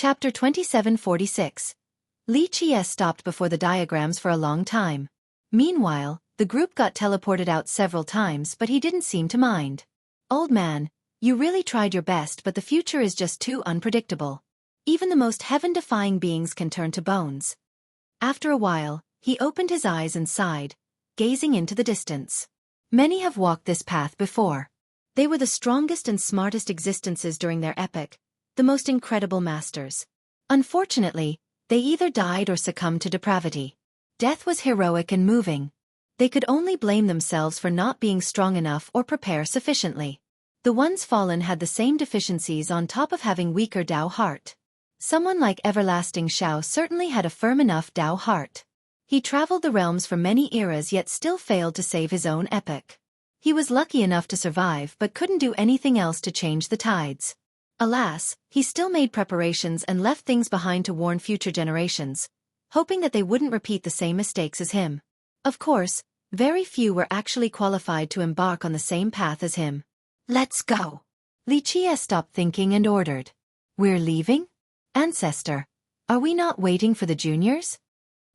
Chapter 2746. Li Qie stopped before the diagrams for a long time. Meanwhile, the group got teleported out several times, but he didn't seem to mind. Old man, you really tried your best, but the future is just too unpredictable. Even the most heaven-defying beings can turn to bones. After a while, he opened his eyes and sighed, gazing into the distance. Many have walked this path before. They were the strongest and smartest existences during their epoch, the most incredible masters. Unfortunately, they either died or succumbed to depravity. Death was heroic and moving. They could only blame themselves for not being strong enough or prepare sufficiently. The ones fallen had the same deficiencies on top of having weaker Tao heart. Someone like Everlasting Shao certainly had a firm enough Tao heart. He traveled the realms for many eras yet still failed to save his own epoch. He was lucky enough to survive but couldn't do anything else to change the tides. Alas, he still made preparations and left things behind to warn future generations, hoping that they wouldn't repeat the same mistakes as him. Of course, very few were actually qualified to embark on the same path as him. Let's go. Li Qie stopped thinking and ordered. We're leaving? Ancestor, are we not waiting for the juniors?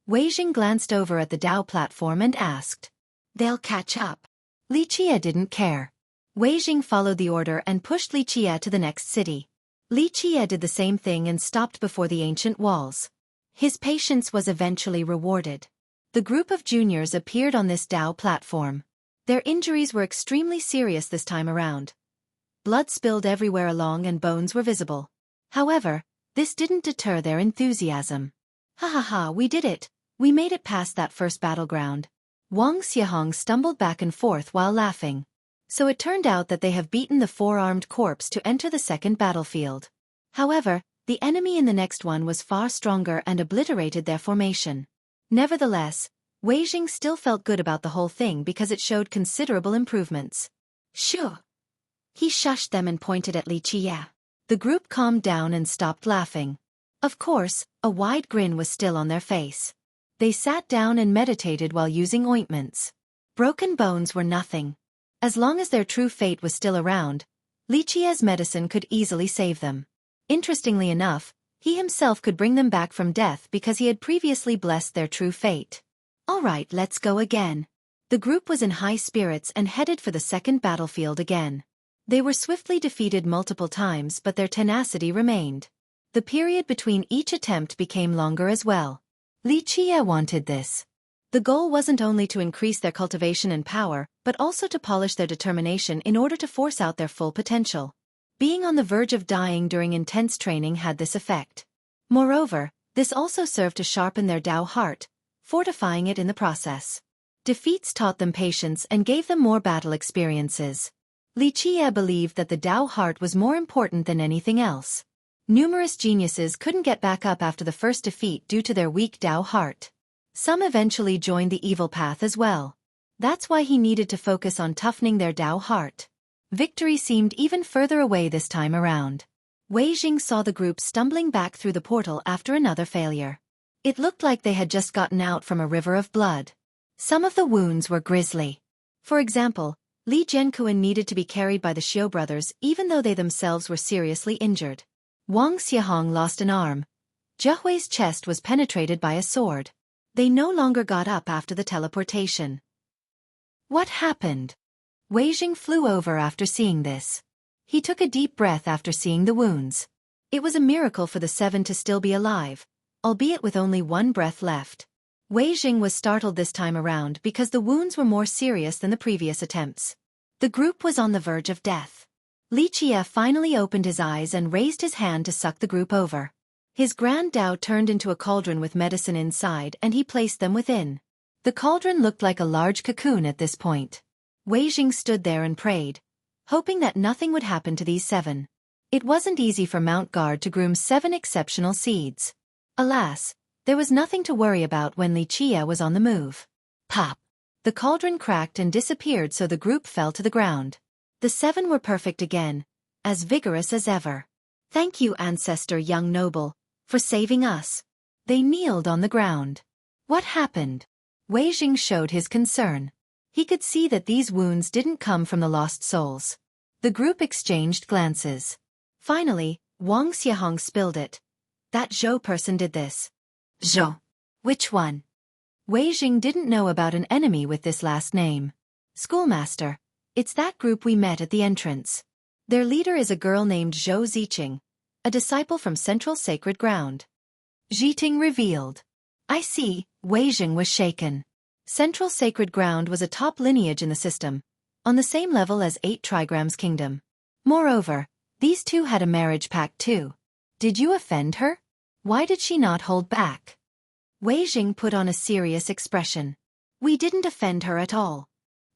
Wei Jing glanced over at the Tao platform and asked. They'll catch up. Li Qie didn't care. Wei Jing followed the order and pushed Li Qie to the next city. Li Qie did the same thing and stopped before the ancient walls. His patience was eventually rewarded. The group of juniors appeared on this Tao platform. Their injuries were extremely serious this time around. Blood spilled everywhere along and bones were visible. However, this didn't deter their enthusiasm. Ha ha ha, we did it! We made it past that first battleground. Wang Xiahong stumbled back and forth while laughing. So it turned out that they have beaten the four-armed corpse to enter the second battlefield. However, the enemy in the next one was far stronger and obliterated their formation. Nevertheless, Wei Jing still felt good about the whole thing because it showed considerable improvements. Sure. He shushed them and pointed at Li Qie. The group calmed down and stopped laughing. Of course, a wide grin was still on their face. They sat down and meditated while using ointments. Broken bones were nothing. As long as their true fate was still around, Li Qie's medicine could easily save them. Interestingly enough, he himself could bring them back from death because he had previously blessed their true fate. All right, let's go again. The group was in high spirits and headed for the second battlefield again. They were swiftly defeated multiple times, but their tenacity remained. The period between each attempt became longer as well. Li Qie wanted this. The goal wasn't only to increase their cultivation and power, but also to polish their determination in order to force out their full potential. Being on the verge of dying during intense training had this effect. Moreover, this also served to sharpen their Tao heart, fortifying it in the process. Defeats taught them patience and gave them more battle experiences. Li Qie believed that the Tao heart was more important than anything else. Numerous geniuses couldn't get back up after the first defeat due to their weak Tao heart. Some eventually joined the evil path as well. That's why he needed to focus on toughening their Tao heart. Victory seemed even further away this time around. Wei Jing saw the group stumbling back through the portal after another failure. It looked like they had just gotten out from a river of blood. Some of the wounds were grisly. For example, Li Jianquan needed to be carried by the Xiu brothers even though they themselves were seriously injured. Wang Xiahong lost an arm. Zhehui's chest was penetrated by a sword. They no longer got up after the teleportation. What happened? Wei Jing flew over after seeing this. He took a deep breath after seeing the wounds. It was a miracle for the seven to still be alive, albeit with only one breath left. Wei Jing was startled this time around because the wounds were more serious than the previous attempts. The group was on the verge of death. Li Qie finally opened his eyes and raised his hand to suck the group over. His grand Tao turned into a cauldron with medicine inside and he placed them within. The cauldron looked like a large cocoon at this point. Wei Jing stood there and prayed, hoping that nothing would happen to these seven. It wasn't easy for Mount Guard to groom 7 exceptional seeds. Alas, there was nothing to worry about when Li Qie was on the move. Pop! The cauldron cracked and disappeared, so the group fell to the ground. The 7 were perfect again, as vigorous as ever. Thank you, ancestor young noble, for saving us. They kneeled on the ground. What happened? Wei Jing showed his concern. He could see that these wounds didn't come from the lost souls. The group exchanged glances. Finally, Wang Xiahong spilled it. That Zhou person did this. Zhou. Which one? Wei Jing didn't know about an enemy with this last name. Schoolmaster. It's that group we met at the entrance. Their leader is a girl named Zhou Ziqing, a disciple from Central Sacred Ground. Jiting revealed. I see, Wei Jing was shaken. Central Sacred Ground was a top lineage in the system, on the same level as 8 Trigrams Kingdom. Moreover, these two had a marriage pact too. Did you offend her? Why did she not hold back? Wei Jing put on a serious expression. We didn't offend her at all.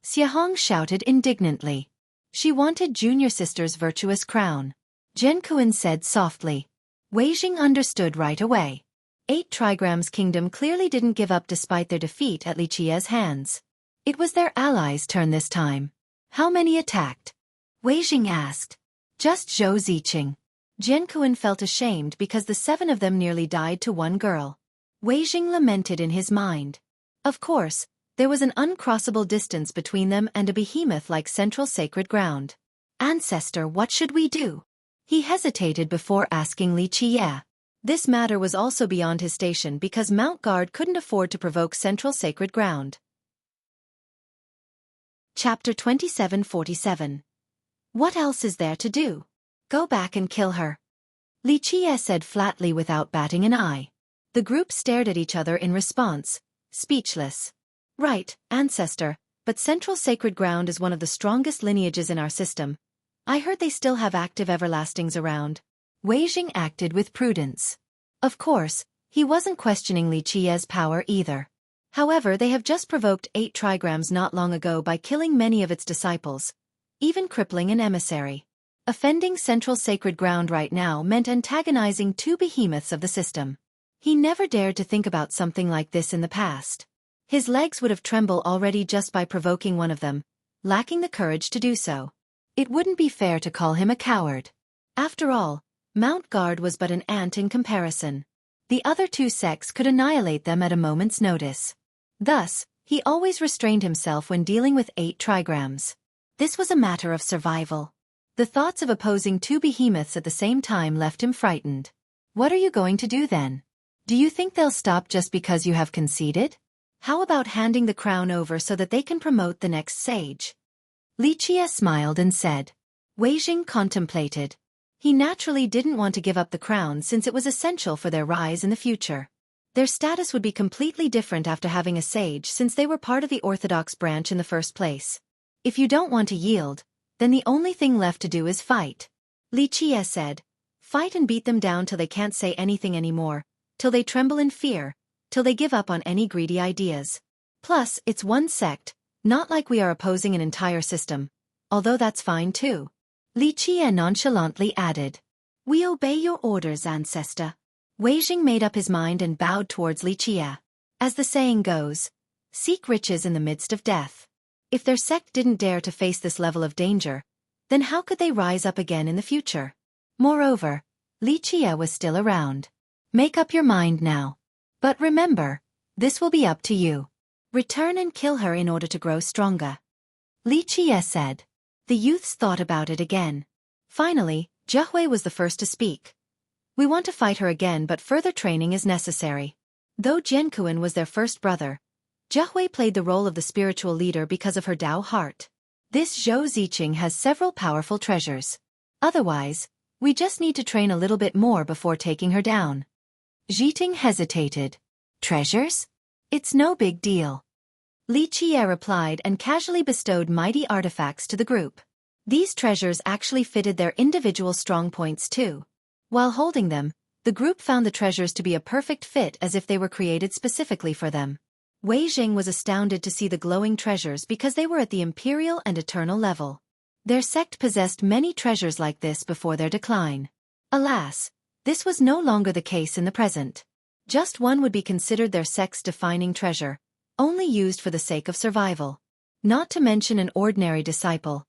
Xiahong shouted indignantly. She wanted junior sister's virtuous crown. Zhen Kuan said softly. Wei Jing understood right away. 8 Trigrams Kingdom clearly didn't give up despite their defeat at Li Qia's hands. It was their allies' turn this time. How many attacked? Wei Jing asked. Just Zhou Ziqing. Zhen Kuan felt ashamed because the 7 of them nearly died to one girl. Wei Jing lamented in his mind. Of course, there was an uncrossable distance between them and a behemoth like Central Sacred Ground. Ancestor, what should we do? He hesitated before asking Li Qia. This matter was also beyond his station because Mount Guard couldn't afford to provoke Central Sacred Ground. Chapter 2747. What else is there to do? Go back and kill her. Li Qia said flatly without batting an eye. The group stared at each other in response, speechless. Right, Ancestor, but Central Sacred Ground is one of the strongest lineages in our system. I heard they still have active everlastings around. Wei Jing acted with prudence. Of course, he wasn't questioning Li Qia's power either. However, they have just provoked 8 Trigrams not long ago by killing many of its disciples, even crippling an emissary. Offending Central Sacred Ground right now meant antagonizing 2 behemoths of the system. He never dared to think about something like this in the past. His legs would have trembled already just by provoking one of them, lacking the courage to do so. It wouldn't be fair to call him a coward. After all, Mount Guard was but an ant in comparison. The other 2 sects could annihilate them at a moment's notice. Thus, he always restrained himself when dealing with 8 Trigrams. This was a matter of survival. The thoughts of opposing 2 behemoths at the same time left him frightened. What are you going to do then? Do you think they'll stop just because you have conceded? How about handing the crown over so that they can promote the next sage? Li Qia smiled and said. Wei Jing contemplated. He naturally didn't want to give up the crown since it was essential for their rise in the future. Their status would be completely different after having a sage since they were part of the Orthodox branch in the first place. If you don't want to yield, then the only thing left to do is fight. Li Qia said. Fight and beat them down till they can't say anything anymore, till they tremble in fear, till they give up on any greedy ideas. Plus, it's one sect, not like we are opposing an entire system, although that's fine too. Li Qia nonchalantly added. We obey your orders, Ancestor. Wei Jing made up his mind and bowed towards Li Qia. As the saying goes, seek riches in the midst of death. If their sect didn't dare to face this level of danger, then how could they rise up again in the future? Moreover, Li Qia was still around. Make up your mind now. But remember, this will be up to you. Return and kill her in order to grow stronger. Li Qia said. The youths thought about it again. Finally, Xueqi was the first to speak. We want to fight her again, but further training is necessary. Though Zhen Kuan was their first brother, Xueqi played the role of the spiritual leader because of her Tao heart. This Zhou Ziqing has several powerful treasures. Otherwise, we just need to train a little bit more before taking her down. Jiting hesitated. Treasures? It's no big deal. Li Qia replied and casually bestowed mighty artifacts to the group. These treasures actually fitted their individual strong points too. While holding them, the group found the treasures to be a perfect fit as if they were created specifically for them. Wei Jing was astounded to see the glowing treasures because they were at the imperial and eternal level. Their sect possessed many treasures like this before their decline. Alas, this was no longer the case in the present. Just one would be considered their sect's defining treasure, only used for the sake of survival. Not to mention an ordinary disciple.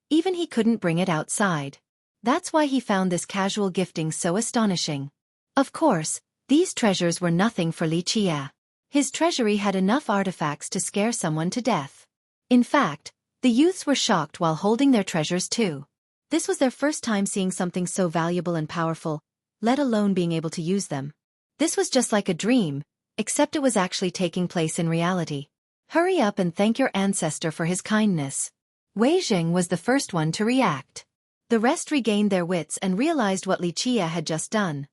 Even he couldn't bring it outside. That's why he found this casual gifting so astonishing. Of course, these treasures were nothing for Li Qia. His treasury had enough artifacts to scare someone to death. In fact, the youths were shocked while holding their treasures too. This was their first time seeing something so valuable and powerful, let alone being able to use them. This was just like a dream, except it was actually taking place in reality. Hurry up and thank your ancestor for his kindness. Wei Jing was the first one to react. The rest regained their wits and realized what Li Qie had just done.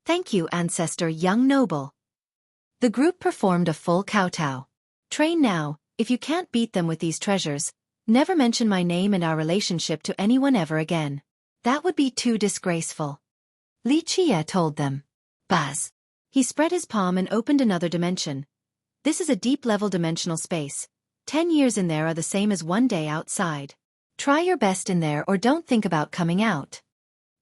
Thank you, ancestor, young noble. The group performed a full kowtow. Train now. If you can't beat them with these treasures, never mention my name and our relationship to anyone ever again. That would be too disgraceful. Li Qie told them. Buzz. He spread his palm and opened another dimension. This is a deep-level dimensional space. 10 years in there are the same as 1 day outside. Try your best in there or don't think about coming out.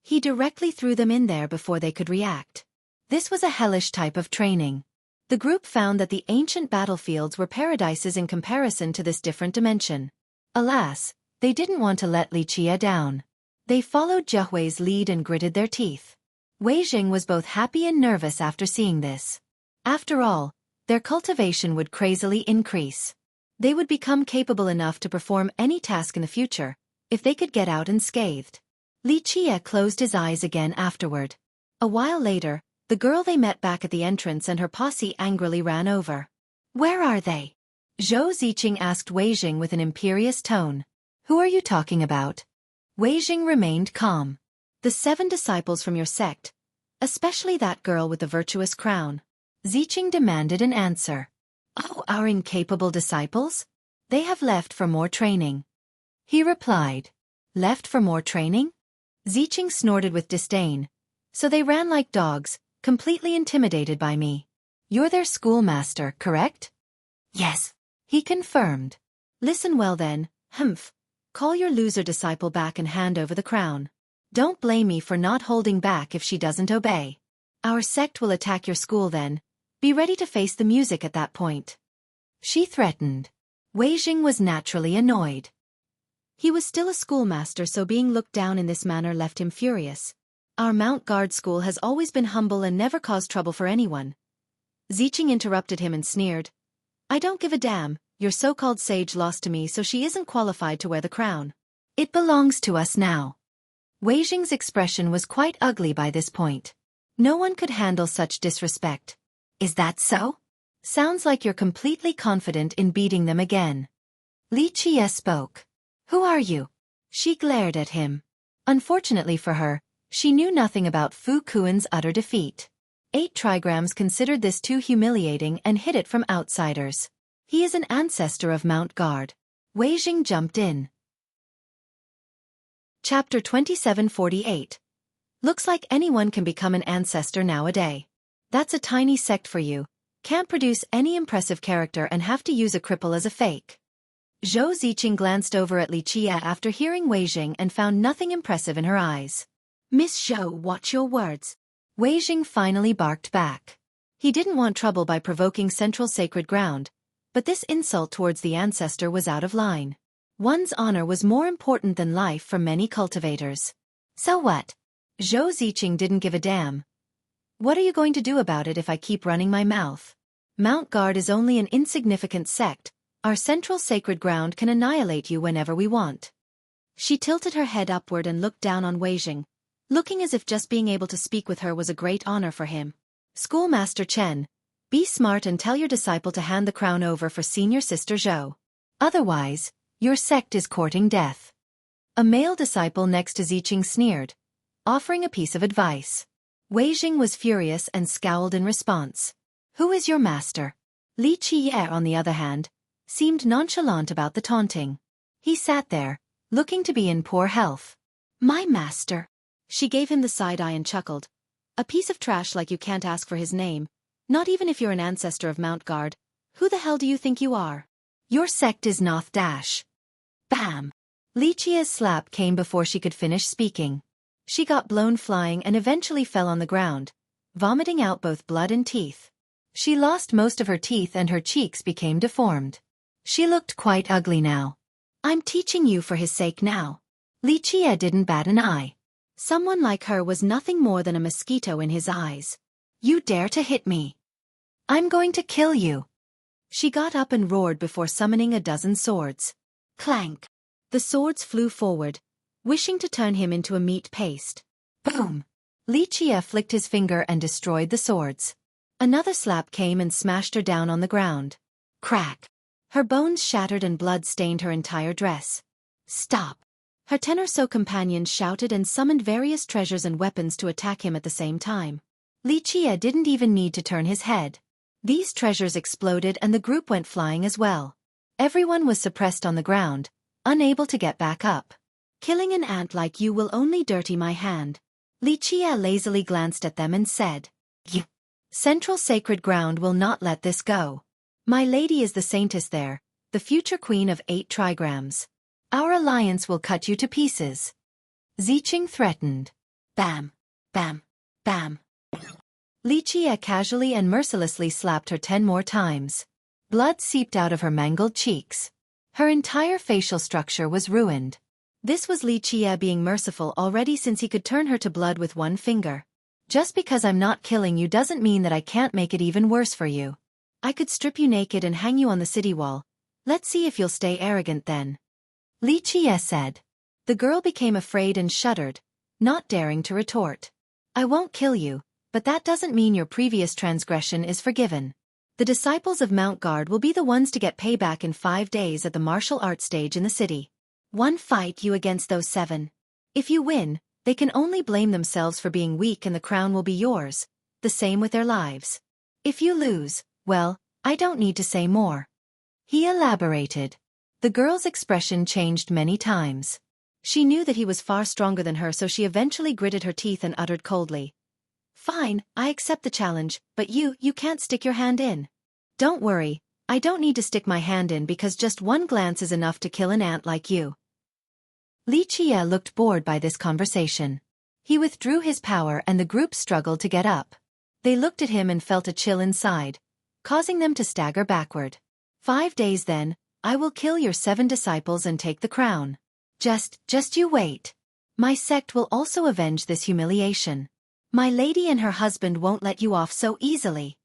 He directly threw them in there before they could react. This was a hellish type of training. The group found that the ancient battlefields were paradises in comparison to this different dimension. Alas, they didn't want to let Li Qie down. They followed Xueqi's lead and gritted their teeth. Wei Jing was both happy and nervous after seeing this. After all, their cultivation would crazily increase. They would become capable enough to perform any task in the future, if they could get out unscathed. Li Qie closed his eyes again afterward. A while later, the girl they met back at the entrance and her posse angrily ran over. Where are they? Zhou Ziqing asked Wei Jing with an imperious tone. Who are you talking about? Wei Jing remained calm. The 7 disciples from your sect, especially that girl with the virtuous crown. Ziqing demanded an answer. Oh, our incapable disciples? They have left for more training. He replied. Left for more training? Ziqing snorted with disdain. So they ran like dogs, completely intimidated by me. You're their schoolmaster, correct? Yes. He confirmed. Listen well then, humph. Call your loser disciple back and hand over the crown. Don't blame me for not holding back if she doesn't obey. Our sect will attack your school then. Be ready to face the music at that point. She threatened. Wei Jing was naturally annoyed. He was still a schoolmaster, so being looked down in this manner left him furious. Our Mount Guard school has always been humble and never caused trouble for anyone. Ziqing interrupted him and sneered. I don't give a damn, your so-called sage lost to me, so she isn't qualified to wear the crown. It belongs to us now. Wei Jing's expression was quite ugly by this point. No one could handle such disrespect. Is that so? Sounds like you're completely confident in beating them again. Li Qie spoke. Who are you? She glared at him. Unfortunately for her, she knew nothing about Fu Kuan's utter defeat. 8 trigrams considered this too humiliating and hid it from outsiders. He is an ancestor of Mount Guard. Wei Jing jumped in. Chapter 2748. Looks like anyone can become an ancestor nowadays. That's a tiny sect for you. Can't produce any impressive character and have to use a cripple as a fake. Zhou Ziqing glanced over at Li Qie after hearing Wei Jing and found nothing impressive in her eyes. Miss Zhou, watch your words. Wei Jing finally barked back. He didn't want trouble by provoking central sacred ground, but this insult towards the ancestor was out of line. One's honor was more important than life for many cultivators. So what? Zhou Ziqing didn't give a damn. What are you going to do about it if I keep running my mouth? Mount Guard is only an insignificant sect. Our central sacred ground can annihilate you whenever we want. She tilted her head upward and looked down on Wei Jing, looking as if just being able to speak with her was a great honor for him. Schoolmaster Chen, be smart and tell your disciple to hand the crown over for senior sister Zhou. Otherwise, your sect is courting death. A male disciple next to Ziqing sneered, offering a piece of advice. Wei Jing was furious and scowled in response. Who is your master? Li Qie, on the other hand, seemed nonchalant about the taunting. He sat there, looking to be in poor health. My master. She gave him the side eye and chuckled. A piece of trash like you can't ask for his name, not even if you're an ancestor of Mount Guard. Who the hell do you think you are? Your sect is Noth Dash. Bam! Li Qie's slap came before she could finish speaking. She got blown flying and eventually fell on the ground, vomiting out both blood and teeth. She lost most of her teeth and her cheeks became deformed. She looked quite ugly now. I'm teaching you for his sake now. Li Qie didn't bat an eye. Someone like her was nothing more than a mosquito in his eyes. You dare to hit me? I'm going to kill you. She got up and roared before summoning a dozen swords. Clank! The swords flew forward, wishing to turn him into a meat paste. Boom! Li Qie flicked his finger and destroyed the swords. Another slap came and smashed her down on the ground. Crack! Her bones shattered and blood stained her entire dress. Stop! Her 10 or so companions shouted and summoned various treasures and weapons to attack him at the same time. Li Qie didn't even need to turn his head. These treasures exploded and the group went flying as well. Everyone was suppressed on the ground, unable to get back up. Killing an ant like you will only dirty my hand. Li Qie lazily glanced at them and said, "You. Central sacred ground will not let this go. My lady is the saintess there, the future queen of 8 trigrams. Our alliance will cut you to pieces." Ziqing threatened. Bam! Bam! Bam! Li Qie casually and mercilessly slapped her 10 more times. Blood seeped out of her mangled cheeks. Her entire facial structure was ruined. This was Li Qie being merciful already, since he could turn her to blood with one finger. Just because I'm not killing you doesn't mean that I can't make it even worse for you. I could strip you naked and hang you on the city wall. Let's see if you'll stay arrogant then. Li Qie said. The girl became afraid and shuddered, not daring to retort. I won't kill you, but that doesn't mean your previous transgression is forgiven. The disciples of Mount Guard will be the ones to get payback in 5 days at the martial arts stage in the city. One fight you against those 7. If you win, they can only blame themselves for being weak and the crown will be yours, the same with their lives. If you lose, well, I don't need to say more. He elaborated. The girl's expression changed many times. She knew that he was far stronger than her, so she eventually gritted her teeth and uttered coldly. Fine, I accept the challenge, but you can't stick your hand in. Don't worry, I don't need to stick my hand in because just one glance is enough to kill an ant like you. Li Qie looked bored by this conversation. He withdrew his power and the group struggled to get up. They looked at him and felt a chill inside, causing them to stagger backward. 5 days then, I will kill your 7 disciples and take the crown. Just you wait. My sect will also avenge this humiliation. My lady and her husband won't let you off so easily.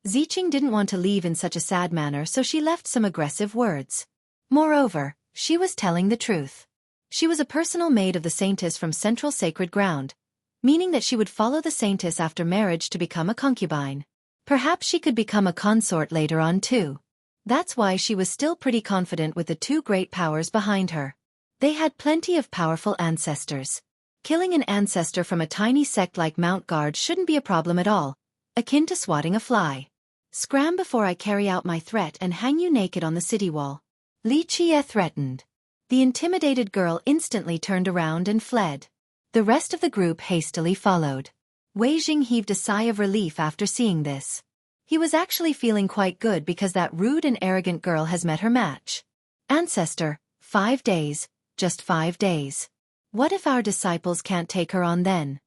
Ziqing didn't want to leave in such a sad manner, so she left some aggressive words. Moreover, she was telling the truth. She was a personal maid of the saintess from Central Sacred Ground, meaning that she would follow the saintess after marriage to become a concubine. Perhaps she could become a consort later on too. That's why she was still pretty confident with the 2 great powers behind her. They had plenty of powerful ancestors. Killing an ancestor from a tiny sect like Mount Guard shouldn't be a problem at all, akin to swatting a fly. Scram before I carry out my threat and hang you naked on the city wall. Li Qie threatened. The intimidated girl instantly turned around and fled. The rest of the group hastily followed. Wei Jing heaved a sigh of relief after seeing this. He was actually feeling quite good because that rude and arrogant girl has met her match. Ancestor, 5 days, just 5 days. What if our disciples can't take her on then?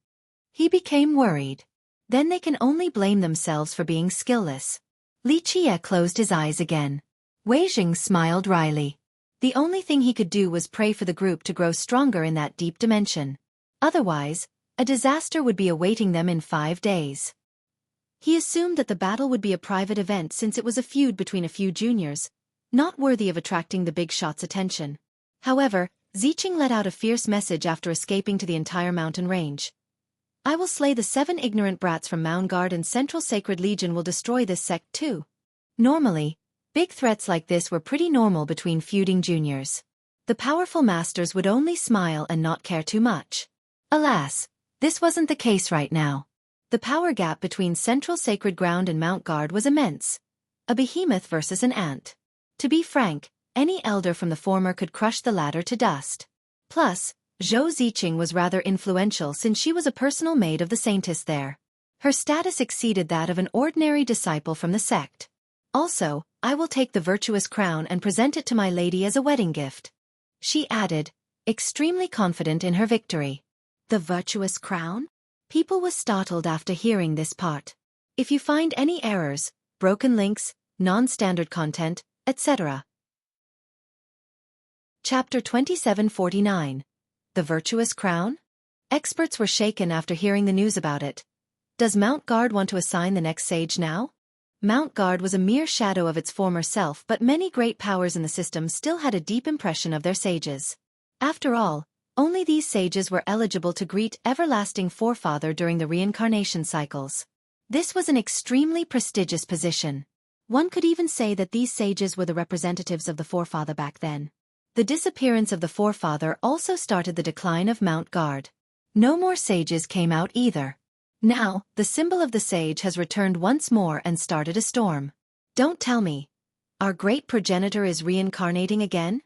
He became worried. Then they can only blame themselves for being skillless. Li Qie closed his eyes again. Wei Jing smiled wryly. The only thing he could do was pray for the group to grow stronger in that deep dimension. Otherwise, a disaster would be awaiting them in 5 days. He assumed that the battle would be a private event since it was a feud between a few juniors, not worthy of attracting the big shot's attention. However, Ziqing let out a fierce message after escaping to the entire mountain range. I will slay the 7 ignorant brats from Mount Guard and Central Sacred Legion will destroy this sect too. Normally, big threats like this were pretty normal between feuding juniors. The powerful masters would only smile and not care too much. Alas, this wasn't the case right now. The power gap between Central Sacred Ground and Mount Guard was immense. A behemoth versus an ant. To be frank, any elder from the former could crush the latter to dust. Plus, Zhou Ziqing was rather influential since she was a personal maid of the saintess there. Her status exceeded that of an ordinary disciple from the sect. Also, I will take the virtuous crown and present it to my lady as a wedding gift. She added, extremely confident in her victory. The virtuous crown? People were startled after hearing this part. If you find any errors, broken links, non-standard content, etc. Chapter 2749. The Virtuous Crown? Experts were shaken after hearing the news about it. Does Mount Guard want to assign the next sage now? Mount Guard was a mere shadow of its former self, but many great powers in the system still had a deep impression of their sages. After all, Only these sages were eligible to greet everlasting forefather during the reincarnation cycles. This was an extremely prestigious position. One could even say that these sages were the representatives of the forefather back then. The disappearance of the forefather also started the decline of Mount Guard. No more sages came out either. Now, the symbol of the sage has returned once more and started a storm. Don't tell me. Our great progenitor is reincarnating again?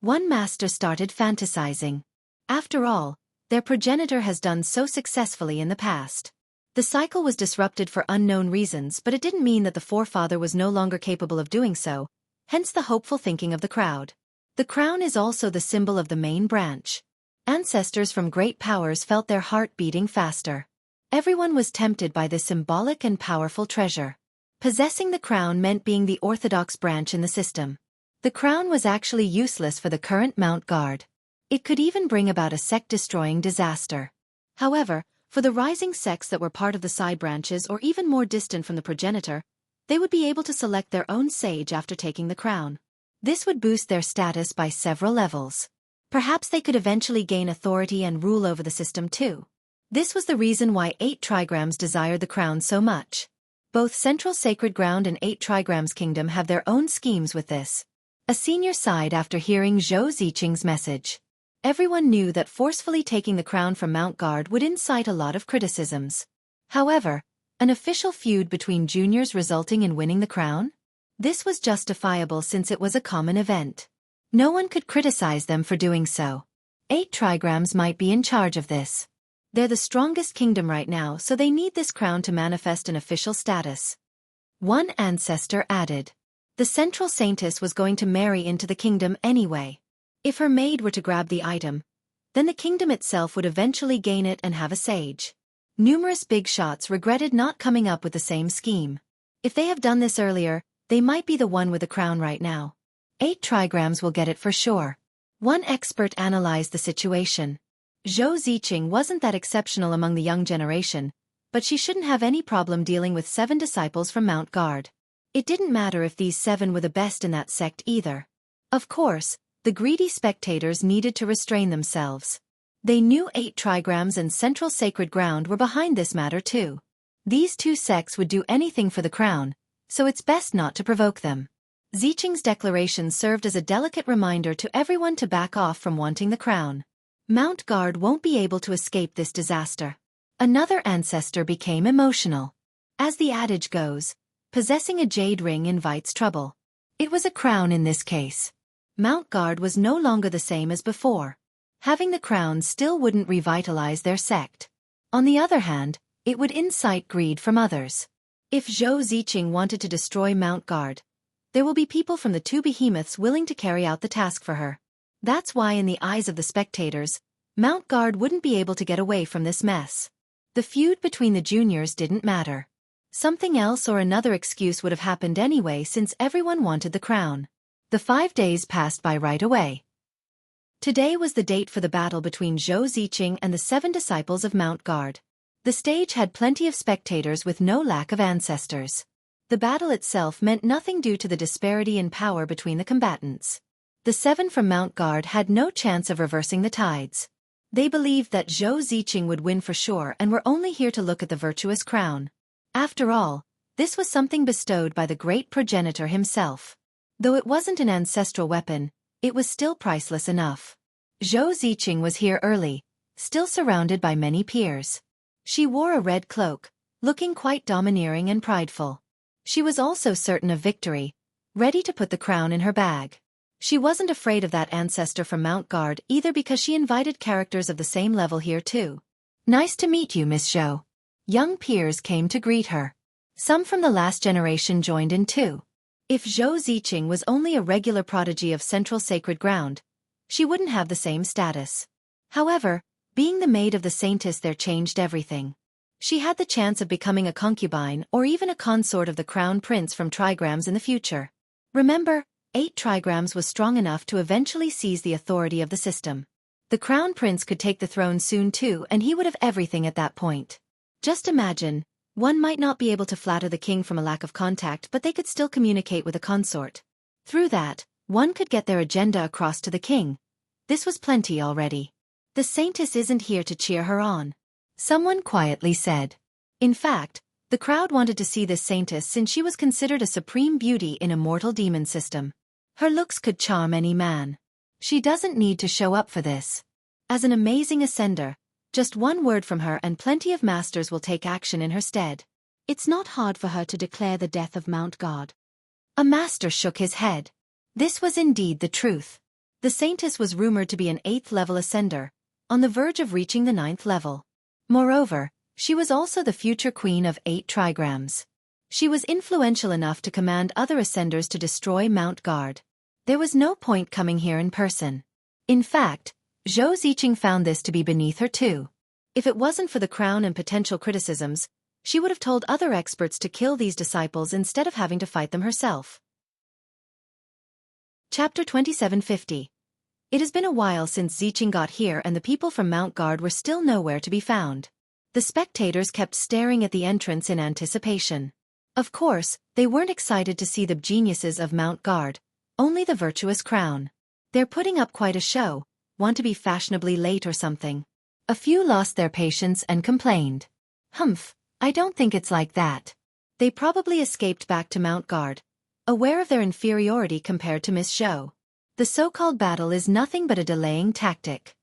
One master started fantasizing. After all, their progenitor has done so successfully in the past. The cycle was disrupted for unknown reasons, but it didn't mean that the forefather was no longer capable of doing so, hence the hopeful thinking of the crowd. The crown is also the symbol of the main branch. Ancestors from great powers felt their heart beating faster. Everyone was tempted by this symbolic and powerful treasure. Possessing the crown meant being the orthodox branch in the system. The crown was actually useless for the current Mount Guard. It could even bring about a sect-destroying disaster. However, for the rising sects that were part of the side branches or even more distant from the progenitor, they would be able to select their own sage after taking the crown. This would boost their status by several levels. Perhaps they could eventually gain authority and rule over the system too. This was the reason why 8 trigrams desired the crown so much. Both Central Sacred Ground and 8 Trigrams Kingdom have their own schemes with this. A senior sighed after hearing Zhou Ziqing's message. Everyone knew that forcefully taking the crown from Mount Guard would incite a lot of criticisms. However, an official feud between juniors resulting in winning the crown? This was justifiable since it was a common event. No one could criticize them for doing so. 8 trigrams might be in charge of this. They're the strongest kingdom right now, so they need this crown to manifest an official status. One ancestor added. The central saintess was going to marry into the kingdom anyway. If her maid were to grab the item, then the kingdom itself would eventually gain it and have a sage. Numerous big shots regretted not coming up with the same scheme. If they have done this earlier, they might be the one with the crown right now. 8 trigrams will get it for sure. One expert analyzed the situation. Zhou Ziqing wasn't that exceptional among the young generation, but she shouldn't have any problem dealing with 7 disciples from Mount Guard. It didn't matter if these 7 were the best in that sect either. Of course, the greedy spectators needed to restrain themselves. They knew 8 trigrams and Central Sacred Ground were behind this matter too. These 2 sects would do anything for the crown, so it's best not to provoke them. Ziqing's declaration served as a delicate reminder to everyone to back off from wanting the crown. Mount Guard won't be able to escape this disaster. Another ancestor became emotional. As the adage goes, possessing a jade ring invites trouble. It was a crown in this case. Mount Guard was no longer the same as before. Having the crown still wouldn't revitalize their sect. On the other hand, it would incite greed from others. If Zhou Ziqing wanted to destroy Mount Guard, there will be people from the 2 behemoths willing to carry out the task for her. That's why in the eyes of the spectators, Mount Guard wouldn't be able to get away from this mess. The feud between the juniors didn't matter. Something else or another excuse would have happened anyway since everyone wanted the crown. The 5 days passed by right away. Today was the date for the battle between Zhou Ziqing and the 7 disciples of Mount Guard. The stage had plenty of spectators with no lack of ancestors. The battle itself meant nothing due to the disparity in power between the combatants. The 7 from Mount Guard had no chance of reversing the tides. They believed that Zhou Ziqing would win for sure and were only here to look at the virtuous crown. After all, this was something bestowed by the great progenitor himself. Though it wasn't an ancestral weapon, it was still priceless enough. Zhou Ziqing was here early, still surrounded by many peers. She wore a red cloak, looking quite domineering and prideful. She was also certain of victory, ready to put the crown in her bag. She wasn't afraid of that ancestor from Mount Guard either because she invited characters of the same level here too. Nice to meet you, Miss Zhou. Young peers came to greet her. Some from the last generation joined in too. If Zhou Ziqing was only a regular prodigy of Central Sacred Ground, she wouldn't have the same status. However, being the maid of the saintess there changed everything. She had the chance of becoming a concubine or even a consort of the crown prince from trigrams in the future. Remember, 8 trigrams was strong enough to eventually seize the authority of the system. The crown prince could take the throne soon too, and he would have everything at that point. Just imagine, one might not be able to flatter the king from a lack of contact, but they could still communicate with a consort. Through that, one could get their agenda across to the king. This was plenty already. The saintess isn't here to cheer her on, someone quietly said. In fact, the crowd wanted to see this saintess since she was considered a supreme beauty in a mortal demon system. Her looks could charm any man. She doesn't need to show up for this. As an amazing ascender, just one word from her and plenty of masters will take action in her stead. It's not hard for her to declare the death of Mount God. A master shook his head. This was indeed the truth. The saintess was rumored to be an 8th-level ascender, on the verge of reaching the 9th level. Moreover, she was also the future queen of 8 trigrams. She was influential enough to command other ascenders to destroy Mount Guard. There was no point coming here in person. In fact, Xueqi found this to be beneath her too. If it wasn't for the crown and potential criticisms, she would have told other experts to kill these disciples instead of having to fight them herself. Chapter 2750. It has been a while since Xueqi got here and the people from Mount Guard were still nowhere to be found. The spectators kept staring at the entrance in anticipation. Of course, they weren't excited to see the geniuses of Mount Guard, only the virtuous crown. They're putting up quite a show, want to be fashionably late or something. A few lost their patience and complained. Humph, I don't think it's like that. They probably escaped back to Mount Guard, aware of their inferiority compared to Miss Zhou. The so-called battle is nothing but a delaying tactic.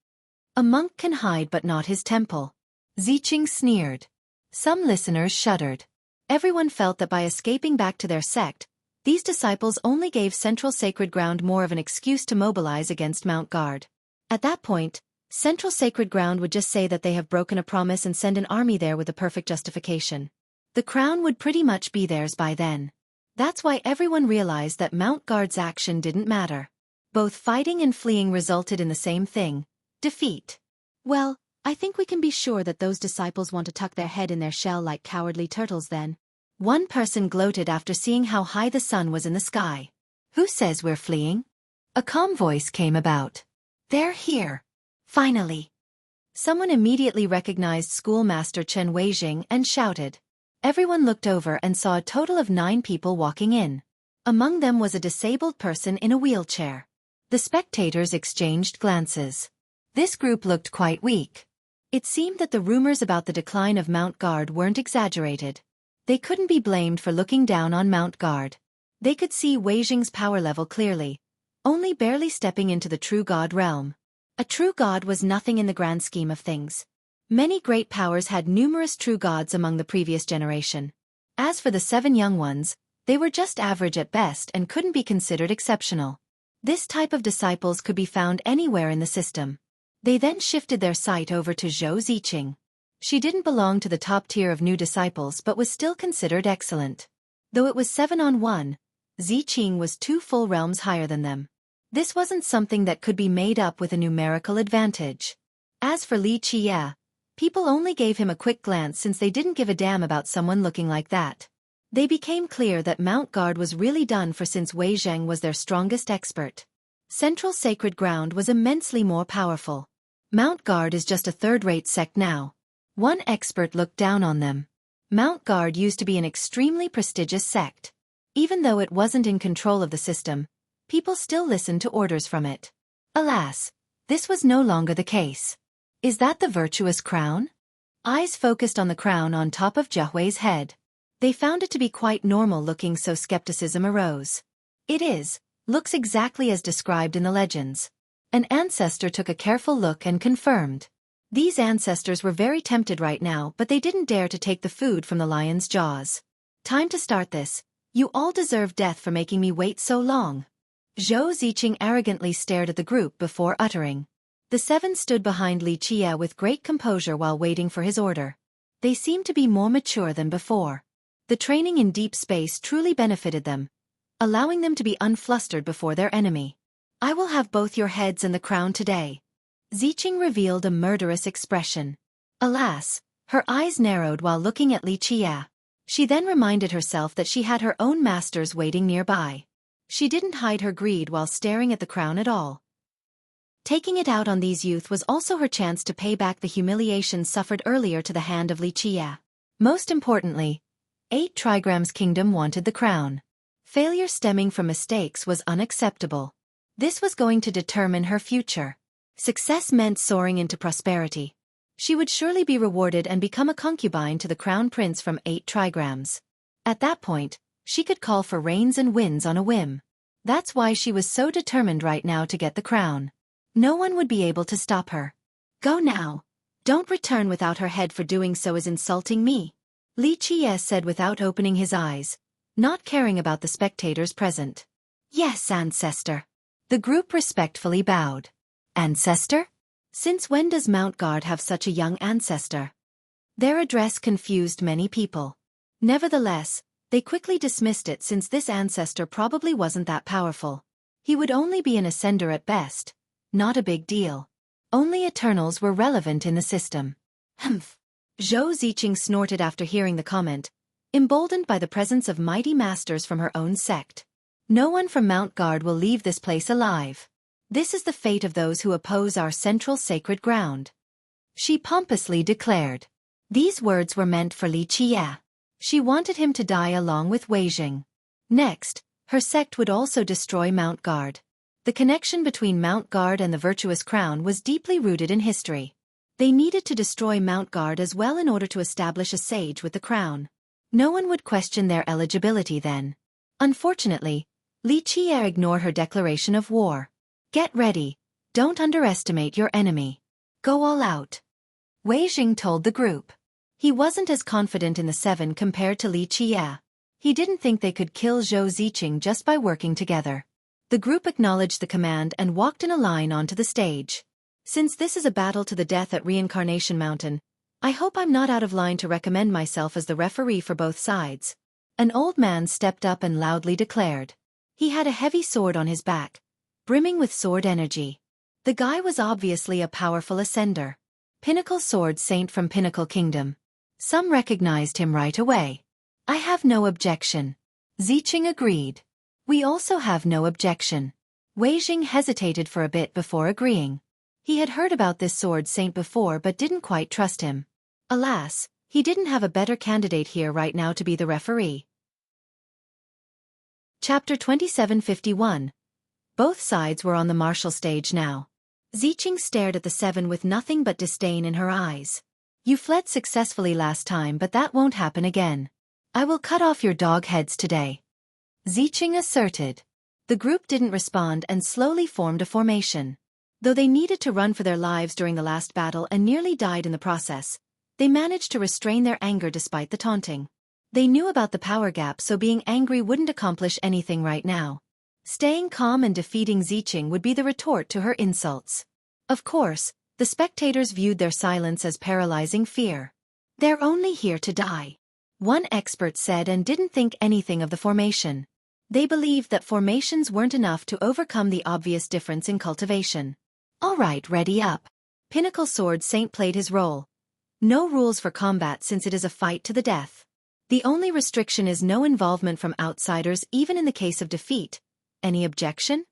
A monk can hide but not his temple. Xueqi sneered. Some listeners shuddered. Everyone felt that by escaping back to their sect, these disciples only gave Central Sacred Ground more of an excuse to mobilize against Mount Guard. At that point, Central Sacred Ground would just say that they have broken a promise and send an army there with the perfect justification. The crown would pretty much be theirs by then. That's why everyone realized that Mount Guard's action didn't matter. Both fighting and fleeing resulted in the same thing: defeat. Well, I think we can be sure that those disciples want to tuck their head in their shell like cowardly turtles then. One person gloated after seeing how high the sun was in the sky. Who says we're fleeing? A calm voice came about. They're here. Finally. Someone immediately recognized Schoolmaster Chen Weijing and shouted. Everyone looked over and saw a total of 9 people walking in. Among them was a disabled person in a wheelchair. The spectators exchanged glances. This group looked quite weak. It seemed that the rumors about the decline of Mount Guard weren't exaggerated. They couldn't be blamed for looking down on Mount Guard. They could see Weijing's power level clearly, only barely stepping into the true god realm. A true god was nothing in the grand scheme of things. Many great powers had numerous true gods among the previous generation. As for the 7 young ones, they were just average at best and couldn't be considered exceptional. This type of disciples could be found anywhere in the system. They then shifted their sight over to Xueqi. She didn't belong to the top tier of new disciples but was still considered excellent. Though it was 7-on-1, Xueqi was 2 full realms higher than them. This wasn't something that could be made up with a numerical advantage. As for Li Qie, people only gave him a quick glance since they didn't give a damn about someone looking like that. They became clear that Mount Guard was really done for since Weijing was their strongest expert. Central Sacred Ground was immensely more powerful. Mount Guard is just a third-rate sect now. One expert looked down on them. Mount Guard used to be an extremely prestigious sect. Even though it wasn't in control of the system, people still listened to orders from it. Alas, this was no longer the case. Is that the virtuous crown? Eyes focused on the crown on top of Jiahui's head. They found it to be quite normal looking, so skepticism arose. It is. Looks exactly as described in the legends. An ancestor took a careful look and confirmed. These ancestors were very tempted right now, but they didn't dare to take the food from the lion's jaws. Time to start this. You all deserve death for making me wait so long. Xueqi arrogantly stared at the group before uttering. The 7 stood behind Li Qie with great composure while waiting for his order. They seemed to be more mature than before. The training in deep space truly benefited them, allowing them to be unflustered before their enemy. I will have both your heads and the crown today. Xueqi revealed a murderous expression. Alas, her eyes narrowed while looking at Li Qie. She then reminded herself that she had her own masters waiting nearby. She didn't hide her greed while staring at the crown at all. Taking it out on these youth was also her chance to pay back the humiliation suffered earlier to the hand of Li Qie. Most importantly, 8 trigrams kingdom wanted the crown. Failure stemming from mistakes was unacceptable. This was going to determine her future. Success meant soaring into prosperity. She would surely be rewarded and become a concubine to the crown prince from 8 trigrams. At that point, she could call for rains and winds on a whim. That's why she was so determined right now to get the crown. No one would be able to stop her. Go now. Don't return without her head, for doing so is insulting me, Xueqi said without opening his eyes, not caring about the spectators present. Yes, ancestor. The group respectfully bowed. Ancestor? Since when does Mount Guard have such a young ancestor? Their address confused many people. Nevertheless, they quickly dismissed it since this ancestor probably wasn't that powerful. He would only be an ascender at best. Not a big deal. Only Eternals were relevant in the system. Humph. Xueqi snorted after hearing the comment, emboldened by the presence of mighty masters from her own sect. No one from Mount Guard will leave this place alive. This is the fate of those who oppose our central sacred ground, she pompously declared. These words were meant for Xueqi. She wanted him to die along with Weijing. Next, her sect would also destroy Mount Guard. The connection between Mount Guard and the virtuous crown was deeply rooted in history. They needed to destroy Mount Guard as well in order to establish a sage with the crown. No one would question their eligibility then. Unfortunately, Xueqi ignored her declaration of war. Get ready. Don't underestimate your enemy. Go all out, Weijing told the group. He wasn't as confident in the 7 compared to Xueqi. He didn't think they could kill Xueqi just by working together. The group acknowledged the command and walked in a line onto the stage. Since this is a battle to the death at Reincarnation Mountain, I hope I'm not out of line to recommend myself as the referee for both sides. An old man stepped up and loudly declared. He had a heavy sword on his back, brimming with sword energy. The guy was obviously a powerful ascender. Pinnacle Sword Saint from Pinnacle Kingdom. Some recognized him right away. I have no objection. Xueqi agreed. We also have no objection. Weijing hesitated for a bit before agreeing. He had heard about this Sword Saint before but didn't quite trust him. Alas, he didn't have a better candidate here right now to be the referee. Chapter 2751. Both sides were on the martial stage now. Xueqi stared at the 7 with nothing but disdain in her eyes. You fled successfully last time, but that won't happen again. I will cut off your dog heads today, Xueqi asserted. The group didn't respond and slowly formed a formation. Though they needed to run for their lives during the last battle and nearly died in the process, they managed to restrain their anger despite the taunting. They knew about the power gap, so being angry wouldn't accomplish anything right now. Staying calm and defeating Xueqi would be the retort to her insults. Of course, the spectators viewed their silence as paralyzing fear. They're only here to die, one expert said, and didn't think anything of the formation. They believed that formations weren't enough to overcome the obvious difference in cultivation. All right, ready up. Pinnacle Sword Saint played his role. No rules for combat since it is a fight to the death. The only restriction is no involvement from outsiders even in the case of defeat. Any objection?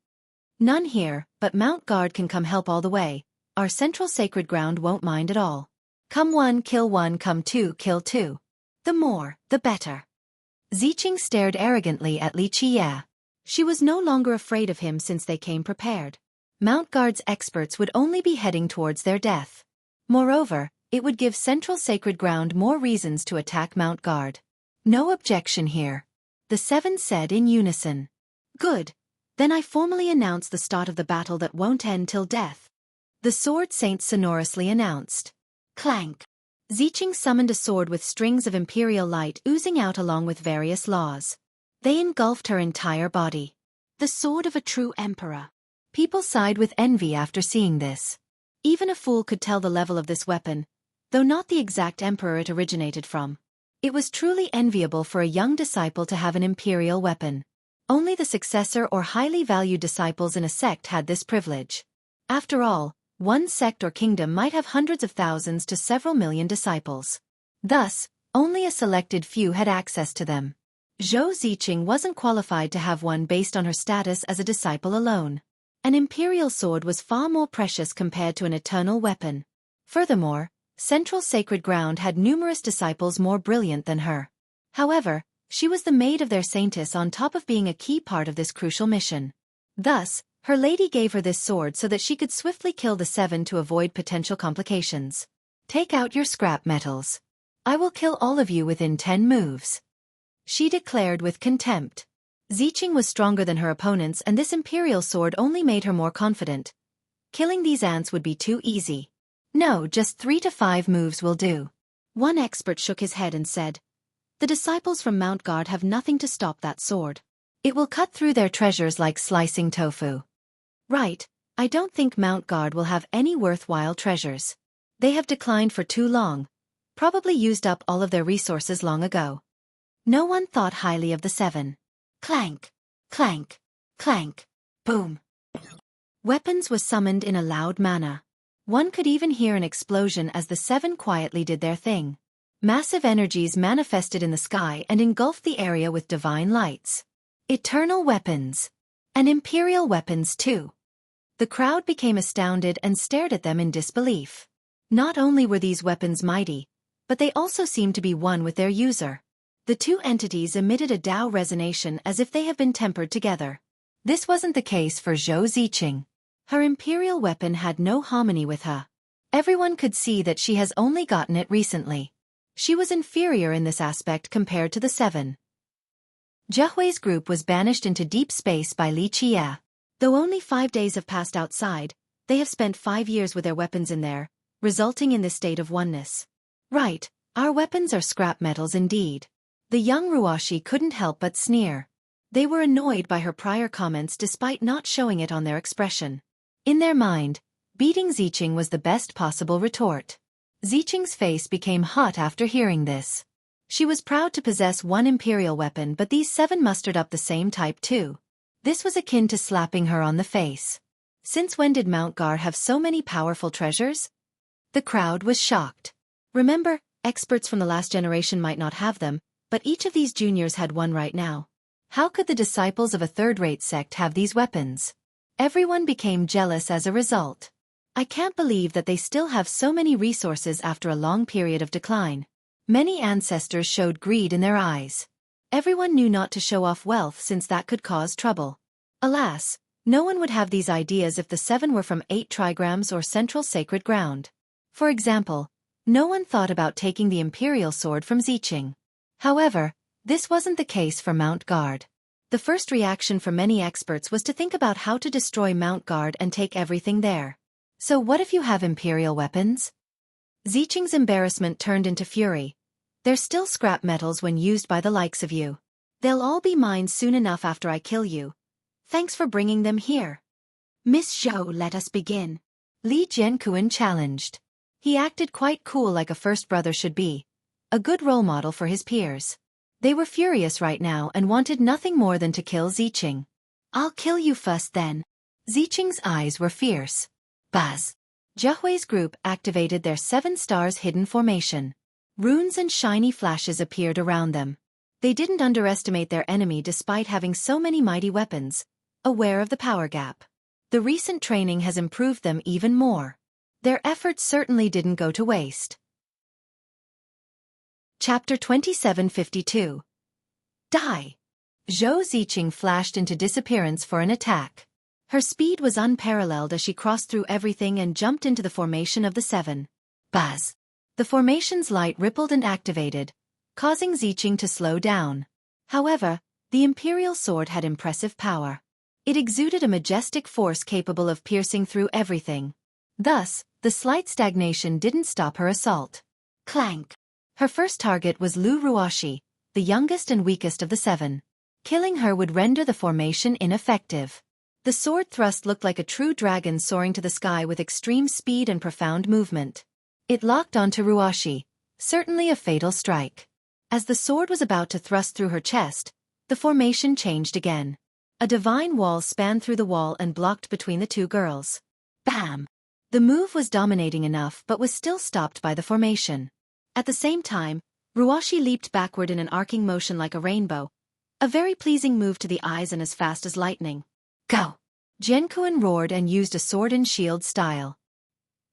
None here, but Mount Guard can come help all the way. Our central sacred ground won't mind at all. Come 1, kill 1, come 2, kill 2. The more, the better. Xueqi stared arrogantly at Xueqi. She was no longer afraid of him since they came prepared. Mount Guard's experts would only be heading towards their death. Moreover, it would give central sacred ground more reasons to attack Mount Guard. No objection here, the 7 said in unison. Good. Then I formally announce the start of the battle that won't end till death, the Sword Saint sonorously announced. Clank. Xueqi summoned a sword with strings of imperial light oozing out along with various laws. They engulfed her entire body. The sword of a true emperor. People sighed with envy after seeing this. Even a fool could tell the level of this weapon, though not the exact emperor it originated from. It was truly enviable for a young disciple to have an imperial weapon. Only the successor or highly valued disciples in a sect had this privilege. After all, one sect or kingdom might have hundreds of thousands to several million disciples. Thus, only a selected few had access to them. Xueqi wasn't qualified to have one based on her status as a disciple alone. An imperial sword was far more precious compared to an eternal weapon. Furthermore, Central Sacred Ground had numerous disciples more brilliant than her. However, she was the maid of their saintess on top of being a key part of this crucial mission. Thus, Her lady gave her this sword so that she could swiftly kill the 7 to avoid potential complications. Take out your scrap metals. I will kill all of you within 10 moves. She declared with contempt. Xueqi was stronger than her opponents and this imperial sword only made her more confident. Killing these ants would be too easy. No, just 3 to 5 moves will do. One expert shook his head and said, the disciples from Mount Guard have nothing to stop that sword. It will cut through their treasures like slicing tofu. Right, I don't think Mount Guard will have any worthwhile treasures. They have declined for too long, probably used up all of their resources long ago. No one thought highly of the 7. Clank, clank, clank, boom. Weapons was summoned in a loud manner. One could even hear an explosion as the 7 quietly did their thing. Massive energies manifested in the sky and engulfed the area with divine lights. Eternal weapons. And imperial weapons too. The crowd became astounded and stared at them in disbelief. Not only were these weapons mighty, but they also seemed to be one with their user. The two entities emitted a Tao resonation as if they have been tempered together. This wasn't the case for Xueqi. Her imperial weapon had no harmony with her. Everyone could see that she has only gotten it recently. She was inferior in this aspect compared to the 7. Xueqi's group was banished into deep space by Xueqi. Though only 5 days have passed outside, they have spent 5 years with their weapons in there, resulting in this state of oneness. Right, our weapons are scrap metals indeed. The young Xueqi couldn't help but sneer. They were annoyed by her prior comments despite not showing it on their expression. In their mind, beating Xueqi was the best possible retort. Xueqi's face became hot after hearing this. She was proud to possess one imperial weapon, but these 7 mustered up the same type too. This was akin to slapping her on the face. Since when did Mount Guard have so many powerful treasures? The crowd was shocked. Remember, experts from the last generation might not have them, but each of these juniors had one right now. How could the disciples of a third-rate sect have these weapons? Everyone became jealous as a result. I can't believe that they still have so many resources after a long period of decline. Many ancestors showed greed in their eyes. Everyone knew not to show off wealth since that could cause trouble. Alas, no one would have these ideas if the 7 were from 8 trigrams or central sacred ground. For example, no one thought about taking the imperial sword from Xueqi. However, this wasn't the case for Mount Guard. The first reaction for many experts was to think about how to destroy Mount Guard and take everything there. So what if you have imperial weapons? Xueqi's embarrassment turned into fury. They're still scrap metals when used by the likes of you. They'll all be mine soon enough after I kill you. Thanks for bringing them here. Miss Zhou, let us begin. Li Jianquan challenged. He acted quite cool like a first brother should be. A good role model for his peers. They were furious right now and wanted nothing more than to kill Xueqi. I'll kill you first then. Xueqi's eyes were fierce. Buzz. Xueqi's group activated their 7 stars hidden formation. Runes and shiny flashes appeared around them. They didn't underestimate their enemy despite having so many mighty weapons, aware of the power gap. The recent training has improved them even more. Their efforts certainly didn't go to waste. Chapter 2752. Die. Xueqi flashed into disappearance for an attack. Her speed was unparalleled as she crossed through everything and jumped into the formation of the 7. Buzz. The formation's light rippled and activated, causing Xueqi to slow down. However, the imperial sword had impressive power. It exuded a majestic force capable of piercing through everything. Thus, the slight stagnation didn't stop her assault. Clank. Her first target was Lu Ruoshi, the youngest and weakest of the 7. Killing her would render the formation ineffective. The sword thrust looked like a true dragon soaring to the sky with extreme speed and profound movement. It locked onto Ruoshi, certainly a fatal strike. As the sword was about to thrust through her chest, the formation changed again. A divine wall spanned through the wall and blocked between the two girls. Bam! The move was dominating enough but was still stopped by the formation. At the same time, Ruoshi leaped backward in an arcing motion like a rainbow, a very pleasing move to the eyes and as fast as lightning. Go! Jianquan roared and used a sword and shield style.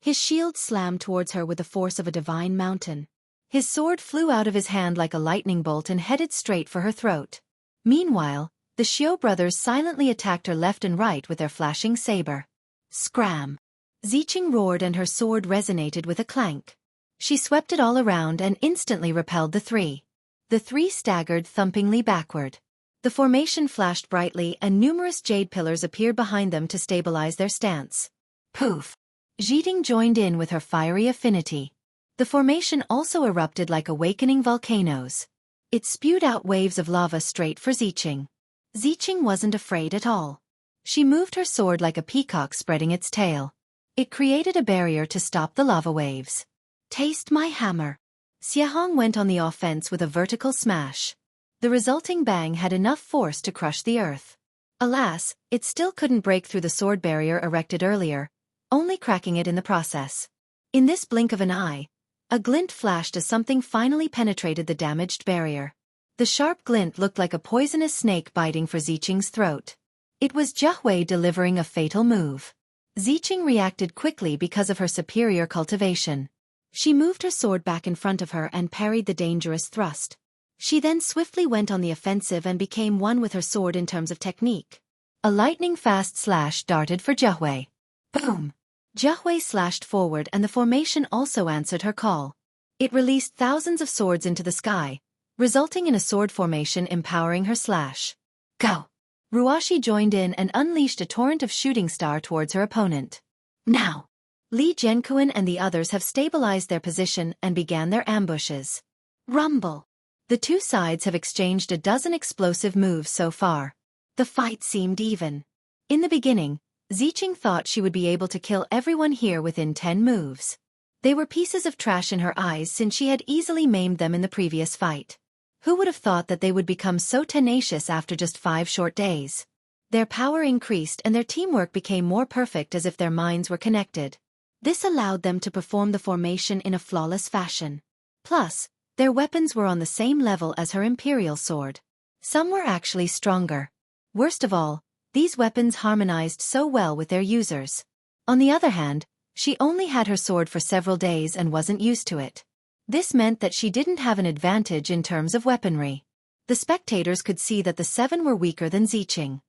His shield slammed towards her with the force of a divine mountain. His sword flew out of his hand like a lightning bolt and headed straight for her throat. Meanwhile, The Xiu brothers silently attacked her left and right with their flashing saber. Scram! Ziqing roared and her sword resonated with a clank. She swept it all around and instantly repelled the three. The three staggered thumpingly backward. The formation flashed brightly and numerous jade pillars appeared behind them to stabilize their stance. Poof! Zhiting joined in with her fiery affinity. The formation also erupted like awakening volcanoes. It spewed out waves of lava straight for Ziqing. Ziqing wasn't afraid at all. She moved her sword like a peacock spreading its tail. It created a barrier to stop the lava waves. Taste my hammer. Xiahong went on the offense with a vertical smash. The resulting bang had enough force to crush the earth. Alas, it still couldn't break through the sword barrier erected earlier, only cracking it in the process. In this blink of an eye, a glint flashed as something finally penetrated the damaged barrier. The sharp glint looked like a poisonous snake biting for Ziqing's throat. It was Xueqi delivering a fatal move. Ziqing reacted quickly because of her superior cultivation. She moved her sword back in front of her and parried the dangerous thrust. She then swiftly went on the offensive and became one with her sword in terms of technique. A lightning-fast slash darted for Xueqi. Boom! Xueqi slashed forward and the formation also answered her call. It released thousands of swords into the sky, resulting in a sword formation empowering her slash. Go! Ruashi joined in and unleashed a torrent of shooting star towards her opponent. Now! Li Jianquan and the others have stabilized their position and began their ambushes. Rumble! The two sides have exchanged a dozen explosive moves so far. The fight seemed even. In the beginning, Ziqing thought she would be able to kill everyone here within 10 moves. They were pieces of trash in her eyes since she had easily maimed them in the previous fight. Who would have thought that they would become so tenacious after just 5 short days? Their power increased and their teamwork became more perfect as if their minds were connected. This allowed them to perform the formation in a flawless fashion. Plus, their weapons were on the same level as her imperial sword. Some were actually stronger. Worst of all, these weapons harmonized so well with their users. On the other hand, she only had her sword for several days and wasn't used to it. This meant that she didn't have an advantage in terms of weaponry. The spectators could see that the 7 were weaker than Ziqing.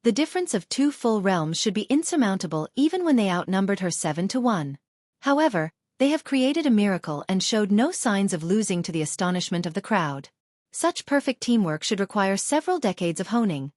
The difference of 2 full realms should be insurmountable even when they outnumbered her 7-1. However, they have created a miracle and showed no signs of losing to the astonishment of the crowd. Such perfect teamwork should require several decades of honing.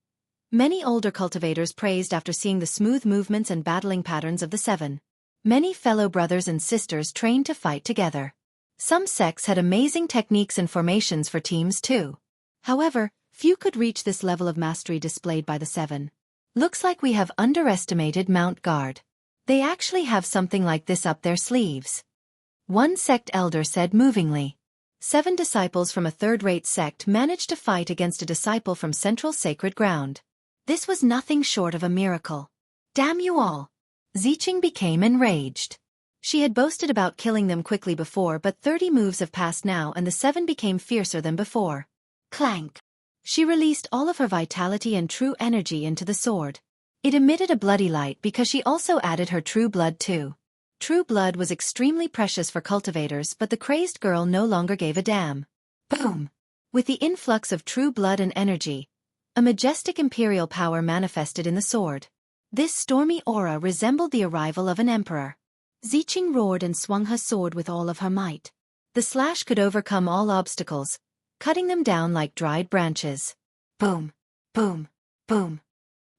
Many older cultivators praised after seeing the smooth movements and battling patterns of the 7. Many fellow brothers and sisters trained to fight together. Some sects had amazing techniques and formations for teams too. However, few could reach this level of mastery displayed by the 7. Looks like we have underestimated Mount Guard. They actually have something like this up their sleeves. One sect elder said movingly. 7 disciples from a third-rate sect managed to fight against a disciple from Central Sacred Ground. This was nothing short of a miracle. Damn you all! Ziqing became enraged. She had boasted about killing them quickly before, but 30 moves have passed now and the 7 became fiercer than before. Clank! She released all of her vitality and true energy into the sword. It emitted a bloody light because she also added her true blood too. True blood was extremely precious for cultivators, but the crazed girl no longer gave a damn. Boom! With the influx of true blood and energy, a majestic imperial power manifested in the sword. This stormy aura resembled the arrival of an emperor. Ziqing roared and swung her sword with all of her might. The slash could overcome all obstacles, cutting them down like dried branches. Boom! Boom! Boom!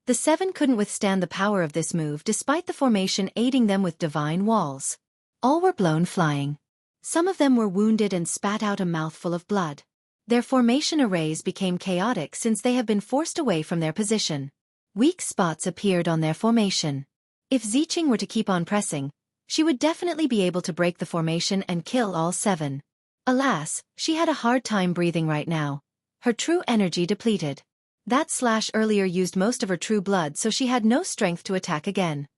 The 7 couldn't withstand the power of this move despite the formation aiding them with divine walls. All were blown flying. Some of them were wounded and spat out a mouthful of blood. Their formation arrays became chaotic since they have been forced away from their position. Weak spots appeared on their formation. If Ziqing were to keep on pressing, she would definitely be able to break the formation and kill all 7. Alas, she had a hard time breathing right now. Her true energy depleted. That slash earlier used most of her true blood, so she had no strength to attack again.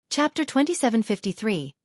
Chapter 2753.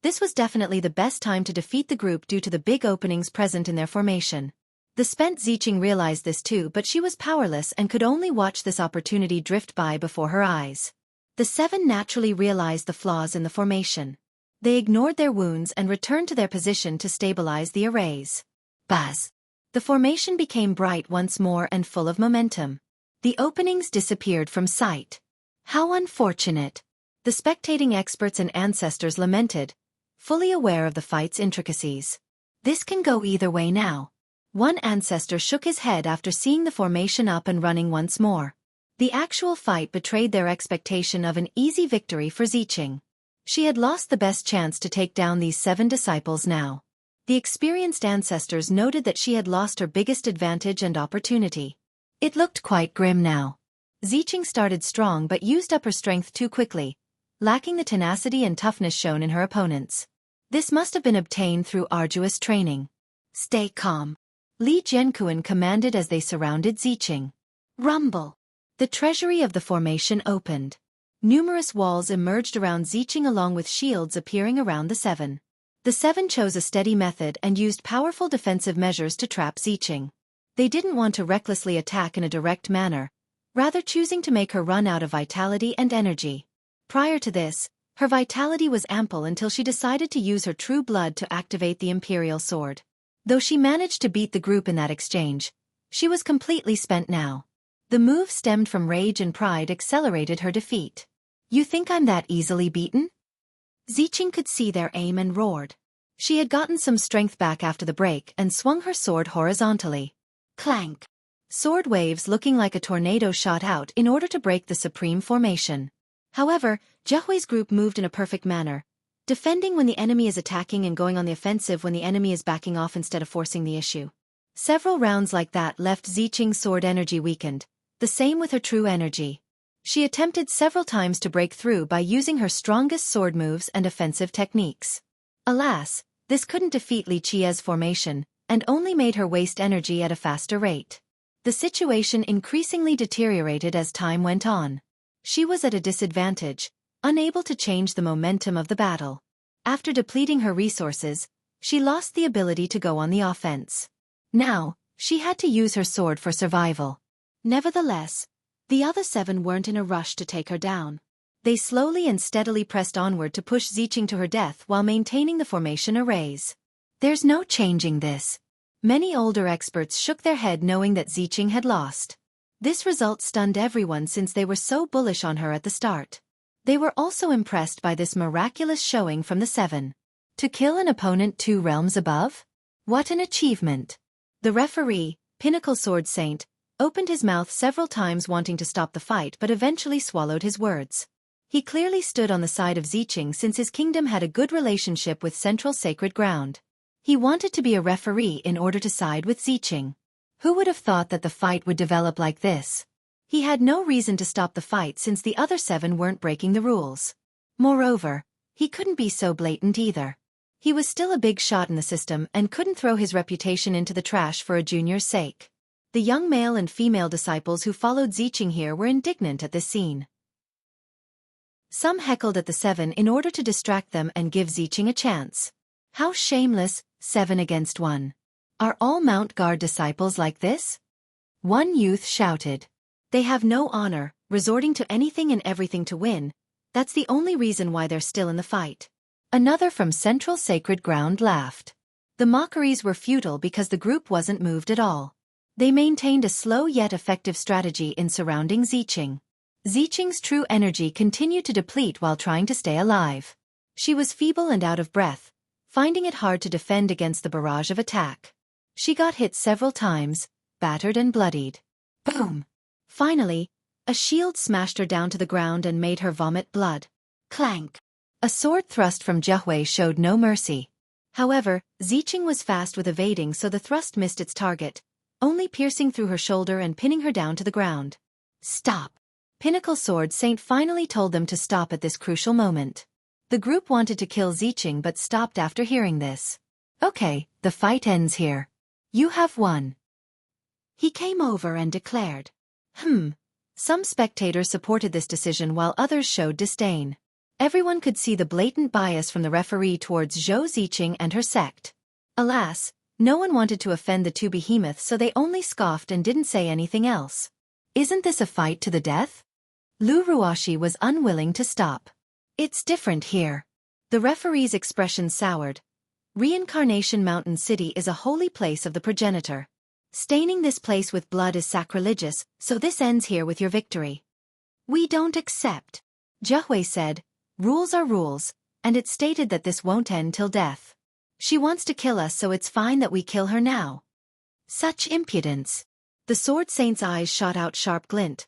This was definitely the best time to defeat the group due to the big openings present in their formation. The spent Ziqing realized this too, but she was powerless and could only watch this opportunity drift by before her eyes. The 7 naturally realized the flaws in the formation. They ignored their wounds and returned to their position to stabilize the arrays. Buzz! The formation became bright once more and full of momentum. The openings disappeared from sight. How unfortunate! The spectating experts and ancestors lamented, fully aware of the fight's intricacies. This can go either way now. One ancestor shook his head after seeing the formation up and running once more. The actual fight betrayed their expectation of an easy victory for Xueqi. She had lost the best chance to take down these 7 disciples now. The experienced ancestors noted that she had lost her biggest advantage and opportunity. It looked quite grim now. Xueqi started strong but used up her strength too quickly, lacking the tenacity and toughness shown in her opponents. This must have been obtained through arduous training. Stay calm, Li Jianquan commanded as they surrounded Xueqi. Rumble! The treasury of the formation opened. Numerous walls emerged around Xueqi along with shields appearing around the 7. The 7 chose a steady method and used powerful defensive measures to trap Xueqi. They didn't want to recklessly attack in a direct manner, rather choosing to make her run out of vitality and energy. Prior to this, her vitality was ample until she decided to use her true blood to activate the Imperial Sword. Though she managed to beat the group in that exchange, she was completely spent now. The move stemmed from rage and pride accelerated her defeat. You think I'm that easily beaten? Xueqi could see their aim and roared. She had gotten some strength back after the break and swung her sword horizontally. Clank! Sword waves looking like a tornado shot out in order to break the supreme formation. However, Xueqi's group moved in a perfect manner, defending when the enemy is attacking and going on the offensive when the enemy is backing off instead of forcing the issue. Several rounds like that left Xueqi's sword energy weakened, the same with her true energy. She attempted several times to break through by using her strongest sword moves and offensive techniques. Alas, this couldn't defeat Li Qi's formation, and only made her waste energy at a faster rate. The situation increasingly deteriorated as time went on. She was at a disadvantage, unable to change the momentum of the battle. After depleting her resources, she lost the ability to go on the offense. Now, she had to use her sword for survival. Nevertheless, the other 7 weren't in a rush to take her down. They slowly and steadily pressed onward to push Xueqi to her death while maintaining the formation arrays. There's no changing this. Many older experts shook their head knowing that Xueqi had lost. This result stunned everyone since they were so bullish on her at the start. They were also impressed by this miraculous showing from the 7. To kill an opponent 2 realms above? What an achievement! The referee, Pinnacle Sword Saint, opened his mouth several times wanting to stop the fight but eventually swallowed his words. He clearly stood on the side of Xueqi since his kingdom had a good relationship with Central Sacred Ground. He wanted to be a referee in order to side with Xueqi. Who would have thought that the fight would develop like this? He had no reason to stop the fight since the other 7 weren't breaking the rules. Moreover, he couldn't be so blatant either. He was still a big shot in the system and couldn't throw his reputation into the trash for a junior's sake. The young male and female disciples who followed Xueqi here were indignant at this scene. Some heckled at the 7 in order to distract them and give Xueqi a chance. How shameless, 7 against 1. Are all Mount Guard disciples like this? One youth shouted. They have no honor, resorting to anything and everything to win. That's the only reason why they're still in the fight. Another from Central Sacred Ground laughed. The mockeries were futile because the group wasn't moved at all. They maintained a slow yet effective strategy in surrounding Xueqi. Xueqi's true energy continued to deplete while trying to stay alive. She was feeble and out of breath, finding it hard to defend against the barrage of attack. She got hit several times, battered and bloodied. Boom! Finally, a shield smashed her down to the ground and made her vomit blood. Clank! A sword thrust from Xueqi showed no mercy. However, Xueqi was fast with evading so the thrust missed its target, only piercing through her shoulder and pinning her down to the ground. Stop! Pinnacle Sword Saint finally told them to stop at this crucial moment. The group wanted to kill Xueqi but stopped after hearing this. Okay, the fight ends here. You have won. He came over and declared. Some spectators supported this decision while others showed disdain. Everyone could see the blatant bias from the referee towards Zhou Xueqi and her sect. Alas, no one wanted to offend the 2 behemoths so they only scoffed and didn't say anything else. Isn't this a fight to the death? Lu Ruoshi was unwilling to stop. It's different here. The referee's expression soured. Reincarnation Mountain City is a holy place of the progenitor. Staining this place with blood is sacrilegious, so this ends here with your victory. We don't accept. Xueqi said, rules are rules, and it's stated that this won't end till death. She wants to kill us, so it's fine that we kill her now. Such impudence. The Sword Saint's eyes shot out sharp glint.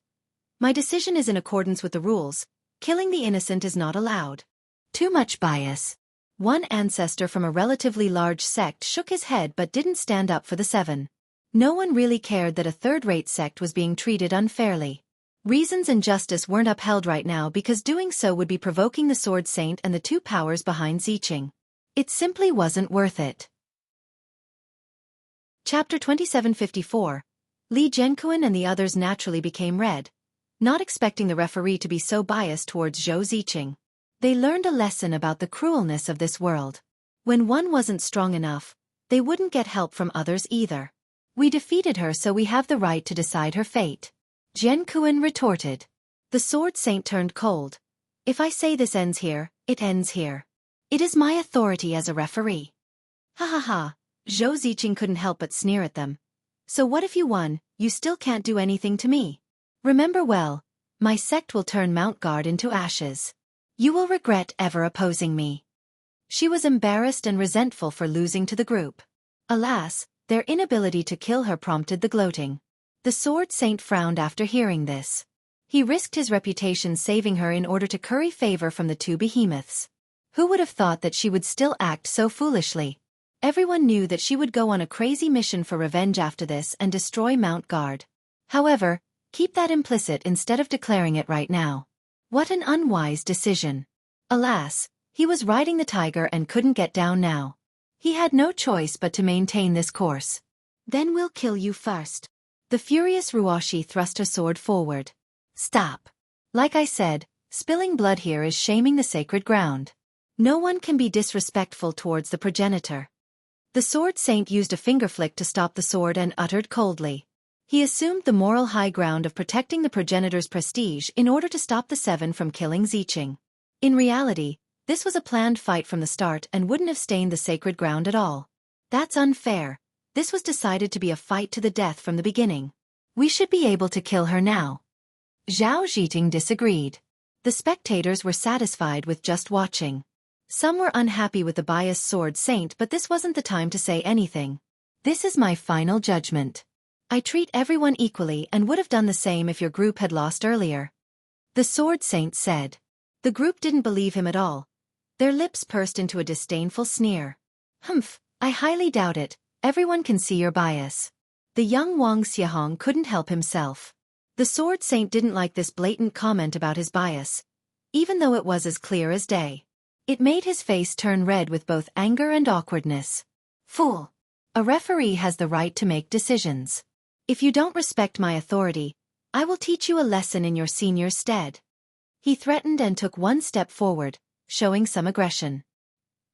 My decision is in accordance with the rules. Killing the innocent is not allowed. Too much bias. One ancestor from a relatively large sect shook his head but didn't stand up for the 7. No one really cared that a third-rate sect was being treated unfairly. Reasons and justice weren't upheld right now because doing so would be provoking the Sword Saint and the 2 powers behind Xueqi. It simply wasn't worth it. Chapter 2754. Li Jianquan and the others naturally became red, not expecting the referee to be so biased towards Zhou Ziqing. They learned a lesson about the cruelness of this world. When one wasn't strong enough, they wouldn't get help from others either. We defeated her, so we have the right to decide her fate. Jianquan retorted. The Sword Saint turned cold. If I say this ends here, it ends here. It is my authority as a referee. Ha ha ha, Zhou Ziqing couldn't help but sneer at them. So what if you won? You still can't do anything to me. Remember well, my sect will turn Mount Guard into ashes. You will regret ever opposing me. She was embarrassed and resentful for losing to the group. Alas, their inability to kill her prompted the gloating. The Sword Saint frowned after hearing this. He risked his reputation saving her in order to curry favor from the 2 behemoths. Who would have thought that she would still act so foolishly? Everyone knew that she would go on a crazy mission for revenge after this and destroy Mount Guard. However, keep that implicit instead of declaring it right now. What an unwise decision. Alas, he was riding the tiger and couldn't get down now. He had no choice but to maintain this course. Then we'll kill you first. The furious Ruoshi thrust her sword forward. Stop. Like I said, spilling blood here is shaming the sacred ground. No one can be disrespectful towards the progenitor. The Sword Saint used a finger flick to stop the sword and uttered coldly. He assumed the moral high ground of protecting the progenitor's prestige in order to stop the 7 from killing Xueqi. In reality, this was a planned fight from the start and wouldn't have stained the sacred ground at all. That's unfair. This was decided to be a fight to the death from the beginning. We should be able to kill her now. Zhao Ziqing disagreed. The spectators were satisfied with just watching. Some were unhappy with the biased Sword Saint, but this wasn't the time to say anything. This is my final judgment. I treat everyone equally and would have done the same if your group had lost earlier. The Sword Saint said. The group didn't believe him at all. Their lips pursed into a disdainful sneer. Humph, I highly doubt it. Everyone can see your bias. The young Wang Xiahong couldn't help himself. The Sword Saint didn't like this blatant comment about his bias, even though it was as clear as day. It made his face turn red with both anger and awkwardness. Fool! A referee has the right to make decisions. If you don't respect my authority, I will teach you a lesson in your senior's stead. He threatened and took one step forward, showing some aggression.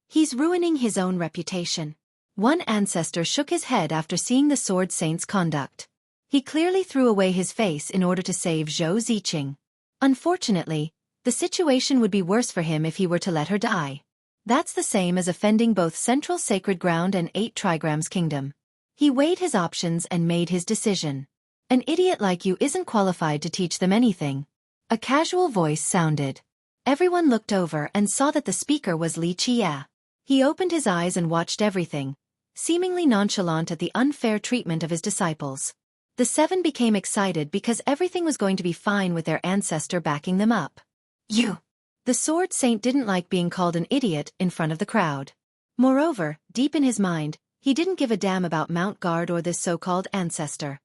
He's ruining his own reputation. One ancestor shook his head after seeing the Sword Saint's conduct. He clearly threw away his face in order to save Zhou Ziqing. Unfortunately, the situation would be worse for him if he were to let her die. That's the same as offending both Central Sacred Ground and 8 Trigrams Kingdom. He weighed his options and made his decision. An idiot like you isn't qualified to teach them anything. A casual voice sounded. Everyone looked over and saw that the speaker was Li Qia. He opened his eyes and watched everything, seemingly nonchalant at the unfair treatment of his disciples. The 7 became excited because everything was going to be fine with their ancestor backing them up. You! The Sword Saint didn't like being called an idiot in front of the crowd. Moreover, deep in his mind, he didn't give a damn about Mount Guard or this so-called ancestor.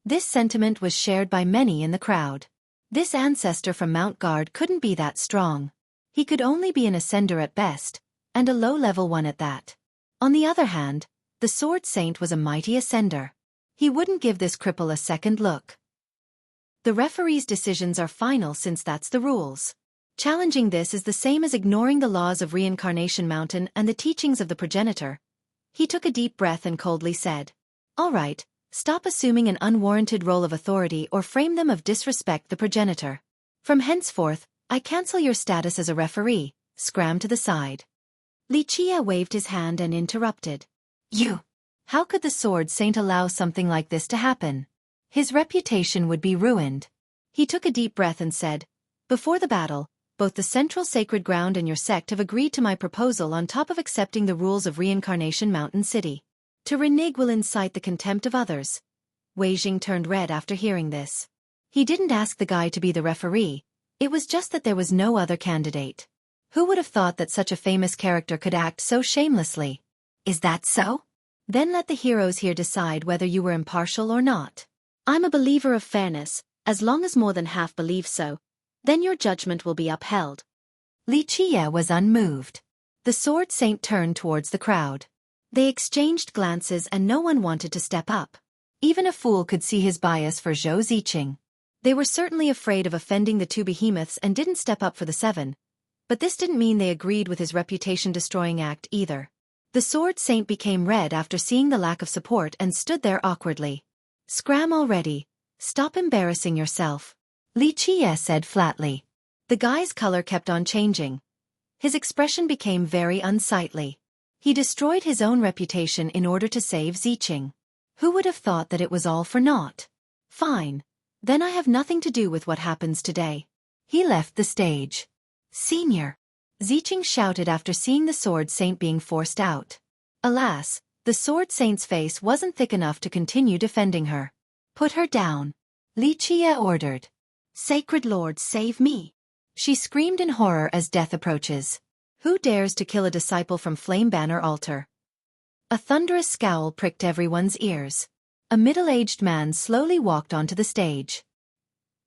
This sentiment was shared by many in the crowd. This ancestor from Mount Guard couldn't be that strong. He could only be an ascender at best, and a low-level one at that. On the other hand, the Sword Saint was a mighty ascender. He wouldn't give this cripple a second look. The referee's decisions are final since that's the rules. Challenging this is the same as ignoring the laws of Reincarnation Mountain and the teachings of the progenitor. He took a deep breath and coldly said, "All right, stop assuming an unwarranted role of authority or frame them of disrespect the progenitor. From henceforth, I cancel your status as a referee, scram to the side." Li Qia waved his hand and interrupted. You! How could the Sword Saint allow something like this to happen? His reputation would be ruined. He took a deep breath and said, "Before the battle, both the Central Sacred Ground and your sect have agreed to my proposal on top of accepting the rules of Reincarnation Mountain City. To renege will incite the contempt of others." Wei Jing turned red after hearing this. He didn't ask the guy to be the referee, it was just that there was no other candidate. Who would have thought that such a famous character could act so shamelessly? Is that so? Then let the heroes here decide whether you were impartial or not. I'm a believer of fairness, as long as more than half believe so, then your judgment will be upheld. Li Qie was unmoved. The Sword Saint turned towards the crowd. They exchanged glances and no one wanted to step up. Even a fool could see his bias for Zhou Ziqing. They were certainly afraid of offending the two behemoths and didn't step up for the seven. But this didn't mean they agreed with his reputation-destroying act either. The Sword Saint became red after seeing the lack of support and stood there awkwardly. "Scram already. Stop embarrassing yourself," Li Qie said flatly. The guy's color kept on changing. His expression became very unsightly. He destroyed his own reputation in order to save Ziqing. Who would have thought that it was all for naught? Fine. Then I have nothing to do with what happens today. He left the stage. "Senior!" Ziqing shouted after seeing the Sword Saint being forced out. Alas, the Sword Saint's face wasn't thick enough to continue defending her. "Put her down," Li Qie ordered. "Sacred Lord, save me!" She screamed in horror as death approaches. Who dares to kill a disciple from Flame Banner Altar? A thunderous scowl pricked everyone's ears. A middle-aged man slowly walked onto the stage.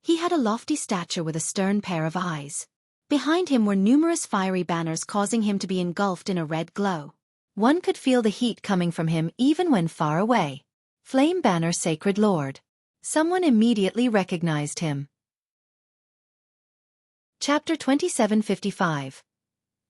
He had a lofty stature with a stern pair of eyes. Behind him were numerous fiery banners causing him to be engulfed in a red glow. One could feel the heat coming from him even when far away. Flame Banner Sacred Lord. Someone immediately recognized him. Chapter 2755.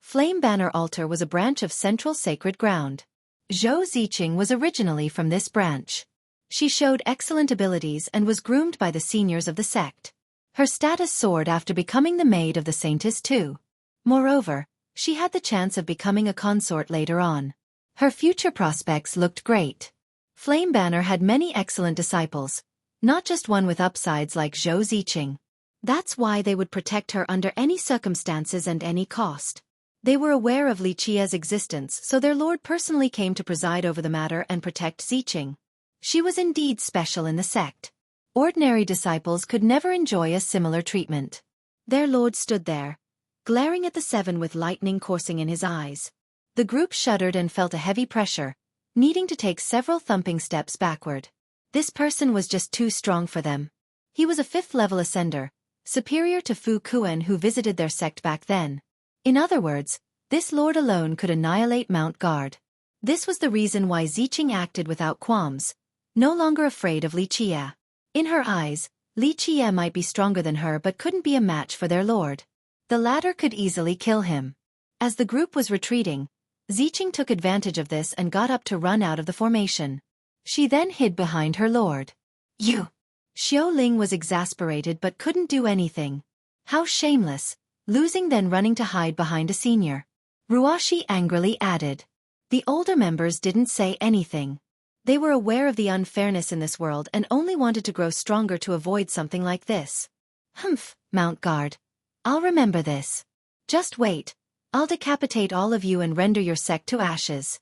Flame Banner Altar was a branch of Central Sacred Ground. Zhou Ziqing was originally from this branch. She showed excellent abilities and was groomed by the seniors of the sect. Her status soared after becoming the maid of the Saintess too. Moreover, she had the chance of becoming a consort later on. Her future prospects looked great. Flame Banner had many excellent disciples, not just one with upsides like Zhou Ziqing. That's why they would protect her under any circumstances and any cost. They were aware of Li Qie's existence, so their lord personally came to preside over the matter and protect Ziqing. She was indeed special in the sect. Ordinary disciples could never enjoy a similar treatment. Their lord stood there, glaring at the seven with lightning coursing in his eyes. The group shuddered and felt a heavy pressure, needing to take several thumping steps backward. This person was just too strong for them. He was a 5th-level ascender, superior to Fu Kuan who visited their sect back then. In other words, this lord alone could annihilate Mount Guard. This was the reason why Ziqing acted without qualms, no longer afraid of Li Qie. In her eyes, Li Qie might be stronger than her but couldn't be a match for their lord. The latter could easily kill him. As the group was retreating, Ziqing took advantage of this and got up to run out of the formation. She then hid behind her lord. "You!" Xiao Ling was exasperated but couldn't do anything. How shameless, losing then running to hide behind a senior. Ruashi angrily added. The older members didn't say anything. They were aware of the unfairness in this world and only wanted to grow stronger to avoid something like this. "Humph, Mount Guard. I'll remember this. Just wait, I'll decapitate all of you and render your sect to ashes."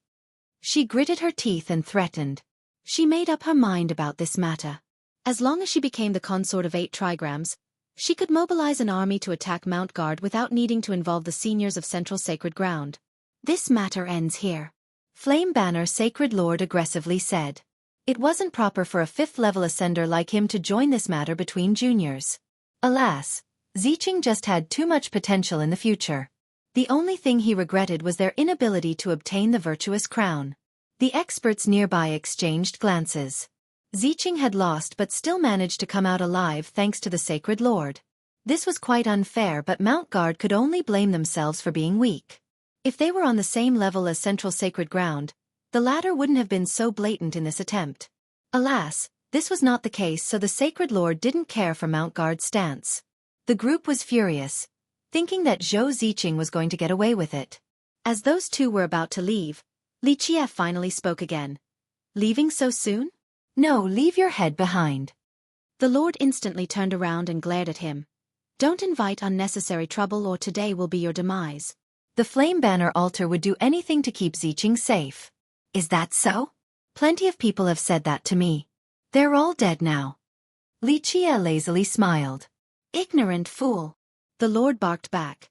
She gritted her teeth and threatened. She made up her mind about this matter. As long as she became the consort of 8 trigrams, she could mobilize an army to attack Mount Guard without needing to involve the seniors of Central Sacred Ground. "This matter ends here," Flame Banner Sacred Lord aggressively said. It wasn't proper for a 5th-level ascender like him to join this matter between juniors. Alas, Ziqing just had too much potential in the future. The only thing he regretted was their inability to obtain the virtuous crown. The experts nearby exchanged glances. Ziqing had lost but still managed to come out alive thanks to the Sacred Lord. This was quite unfair, but Mount Guard could only blame themselves for being weak. If they were on the same level as Central Sacred Ground, the latter wouldn't have been so blatant in this attempt. Alas, this was not the case, so the Sacred Lord didn't care for Mount Guard's stance. The group was furious, thinking that Zhou Ziqing was going to get away with it. As those two were about to leave, Li Qie finally spoke again. Leaving so soon? No, leave your head behind. The Lord instantly turned around and glared at him. Don't invite unnecessary trouble or today will be your demise. The flame banner altar would do anything to keep Xueqi safe. Is that so? Plenty of people have said that to me. They're all dead now. Li Qie lazily smiled. Ignorant fool. The Lord barked back.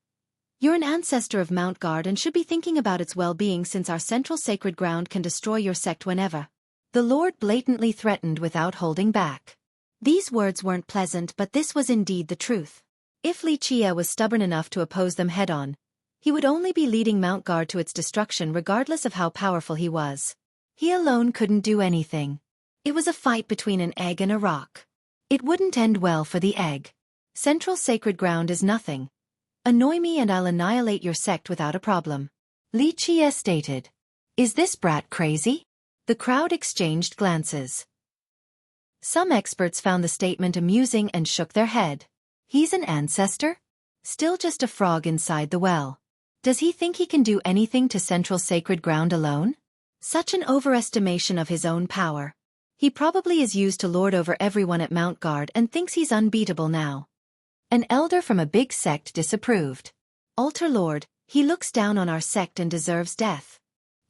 You're an ancestor of Mount Guard and should be thinking about its well-being since our central sacred ground can destroy your sect whenever. The Lord blatantly threatened without holding back. These words weren't pleasant, but this was indeed the truth. If Li Qie was stubborn enough to oppose them head-on, he would only be leading Mount Guard to its destruction regardless of how powerful he was. He alone couldn't do anything. It was a fight between an egg and a rock. It wouldn't end well for the egg. Central sacred ground is nothing. Annoy me and I'll annihilate your sect without a problem. Li Qie stated. Is this brat crazy? The crowd exchanged glances. Some experts found the statement amusing and shook their head. He's an ancestor? Still just a frog inside the well. Does he think he can do anything to central sacred ground alone? Such an overestimation of his own power. He probably is used to lord over everyone at Mount Guard and thinks he's unbeatable now. An elder from a big sect disapproved. Altar Lord, he looks down on our sect and deserves death.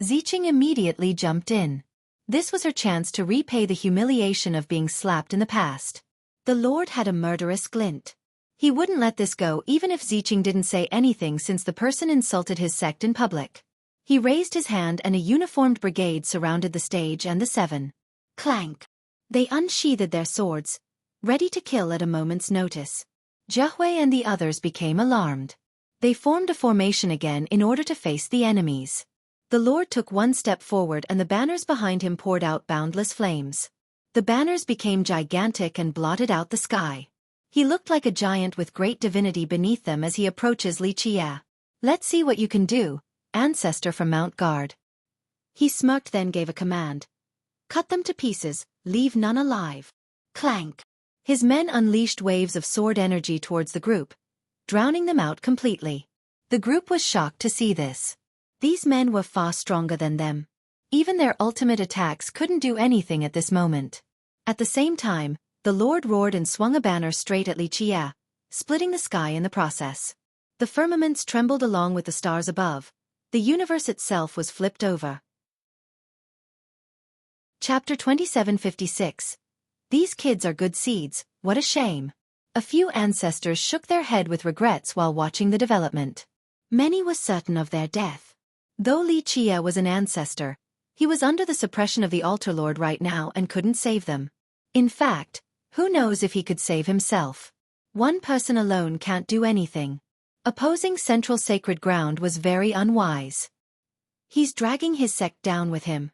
Xueqi immediately jumped in. This was her chance to repay the humiliation of being slapped in the past. The Lord had a murderous glint. He wouldn't let this go even if Xueqi didn't say anything since the person insulted his sect in public. He raised his hand and a uniformed brigade surrounded the stage and the seven. Clank! They unsheathed their swords, ready to kill at a moment's notice. Xueqi and the others became alarmed. They formed a formation again in order to face the enemies. The Lord took one step forward and the banners behind him poured out boundless flames. The banners became gigantic and blotted out the sky. He looked like a giant with great divinity beneath them as he approaches Li Qie. Let's see what you can do, ancestor from Mount Guard. He smirked, then gave a command. Cut them to pieces, leave none alive. Clank! His men unleashed waves of sword energy towards the group, drowning them out completely. The group was shocked to see this. These men were far stronger than them. Even their ultimate attacks couldn't do anything at this moment. At the same time, the Lord roared and swung a banner straight at Li Qie, splitting the sky in the process. The firmaments trembled along with the stars above. The universe itself was flipped over. Chapter 2756. These kids are good seeds, what a shame. A few ancestors shook their head with regrets while watching the development. Many were certain of their death. Though Li Qie was an ancestor, he was under the suppression of the Altar Lord right now and couldn't save them. In fact, who knows if he could save himself? One person alone can't do anything. Opposing central sacred ground was very unwise. He's dragging his sect down with him.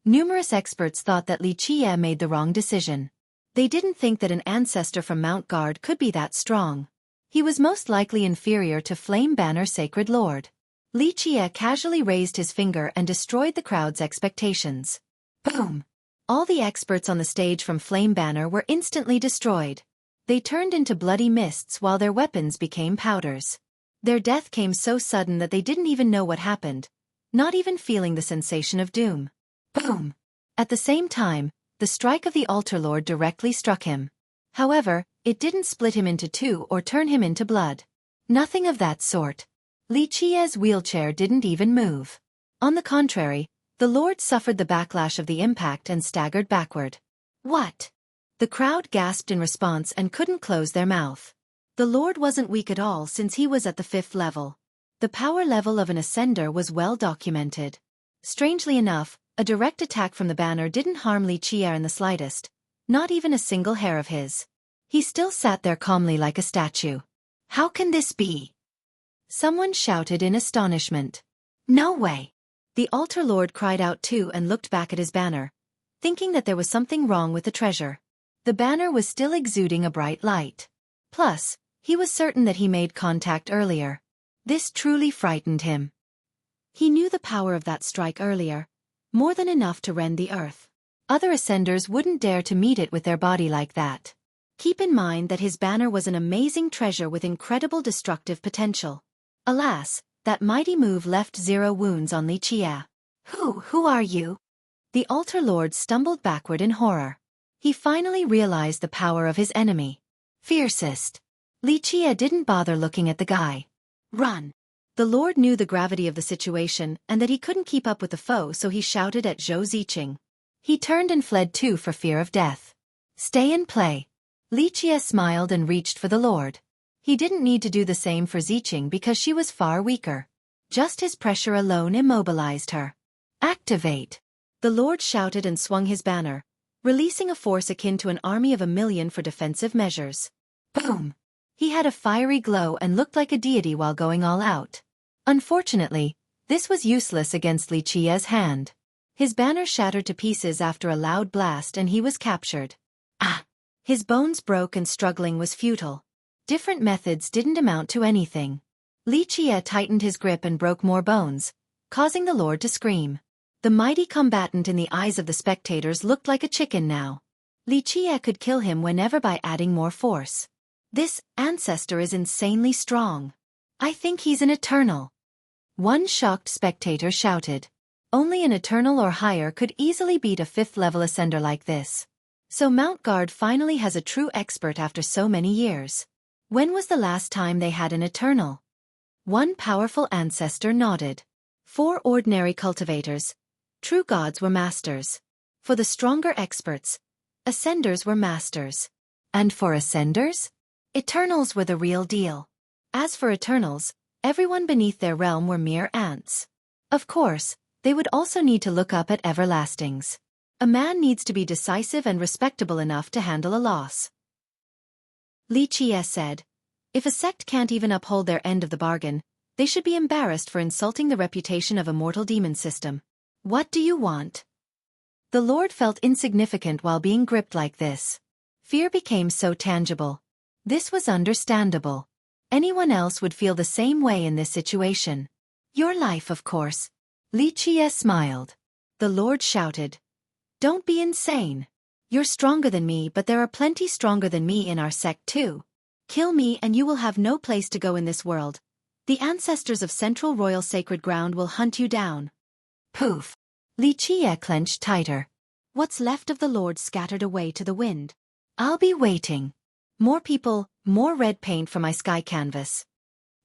Numerous experts thought that Li Qie made the wrong decision. They didn't think that an ancestor from Mount Guard could be that strong. He was most likely inferior to Flame Banner Sacred Lord. Li Qie casually raised his finger and destroyed the crowd's expectations. Boom! All the experts on the stage from Flame Banner were instantly destroyed. They turned into bloody mists while their weapons became powders. Their death came so sudden that they didn't even know what happened, not even feeling the sensation of doom. Boom! At the same time, the strike of the Altar Lord directly struck him. However, it didn't split him into two or turn him into blood. Nothing of that sort. Li Qie's wheelchair didn't even move. On the contrary, the Lord suffered the backlash of the impact and staggered backward. What? The crowd gasped in response and couldn't close their mouth. The Lord wasn't weak at all since he was at the 5th level. The power level of an ascender was well documented. Strangely enough, a direct attack from the banner didn't harm Li Qie in the slightest, not even a single hair of his. He still sat there calmly like a statue. How can this be? Someone shouted in astonishment. No way! The Altar Lord cried out too and looked back at his banner, thinking that there was something wrong with the treasure. The banner was still exuding a bright light. Plus, he was certain that he made contact earlier. This truly frightened him. He knew the power of that strike earlier, more than enough to rend the earth. Other ascenders wouldn't dare to meet it with their body like that. Keep in mind that his banner was an amazing treasure with incredible destructive potential. Alas, that mighty move left 0 wounds on Li Qie. Who are you? The altar lord stumbled backward in horror. He finally realized the power of his enemy. Fiercest. Lichia didn't bother looking at the guy. Run. The lord knew the gravity of the situation and that he couldn't keep up with the foe, so he shouted at Zhou Ziqing. He turned and fled too for fear of death. Stay and play. Lichia smiled and reached for the lord. He didn't need to do the same for Ziqing because she was far weaker. Just his pressure alone immobilized her. Activate. The lord shouted and swung his banner, releasing a force akin to an army of 1,000,000 for defensive measures. Boom! He had a fiery glow and looked like a deity while going all out. Unfortunately, this was useless against Lichia's hand. His banner shattered to pieces after a loud blast and he was captured. Ah! His bones broke and struggling was futile. Different methods didn't amount to anything. Lichia tightened his grip and broke more bones, causing the lord to scream. The mighty combatant in the eyes of the spectators looked like a chicken now. Lichia could kill him whenever by adding more force. This ancestor is insanely strong. I think he's an eternal. One shocked spectator shouted. Only an eternal or higher could easily beat a 5th-level ascender like this. So Mount Guard finally has a true expert after so many years. When was the last time they had an eternal? One powerful ancestor nodded. 4 ordinary cultivators. True gods were masters. For the stronger experts, ascenders were masters. And for ascenders? Eternals were the real deal. As for eternals, everyone beneath their realm were mere ants. Of course, they would also need to look up at everlastings. A man needs to be decisive and respectable enough to handle a loss. Lichia said, if a sect can't even uphold their end of the bargain, they should be embarrassed for insulting the reputation of a mortal demon system. What do you want? The lord felt insignificant while being gripped like this. Fear became so tangible. This was understandable. Anyone else would feel the same way in this situation. Your life, of course. Lichia smiled. The lord shouted. Don't be insane. You're stronger than me, but there are plenty stronger than me in our sect too. Kill me and you will have no place to go in this world. The ancestors of Central Royal Sacred Ground will hunt you down. Poof. Lichia clenched tighter. What's left of the lord scattered away to the wind. I'll be waiting. More people, more red paint for my sky canvas.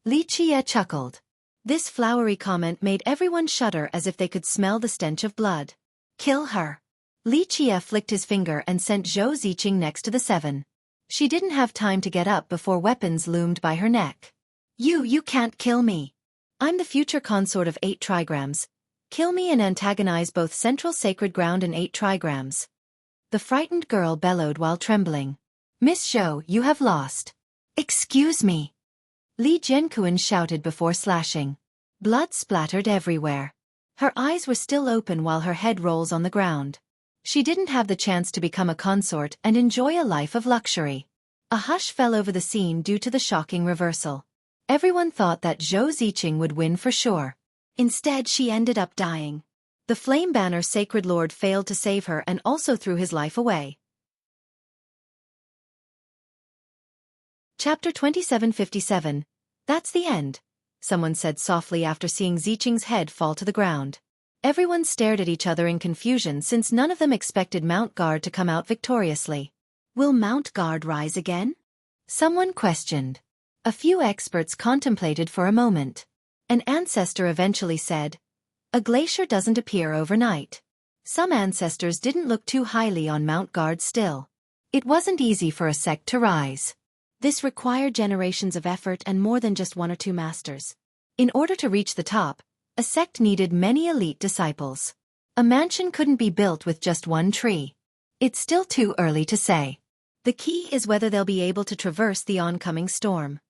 Lichia chuckled. This flowery comment made everyone shudder as if they could smell the stench of blood. Kill her. Lichia flicked his finger and sent Zhou Ziqing next to the 7. She didn't have time to get up before weapons loomed by her neck. You can't kill me. I'm the future consort of 8 trigrams. Kill me and antagonize both Central Sacred Ground and 8 trigrams. The frightened girl bellowed while trembling. Miss Zhou, you have lost. Excuse me. Li Jianquan shouted before slashing. Blood splattered everywhere. Her eyes were still open while her head rolls on the ground. She didn't have the chance to become a consort and enjoy a life of luxury. A hush fell over the scene due to the shocking reversal. Everyone thought that Zhou Ziqing would win for sure. Instead, she ended up dying. The Flame Banner Sacred Lord failed to save her and also threw his life away. Chapter 2757. That's the end, someone said softly after seeing Ziqing's head fall to the ground. Everyone stared at each other in confusion since none of them expected Mount Guard to come out victoriously. Will Mount Guard rise again? Someone questioned. A few experts contemplated for a moment. An ancestor eventually said, a glacier doesn't appear overnight. Some ancestors didn't look too highly on Mount Guard still. It wasn't easy for a sect to rise. This required generations of effort and more than just 1 or 2 masters. In order to reach the top, a sect needed many elite disciples. A mansion couldn't be built with just 1 tree. It's still too early to say. The key is whether they'll be able to traverse the oncoming storm.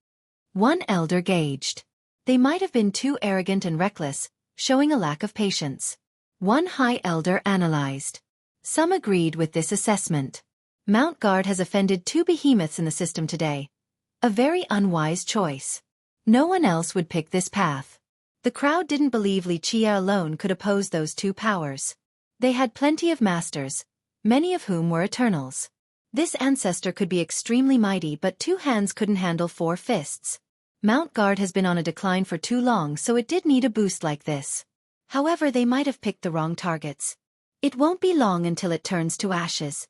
One elder gauged. They might have been too arrogant and reckless, showing a lack of patience. One high elder analyzed. Some agreed with this assessment. Mount Guard has offended 2 behemoths in the system today. A very unwise choice. No one else would pick this path. The crowd didn't believe Lichia alone could oppose those 2 powers. They had plenty of masters, many of whom were eternals. This ancestor could be extremely mighty, but 2 hands couldn't handle 4 fists. Mount Guard has been on a decline for too long, so it did need a boost like this. However, they might have picked the wrong targets. It won't be long until it turns to ashes.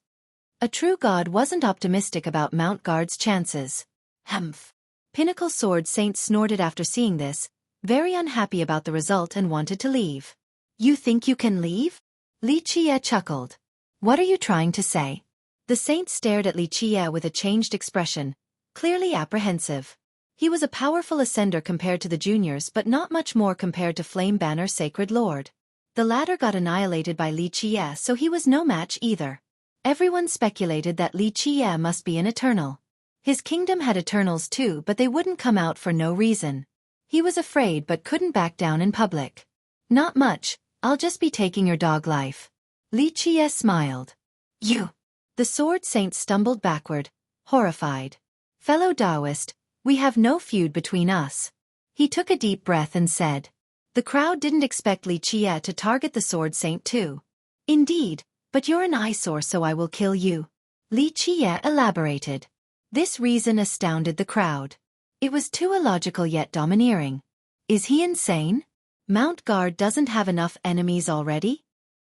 A true god wasn't optimistic about Mount Guard's chances. Humph. Pinnacle Sword Saint snorted after seeing this, very unhappy about the result and wanted to leave. You think you can leave? Li Qie chuckled. What are you trying to say? The saint stared at Li Qie with a changed expression, clearly apprehensive. He was a powerful ascender compared to the juniors but not much more compared to Flame Banner Sacred Lord. The latter got annihilated by Li Qie, so he was no match either. Everyone speculated that Li Qie must be an Eternal. His kingdom had Eternals too, but they wouldn't come out for no reason. He was afraid but couldn't back down in public. Not much, I'll just be taking your dog life. Li Qie smiled. You! The Sword Saint stumbled backward, horrified. Fellow Taoist, we have no feud between us. He took a deep breath and said. The crowd didn't expect Li Qie to target the Sword Saint too. Indeed, but you're an eyesore, so I will kill you. Li Qie elaborated. This reason astounded the crowd. It was too illogical yet domineering. Is he insane? Mount Guard doesn't have enough enemies already?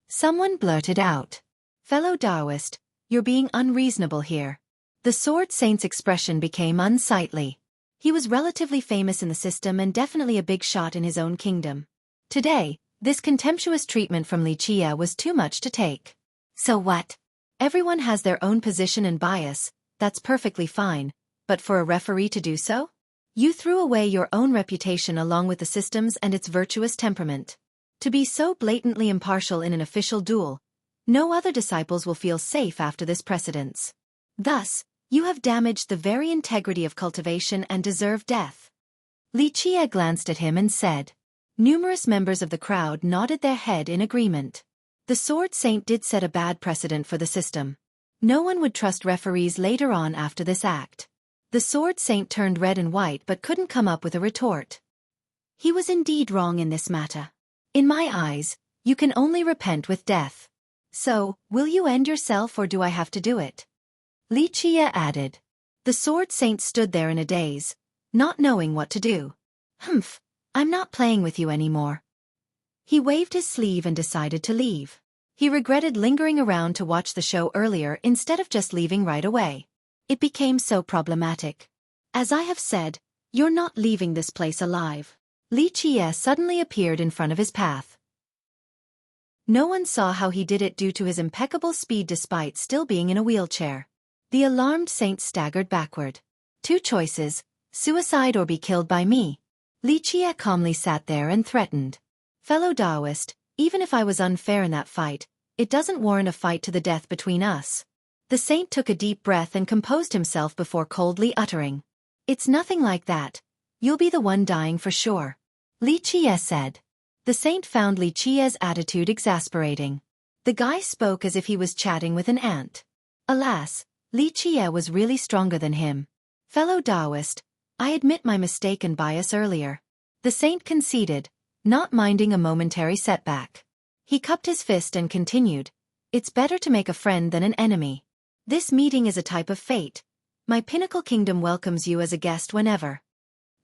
Someone blurted out. Fellow Taoist, you're being unreasonable here. The Sword Saint's expression became unsightly. He was relatively famous in the system and definitely a big shot in his own kingdom. Today, this contemptuous treatment from Li Qie was too much to take. So what? Everyone has their own position and bias, that's perfectly fine, but for a referee to do so? You threw away your own reputation along with the system's and its virtuous temperament. To be so blatantly impartial in an official duel, no other disciples will feel safe after this precedence. Thus, you have damaged the very integrity of cultivation and deserve death. Li Qie glanced at him and said. Numerous members of the crowd nodded their head in agreement. The Sword Saint did set a bad precedent for the system. No one would trust referees later on after this act. The Sword Saint turned red and white but couldn't come up with a retort. He was indeed wrong in this matter. In my eyes, you can only repent with death. So, will you end yourself or do I have to do it? Li Qie added. The Sword Saint stood there in a daze, not knowing what to do. Humph, I'm not playing with you anymore. He waved his sleeve and decided to leave. He regretted lingering around to watch the show earlier instead of just leaving right away. It became so problematic. As I have said, you're not leaving this place alive. Li Qie suddenly appeared in front of his path. No one saw how he did it due to his impeccable speed despite still being in a wheelchair. The alarmed saint staggered backward. Two choices, suicide or be killed by me. Li Qie calmly sat there and threatened. Fellow Taoist, even if I was unfair in that fight, it doesn't warrant a fight to the death between us. The saint took a deep breath and composed himself before coldly uttering. It's nothing like that. You'll be the one dying for sure. Li Qie said. The saint found Li Qie's attitude exasperating. The guy spoke as if he was chatting with an ant. Alas, Li Qie was really stronger than him. Fellow Taoist, I admit my mistake and bias earlier. The saint conceded, not minding a momentary setback. He cupped his fist and continued, it's better to make a friend than an enemy. This meeting is a type of fate. My pinnacle kingdom welcomes you as a guest whenever.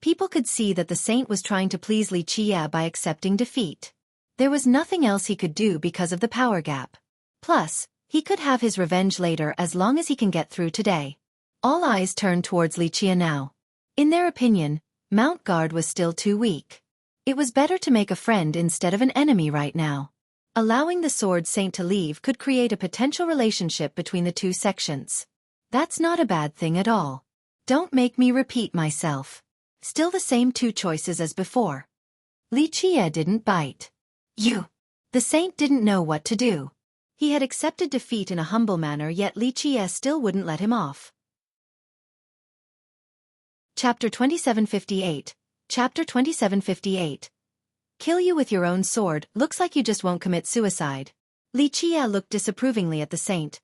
People could see that the saint was trying to please Li Qie by accepting defeat. There was nothing else he could do because of the power gap. Plus, he could have his revenge later as long as he can get through today. All eyes turned towards Li Qie now. In their opinion, Mount Guard was still too weak. It was better to make a friend instead of an enemy right now. Allowing the Sword Saint to leave could create a potential relationship between the two sections. That's not a bad thing at all. Don't make me repeat myself. Still the same two choices as before. Li Qie didn't bite. You. The saint didn't know what to do. He had accepted defeat in a humble manner, yet Li Qie still wouldn't let him off. Chapter 2758. Chapter 2758. Kill you with your own sword, looks like you just won't commit suicide. Li Qie looked disapprovingly at the saint.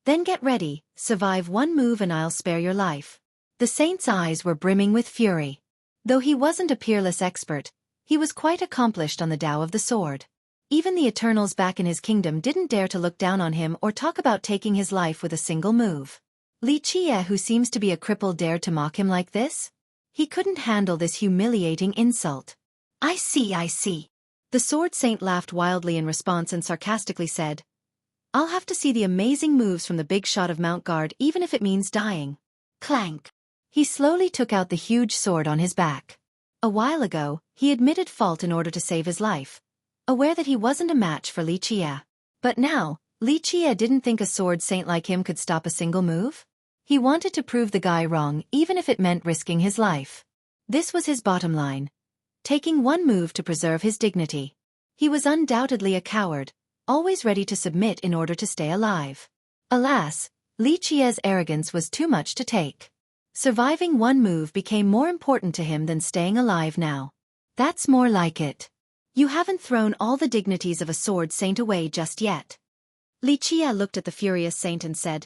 Then get ready, survive one move and I'll spare your life. The saint's eyes were brimming with fury. Though he wasn't a peerless expert, he was quite accomplished on the Tao of the sword. Even the Eternals back in his kingdom didn't dare to look down on him or talk about taking his life with a single move. Li Qie, who seems to be a cripple, dared to mock him like this? He couldn't handle this humiliating insult. I see. The Sword Saint laughed wildly in response and sarcastically said, I'll have to see the amazing moves from the big shot of Mount Guard even if it means dying. Clank. He slowly took out the huge sword on his back. A while ago, he admitted fault in order to save his life, aware that he wasn't a match for Li Qie. But now, Li Qie didn't think a sword saint like him could stop a single move. He wanted to prove the guy wrong even if it meant risking his life. This was his bottom line. Taking one move to preserve his dignity. He was undoubtedly a coward, always ready to submit in order to stay alive. Alas, Li Qie's arrogance was too much to take. Surviving one move became more important to him than staying alive now. That's more like it. You haven't thrown all the dignities of a sword saint away just yet. Li Qie looked at the furious saint and said,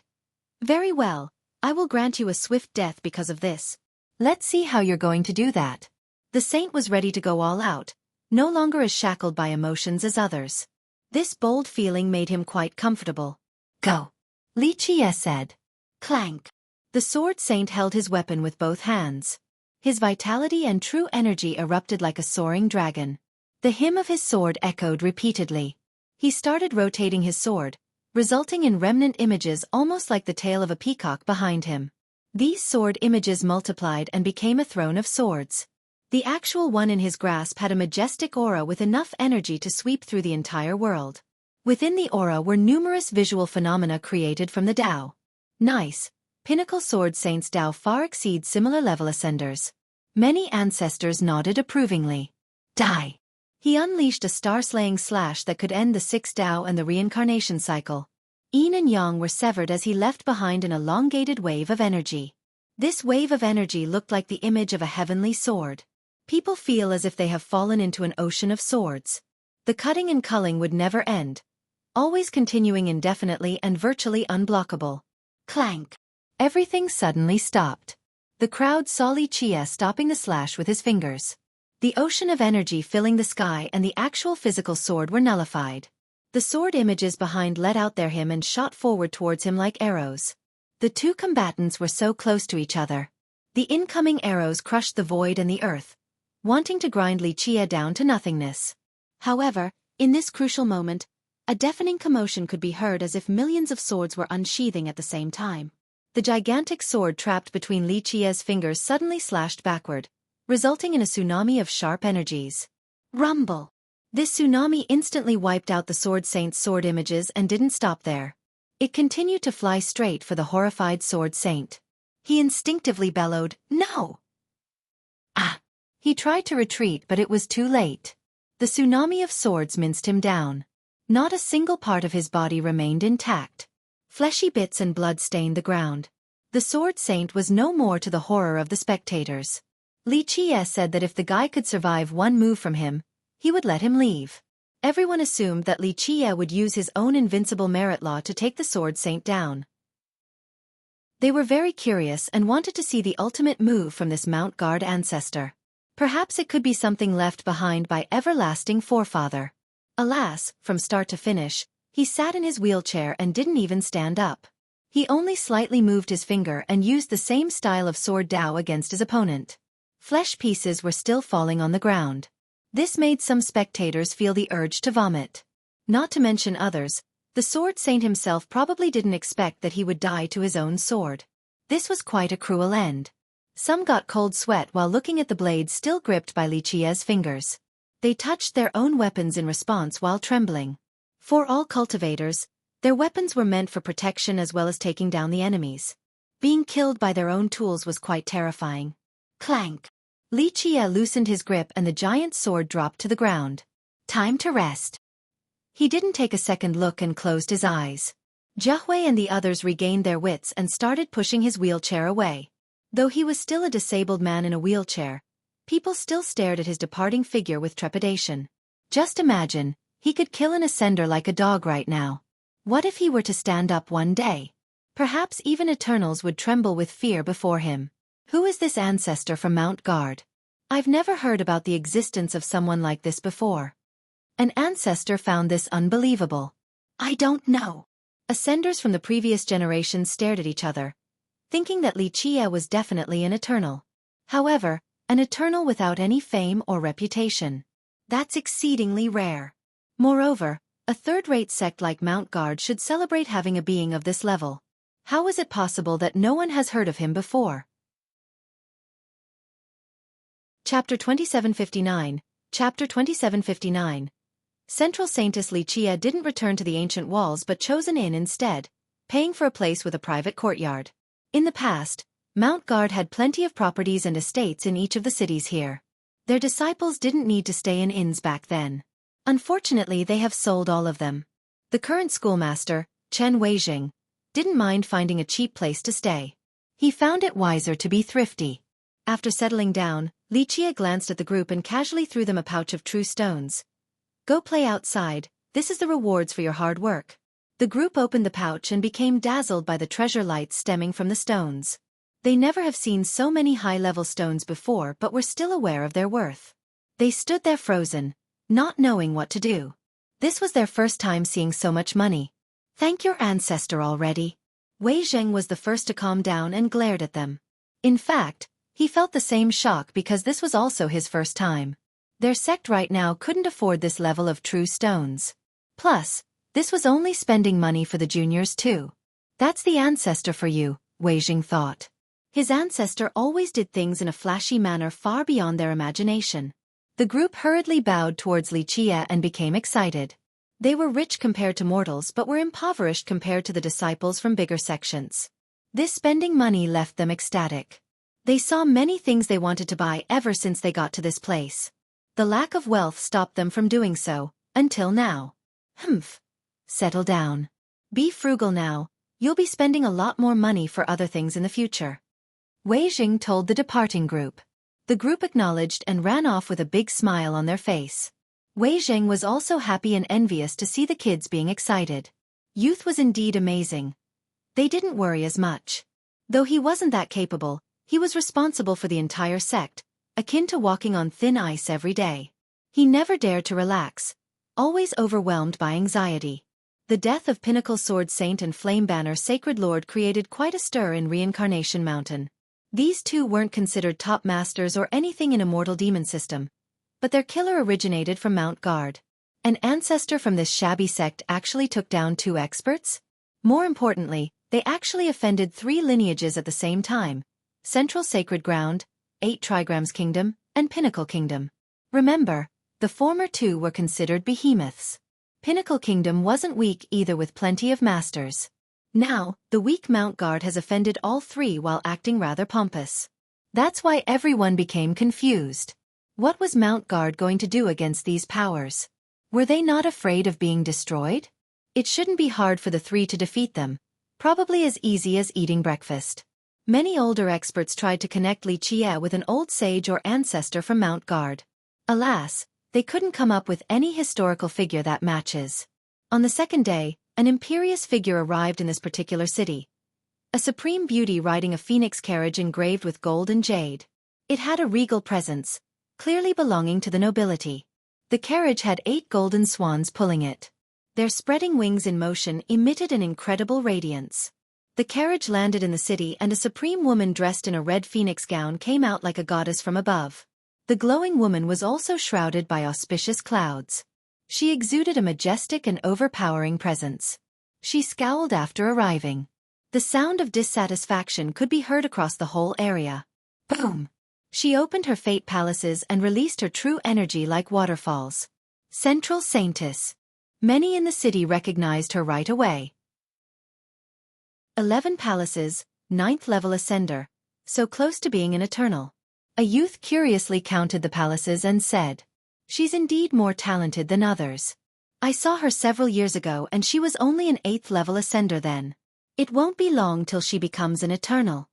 "Very well, I will grant you a swift death because of this. Let's see how you're going to do that." The saint was ready to go all out, no longer as shackled by emotions as others. This bold feeling made him quite comfortable. "Go," Li Qie said. Clank. The sword saint held his weapon with both hands. His vitality and true energy erupted like a soaring dragon. The hymn of his sword echoed repeatedly. He started rotating his sword, resulting in remnant images almost like the tail of a peacock behind him. These sword images multiplied and became a throne of swords. The actual one in his grasp had a majestic aura with enough energy to sweep through the entire world. Within the aura were numerous visual phenomena created from the Tao. Nice. Pinnacle sword saint's Tao far exceeds similar level ascenders. Many ancestors nodded approvingly. Die. He unleashed a star-slaying slash that could end the sixth Tao and the reincarnation cycle. Yin and Yang were severed as he left behind an elongated wave of energy. This wave of energy looked like the image of a heavenly sword. People feel as if they have fallen into an ocean of swords. The cutting and culling would never end, always continuing indefinitely and virtually unblockable. Clank. Everything suddenly stopped. The crowd saw Li Qie stopping the slash with his fingers. The ocean of energy filling the sky and the actual physical sword were nullified. The sword images behind let out their hymn and shot forward towards him like arrows. The two combatants were so close to each other. The incoming arrows crushed the void and the earth, wanting to grind Li Qie down to nothingness. However, in this crucial moment, a deafening commotion could be heard as if millions of swords were unsheathing at the same time. The gigantic sword trapped between Li Qie's fingers suddenly slashed backward, resulting in a tsunami of sharp energies. Rumble! This tsunami instantly wiped out the sword saint's sword images and didn't stop there. It continued to fly straight for the horrified sword saint. He instinctively bellowed, "No!" Ah! He tried to retreat but it was too late. The tsunami of swords minced him down. Not a single part of his body remained intact. Fleshy bits and blood stained the ground. The sword saint was no more to the horror of the spectators. Li Qie said that if the guy could survive one move from him, he would let him leave. Everyone assumed that Li Qie would use his own invincible merit law to take the sword saint down. They were very curious and wanted to see the ultimate move from this Mount Guard ancestor. Perhaps it could be something left behind by everlasting forefather. Alas, from start to finish, he sat in his wheelchair and didn't even stand up. He only slightly moved his finger and used the same style of sword Tao against his opponent. Flesh pieces were still falling on the ground. This made some spectators feel the urge to vomit. Not to mention others, the sword saint himself probably didn't expect that he would die to his own sword. This was quite a cruel end. Some got cold sweat while looking at the blade still gripped by Li Qie's fingers. They touched their own weapons in response while trembling. For all cultivators, their weapons were meant for protection as well as taking down the enemies. Being killed by their own tools was quite terrifying. Clank! Li Qie loosened his grip and the giant sword dropped to the ground. Time to rest. He didn't take a second look and closed his eyes. Xueqi and the others regained their wits and started pushing his wheelchair away. Though he was still a disabled man in a wheelchair, people still stared at his departing figure with trepidation. Just imagine, he could kill an ascender like a dog right now. What if he were to stand up one day? Perhaps even Eternals would tremble with fear before him. Who is this ancestor from Mount Guard? I've never heard about the existence of someone like this before. An ancestor found this unbelievable. I don't know. Ascenders from the previous generation stared at each other, thinking that Li Qie was definitely an Eternal. However, an Eternal without any fame or reputation. That's exceedingly rare. Moreover, A third-rate sect like Mount Guard should celebrate having a being of this level. How is it possible that no one has heard of him before? Chapter 2759. Chapter 2759. Central Saintess Lichia didn't return to the ancient walls but chose an inn instead, paying for a place with a private courtyard. In the past, Mount Guard had plenty of properties and estates in each of the cities here. Their disciples didn't need to stay in inns back then. Unfortunately, they have sold all of them. The current schoolmaster, Chen Weijing, didn't mind finding a cheap place to stay. He found it wiser to be thrifty. After settling down, Lichia glanced at the group and casually threw them a pouch of true stones. Go play outside, this is the rewards for your hard work. The group opened the pouch and became dazzled by the treasure lights stemming from the stones. They never have seen so many high-level stones before but were still aware of their worth. They stood there frozen, not knowing what to do. This was their first time seeing so much money. Thank your ancestor already. Wei Zheng was the first to calm down and glared at them. In fact, he felt the same shock because this was also his first time. Their sect right now couldn't afford this level of true stones. Plus, this was only spending money for the juniors too. That's the ancestor for you, Wei Zheng thought. His ancestor always did things in a flashy manner far beyond their imagination. The group hurriedly bowed towards Lichia and became excited. They were rich compared to mortals but were impoverished compared to the disciples from bigger sections. This spending money left them ecstatic. They saw many things they wanted to buy ever since they got to this place. The lack of wealth stopped them from doing so, until now. Settle down. Be frugal now, you'll be spending a lot more money for other things in the future. Wei Zheng told the departing group. The group acknowledged and ran off with a big smile on their face. Wei Zheng was also happy and envious to see the kids being excited. Youth was indeed amazing. They didn't worry as much. Though he wasn't that capable, he was responsible for the entire sect, akin to walking on thin ice every day. He never dared to relax, always overwhelmed by anxiety. The death of Pinnacle Sword Saint and Flame Banner Sacred Lord created quite a stir in Reincarnation Mountain. These two weren't considered top masters or anything in Immortal Demon System, but their killer originated from Mount Guard. An ancestor from this shabby sect actually took down 2 experts? More importantly, they actually offended 3 lineages at the same time: Central Sacred Ground, 8 Trigrams Kingdom, and Pinnacle Kingdom. Remember, the former 2 were considered behemoths. Pinnacle Kingdom wasn't weak either, with plenty of masters. Now, the weak Mount Guard has offended all 3 while acting rather pompous. That's why everyone became confused. What was Mount Guard going to do against these powers? Were they not afraid of being destroyed? It shouldn't be hard for the 3 to defeat them, probably as easy as eating breakfast. Many older experts tried to connect Lichia with an old sage or ancestor from Mount Guard. Alas, they couldn't come up with any historical figure that matches. On the second day, an imperious figure arrived in this particular city. A supreme beauty riding a phoenix carriage engraved with gold and jade. It had a regal presence, clearly belonging to the nobility. The carriage had 8 golden swans pulling it. Their spreading wings in motion emitted an incredible radiance. The carriage landed in the city and a supreme woman dressed in a red phoenix gown came out like a goddess from above. The glowing woman was also shrouded by auspicious clouds. She exuded a majestic and overpowering presence. She scowled after arriving. The sound of dissatisfaction could be heard across the whole area. Boom! She opened her fate palaces and released her true energy like waterfalls. Central Saintess. Many in the city recognized her right away. 11 palaces, 9th level ascender, so close to being an eternal. A youth curiously counted the palaces and said, "She's indeed more talented than others. I saw her several years ago and she was only an 8th level ascender then. It won't be long till she becomes an eternal."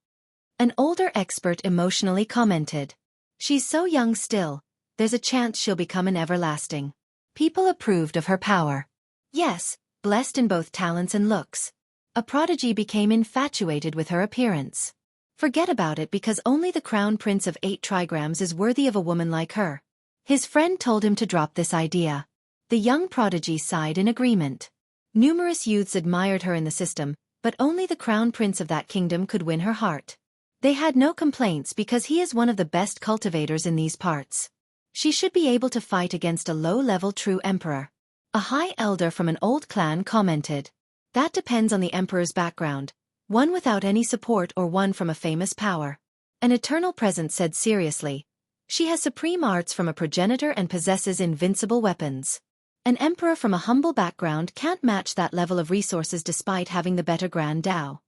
An older expert emotionally commented, "She's so young still, there's a chance she'll become an everlasting." People approved of her power. Yes, blessed in both talents and looks. A prodigy became infatuated with her appearance. Forget about it because only the crown prince of 8 trigrams is worthy of a woman like her. His friend told him to drop this idea. The young prodigy sighed in agreement. Numerous youths admired her in the system, but only the crown prince of that kingdom could win her heart. They had no complaints because he is one of the best cultivators in these parts. She should be able to fight against a low-level true emperor. A high elder from an old clan commented. That depends on the emperor's background, one without any support or one from a famous power. An eternal presence said seriously. She has supreme arts from a progenitor and possesses invincible weapons. An emperor from a humble background can't match that level of resources despite having the better grand Dao.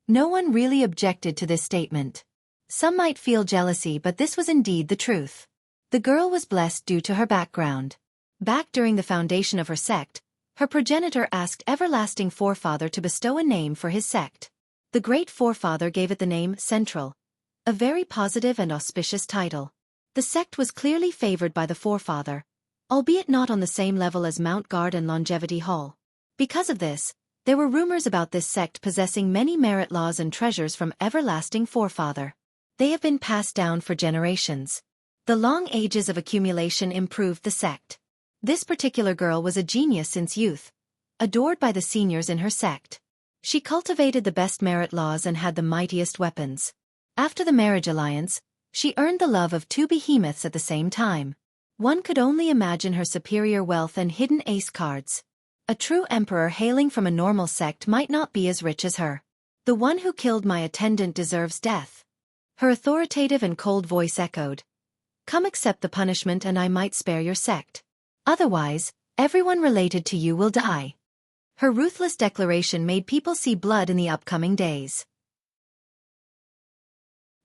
No one really objected to this statement. Some might feel jealousy, but this was indeed the truth. The girl was blessed due to her background. Back during the foundation of her sect, her progenitor asked Everlasting Forefather to bestow a name for his sect. The Great Forefather gave it the name Central, a very positive and auspicious title. The sect was clearly favored by the Forefather, albeit not on the same level as Mount Guard and Longevity Hall. Because of this, there were rumors about this sect possessing many merit laws and treasures from Everlasting Forefather. They have been passed down for generations. The long ages of accumulation improved the sect. This particular girl was a genius since youth, adored by the seniors in her sect. She cultivated the best merit laws and had the mightiest weapons. After the marriage alliance, she earned the love of two behemoths at the same time. One could only imagine her superior wealth and hidden ace cards. A true emperor hailing from a normal sect might not be as rich as her. The one who killed my attendant deserves death. Her authoritative and cold voice echoed. Come accept the punishment and I might spare your sect. Otherwise, everyone related to you will die. Her ruthless declaration made people see blood in the upcoming days.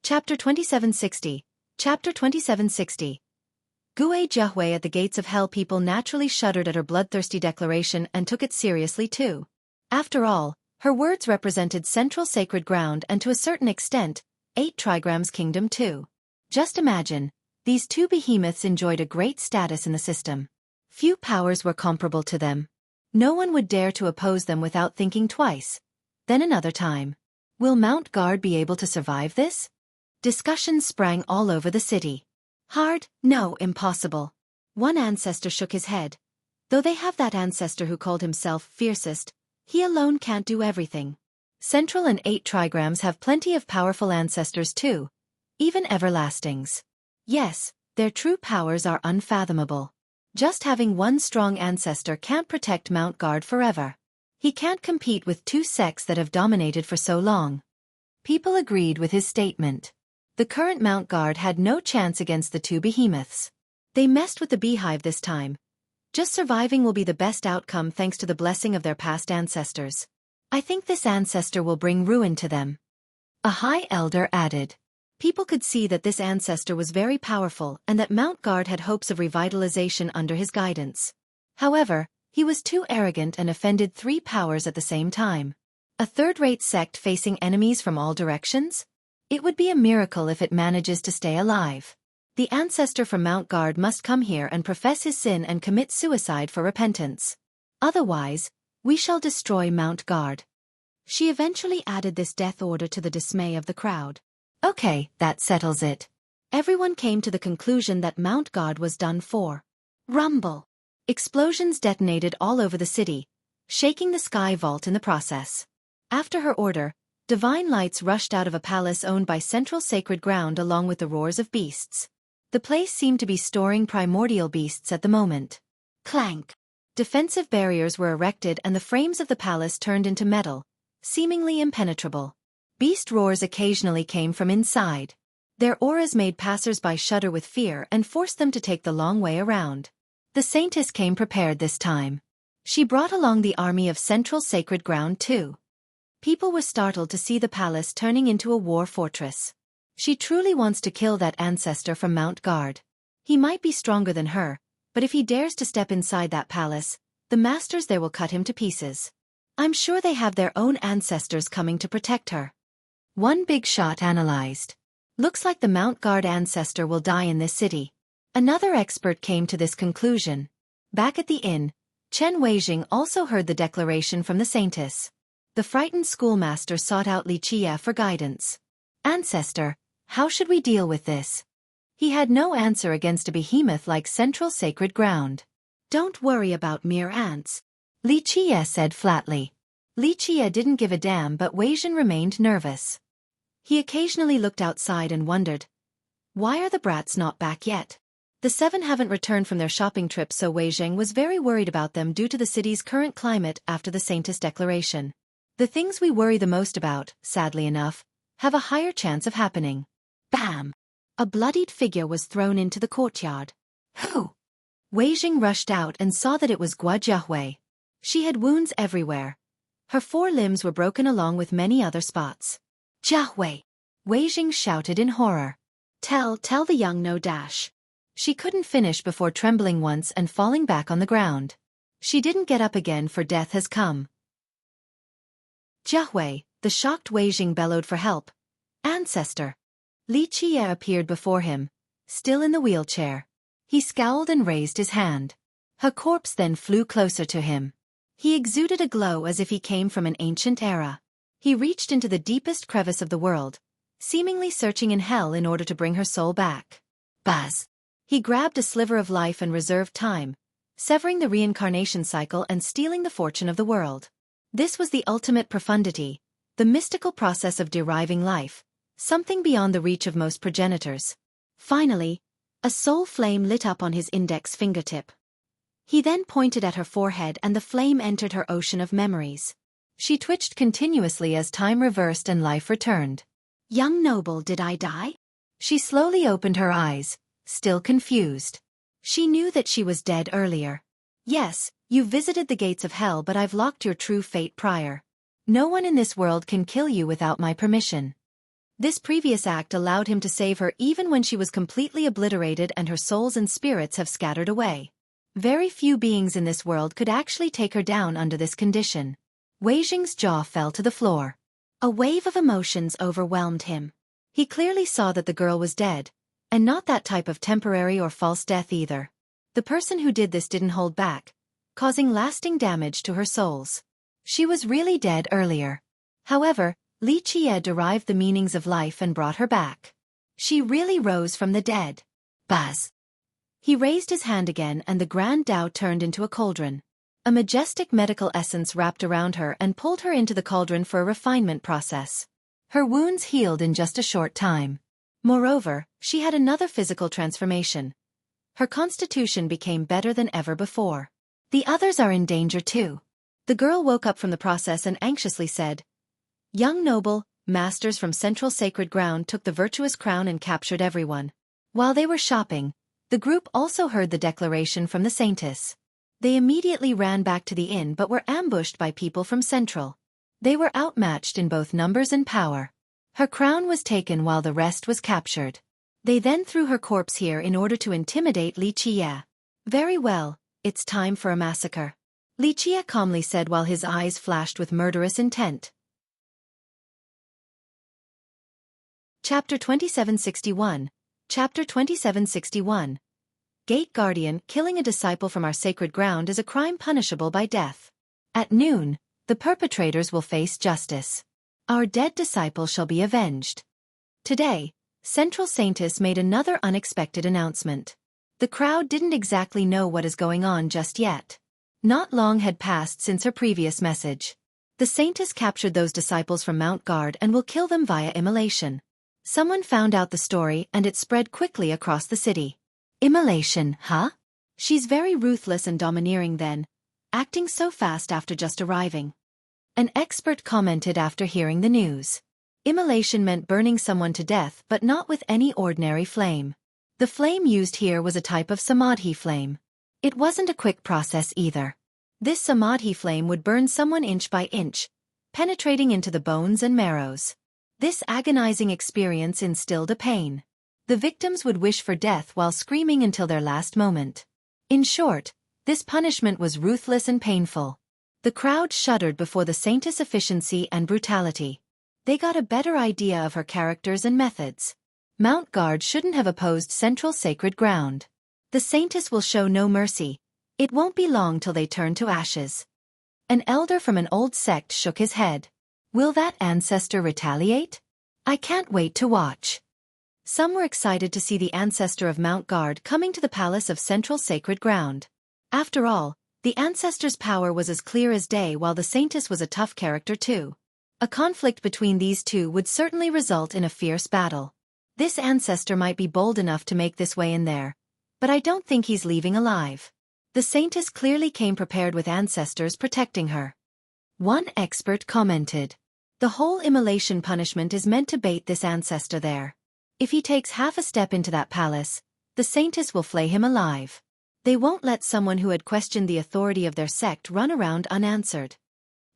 Chapter 2760. Chapter 2760. Gui Jiahui at the gates of hell. People naturally shuddered at her bloodthirsty declaration and took it seriously too. After all, her words represented central sacred ground and to a certain extent, 8 trigrams kingdom too. Just imagine, these two behemoths enjoyed a great status in the system. Few powers were comparable to them. No one would dare to oppose them without thinking twice. Then another time. Will Mount Guard be able to survive this? Discussions sprang all over the city. Hard? No, impossible. One ancestor shook his head. Though they have that ancestor who called himself fiercest, he alone can't do everything. Central and 8 trigrams have plenty of powerful ancestors too. Even everlastings. Yes, their true powers are unfathomable. Just having one strong ancestor can't protect Mount Guard forever. He can't compete with 2 sects that have dominated for so long. People agreed with his statement. The current Mount Guard had no chance against the 2 behemoths. They messed with the beehive this time. Just surviving will be the best outcome thanks to the blessing of their past ancestors. I think this ancestor will bring ruin to them. A high elder added. People could see that this ancestor was very powerful and that Mount Guard had hopes of revitalization under his guidance. However, he was too arrogant and offended 3 powers at the same time. A third-rate sect facing enemies from all directions? It would be a miracle if it manages to stay alive. The ancestor from Mount Guard must come here and profess his sin and commit suicide for repentance. Otherwise, we shall destroy Mount Guard. She eventually added this death order to the dismay of the crowd. Okay, that settles it. Everyone came to the conclusion that Mount Guard was done for. Rumble. Explosions detonated all over the city, shaking the sky vault in the process. After her order, divine lights rushed out of a palace owned by Central Sacred Ground along with the roars of beasts. The place seemed to be storing primordial beasts at the moment. Clank. Defensive barriers were erected and the frames of the palace turned into metal, seemingly impenetrable. Beast roars occasionally came from inside. Their auras made passers-by shudder with fear and forced them to take the long way around. The Saintess came prepared this time. She brought along the army of Central Sacred Ground too. People were startled to see the palace turning into a war fortress. She truly wants to kill that ancestor from Mount Guard. He might be stronger than her, but if he dares to step inside that palace, the masters there will cut him to pieces. I'm sure they have their own ancestors coming to protect her. One big shot analyzed. Looks like the Mount Guard ancestor will die in this city. Another expert came to this conclusion. Back at the inn, Chen Weijing also heard the declaration from the Saintess. The frightened schoolmaster sought out Li Qie for guidance. Ancestor, how should we deal with this? He had no answer against a behemoth like Central Sacred Ground. Don't worry about mere ants, Li Qie said flatly. Li Qie didn't give a damn, but Weijing remained nervous. He occasionally looked outside and wondered, why are the brats not back yet? The seven haven't returned from their shopping trip, so Wei Zheng was very worried about them due to the city's current climate after the Saintess declaration. The things we worry the most about, sadly enough, have a higher chance of happening. Bam! A bloodied figure was thrown into the courtyard. Who? Wei Zheng rushed out and saw that it was Guo Jiahui. She had wounds everywhere. Her 4 limbs were broken along with many other spots. Jiahui! Wei Zheng shouted in horror. Tell the young no dash. She couldn't finish before trembling once and falling back on the ground. She didn't get up again, for death has come. Jiahui, the shocked Wei Zheng bellowed for help. Ancestor! Li Qiye appeared before him, still in the wheelchair. He scowled and raised his hand. Her corpse then flew closer to him. He exuded a glow as if he came from an ancient era. He reached into the deepest crevice of the world, seemingly searching in hell in order to bring her soul back. Buzz! He grabbed a sliver of life and reserved time, severing the reincarnation cycle and stealing the fortune of the world. This was the ultimate profundity, the mystical process of deriving life, something beyond the reach of most progenitors. Finally, a soul flame lit up on his index fingertip. He then pointed at her forehead and the flame entered her ocean of memories. She twitched continuously as time reversed and life returned. Young noble, did I die? She slowly opened her eyes, still confused. She knew that she was dead earlier. Yes, you visited the gates of hell, but I've locked your true fate prior. No one in this world can kill you without my permission. This previous act allowed him to save her even when she was completely obliterated and her souls and spirits have scattered away. Very few beings in this world could actually take her down under this condition. Wei Zheng's jaw fell to the floor. A wave of emotions overwhelmed him. He clearly saw that the girl was dead, and not that type of temporary or false death either. The person who did this didn't hold back, causing lasting damage to her souls. She was really dead earlier. However, Li Qiye derived the meanings of life and brought her back. She really rose from the dead. Buzz! He raised his hand again and the Grand Tao turned into a cauldron. A majestic medical essence wrapped around her and pulled her into the cauldron for a refinement process. Her wounds healed in just a short time. Moreover, she had another physical transformation. Her constitution became better than ever before. The others are in danger too. The girl woke up from the process and anxiously said, Young noble, masters from Central Sacred Ground took the virtuous crown and captured everyone. While they were shopping, the group also heard the declaration from the Saintess. They immediately ran back to the inn but were ambushed by people from Central. They were outmatched in both numbers and power. Her crown was taken while the rest was captured. They then threw her corpse here in order to intimidate Li Qiye. Very well, it's time for a massacre. Li Qiye calmly said while his eyes flashed with murderous intent. Chapter 2761. Chapter 2761. Gate Guardian, killing a disciple from our sacred ground is a crime punishable by death. At noon, the perpetrators will face justice. Our dead disciple shall be avenged. Today, Central Saintess made another unexpected announcement. The crowd didn't exactly know what is going on just yet. Not long had passed since her previous message. The Saintess captured those disciples from Mount Guard and will kill them via immolation. Someone found out the story and it spread quickly across the city. Immolation, huh? She's very ruthless and domineering then, acting so fast after just arriving. An expert commented after hearing the news. Immolation meant burning someone to death but not with any ordinary flame. The flame used here was a type of samadhi flame. It wasn't a quick process either. This samadhi flame would burn someone inch by inch, penetrating into the bones and marrows. This agonizing experience instilled a pain. The victims would wish for death while screaming until their last moment. In short, this punishment was ruthless and painful. The crowd shuddered before the Saintess' efficiency and brutality. They got a better idea of her characters and methods. Mount Guard shouldn't have opposed Central Sacred Ground. The Saintess will show no mercy. It won't be long till they turn to ashes. An elder from an old sect shook his head. Will that ancestor retaliate? I can't wait to watch. Some were excited to see the ancestor of Mount Guard coming to the palace of Central Sacred Ground. After all, the ancestor's power was as clear as day while the Saintess was a tough character too. A conflict between these two would certainly result in a fierce battle. This ancestor might be bold enough to make this way in there, but I don't think he's leaving alive. The saintess clearly came prepared with ancestors protecting her. One expert commented. The whole immolation punishment is meant to bait this ancestor there. If he takes half a step into that palace, the saintess will flay him alive. They won't let someone who had questioned the authority of their sect run around unanswered.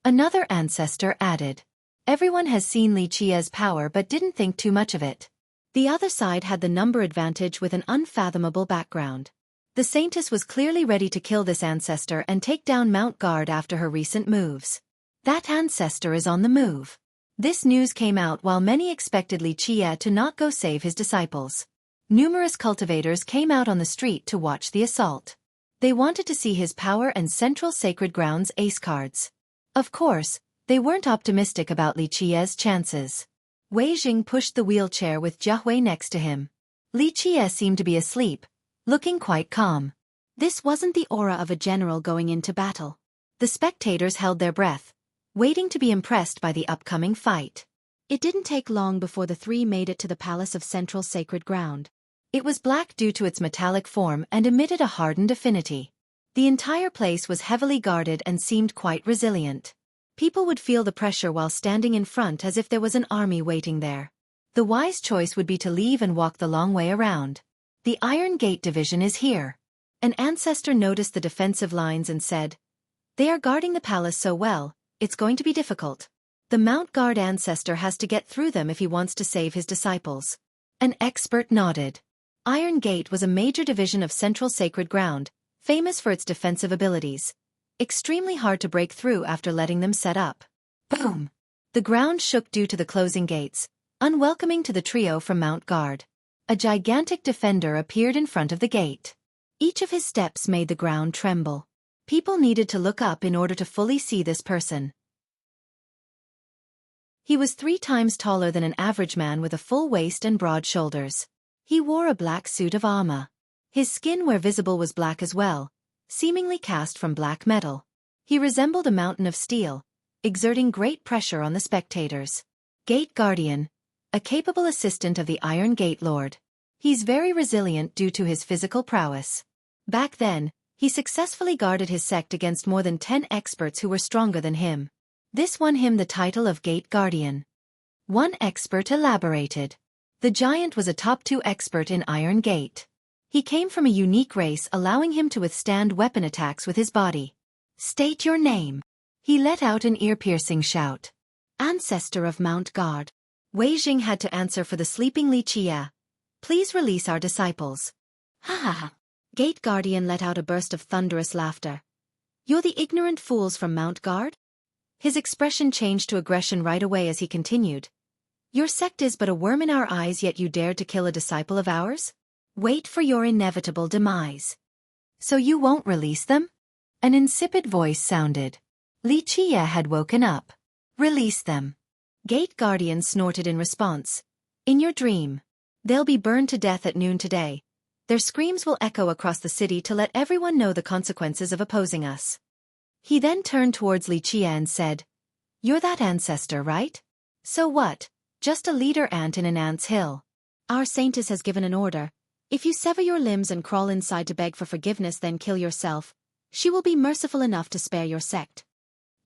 Another ancestor added. Everyone has seen Liqia's power but didn't think too much of it. The other side had the number advantage with an unfathomable background. The saintess was clearly ready to kill this ancestor and take down Mount Guard after her recent moves. That ancestor is on the move. This news came out while many expected Liqia to not go save his disciples. Numerous cultivators came out on the street to watch the assault. They wanted to see his power and Central Sacred Grounds ace cards. Of course, they weren't optimistic about Liqia's chances. Wei Jing pushed the wheelchair with Xueqi next to him. Liqia seemed to be asleep, looking quite calm. This wasn't the aura of a general going into battle. The spectators held their breath, waiting to be impressed by the upcoming fight. It didn't take long before the three made it to the Palace of Central Sacred Ground. It was black due to its metallic form and emitted a hardened affinity. The entire place was heavily guarded and seemed quite resilient. People would feel the pressure while standing in front as if there was an army waiting there. The wise choice would be to leave and walk the long way around. The Iron Gate division is here. An ancestor noticed the defensive lines and said, "They are guarding the palace so well, it's going to be difficult. The Mount Guard ancestor has to get through them if he wants to save his disciples." An expert nodded. Iron Gate was a major division of Central Sacred Ground, famous for its defensive abilities. Extremely hard to break through after letting them set up. Boom! The ground shook due to the closing gates, unwelcoming to the trio from Mount Guard. A gigantic defender appeared in front of the gate. Each of his steps made the ground tremble. People needed to look up in order to fully see this person. He was 3 times taller than an average man with a full waist and broad shoulders. He wore a black suit of armor. His skin where visible was black as well, seemingly cast from black metal. He resembled a mountain of steel, exerting great pressure on the spectators. Gate Guardian, a capable assistant of the Iron Gate Lord. He's very resilient due to his physical prowess. Back then, he successfully guarded his sect against more than 10 experts who were stronger than him. This won him the title of Gate Guardian. One expert elaborated. The giant was a top 2 expert in Iron Gate. He came from a unique race allowing him to withstand weapon attacks with his body. "State your name." He let out an ear-piercing shout. "Ancestor of Mount Guard." Wei Jing had to answer for the sleeping Liqia. "Please release our disciples." "Ha ha ha." Gate Guardian let out a burst of thunderous laughter. "You're the ignorant fools from Mount Guard?" His expression changed to aggression right away as he continued. "Your sect is but a worm in our eyes, yet you dared to kill a disciple of ours? Wait for your inevitable demise." "So you won't release them?" An insipid voice sounded. Liqia had woken up. "Release them." Gate Guardian snorted in response. "In your dream. They'll be burned to death at noon today. Their screams will echo across the city to let everyone know the consequences of opposing us." He then turned towards Liqia and said, "You're that ancestor, right? So what? Just a leader ant in an ant's hill. Our saintess has given an order. If you sever your limbs and crawl inside to beg for forgiveness, then kill yourself, she will be merciful enough to spare your sect."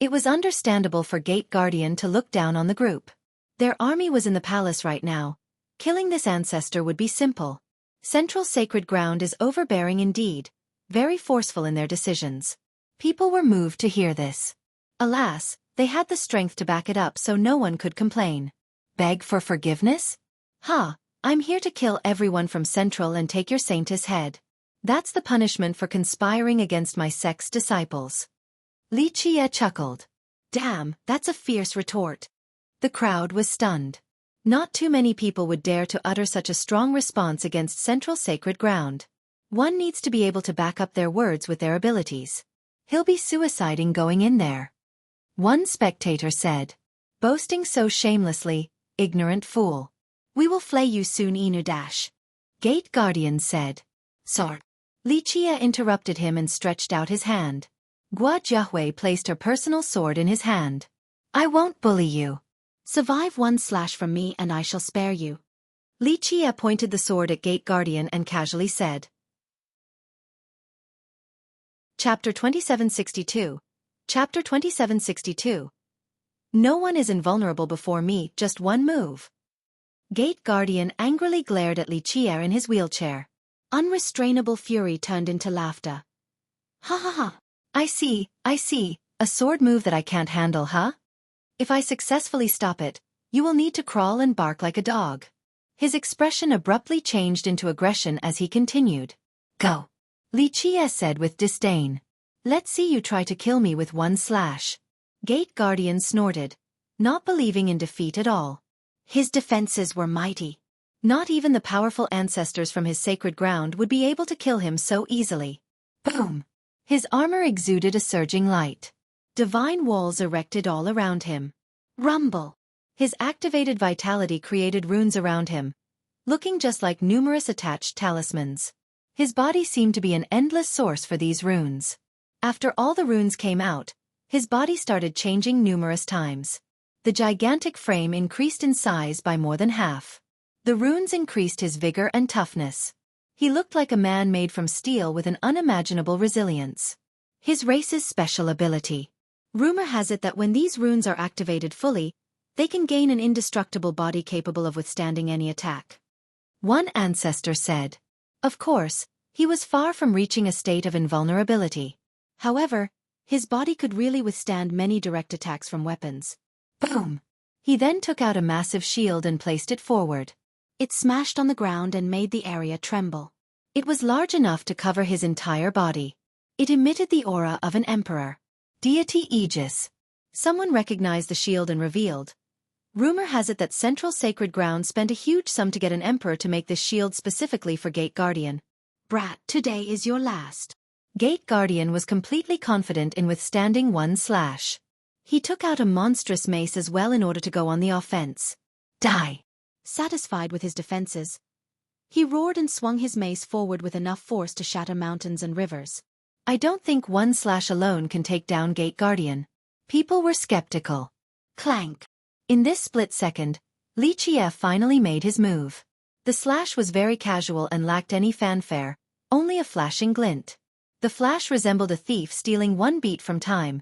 It was understandable for Gate Guardian to look down on the group. Their army was in the palace right now. Killing this ancestor would be simple. Central Sacred Ground is overbearing indeed, very forceful in their decisions. People were moved to hear this. Alas, they had the strength to back it up so no one could complain. Beg for forgiveness? Ha! I'm here to kill everyone from Central and take your saintess head. That's the punishment for conspiring against my sect's disciples. Liqia chuckled. Damn, that's a fierce retort. The crowd was stunned. Not too many people would dare to utter such a strong response against Central Sacred Ground. One needs to be able to back up their words with their abilities. He'll be suiciding going in there. One spectator said. Boasting so shamelessly, ignorant fool. We will flay you soon, Inu Dash. Gate Guardian said. Sword. Liqia interrupted him and stretched out his hand. Gua Jiahui placed her personal sword in his hand. I won't bully you. Survive one slash from me and I shall spare you. Liqia pointed the sword at Gate Guardian and casually said. Chapter 2762. Chapter 2762. No one is invulnerable before me, just one move. Gate Guardian angrily glared at Li Qi'er in his wheelchair. Unrestrainable fury turned into laughter. Ha ha ha. I see, a sword move that I can't handle, huh? If I successfully stop it, you will need to crawl and bark like a dog. His expression abruptly changed into aggression as he continued. Go. Li Qi'er said with disdain. Let's see you try to kill me with one slash. Gate Guardian snorted, not believing in defeat at all. His defenses were mighty. Not even the powerful ancestors from his sacred ground would be able to kill him so easily. Boom! His armor exuded a surging light. Divine walls erected all around him. Rumble! His activated vitality created runes around him, looking just like numerous attached talismans. His body seemed to be an endless source for these runes. After all the runes came out, his body started changing numerous times. The gigantic frame increased in size by more than half. The runes increased his vigor and toughness. He looked like a man made from steel with an unimaginable resilience. His race's special ability. Rumor has it that when these runes are activated fully, they can gain an indestructible body capable of withstanding any attack. One ancestor said. Of course, he was far from reaching a state of invulnerability. However, his body could really withstand many direct attacks from weapons. Boom! He then took out a massive shield and placed it forward. It smashed on the ground and made the area tremble. It was large enough to cover his entire body. It emitted the aura of an emperor. Deity Aegis. Someone recognized the shield and revealed. Rumor has it that Central Sacred Ground spent a huge sum to get an emperor to make this shield specifically for Gate Guardian. Brat, today is your last. Gate Guardian was completely confident in withstanding one slash. He took out a monstrous mace as well in order to go on the offense. Die! Satisfied with his defenses, he roared and swung his mace forward with enough force to shatter mountains and rivers. I don't think one slash alone can take down Gate Guardian. People were skeptical. Clank! In this split second, Li Qi'er finally made his move. The slash was very casual and lacked any fanfare, only a flashing glint. The flash resembled a thief stealing one beat from time,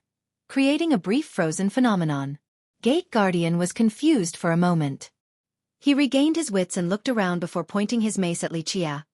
creating a brief frozen phenomenon. Gate Guardian was confused for a moment. He regained his wits and looked around before pointing his mace at Li Qi'er.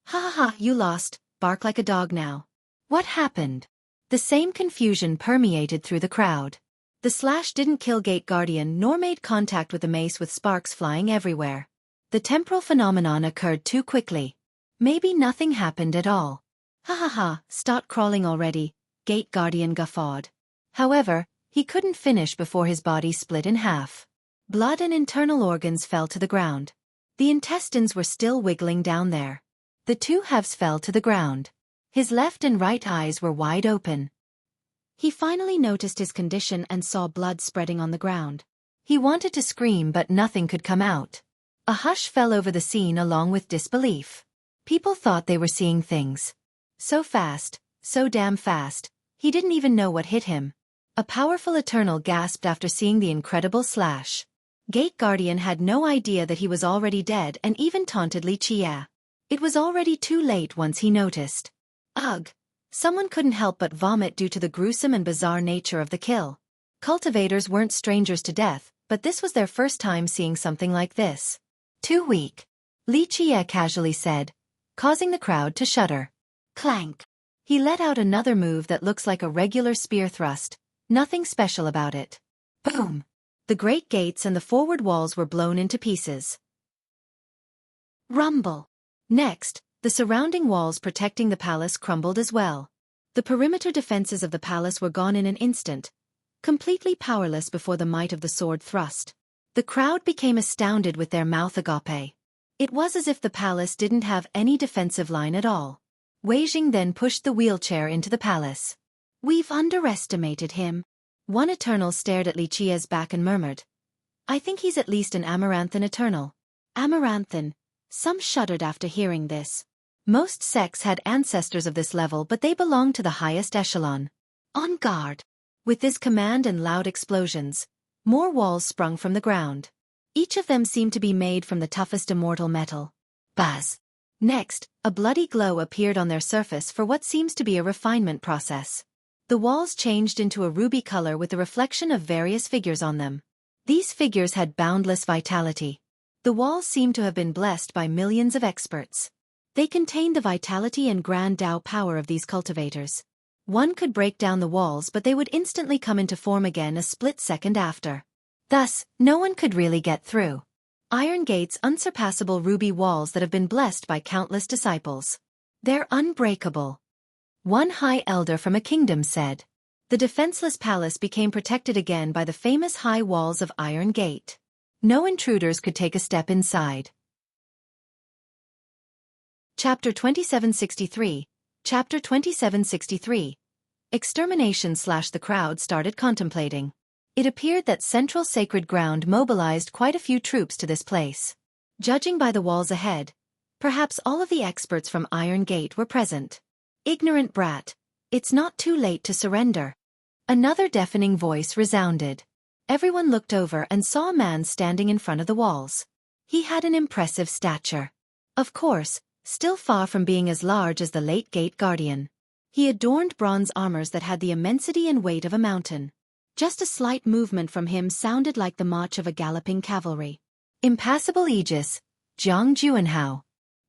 Ha ha ha, you lost, bark like a dog now. What happened? The same confusion permeated through the crowd. The slash didn't kill Gate Guardian nor made contact with the mace with sparks flying everywhere. The temporal phenomenon occurred too quickly. Maybe nothing happened at all. Ha ha ha, start crawling already, Gate Guardian guffawed. However, he couldn't finish before his body split in half. Blood and internal organs fell to the ground. The intestines were still wiggling down there. The two halves fell to the ground. His left and right eyes were wide open. He finally noticed his condition and saw blood spreading on the ground. He wanted to scream but nothing could come out. A hush fell over the scene along with disbelief. People thought they were seeing things. So fast, so damn fast, he didn't even know what hit him. A powerful Eternal gasped after seeing the incredible slash. Gate Guardian had no idea that he was already dead and even taunted Li Qi'er. It was already too late once he noticed. Ugh! Someone couldn't help but vomit due to the gruesome and bizarre nature of the kill. Cultivators weren't strangers to death, but this was their first time seeing something like this. Too weak, Li Qi'er casually said, causing the crowd to shudder. Clank! He let out another move that looks like a regular spear thrust, nothing special about it. Boom! The great gates and the forward walls were blown into pieces. Rumble! Next, the surrounding walls protecting the palace crumbled as well. The perimeter defenses of the palace were gone in an instant, completely powerless before the might of the sword thrust. The crowd became astounded with their mouth agape. It was as if the palace didn't have any defensive line at all. Wei Jing then pushed the wheelchair into the palace. We've underestimated him. One Eternal stared at Li Qi'er's back and murmured. I think he's at least an Amaranthan Eternal. Amaranthan. Some shuddered after hearing this. Most sects had ancestors of this level but they belonged to the highest echelon. On guard! With this command and loud explosions, more walls sprung from the ground. Each of them seemed to be made from the toughest immortal metal. Buzz! Next, a bloody glow appeared on their surface for what seems to be a refinement process. The walls changed into a ruby color with the reflection of various figures on them. These figures had boundless vitality. The walls seemed to have been blessed by millions of experts. They contained the vitality and grand Tao power of these cultivators. One could break down the walls, but they would instantly come into form again a split second after. Thus, no one could really get through. Iron Gate's unsurpassable ruby walls that have been blessed by countless disciples. They're unbreakable. One high elder from a kingdom said. The defenseless palace became protected again by the famous high walls of Iron Gate. No intruders could take a step inside. Chapter 2763. Chapter 2763. Extermination. The crowd started contemplating. It appeared that Central Sacred Ground mobilized quite a few troops to this place. Judging by the walls ahead, perhaps all of the experts from Iron Gate were present. Ignorant brat, it's not too late to surrender. Another deafening voice resounded. Everyone looked over and saw a man standing in front of the walls. He had an impressive stature. Of course, still far from being as large as the late Gate Guardian. He adorned bronze armors that had the immensity and weight of a mountain. Just a slight movement from him sounded like the march of a galloping cavalry. Impassable Aegis, Zhang Juanhao.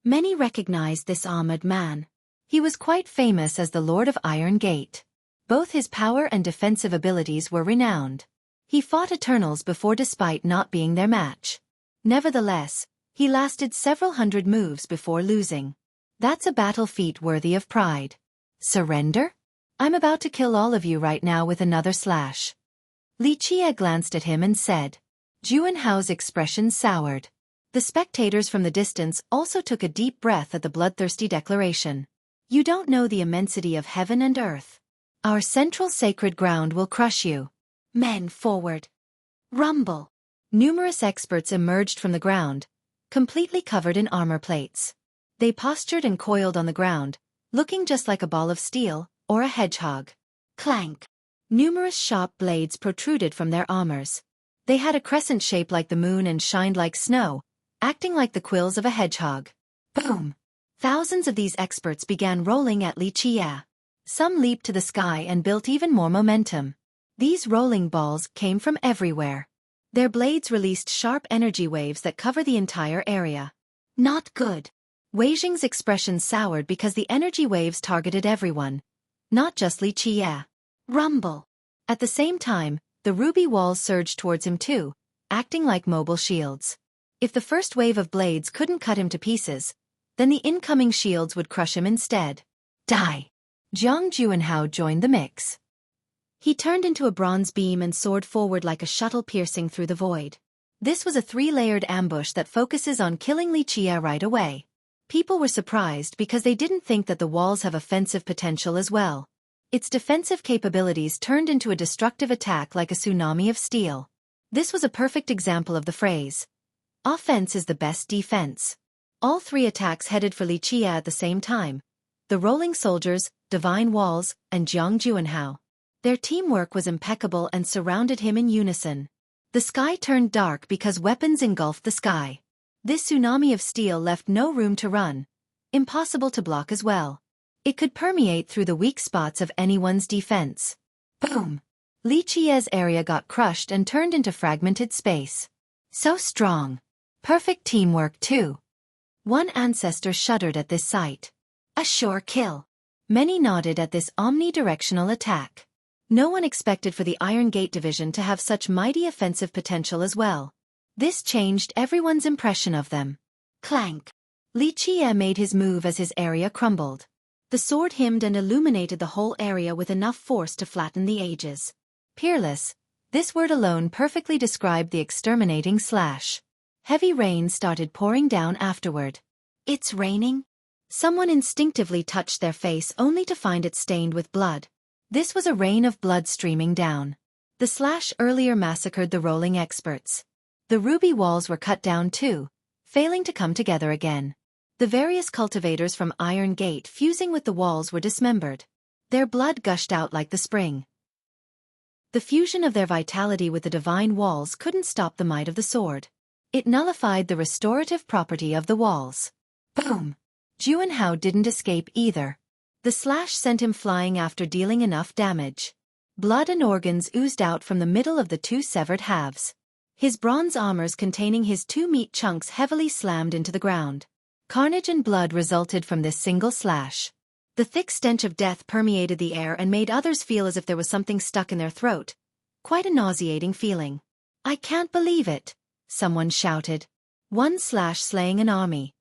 Many recognized this armored man. He was quite famous as the Lord of Iron Gate. Both his power and defensive abilities were renowned. He fought Eternals before despite not being their match. Nevertheless, he lasted several hundred moves before losing. That's a battle feat worthy of pride. Surrender? I'm about to kill all of you right now with another slash. Li Qie glanced at him and said. Juanhao's expression soured. The spectators from the distance also took a deep breath at the bloodthirsty declaration. You don't know the immensity of heaven and earth. Our Central Sacred Ground will crush you. Men forward. Rumble. Numerous experts emerged from the ground, completely covered in armor plates. They postured and coiled on the ground, looking just like a ball of steel, or a hedgehog. Clank. Numerous sharp blades protruded from their armors. They had a crescent shape like the moon and shined like snow, acting like the quills of a hedgehog. Boom! Thousands of these experts began rolling at Li Qie. Some leaped to the sky and built even more momentum. These rolling balls came from everywhere. Their blades released sharp energy waves that cover the entire area. Not good. Wei Jing's expression soured because the energy waves targeted everyone, not just Li Qie. Rumble. At the same time, the ruby walls surged towards him too, acting like mobile shields. If the first wave of blades couldn't cut him to pieces, then the incoming shields would crush him instead. Die. Zhang Juanhao joined the mix. He turned into a bronze beam and soared forward like a shuttle piercing through the void. This was a three-layered ambush that focuses on killing Li Qie right away. People were surprised because they didn't think that the walls have offensive potential as well. Its defensive capabilities turned into a destructive attack like a tsunami of steel. This was a perfect example of the phrase, offense is the best defense. All three attacks headed for Li Qie at the same time. The rolling soldiers, divine walls, and Zhang Juanhao. Their teamwork was impeccable and surrounded him in unison. The sky turned dark because weapons engulfed the sky. This tsunami of steel left no room to run. Impossible to block as well. It could permeate through the weak spots of anyone's defense. Boom! Li Qie's area got crushed and turned into fragmented space. So strong. Perfect teamwork too. One ancestor shuddered at this sight. A sure kill. Many nodded at this omnidirectional attack. No one expected for the Iron Gate division to have such mighty offensive potential as well. This changed everyone's impression of them. Clank. Li Qie made his move as his area crumbled. The sword hymned and illuminated the whole area with enough force to flatten the ages. Peerless. This word alone perfectly described the exterminating slash. Heavy rain started pouring down afterward. It's raining? Someone instinctively touched their face only to find it stained with blood. This was a rain of blood streaming down. The slash earlier massacred the rolling experts. The ruby walls were cut down too, failing to come together again. The various cultivators from Iron Gate fusing with the walls were dismembered. Their blood gushed out like the spring. The fusion of their vitality with the divine walls couldn't stop the might of the sword. It nullified the restorative property of the walls. Boom! Juanhao didn't escape either. The slash sent him flying after dealing enough damage. Blood and organs oozed out from the middle of the two severed halves. His bronze armors containing his two meat chunks heavily slammed into the ground. Carnage and blood resulted from this single slash. The thick stench of death permeated the air and made others feel as if there was something stuck in their throat. Quite a nauseating feeling. "I can't believe it," someone shouted. One slash slaying an army.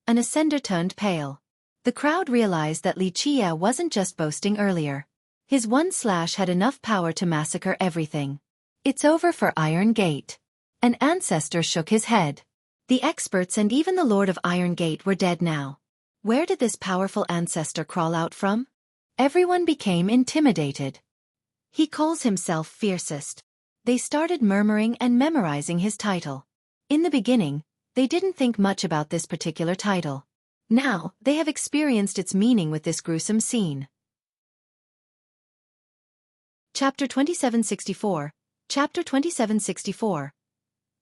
An ascender turned pale. The crowd realized that Li Qie wasn't just boasting earlier. His one slash had enough power to massacre everything. "It's over for Iron Gate." An ancestor shook his head. The experts and even the Lord of Iron Gate were dead now. Where did this powerful ancestor crawl out from? Everyone became intimidated. "He calls himself fiercest." They started murmuring and memorizing his title. In the beginning, they didn't think much about this particular title. Now, they have experienced its meaning with this gruesome scene. Chapter 2764. Chapter 2764.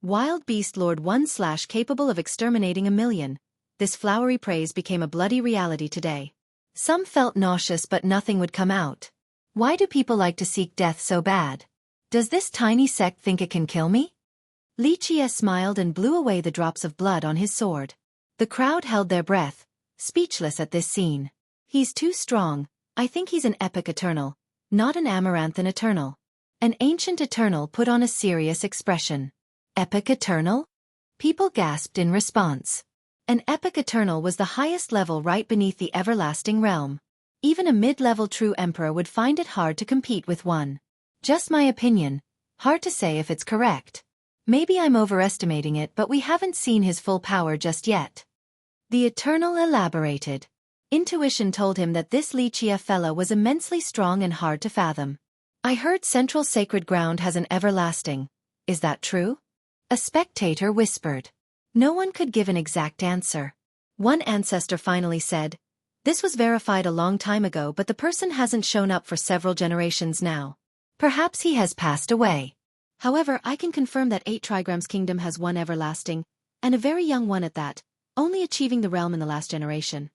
Wild Beast Lord 1 slash capable of exterminating a million. This flowery praise became a bloody reality today. Some felt nauseous but nothing would come out. Why do people like to seek death so bad? Does this tiny sect think it can kill me? Li Qie smiled and blew away the drops of blood on his sword. The crowd held their breath, speechless at this scene. "He's too strong. I think he's an epic eternal, not an amaranthan eternal." An ancient eternal put on a serious expression. "Epic eternal?" People gasped in response. An epic eternal was the highest level right beneath the everlasting realm. Even a mid-level true emperor would find it hard to compete with one. Just my opinion. Hard to say if it's correct. Maybe I'm overestimating it, but we haven't seen his full power just yet. The Eternal elaborated. Intuition told him that this Li Qie fella was immensely strong and hard to fathom. "I heard Central Sacred Ground has an everlasting. Is that true?" A spectator whispered. No one could give an exact answer. One ancestor finally said, "This was verified a long time ago, but the person hasn't shown up for several generations now. Perhaps he has passed away. However, I can confirm that 8 Trigrams Kingdom has one everlasting, and a very young one at that, only achieving the realm in the last generation."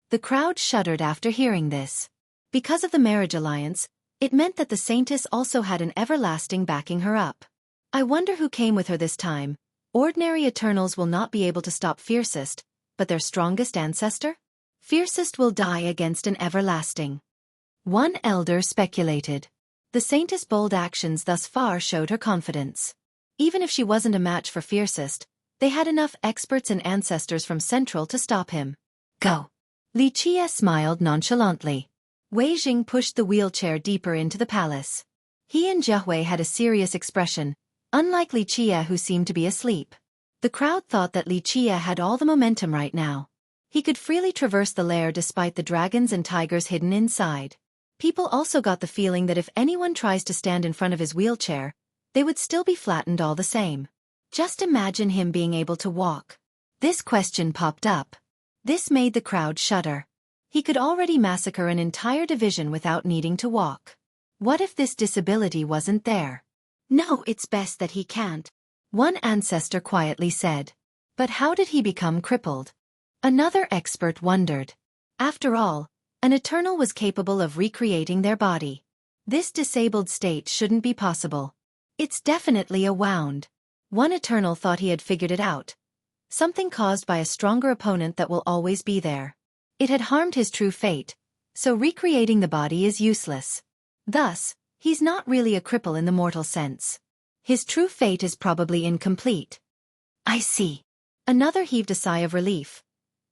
The crowd shuddered after hearing this. Because of the marriage alliance, it meant that the Saintess also had an everlasting backing her up. I wonder who came with her this time. Ordinary Eternals will not be able to stop Fiercest, but their strongest ancestor? Fiercest will die against an everlasting. One elder speculated. The Saintess' bold actions thus far showed her confidence. Even if she wasn't a match for Fiercest, they had enough experts and ancestors from Central to stop him. "Go." Li Qie smiled nonchalantly. Wei Jing pushed the wheelchair deeper into the palace. He and Jiahui had a serious expression, unlike Li Qie who seemed to be asleep. The crowd thought that Li Qie had all the momentum right now. He could freely traverse the lair despite the dragons and tigers hidden inside. People also got the feeling that if anyone tries to stand in front of his wheelchair, they would still be flattened all the same. Just imagine him being able to walk. This question popped up. This made the crowd shudder. He could already massacre an entire division without needing to walk. What if this disability wasn't there? "No, it's best that he can't," one ancestor quietly said. But how did he become crippled? Another expert wondered. After all, an Eternal was capable of recreating their body. This disabled state shouldn't be possible. It's definitely a wound. One Eternal thought he had figured it out. Something caused by a stronger opponent that will always be there. It had harmed his true fate, so recreating the body is useless. Thus, he's not really a cripple in the mortal sense. His true fate is probably incomplete. "I see." Another heaved a sigh of relief.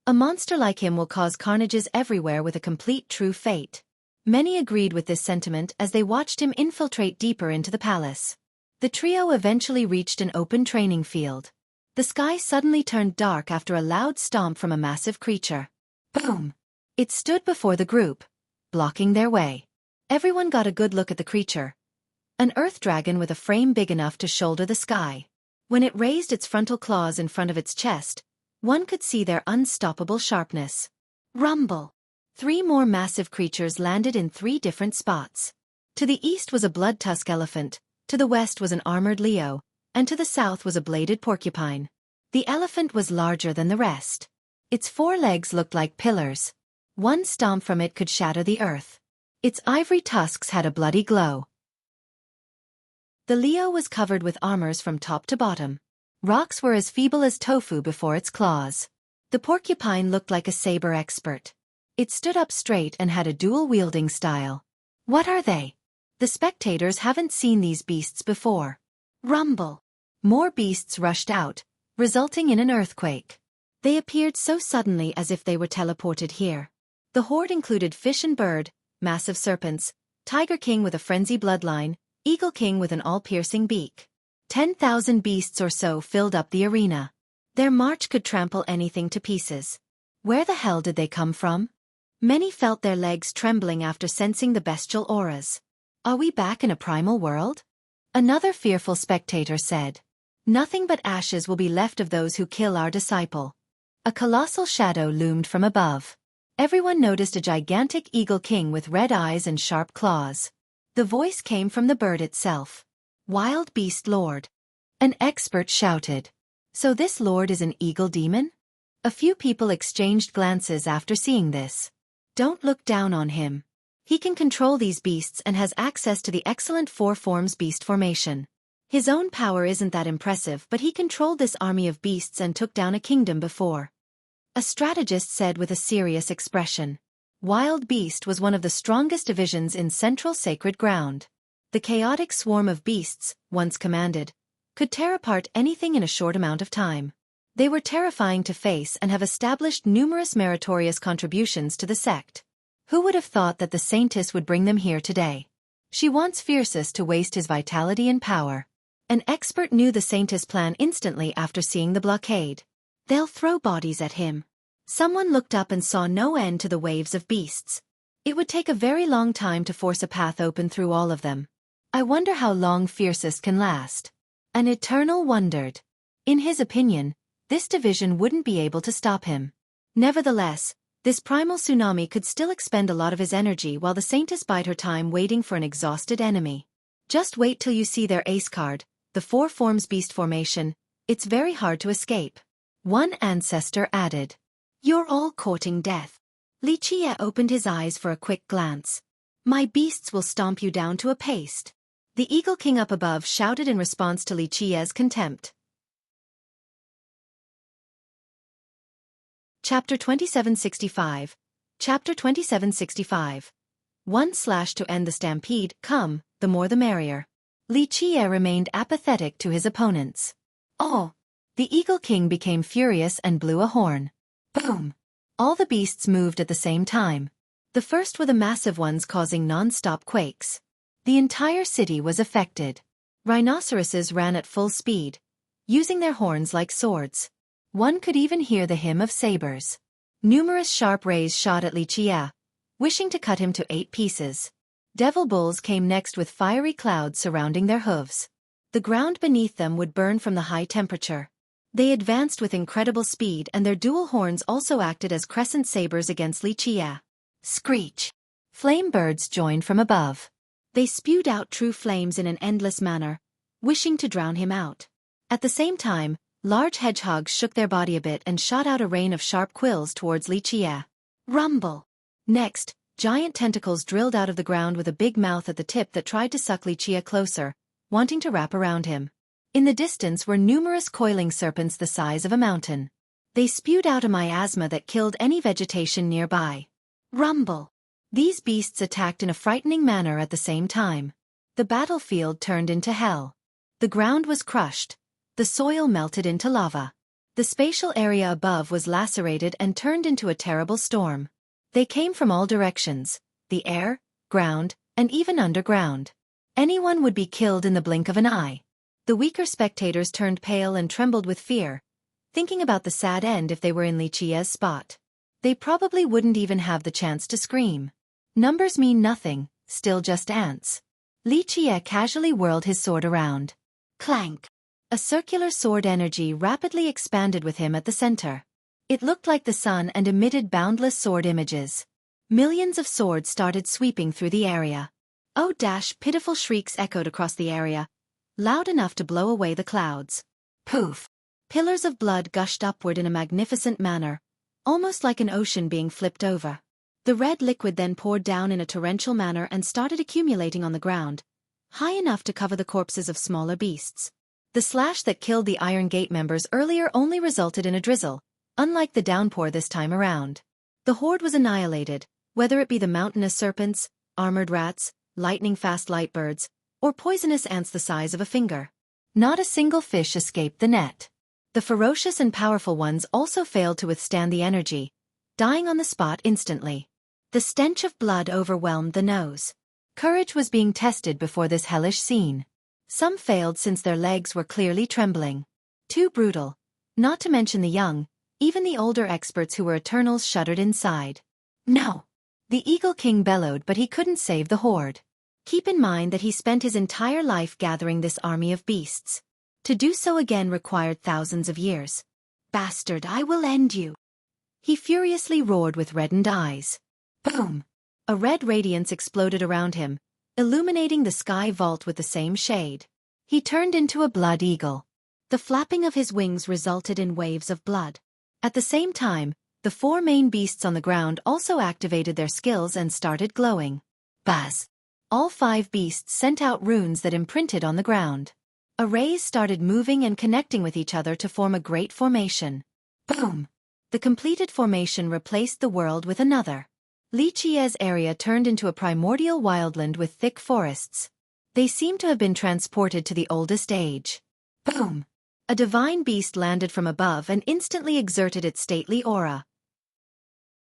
A monster like him will cause carnages everywhere with a complete true fate. Many agreed with this sentiment as they watched him infiltrate deeper into the palace. The trio eventually reached an open training field. The sky suddenly turned dark after a loud stomp from a massive creature. Boom! It stood before the group, blocking their way. Everyone got a good look at the creature. An earth dragon with a frame big enough to shoulder the sky. When it raised its frontal claws in front of its chest, one could see their unstoppable sharpness. Rumble! 3 more massive creatures landed in 3 different spots. To the east was a blood-tusk elephant, to the west was an armored Leo, and to the south was a bladed porcupine. The elephant was larger than the rest. Its 4 legs looked like pillars. One stomp from it could shatter the earth. Its ivory tusks had a bloody glow. The Leo was covered with armors from top to bottom. Rocks were as feeble as tofu before its claws. The porcupine looked like a saber expert. It stood up straight and had a dual-wielding style. What are they? The spectators haven't seen these beasts before. Rumble! More beasts rushed out, resulting in an earthquake. They appeared so suddenly as if they were teleported here. The horde included fish and bird, massive serpents, tiger king with a frenzy bloodline, eagle king with an all-piercing beak. 10,000 beasts or so filled up the arena. Their march could trample anything to pieces. Where the hell did they come from? Many felt their legs trembling after sensing the bestial auras. Are we back in a primal world? Another fearful spectator said. Nothing but ashes will be left of those who kill our disciple. A colossal shadow loomed from above. Everyone noticed a gigantic eagle king with red eyes and sharp claws. The voice came from the bird itself. Wild beast lord. An expert shouted. So this lord is an eagle demon? A few people exchanged glances after seeing this. Don't look down on him. He can control these beasts and has access to the excellent 4 forms beast formation. His own power isn't that impressive, but he controlled this army of beasts and took down a kingdom before. A strategist said with a serious expression. Wild beast was one of the strongest divisions in central sacred ground. The chaotic swarm of beasts, once commanded, could tear apart anything in a short amount of time. They were terrifying to face and have established numerous meritorious contributions to the sect. Who would have thought that the Saintess would bring them here today? She wants Fiercest to waste his vitality and power. An expert knew the Saintess' plan instantly after seeing the blockade. They'll throw bodies at him. Someone looked up and saw no end to the waves of beasts. It would take a very long time to force a path open through all of them. I wonder how long Fiercest can last. An Eternal wondered. In his opinion, this division wouldn't be able to stop him. Nevertheless, this primal tsunami could still expend a lot of his energy while the Saintess bide her time waiting for an exhausted enemy. Just wait till you see their ace card, the 4 forms beast formation. It's very hard to escape. One ancestor added. You're all courting death. Lichia opened his eyes for a quick glance. My beasts will stomp you down to a paste. The Eagle King up above shouted in response to Lichia's contempt. Chapter 2765. Chapter 2765. 1/ to end the stampede, come, the more the merrier. Lichia remained apathetic to his opponents. Oh! The Eagle King became furious and blew a horn. Boom! All the beasts moved at the same time. The first were the massive ones causing non-stop quakes. The entire city was affected. Rhinoceroses ran at full speed, using their horns like swords. One could even hear the hymn of sabers. Numerous sharp rays shot at Lichia, wishing to cut him to 8 pieces. Devil bulls came next with fiery clouds surrounding their hooves. The ground beneath them would burn from the high temperature. They advanced with incredible speed and their dual horns also acted as crescent sabers against Lichia. Screech! Flame birds joined from above. They spewed out true flames in an endless manner, wishing to drown him out. At the same time, large hedgehogs shook their body a bit and shot out a rain of sharp quills towards Lichia. Rumble! Next, giant tentacles drilled out of the ground with a big mouth at the tip that tried to suck Lichia closer, wanting to wrap around him. In the distance were numerous coiling serpents the size of a mountain. They spewed out a miasma that killed any vegetation nearby. Rumble! These beasts attacked in a frightening manner at the same time. The battlefield turned into hell. The ground was crushed. The soil melted into lava. The spatial area above was lacerated and turned into a terrible storm. They came from all directions, the air, ground, and even underground. Anyone would be killed in the blink of an eye. The weaker spectators turned pale and trembled with fear, thinking about the sad end if they were in Lichia's spot. They probably wouldn't even have the chance to scream. Numbers mean nothing, still just ants. Lichia casually whirled his sword around. Clank! A circular sword energy rapidly expanded with him at the center. It looked like the sun and emitted boundless sword images. Millions of swords started sweeping through the area. Oh dash! Pitiful shrieks echoed across the area, loud enough to blow away the clouds. Poof! Pillars of blood gushed upward in a magnificent manner, almost like an ocean being flipped over. The red liquid then poured down in a torrential manner and started accumulating on the ground, high enough to cover the corpses of smaller beasts. The slash that killed the Iron Gate members earlier only resulted in a drizzle, unlike the downpour this time around. The horde was annihilated, whether it be the mountainous serpents, armored rats, lightning-fast light birds, or poisonous ants the size of a finger. Not a single fish escaped the net. The ferocious and powerful ones also failed to withstand the energy, dying on the spot instantly. The stench of blood overwhelmed the nose. Courage was being tested before this hellish scene. Some failed since their legs were clearly trembling. Too brutal. Not to mention the young, even the older experts who were Eternals shuddered inside. No! The Eagle King bellowed, but he couldn't save the horde. Keep in mind that he spent his entire life gathering this army of beasts. To do so again required thousands of years. Bastard, I will end you! He furiously roared with reddened eyes. Boom! A red radiance exploded around him, illuminating the sky vault with the same shade. He turned into a blood eagle. The flapping of his wings resulted in waves of blood. At the same time, the 4 main beasts on the ground also activated their skills and started glowing. Buzz! All 5 beasts sent out runes that imprinted on the ground. Arrays started moving and connecting with each other to form a great formation. Boom! The completed formation replaced the world with another. Lichie's area turned into a primordial wildland with thick forests. They seemed to have been transported to the oldest age. Boom! A divine beast landed from above and instantly exerted its stately aura.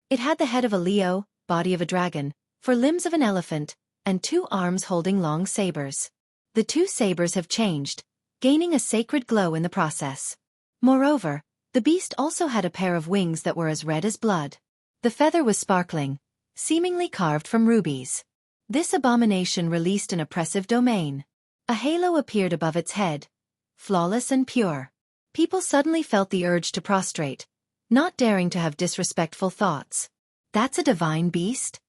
It had the head of a Leo, body of a dragon, 4 limbs of an elephant, and 2 arms holding long sabers. The 2 sabers have changed, gaining a sacred glow in the process. Moreover, the beast also had a pair of wings that were as red as blood. The feather was sparkling, seemingly carved from rubies. This abomination released an oppressive domain. A halo appeared above its head, flawless and pure. People suddenly felt the urge to prostrate, not daring to have disrespectful thoughts. That's a divine beast?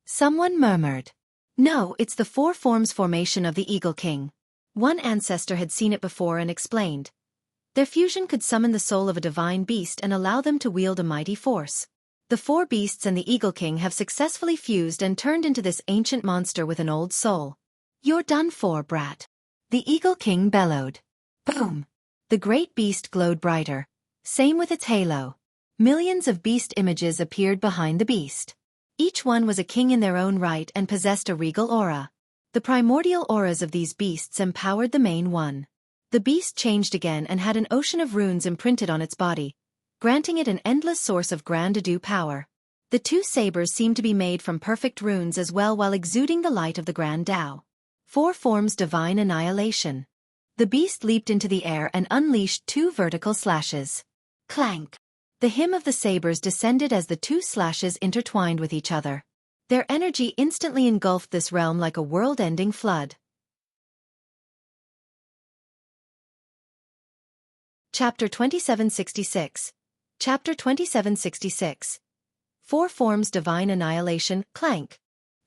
Someone murmured. No, it's the 4 forms formation of the Eagle King. One ancestor had seen it before and explained. Their fusion could summon the soul of a divine beast and allow them to wield a mighty force. The 4 beasts and the Eagle King have successfully fused and turned into this ancient monster with an old soul. You're done for, brat. The Eagle King bellowed. Boom! The great beast glowed brighter. Same with its halo. Millions of beast images appeared behind the beast. Each one was a king in their own right and possessed a regal aura. The primordial auras of these beasts empowered the main one. The beast changed again and had an ocean of runes imprinted on its body, granting it an endless source of grand ado power. The 2 sabers seemed to be made from perfect runes as well while exuding the light of the grand Tao. 4 forms divine annihilation. The beast leaped into the air and unleashed 2 vertical slashes. Clank! The hymn of the sabers descended as the 2 slashes intertwined with each other. Their energy instantly engulfed this realm like a world-ending flood. Chapter 2766. Chapter 2766. 4 forms divine annihilation, clank.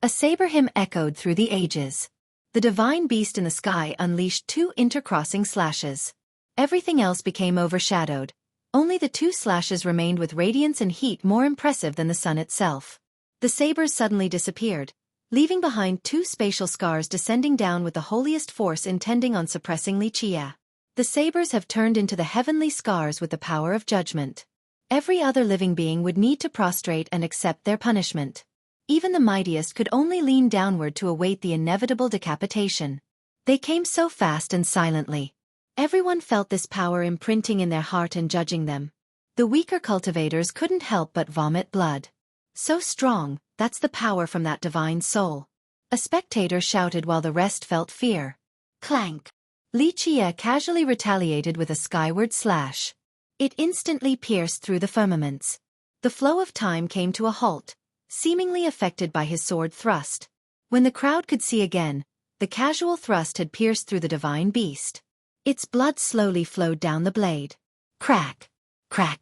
A saber hymn echoed through the ages. The divine beast in the sky unleashed 2 intercrossing slashes. Everything else became overshadowed. Only the 2 slashes remained with radiance and heat more impressive than the sun itself. The sabers suddenly disappeared, leaving behind 2 spatial scars descending down with the holiest force intending on suppressing Lichia. The sabers have turned into the heavenly scars with the power of judgment. Every other living being would need to prostrate and accept their punishment. Even the mightiest could only lean downward to await the inevitable decapitation. They came so fast and silently. Everyone felt this power imprinting in their heart and judging them. The weaker cultivators couldn't help but vomit blood. So strong, that's the power from that divine soul. A spectator shouted while the rest felt fear. Clank! Lichia casually retaliated with a skyward slash. It instantly pierced through the firmaments. The flow of time came to a halt, seemingly affected by his sword thrust. When the crowd could see again, the casual thrust had pierced through the divine beast. Its blood slowly flowed down the blade. Crack! Crack!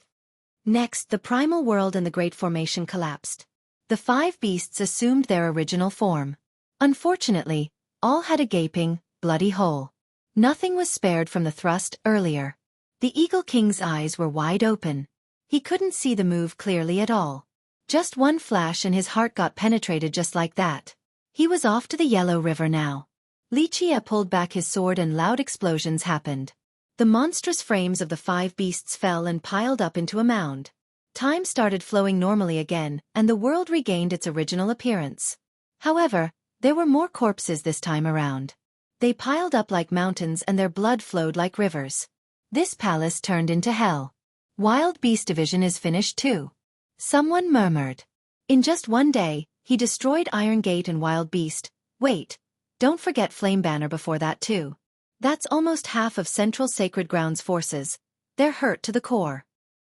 Next, the primal world and the great formation collapsed. The 5 beasts assumed their original form. Unfortunately, all had a gaping, bloody hole. Nothing was spared from the thrust earlier. The Eagle King's eyes were wide open. He couldn't see the move clearly at all. Just one flash and his heart got penetrated just like that. He was off to the Yellow River now. Lichia pulled back his sword and loud explosions happened. The monstrous frames of the 5 beasts fell and piled up into a mound. Time started flowing normally again, and the world regained its original appearance. However, there were more corpses this time around. They piled up like mountains and their blood flowed like rivers. This palace turned into hell. Wild Beast Division is finished too. Someone murmured. In just one day, he destroyed Iron Gate and Wild Beast. Wait, don't forget Flame Banner before that too. That's almost half of Central Sacred Ground's forces. They're hurt to the core.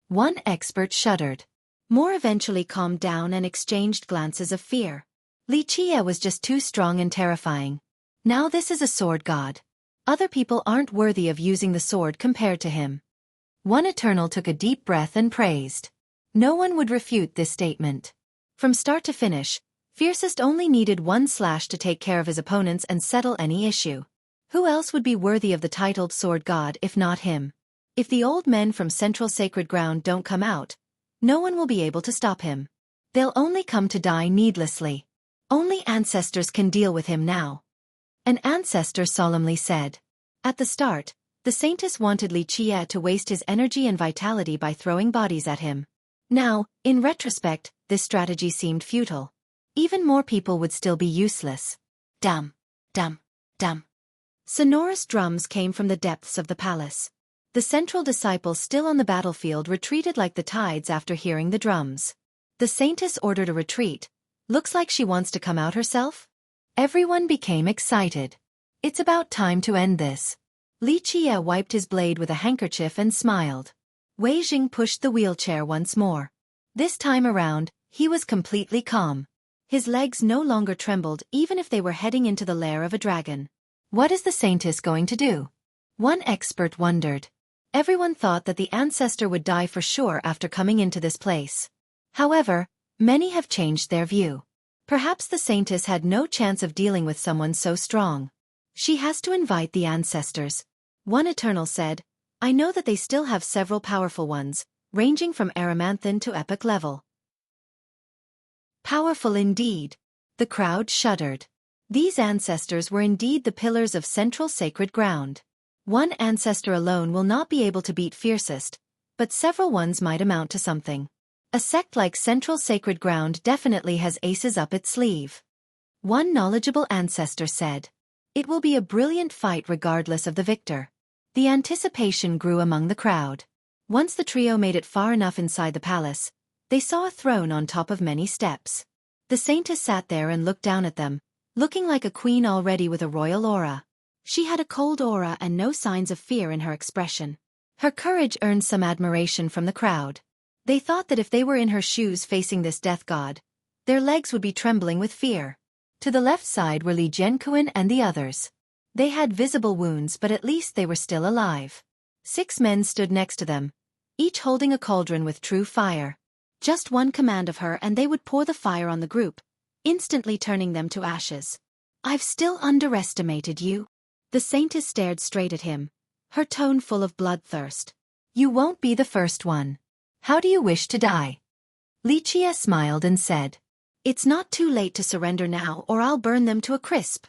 One expert shuddered. More eventually calmed down and exchanged glances of fear. Lichia was just too strong and terrifying. Now this is a sword god. Other people aren't worthy of using the sword compared to him. One Eternal took a deep breath and praised. No one would refute this statement. From start to finish, Fiercest only needed one slash to take care of his opponents and settle any issue. Who else would be worthy of the titled sword god if not him? If the old men from Central Sacred Ground don't come out, no one will be able to stop him. They'll only come to die needlessly. Only ancestors can deal with him now. An ancestor solemnly said. At the start, the Saintess wanted Lichia to waste his energy and vitality by throwing bodies at him. Now, in retrospect, this strategy seemed futile. Even more people would still be useless. Dum, dum, dum. Sonorous drums came from the depths of the palace. The central disciple still on the battlefield retreated like the tides after hearing the drums. The Saintess ordered a retreat. Looks like she wants to come out herself? Everyone became excited. It's about time to end this. Lichia wiped his blade with a handkerchief and smiled. Wei Jing pushed the wheelchair once more. This time around, he was completely calm. His legs no longer trembled even if they were heading into the lair of a dragon. What is the Saintess going to do? One expert wondered. Everyone thought that the ancestor would die for sure after coming into this place. However, many have changed their view. Perhaps the Saintess had no chance of dealing with someone so strong. She has to invite the ancestors. One Eternal said, I know that they still have several powerful ones, ranging from Aramanthan to epic level. Powerful indeed. The crowd shuddered. These ancestors were indeed the pillars of Central Sacred Ground. One ancestor alone will not be able to beat Fiercest, but several ones might amount to something. A sect like Central Sacred Ground definitely has aces up its sleeve. One knowledgeable ancestor said. It will be a brilliant fight regardless of the victor. The anticipation grew among the crowd. Once the trio made it far enough inside the palace, they saw a throne on top of many steps. The Saintess sat there and looked down at them, looking like a queen already with a royal aura. She had a cold aura and no signs of fear in her expression. Her courage earned some admiration from the crowd. They thought that if they were in her shoes facing this death god, their legs would be trembling with fear. To the left side were Li Jianquan and the others. They had visible wounds but at least they were still alive. 6 men stood next to them, each holding a cauldron with true fire. Just one command of her and they would pour the fire on the group, instantly turning them to ashes. I've still underestimated you. The Saintess stared straight at him, her tone full of bloodthirst. You won't be the first one. How do you wish to die? Lichia smiled and said. It's not too late to surrender now or I'll burn them to a crisp.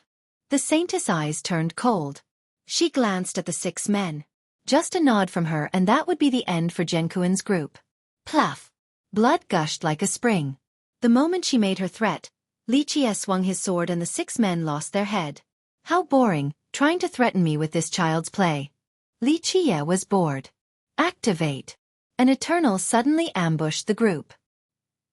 The Saintess' eyes turned cold. She glanced at the 6 men. Just a nod from her and that would be the end for Jianquan's group. Pluff! Blood gushed like a spring. The moment she made her threat, Lichia swung his sword and the 6 men lost their head. How boring, trying to threaten me with this child's play. Lichia was bored. Activate. An Eternal suddenly ambushed the group.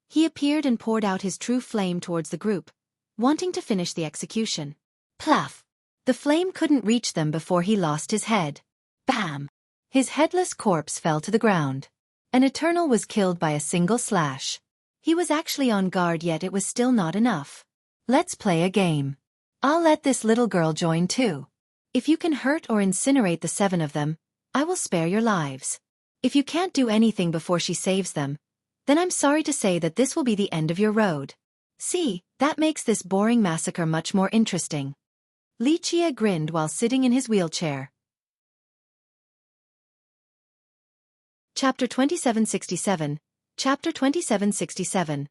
He appeared and poured out his true flame towards the group, wanting to finish the execution. Pluff! The flame couldn't reach them before he lost his head. Bam! His headless corpse fell to the ground. An Eternal was killed by a single slash. He was actually on guard yet it was still not enough. Let's play a game. I'll let this little girl join too. If you can hurt or incinerate the 7 of them, I will spare your lives. If you can't do anything before she saves them, then I'm sorry to say that this will be the end of your road. See, that makes this boring massacre much more interesting. Lichia grinned while sitting in his wheelchair. Chapter 2767, Chapter 2767.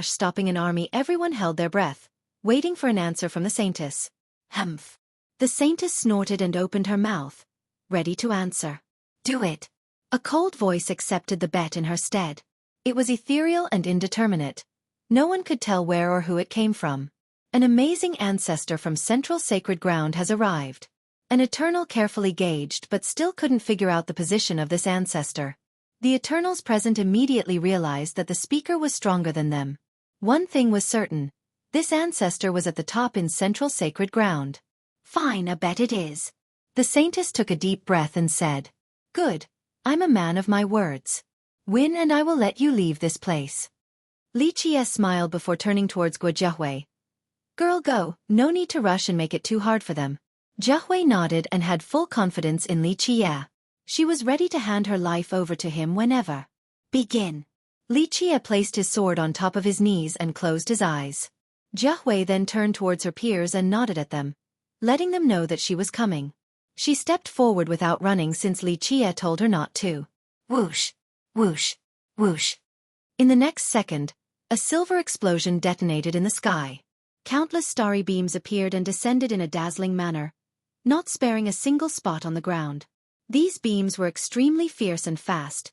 Stopping an army. Everyone held their breath, waiting for an answer from the Saintess. Humph. The Saintess snorted and opened her mouth, ready to answer. Do it. A cold voice accepted the bet in her stead. It was ethereal and indeterminate. No one could tell where or who it came from. An amazing ancestor from Central Sacred Ground has arrived. An Eternal carefully gauged but still couldn't figure out the position of this ancestor. The Eternals present immediately realized that the speaker was stronger than them. One thing was certain. This ancestor was at the top in Central Sacred Ground. Fine, I bet it is. The Saintess took a deep breath and said, Good. I'm a man of my words. Win and I will let you leave this place. Li Qie smiled before turning towards Xueqi. Girl, go, no need to rush and make it too hard for them. Xueqi nodded and had full confidence in Li Qie. She was ready to hand her life over to him whenever. Begin. Li Qie placed his sword on top of his knees and closed his eyes. Xueqi then turned towards her peers and nodded at them, letting them know that she was coming. She stepped forward without running since Li Qie told her not to. Whoosh, whoosh, whoosh. In the next second, a silver explosion detonated in the sky. Countless starry beams appeared and descended in a dazzling manner, not sparing a single spot on the ground. These beams were extremely fierce and fast,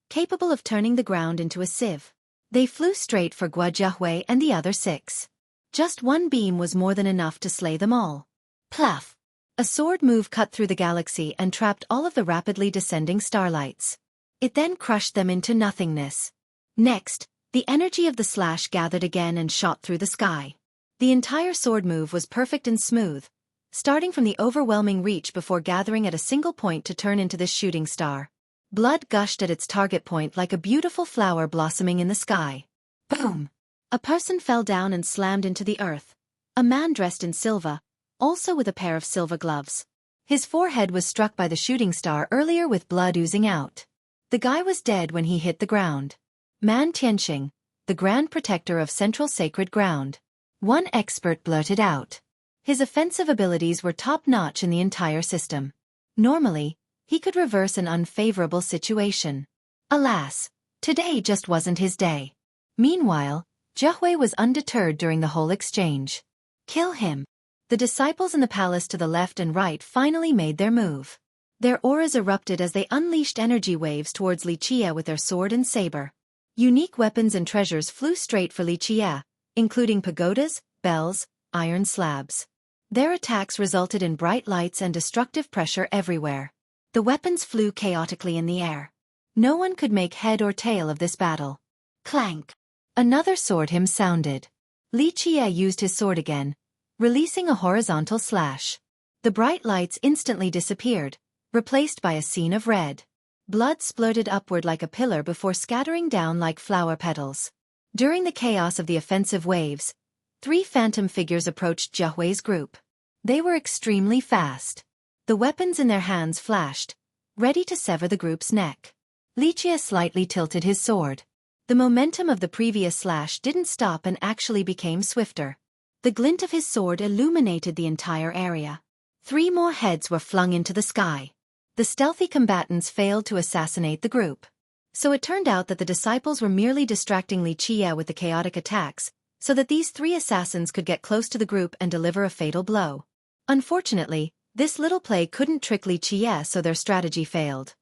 capable of turning the ground into a sieve. They flew straight for Xueqi and the other 6. Just one beam was more than enough to slay them all. Pluff! A sword move cut through the galaxy and trapped all of the rapidly descending starlights. It then crushed them into nothingness. Next, the energy of the slash gathered again and shot through the sky. The entire sword move was perfect and smooth, starting from the overwhelming reach before gathering at a single point to turn into this shooting star. Blood gushed at its target point like a beautiful flower blossoming in the sky. Boom! A person fell down and slammed into the earth. A man dressed in silver, also with a pair of silver gloves. His forehead was struck by the shooting star earlier with blood oozing out. The guy was dead when he hit the ground. Man Tianxing, the Grand Protector of Central Sacred Ground. One expert blurted out. His offensive abilities were top-notch in the entire system. Normally, he could reverse an unfavorable situation. Alas, today just wasn't his day. Meanwhile, Xueqi was undeterred during the whole exchange. Kill him. The disciples in the palace to the left and right finally made their move. Their auras erupted as they unleashed energy waves towards Li Qie with their sword and saber. Unique weapons and treasures flew straight for Li Qie, including pagodas, bells, iron slabs. Their attacks resulted in bright lights and destructive pressure everywhere. The weapons flew chaotically in the air. No one could make head or tail of this battle. Clank! Another sword hymn sounded. Li Qie used his sword again, releasing a horizontal slash. The bright lights instantly disappeared, replaced by a scene of red. Blood splurted upward like a pillar before scattering down like flower petals. During the chaos of the offensive waves, 3 phantom figures approached Xueqi's group. They were extremely fast. The weapons in their hands flashed, ready to sever the group's neck. Li Qie slightly tilted his sword. The momentum of the previous slash didn't stop and actually became swifter. The glint of his sword illuminated the entire area. 3 more heads were flung into the sky. The stealthy combatants failed to assassinate the group. So it turned out that the disciples were merely distracting Li Qie with the chaotic attacks, so that these 3 assassins could get close to the group and deliver a fatal blow. Unfortunately, this little play couldn't trick Li Qie, so their strategy failed.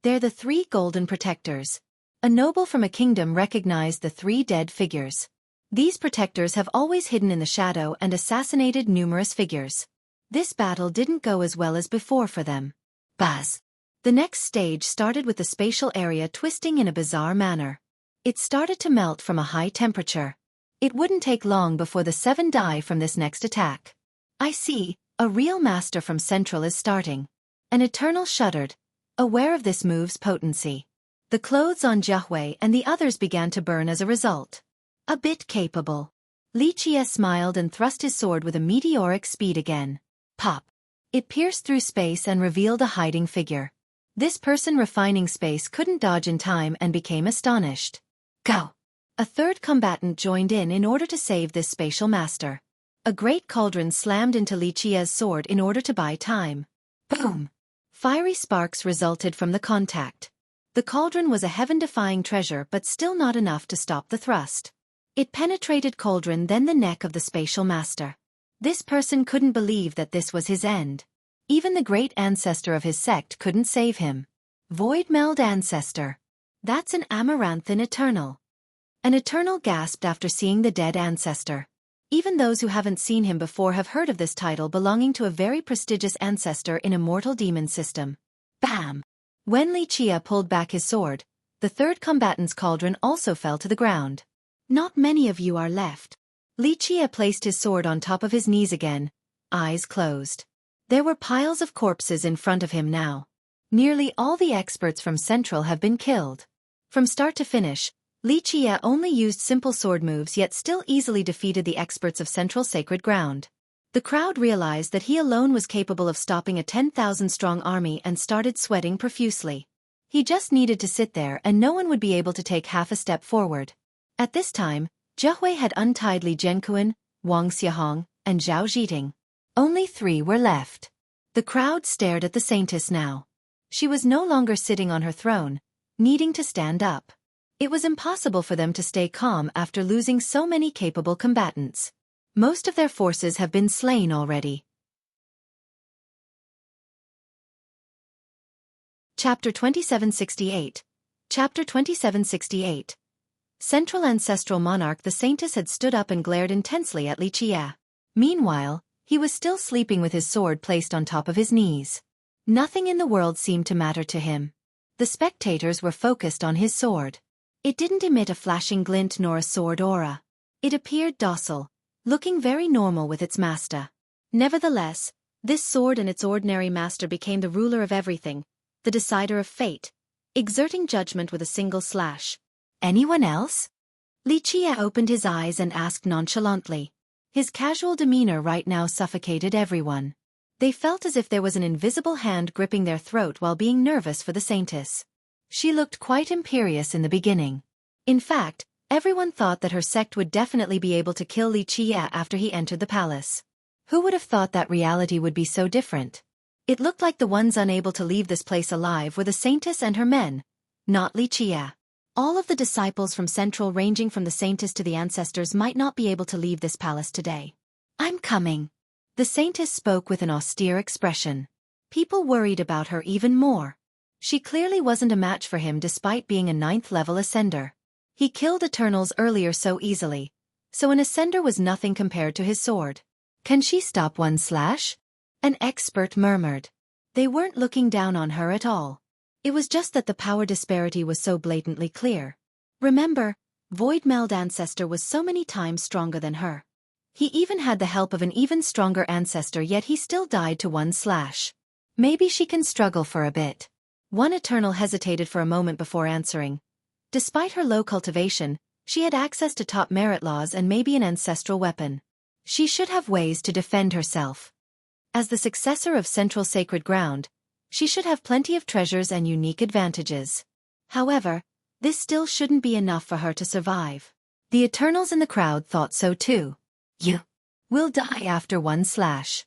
They're the 3 golden protectors. A noble from a kingdom recognized the 3 dead figures. These protectors have always hidden in the shadow and assassinated numerous figures. This battle didn't go as well as before for them. Buzz! The next stage started with the spatial area twisting in a bizarre manner. It started to melt from a high temperature. It wouldn't take long before the 7 die from this next attack. I see, a real master from Central is starting. An Eternal shuddered, aware of this move's potency. The clothes on Xueqi and the others began to burn as a result. A bit capable. Li Qie smiled and thrust his sword with a meteoric speed again. Pop! It pierced through space and revealed a hiding figure. This person refining space couldn't dodge in time and became astonished. Go! A third combatant joined in order to save this spatial master. A great cauldron slammed into Li Qie's sword in order to buy time. Boom! Fiery sparks resulted from the contact. The cauldron was a heaven-defying treasure but still not enough to stop the thrust. It penetrated cauldron then the neck of the spatial master. This person couldn't believe that this was his end. Even the great ancestor of his sect couldn't save him. Void meld ancestor. That's an amaranthin eternal. An eternal gasped after seeing the dead ancestor. Even those who haven't seen him before have heard of this title belonging to a very prestigious ancestor in a mortal demon system. Bam! When Li Chia pulled back his sword, the third combatant's cauldron also fell to the ground. Not many of you are left. Li Chia placed his sword on top of his knees again, eyes closed. There were piles of corpses in front of him now. Nearly all the experts from Central have been killed. From start to finish, Li Chia only used simple sword moves yet still easily defeated the experts of Central Sacred Ground. The crowd realized that he alone was capable of stopping a 10,000-strong army and started sweating profusely. He just needed to sit there and no one would be able to take half a step forward. At this time, Xueqi had untied Li Zhenkuan, Wang Xiahong, and Zhao Zhiting. Only 3 were left. The crowd stared at the saintess now. She was no longer sitting on her throne, needing to stand up. It was impossible for them to stay calm after losing so many capable combatants. Most of their forces have been slain already. Chapter 2768. Chapter 2768. Central Ancestral Monarch. The saintess had stood up and glared intensely at Li Chia. Meanwhile, he was still sleeping with his sword placed on top of his knees. Nothing in the world seemed to matter to him. The spectators were focused on his sword. It didn't emit a flashing glint nor a sword aura. It appeared docile, looking very normal with its master. Nevertheless, this sword and its ordinary master became the ruler of everything, the decider of fate, exerting judgment with a single slash. Anyone else? Li Chia opened his eyes and asked nonchalantly. His casual demeanor right now suffocated everyone. They felt as if there was an invisible hand gripping their throat while being nervous for the saintess. She looked quite imperious in the beginning. In fact, everyone thought that her sect would definitely be able to kill Li Chia after he entered the palace. Who would have thought that reality would be so different? It looked like the ones unable to leave this place alive were the saintess and her men, not Li Chia. All of the disciples from Central ranging from the saintess to the ancestors might not be able to leave this palace today. I'm coming. The saintess spoke with an austere expression. People worried about her even more. She clearly wasn't a match for him despite being a 9th-level ascender. He killed Eternals earlier so easily, so an ascender was nothing compared to his sword. Can she stop one slash? An expert murmured. They weren't looking down on her at all. It was just that the power disparity was so blatantly clear. Remember, Void Meld Ancestor was so many times stronger than her. He even had the help of an even stronger ancestor yet he still died to one slash. Maybe she can struggle for a bit. One Eternal hesitated for a moment before answering. Despite her low cultivation, she had access to top merit laws and maybe an ancestral weapon. She should have ways to defend herself. As the successor of Central Sacred Ground, she should have plenty of treasures and unique advantages. However, this still shouldn't be enough for her to survive. The Eternals in the crowd thought so too. You will die after one slash.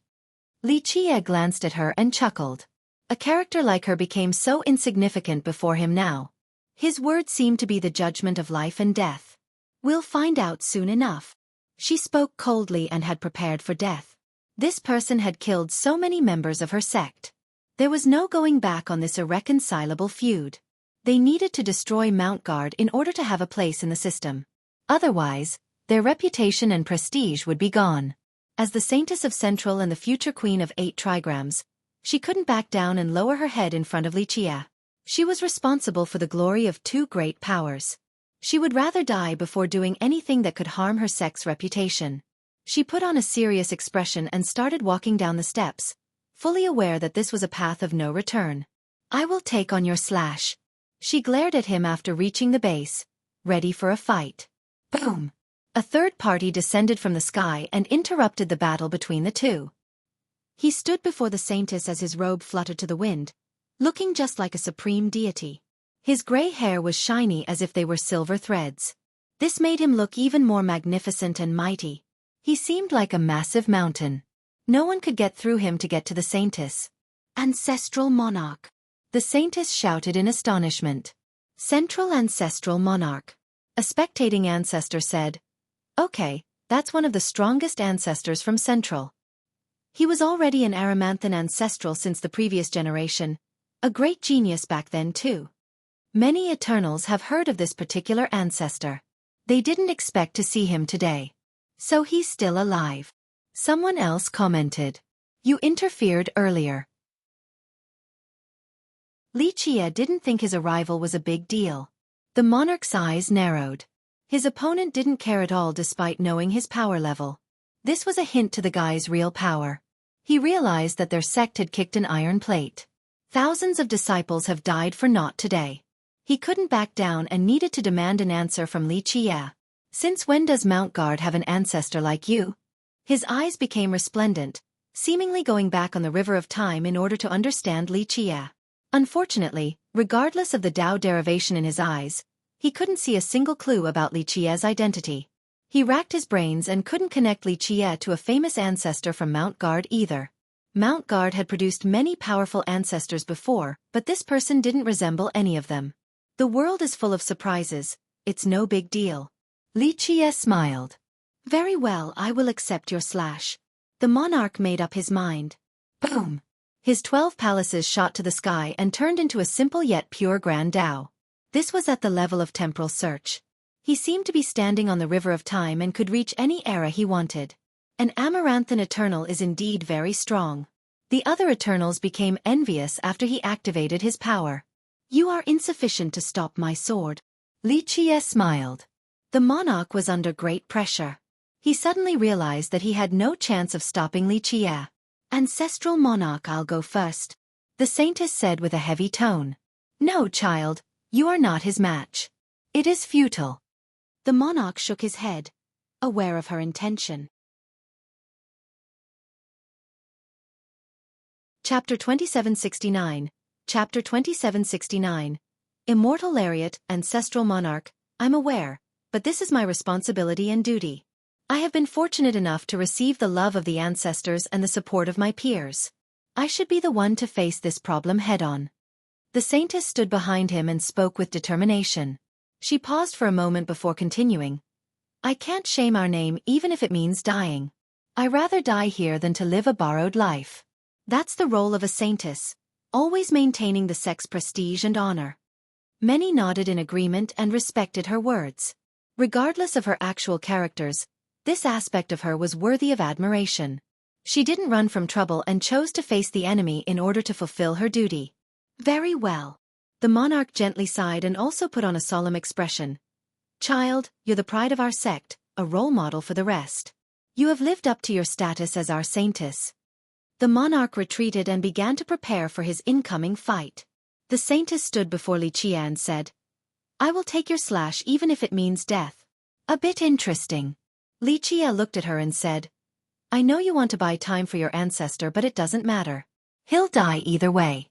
Li Chia glanced at her and chuckled. A character like her became so insignificant before him now. His words seemed to be the judgment of life and death. We'll find out soon enough. She spoke coldly and had prepared for death. This person had killed so many members of her sect. There was no going back on this irreconcilable feud. They needed to destroy Mount Guard in order to have a place in the system. Otherwise, their reputation and prestige would be gone. As the Saintess of Central and the future Queen of 8 Trigrams, she couldn't back down and lower her head in front of Li Chia. She was responsible for the glory of 2 great powers. She would rather die before doing anything that could harm her sect's reputation. She put on a serious expression and started walking down the steps, fully aware that this was a path of no return. I will take on your slash. She glared at him after reaching the base, ready for a fight. Boom! A third party descended from the sky and interrupted the battle between the two. He stood before the Saintess as his robe fluttered to the wind, looking just like a supreme deity. His gray hair was shiny as if they were silver threads. This made him look even more magnificent and mighty. He seemed like a massive mountain. No one could get through him to get to the Saintess. Ancestral Monarch! The Saintess shouted in astonishment. Central Ancestral Monarch. A spectating ancestor said, "Okay, that's one of the strongest ancestors from Central." He was already an Aramanthan ancestral since the previous generation, a great genius back then too. Many Eternals have heard of this particular ancestor. They didn't expect to see him today. So he's still alive. Someone else commented. You interfered earlier. Lichia didn't think his arrival was a big deal. The monarch's eyes narrowed. His opponent didn't care at all despite knowing his power level. This was a hint to the guy's real power. He realized that their sect had kicked an iron plate. Thousands of disciples have died for naught today. He couldn't back down and needed to demand an answer from Lichia. Since when does Mount Guard have an ancestor like you? His eyes became resplendent, seemingly going back on the river of time in order to understand Lichia. Unfortunately, regardless of the Tao derivation in his eyes, he couldn't see a single clue about Lichia's identity. He racked his brains and couldn't connect Lichia to a famous ancestor from Mount Guard either. Mount Guard had produced many powerful ancestors before, but this person didn't resemble any of them. The world is full of surprises, it's no big deal. Lichia smiled. Very well, I will accept your slash. The monarch made up his mind. Boom! His 12 palaces shot to the sky and turned into a simple yet pure grand Tao. This was at the level of temporal search. He seemed to be standing on the river of time and could reach any era he wanted. An Amaranthan Eternal is indeed very strong. The other Eternals became envious after he activated his power. You are insufficient to stop my sword. Lichia smiled. The monarch was under great pressure. He suddenly realized that he had no chance of stopping Lichia. Ancestral Monarch, I'll go first. The Saintess said with a heavy tone. No, child, you are not his match. It is futile. The monarch shook his head, aware of her intention. Chapter 2769. Chapter 2769. Immortal Lariat, Ancestral Monarch, I'm aware, but this is my responsibility and duty. I have been fortunate enough to receive the love of the ancestors and the support of my peers. I should be the one to face this problem head-on. The Saintess stood behind him and spoke with determination. She paused for a moment before continuing. I can't shame our name even if it means dying. I rather die here than to live a borrowed life. That's the role of a Saintess, always maintaining the sect's prestige and honor. Many nodded in agreement and respected her words. Regardless of her actual characters, this aspect of her was worthy of admiration. She didn't run from trouble and chose to face the enemy in order to fulfill her duty. Very well. The monarch gently sighed and also put on a solemn expression. Child, you're the pride of our sect, a role model for the rest. You have lived up to your status as our Saintess. The monarch retreated and began to prepare for his incoming fight. The Saintess stood before Lichia and said, I will take your slash even if it means death. A bit interesting. Lichia looked at her and said, I know you want to buy time for your ancestor, but it doesn't matter. He'll die either way.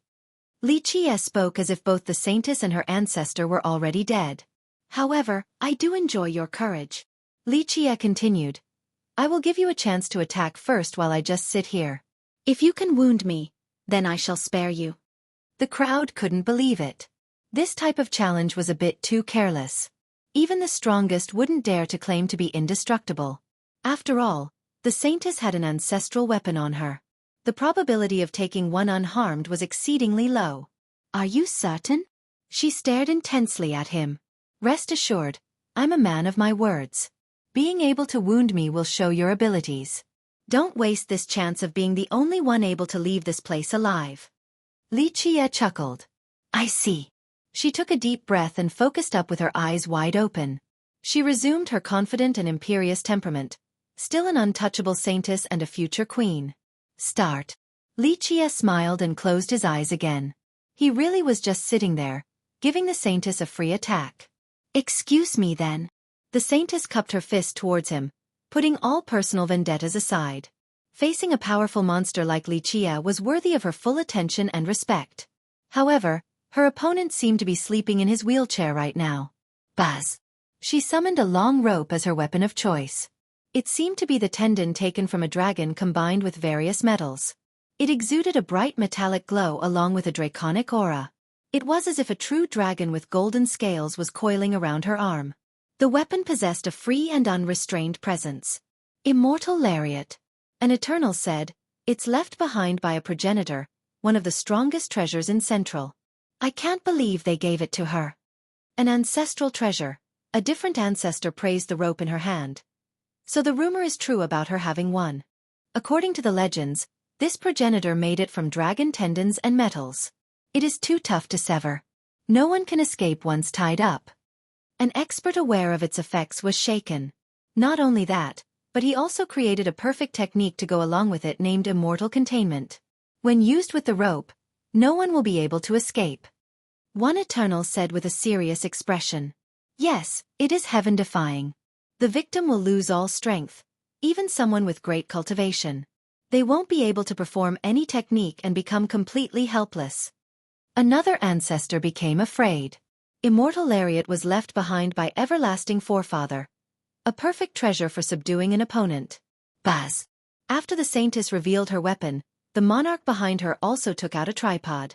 Lichia spoke as if both the Saintess and her ancestor were already dead. However, I do enjoy your courage. Lichia continued, I will give you a chance to attack first while I just sit here. If you can wound me, then I shall spare you. The crowd couldn't believe it. This type of challenge was a bit too careless. Even the strongest wouldn't dare to claim to be indestructible. After all, the Saintess had an ancestral weapon on her. The probability of taking one unharmed was exceedingly low. Are you certain? She stared intensely at him. Rest assured, I'm a man of my words. Being able to wound me will show your abilities. Don't waste this chance of being the only one able to leave this place alive. Lichia chuckled. I see. She took a deep breath and focused up with her eyes wide open. She resumed her confident and imperious temperament, still an untouchable Saintess and a future queen. Start. Lichia smiled and closed his eyes again. He really was just sitting there, giving the Saintess a free attack. Excuse me then. The Saintess cupped her fist towards him, putting all personal vendettas aside. Facing a powerful monster like Lichia was worthy of her full attention and respect. However, her opponent seemed to be sleeping in his wheelchair right now. Buzz. She summoned a long rope as her weapon of choice. It seemed to be the tendon taken from a dragon combined with various metals. It exuded a bright metallic glow along with a draconic aura. It was as if a true dragon with golden scales was coiling around her arm. The weapon possessed a free and unrestrained presence. Immortal Lariat. An Eternal said, "It's left behind by a progenitor, one of the strongest treasures in Central. I can't believe they gave it to her." An ancestral treasure. A different ancestor praised the rope in her hand. So the rumor is true about her having one. According to the legends, this progenitor made it from dragon tendons and metals. It is too tough to sever. No one can escape once tied up. An expert aware of its effects was Xueqi. Not only that, but he also created a perfect technique to go along with it named Immortal Containment. When used with the rope, no one will be able to escape. One Eternal said with a serious expression. Yes, it is heaven-defying. The victim will lose all strength, even someone with great cultivation. They won't be able to perform any technique and become completely helpless. Another ancestor became afraid. Immortal Lariat was left behind by Everlasting Forefather. A perfect treasure for subduing an opponent. Buzz. After the Saintess revealed her weapon, the monarch behind her also took out a tripod.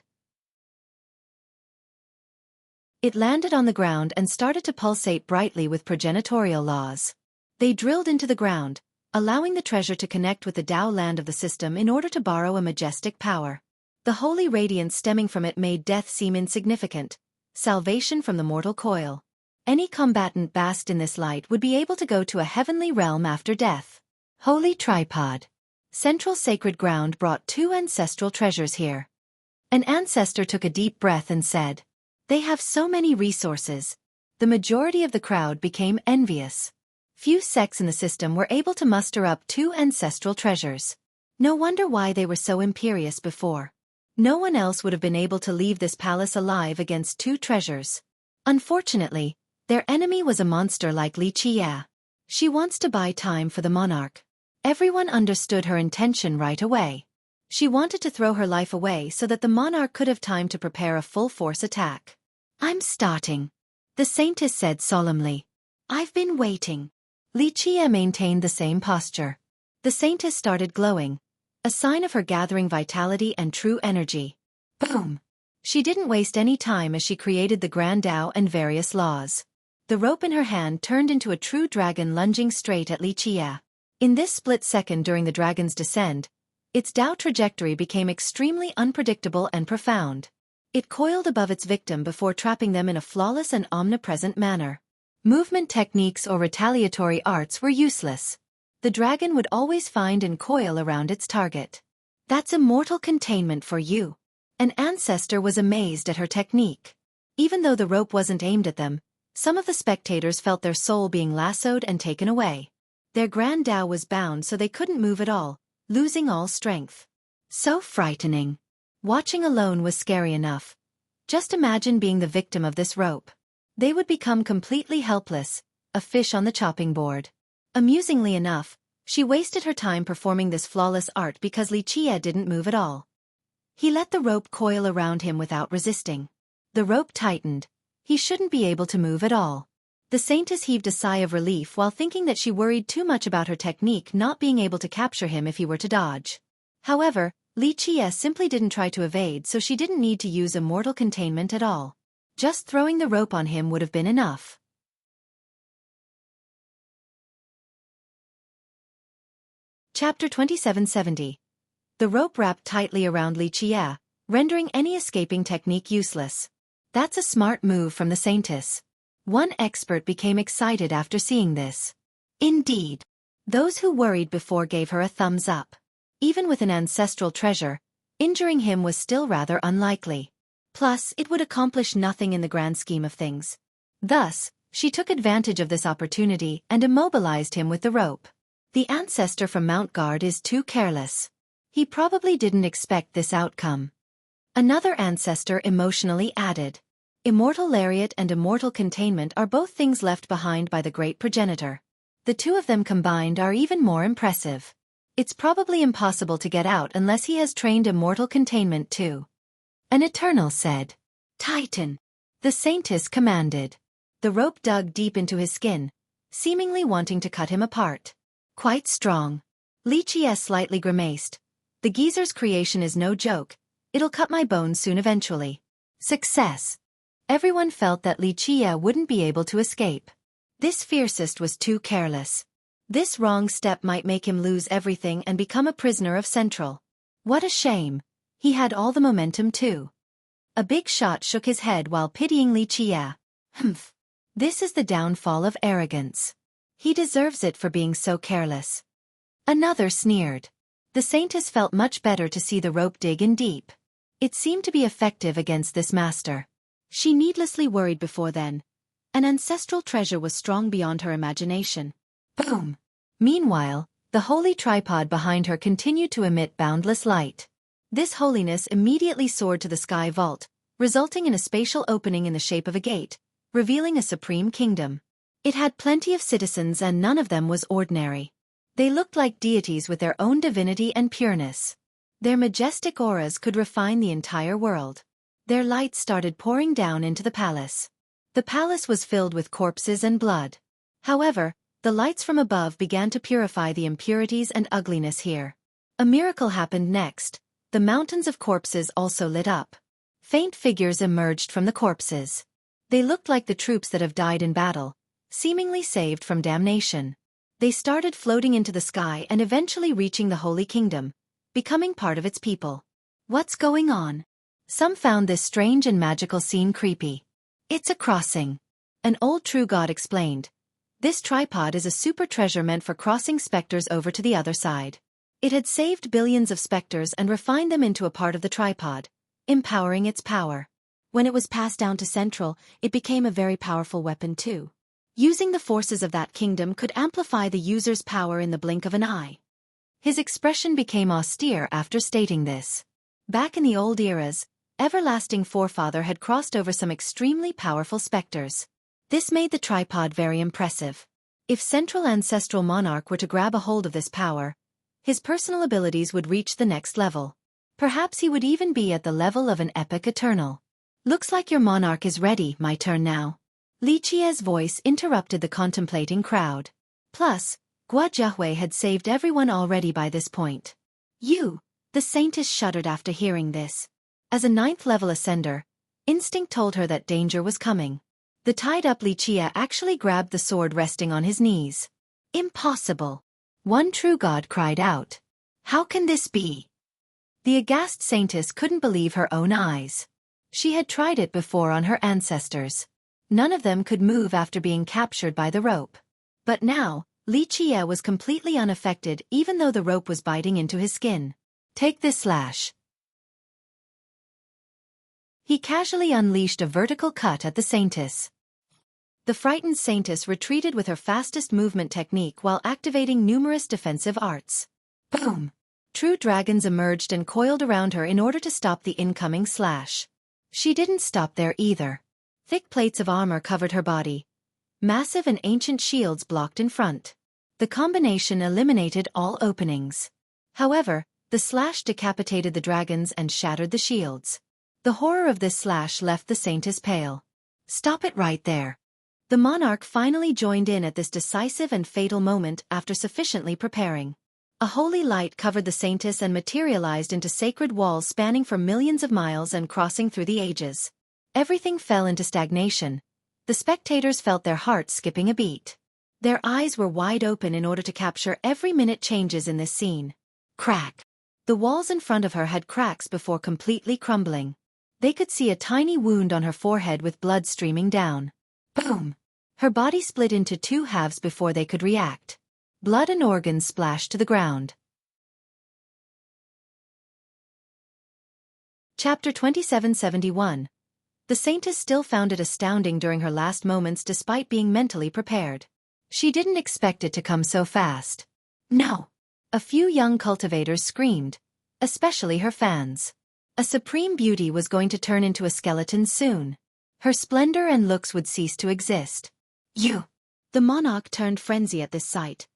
It landed on the ground and started to pulsate brightly with progenitorial laws. They drilled into the ground, allowing the treasure to connect with the Tao land of the system in order to borrow a majestic power. The holy radiance stemming from it made death seem insignificant, salvation from the mortal coil. Any combatant basked in this light would be able to go to a heavenly realm after death. Holy Tripod. Central sacred ground brought two ancestral treasures here. An ancestor took a deep breath and said, "They have so many resources." The majority of the crowd became envious. Few sects in the system were able to muster up two ancestral treasures. No wonder why they were so imperious before. No one else would have been able to leave this palace alive against two treasures. Unfortunately, their enemy was a monster like Xueqi. She wants to buy time for the monarch. Everyone understood her intention right away. She wanted to throw her life away so that the monarch could have time to prepare a full-force attack. "I'm starting," the Saintess said solemnly. "I've been waiting." Xueqi maintained the same posture. The Saintess started glowing, a sign of her gathering vitality and true energy. Boom! She didn't waste any time as she created the Grand Tao and various laws. The rope in her hand turned into a true dragon lunging straight at Xueqi. In this split second during the dragon's descent, its Tao trajectory became extremely unpredictable and profound. It coiled above its victim before trapping them in a flawless and omnipresent manner. Movement techniques or retaliatory arts were useless. The dragon would always find and coil around its target. "That's immortal containment for you." An ancestor was amazed at her technique. Even though the rope wasn't aimed at them, some of the spectators felt their soul being lassoed and taken away. Their Grand Tao was bound so they couldn't move at all, losing all strength. So frightening. Watching alone was scary enough. Just imagine being the victim of this rope. They would become completely helpless, a fish on the chopping board. Amusingly enough, she wasted her time performing this flawless art because Xueqi didn't move at all. He let the rope coil around him without resisting. The rope tightened. He shouldn't be able to move at all. The Saintess heaved a sigh of relief while thinking that she worried too much about her technique not being able to capture him if he were to dodge. However, Xueqi simply didn't try to evade, so she didn't need to use immortal containment at all. Just throwing the rope on him would have been enough. Chapter 2770. The rope wrapped tightly around Xueqi, rendering any escaping technique useless. "That's a smart move from the Saintess." One expert became excited after seeing this. Indeed. Those who worried before gave her a thumbs up. Even with an ancestral treasure, injuring him was still rather unlikely. Plus, it would accomplish nothing in the grand scheme of things. Thus, she took advantage of this opportunity and immobilized him with the rope. The ancestor from Mount Guard is too careless. He probably didn't expect this outcome. Another ancestor emotionally added, "Immortal Lariat and Immortal Containment are both things left behind by the great progenitor. The two of them combined are even more impressive. It's probably impossible to get out unless he has trained Immortal Containment too." An Eternal said, "Titan." The Saintess commanded. The rope dug deep into his skin, seemingly wanting to cut him apart. "Quite strong." Xueqi slightly grimaced. The geezer's creation is no joke. It'll cut my bones soon eventually. Success. Everyone felt that Li Qie wouldn't be able to escape. This fiercest was too careless. This wrong step might make him lose everything and become a prisoner of Central. What a shame. He had all the momentum too. A big shot shook his head while pitying Li Qie. Humph. This is the downfall of arrogance. He deserves it for being so careless. Another sneered. The saintess felt much better to see the rope dig in deep. It seemed to be effective against this master. She needlessly worried before then. An ancestral treasure was strong beyond her imagination. Boom! Meanwhile, the holy tripod behind her continued to emit boundless light. This holiness immediately soared to the sky vault, resulting in a spatial opening in the shape of a gate, revealing a supreme kingdom. It had plenty of citizens and none of them was ordinary. They looked like deities with their own divinity and pureness. Their majestic auras could refine the entire world. Their light started pouring down into the palace. The palace was filled with corpses and blood. However, the lights from above began to purify the impurities and ugliness here. A miracle happened next. The mountains of corpses also lit up. Faint figures emerged from the corpses. They looked like the troops that have died in battle, seemingly saved from damnation. They started floating into the sky and eventually reaching the Holy Kingdom, becoming part of its people. What's going on? Some found this strange and magical scene creepy. It's a crossing. An old true god explained. This tripod is a super treasure meant for crossing specters over to the other side. It had saved billions of specters and refined them into a part of the tripod, empowering its power. When it was passed down to Central, it became a very powerful weapon too. Using the forces of that kingdom could amplify the user's power in the blink of an eye. His expression became austere after stating this. Back in the old eras, Everlasting Forefather had crossed over some extremely powerful specters. This made the tripod very impressive. If Central Ancestral Monarch were to grab a hold of this power, his personal abilities would reach the next level. Perhaps he would even be at the level of an epic eternal. Looks like your monarch is ready, my turn now. Li Qie's voice interrupted the contemplating crowd. Plus, Gua Jiahui had saved everyone already by this point. You! The saintess shuddered after hearing this. As a 9th-level ascender, instinct told her that danger was coming. The tied-up Li Qie actually grabbed the sword resting on his knees. Impossible! One true god cried out. How can this be? The aghast saintess couldn't believe her own eyes. She had tried it before on her ancestors. None of them could move after being captured by the rope. But now, Li Qie was completely unaffected even though the rope was biting into his skin. Take this slash. He casually unleashed a vertical cut at the saintess. The frightened saintess retreated with her fastest movement technique while activating numerous defensive arts. Boom! True dragons emerged and coiled around her in order to stop the incoming slash. She didn't stop there either. Thick plates of armor covered her body. Massive and ancient shields blocked in front. The combination eliminated all openings. However, the slash decapitated the dragons and shattered the shields. The horror of this slash left the saintess pale. Stop it right there. The monarch finally joined in at this decisive and fatal moment after sufficiently preparing. A holy light covered the saintess and materialized into sacred walls spanning for millions of miles and crossing through the ages. Everything fell into stagnation. The spectators felt their hearts skipping a beat. Their eyes were wide open in order to capture every minute changes in this scene. Crack! The walls in front of her had cracks before completely crumbling. They could see a tiny wound on her forehead with blood streaming down. Boom! Her body split into 2 halves before they could react. Blood and organs splashed to the ground. Chapter 2771. The saintess still found it astounding during her last moments despite being mentally prepared. She didn't expect it to come so fast. No! A few young cultivators screamed, especially her fans. A supreme beauty was going to turn into a skeleton soon. Her splendor and looks would cease to exist. You! The monarch turned frenzy at this sight.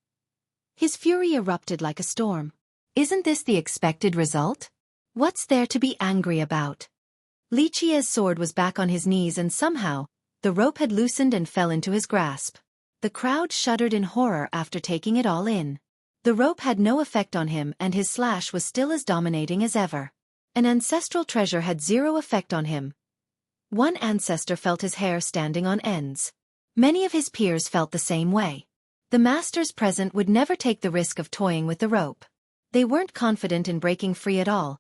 His fury erupted like a storm. Isn't this the expected result? What's there to be angry about? Li Qie's sword was back on his knees and somehow, the rope had loosened and fell into his grasp. The crowd shuddered in horror after taking it all in. The rope had no effect on him and his slash was still as dominating as ever. An ancestral treasure had zero effect on him. One ancestor felt his hair standing on ends. Many of his peers felt the same way. The masters present would never take the risk of toying with the rope. They weren't confident in breaking free at all,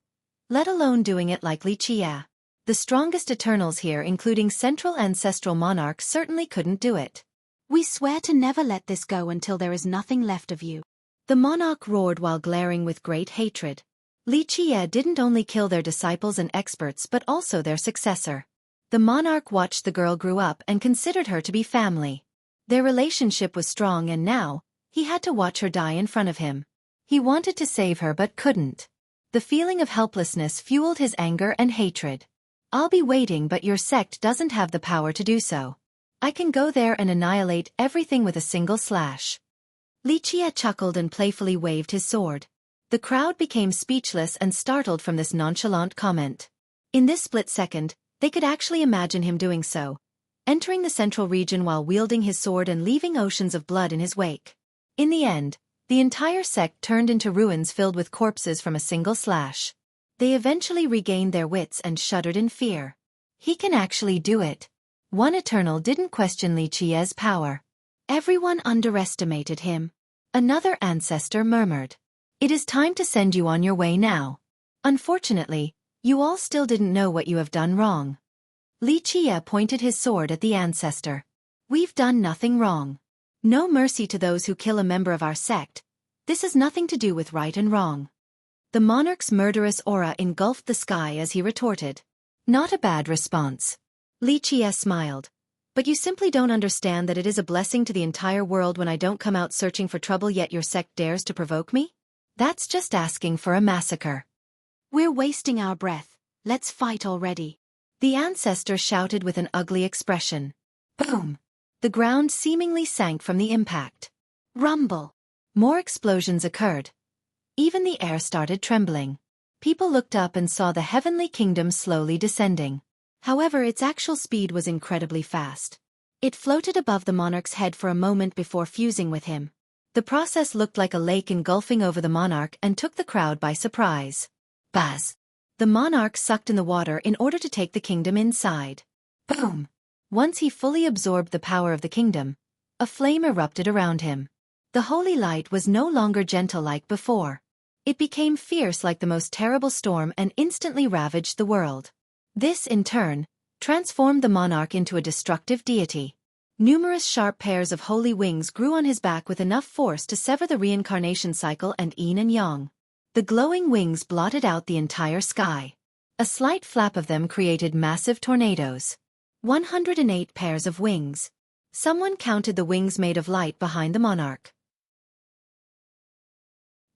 let alone doing it like Xueqi. The strongest Eternals here, including Central Ancestral Monarch, certainly couldn't do it. We swear to never let this go until there is nothing left of you. The monarch roared while glaring with great hatred. Xueqi didn't only kill their disciples and experts but also their successor. The monarch watched the girl grow up and considered her to be family. Their relationship was strong and now, he had to watch her die in front of him. He wanted to save her but couldn't. The feeling of helplessness fueled his anger and hatred. I'll be waiting, but your sect doesn't have the power to do so. I can go there and annihilate everything with a single slash. Xueqi chuckled and playfully waved his sword. The crowd became speechless and startled from this nonchalant comment. In this split second, they could actually imagine him doing so, entering the central region while wielding his sword and leaving oceans of blood in his wake. In the end, the entire sect turned into ruins filled with corpses from a single slash. They eventually regained their wits and shuddered in fear. He can actually do it. One Eternal didn't question Xueqi's power. Everyone underestimated him. Another ancestor murmured. It is time to send you on your way now. Unfortunately, you all still didn't know what you have done wrong. Xueqi pointed his sword at the ancestor. We've done nothing wrong. No mercy to those who kill a member of our sect. This has nothing to do with right and wrong. The monarch's murderous aura engulfed the sky as he retorted. Not a bad response. Xueqi smiled. But you simply don't understand that it is a blessing to the entire world when I don't come out searching for trouble, yet your sect dares to provoke me? That's just asking for a massacre. We're wasting our breath. Let's fight already. The ancestor shouted with an ugly expression. Boom! The ground seemingly sank from the impact. Rumble! More explosions occurred. Even the air started trembling. People looked up and saw the heavenly kingdom slowly descending. However, its actual speed was incredibly fast. It floated above the monarch's head for a moment before fusing with him. The process looked like a lake engulfing over the monarch and took the crowd by surprise. Buzz! The monarch sucked in the water in order to take the kingdom inside. Boom! Once he fully absorbed the power of the kingdom, a flame erupted around him. The holy light was no longer gentle like before. It became fierce like the most terrible storm and instantly ravaged the world. This, in turn, transformed the monarch into a destructive deity. Numerous sharp pairs of holy wings grew on his back with enough force to sever the reincarnation cycle and yin and yang. The glowing wings blotted out the entire sky. A slight flap of them created massive tornadoes. 108 pairs of wings. Someone counted the wings made of light behind the monarch.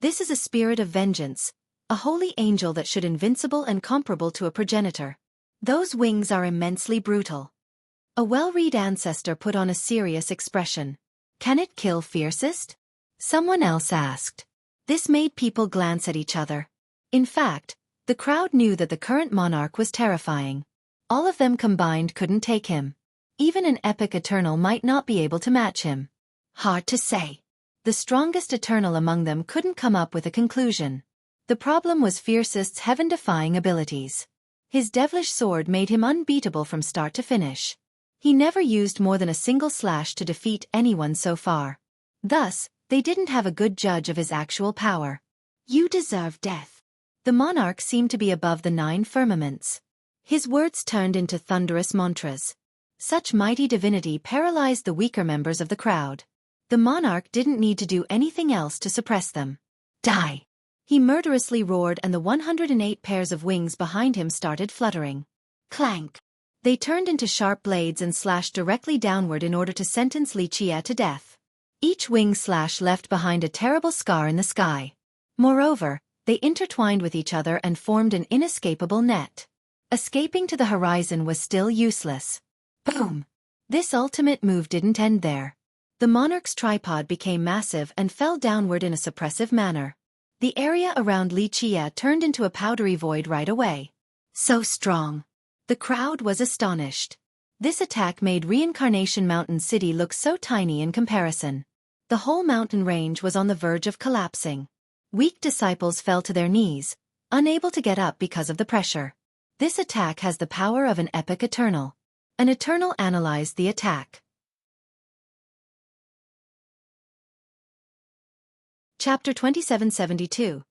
This is a spirit of vengeance, a holy angel that should invincible and comparable to a progenitor. Those wings are immensely brutal. A well-read ancestor put on a serious expression. Can it kill fiercest? Someone else asked. This made people glance at each other. In fact, the crowd knew that the current monarch was terrifying. All of them combined couldn't take him. Even an epic Eternal might not be able to match him. Hard to say. The strongest Eternal among them couldn't come up with a conclusion. The problem was Fiercest's heaven-defying abilities. His devilish sword made him unbeatable from start to finish. He never used more than a single slash to defeat anyone so far. Thus, they didn't have a good judge of his actual power. You deserve death. The monarch seemed to be above the 9 firmaments. His words turned into thunderous mantras. Such mighty divinity paralyzed the weaker members of the crowd. The monarch didn't need to do anything else to suppress them. Die! He murderously roared and the 108 pairs of wings behind him started fluttering. Clank! They turned into sharp blades and slashed directly downward in order to sentence Xueqi to death. Each wing slash left behind a terrible scar in the sky. Moreover, they intertwined with each other and formed an inescapable net. Escaping to the horizon was still useless. Boom! This ultimate move didn't end there. The monarch's tripod became massive and fell downward in a suppressive manner. The area around Xueqi turned into a powdery void right away. So strong. The crowd was astonished. This attack made Reincarnation Mountain City look so tiny in comparison. The whole mountain range was on the verge of collapsing. Weak disciples fell to their knees, unable to get up because of the pressure. This attack has the power of an epic eternal. An eternal analyzed the attack. Chapter 2772.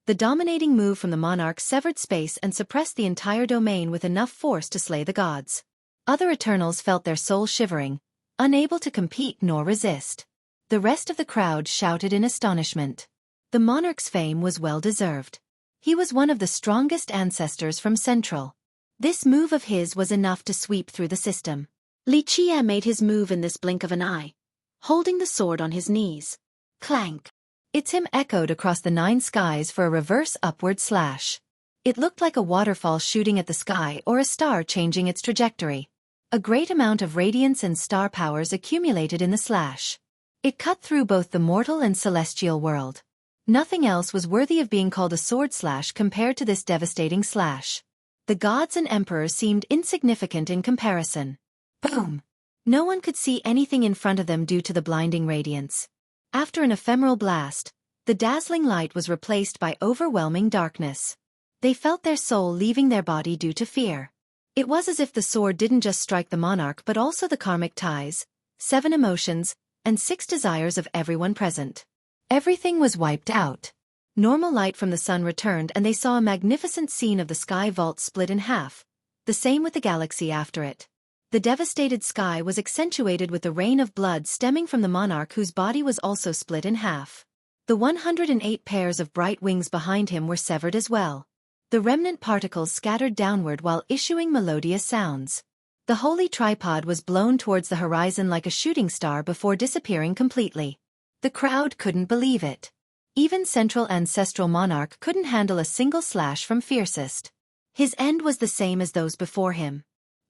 The dominating move from the monarch severed space and suppressed the entire domain with enough force to slay the gods. Other Eternals felt their soul shivering, unable to compete nor resist. The rest of the crowd shouted in astonishment. The monarch's fame was well-deserved. He was one of the strongest ancestors from Central. This move of his was enough to sweep through the system. Xueqi made his move in this blink of an eye, holding the sword on his knees. Clank! Its hymn echoed across the 9 skies for a reverse upward slash. It looked like a waterfall shooting at the sky or a star changing its trajectory. A great amount of radiance and star powers accumulated in the slash. It cut through both the mortal and celestial world. Nothing else was worthy of being called a sword slash compared to this devastating slash. The gods and emperors seemed insignificant in comparison. Boom! No one could see anything in front of them due to the blinding radiance. After an ephemeral blast, the dazzling light was replaced by overwhelming darkness. They felt their soul leaving their body due to fear. It was as if the sword didn't just strike the monarch but also the karmic ties, 7 emotions, and 6 desires of everyone present. Everything was wiped out. Normal light from the sun returned and they saw a magnificent scene of the sky vault split in half, the same with the galaxy after it. The devastated sky was accentuated with the rain of blood stemming from the monarch whose body was also split in half. The 108 pairs of bright wings behind him were severed as well. The remnant particles scattered downward while issuing melodious sounds. The holy tripod was blown towards the horizon like a shooting star before disappearing completely. The crowd couldn't believe it. Even Central Ancestral Monarch couldn't handle a single slash from Fiercest. His end was the same as those before him.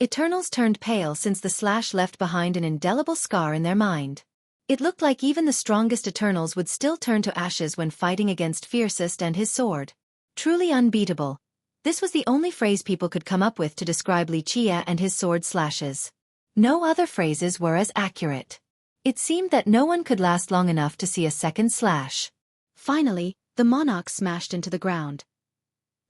Eternals turned pale since the slash left behind an indelible scar in their mind. It looked like even the strongest Eternals would still turn to ashes when fighting against Fiercest and his sword. Truly unbeatable. This was the only phrase people could come up with to describe Xueqi and his sword slashes. No other phrases were as accurate. It seemed that no one could last long enough to see a second slash. Finally, the monarch smashed into the ground.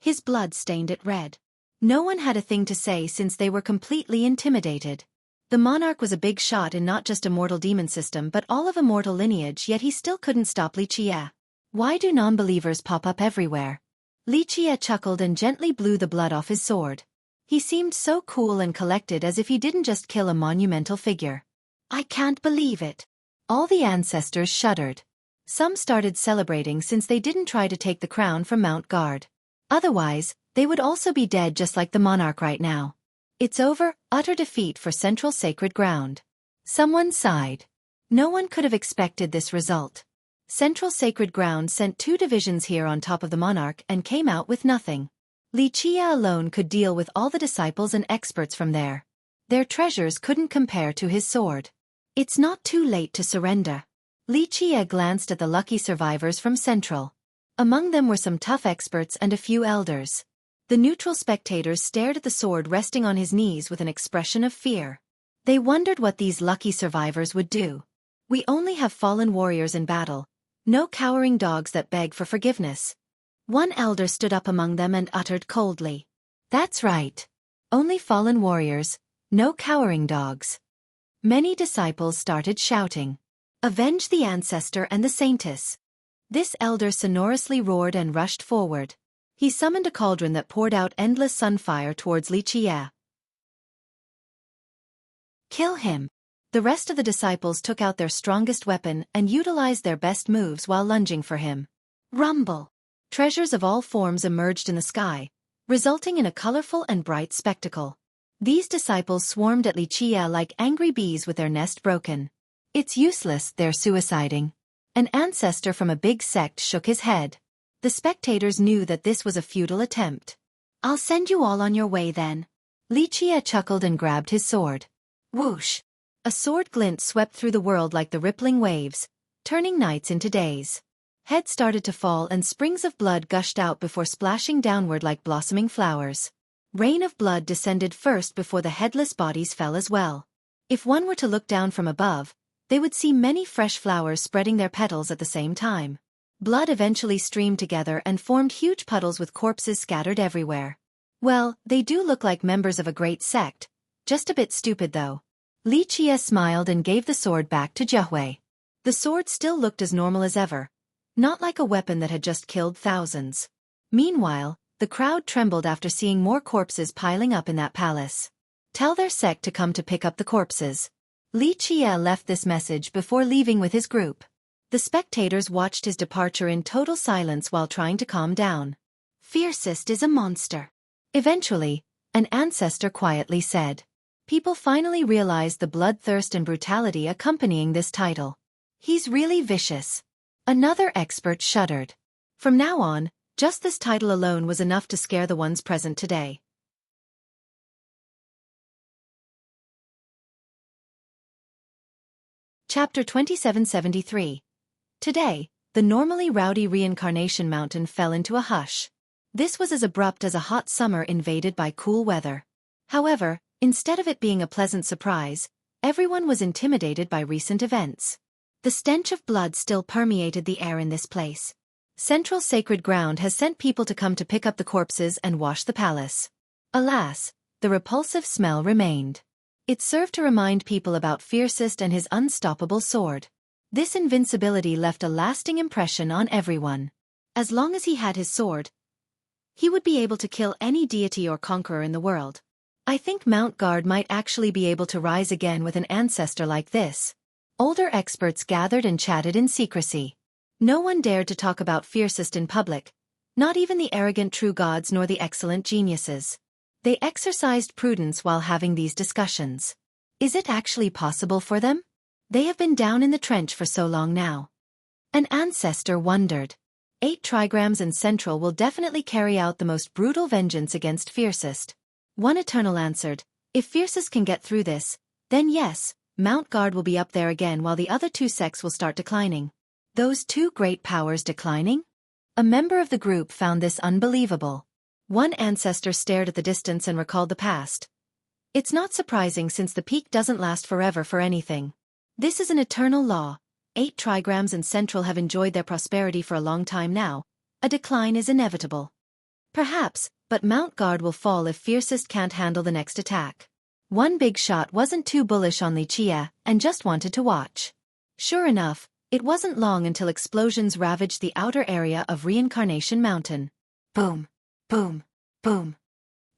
His blood stained it red. No one had a thing to say since they were completely intimidated. The monarch was a big shot in not just a mortal demon system but all of a mortal lineage, yet he still couldn't stop Xueqi. Why do non-believers pop up everywhere? Xueqi chuckled and gently blew the blood off his sword. He seemed so cool and collected, as if he didn't just kill a monumental figure. I can't believe it. All the ancestors shuddered. Some started celebrating since they didn't try to take the crown from Mount Guard. Otherwise, they would also be dead just like the monarch right now. It's over, utter defeat for Central Sacred Ground. Someone sighed. No one could have expected this result. Central Sacred Ground sent 2 divisions here on top of the monarch and came out with nothing. Xueqi alone could deal with all the disciples and experts from there. Their treasures couldn't compare to his sword. It's not too late to surrender. Xueqi glanced at the lucky survivors from Central. Among them were some tough experts and a few elders. The neutral spectators stared at the sword resting on his knees with an expression of fear. They wondered what these lucky survivors would do. We only have fallen warriors in battle, no cowering dogs that beg for forgiveness. One elder stood up among them and uttered coldly. That's right. Only fallen warriors, no cowering dogs. Many disciples started shouting. Avenge the ancestor and the saintess. This elder sonorously roared and rushed forward. He summoned a cauldron that poured out endless sunfire towards Xueqi. Kill him. The rest of the disciples took out their strongest weapon and utilized their best moves while lunging for him. Rumble. Treasures of all forms emerged in the sky, resulting in a colorful and bright spectacle. These disciples swarmed at Xueqi like angry bees with their nest broken. It's useless, they're suiciding. An ancestor from a big sect shook his head. The spectators knew that this was a futile attempt. I'll send you all on your way then. Xueqi chuckled and grabbed his sword. Whoosh! A sword glint swept through the world like the rippling waves, turning nights into days. Heads started to fall and springs of blood gushed out before splashing downward like blossoming flowers. Rain of blood descended first before the headless bodies fell as well. If one were to look down from above, they would see many fresh flowers spreading their petals at the same time. Blood eventually streamed together and formed huge puddles with corpses scattered everywhere. Well, they do look like members of a great sect, just a bit stupid though. Li Qie smiled and gave the sword back to Xueqi. The sword still looked as normal as ever, not like a weapon that had just killed thousands. Meanwhile, the crowd trembled after seeing more corpses piling up in that palace. Tell their sect to come to pick up the corpses. Li Qie left this message before leaving with his group. The spectators watched his departure in total silence while trying to calm down. Fiercest is a monster. Eventually, an ancestor quietly said. People finally realized the bloodthirst and brutality accompanying this title. He's really vicious. Another expert shuddered. From now on, just this title alone was enough to scare the ones present today. Chapter 2773. Today, the normally rowdy reincarnation mountain fell into a hush. This was as abrupt as a hot summer invaded by cool weather. However, instead of it being a pleasant surprise, everyone was intimidated by recent events. The stench of blood still permeated the air in this place. Central Sacred Ground has sent people to come to pick up the corpses and wash the palace. Alas, the repulsive smell remained. It served to remind people about Fiercest and his unstoppable sword. This invincibility left a lasting impression on everyone. As long as he had his sword, he would be able to kill any deity or conqueror in the world. I think Mount Guard might actually be able to rise again with an ancestor like this. Older experts gathered and chatted in secrecy. No one dared to talk about Fiercest in public, not even the arrogant true gods nor the excellent geniuses. They exercised prudence while having these discussions. Is it actually possible for them? They have been down in the trench for so long now. An ancestor wondered. 8 trigrams and Central will definitely carry out the most brutal vengeance against Fiercest. One Eternal answered, if Fiercest can get through this, then yes, Mount Guard will be up there again while the other 2 sects will start declining. Those 2 great powers declining? A member of the group found this unbelievable. One ancestor stared at the distance and recalled the past. It's not surprising since the peak doesn't last forever for anything. This is an eternal law. 8 trigrams and Central have enjoyed their prosperity for a long time now. A decline is inevitable. Perhaps, but Mount Guard will fall if Fiercest can't handle the next attack. One big shot wasn't too bullish on Li Qie and just wanted to watch. Sure enough, it wasn't long until explosions ravaged the outer area of Reincarnation Mountain. Boom, boom, boom.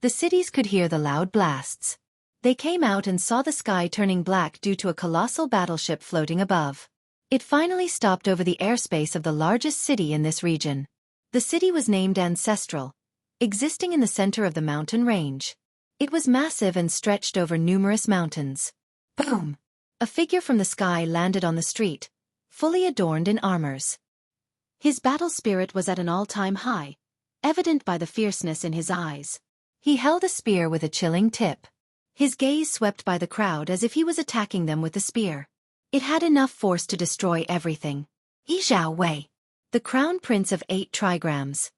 The cities could hear the loud blasts. They came out and saw the sky turning black due to a colossal battleship floating above. It finally stopped over the airspace of the largest city in this region. The city was named Ancestral, existing in the center of the mountain range. It was massive and stretched over numerous mountains. Boom! A figure from the sky landed on the street, fully adorned in armors. His battle spirit was at an all-time high, evident by the fierceness in his eyes. He held a spear with a chilling tip. His gaze swept by the crowd as if he was attacking them with the spear. It had enough force to destroy everything. Yi Zhao Wei, the crown prince of 8 trigrams.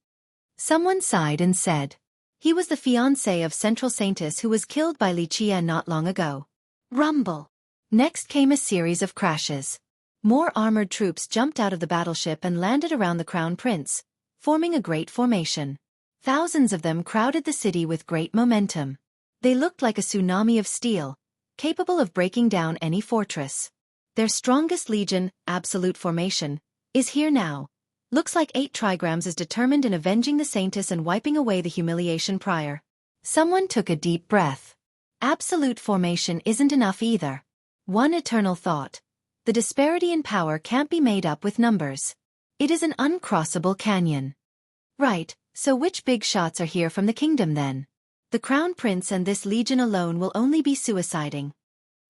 Someone sighed and said. He was the fiancé of Central Saintess who was killed by Li Qie not long ago. Rumble. Next came a series of crashes. More armored troops jumped out of the battleship and landed around the crown prince, forming a great formation. Thousands of them crowded the city with great momentum. They looked like a tsunami of steel, capable of breaking down any fortress. Their strongest legion, Absolute Formation, is here now. Looks like 8 trigrams is determined in avenging the Saintess and wiping away the humiliation prior. Someone took a deep breath. Absolute Formation isn't enough either. One Eternal thought. The disparity in power can't be made up with numbers. It is an uncrossable canyon. Right, so which big shots are here from the kingdom then? The Crown Prince and this legion alone will only be suiciding.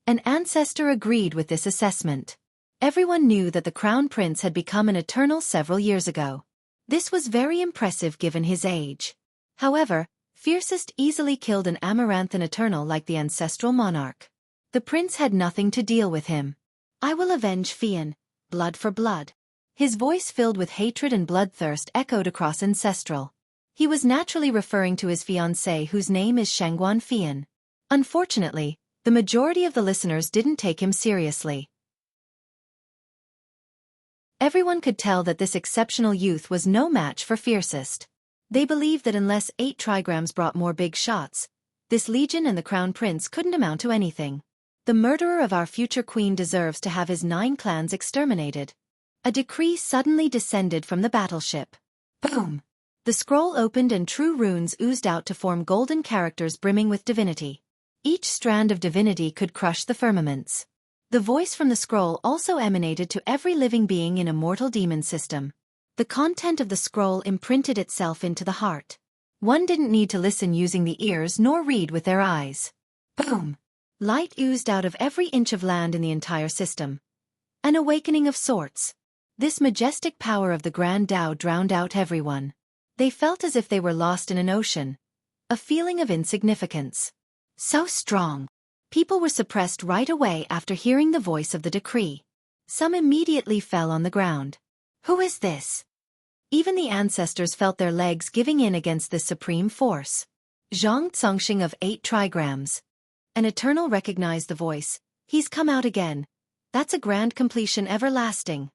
An ancestor agreed with this assessment. Everyone knew that the Crown Prince had become an Eternal several years ago. This was very impressive given his age. However, Fiercest easily killed an Amaranthan Eternal like the ancestral monarch. The prince had nothing to deal with him. I will avenge Fian, blood for blood. His voice filled with hatred and bloodthirst echoed across Ancestral. He was naturally referring to his fiancée whose name is Shangguan Fian. Unfortunately, the majority of the listeners didn't take him seriously. Everyone could tell that this exceptional youth was no match for fiercest. They believed that unless 8 trigrams brought more big shots, this legion and the crown prince couldn't amount to anything. The murderer of our future queen deserves to have his 9 clans exterminated. A decree suddenly descended from the battleship. Boom! The scroll opened and true runes oozed out to form golden characters brimming with divinity. Each strand of divinity could crush the firmaments. The voice from the scroll also emanated to every living being in a mortal demon system. The content of the scroll imprinted itself into the heart. One didn't need to listen using the ears nor read with their eyes. Boom! Light oozed out of every inch of land in the entire system. An awakening of sorts. This majestic power of the Grand Tao drowned out everyone. They felt as if they were lost in an ocean. A feeling of insignificance. So strong. People were suppressed right away after hearing the voice of the decree. Some immediately fell on the ground. Who is this? Even the ancestors felt their legs giving in against this supreme force. Zhang Congxing of 8 trigrams. An eternal recognized the voice. He's come out again. That's a grand completion everlasting.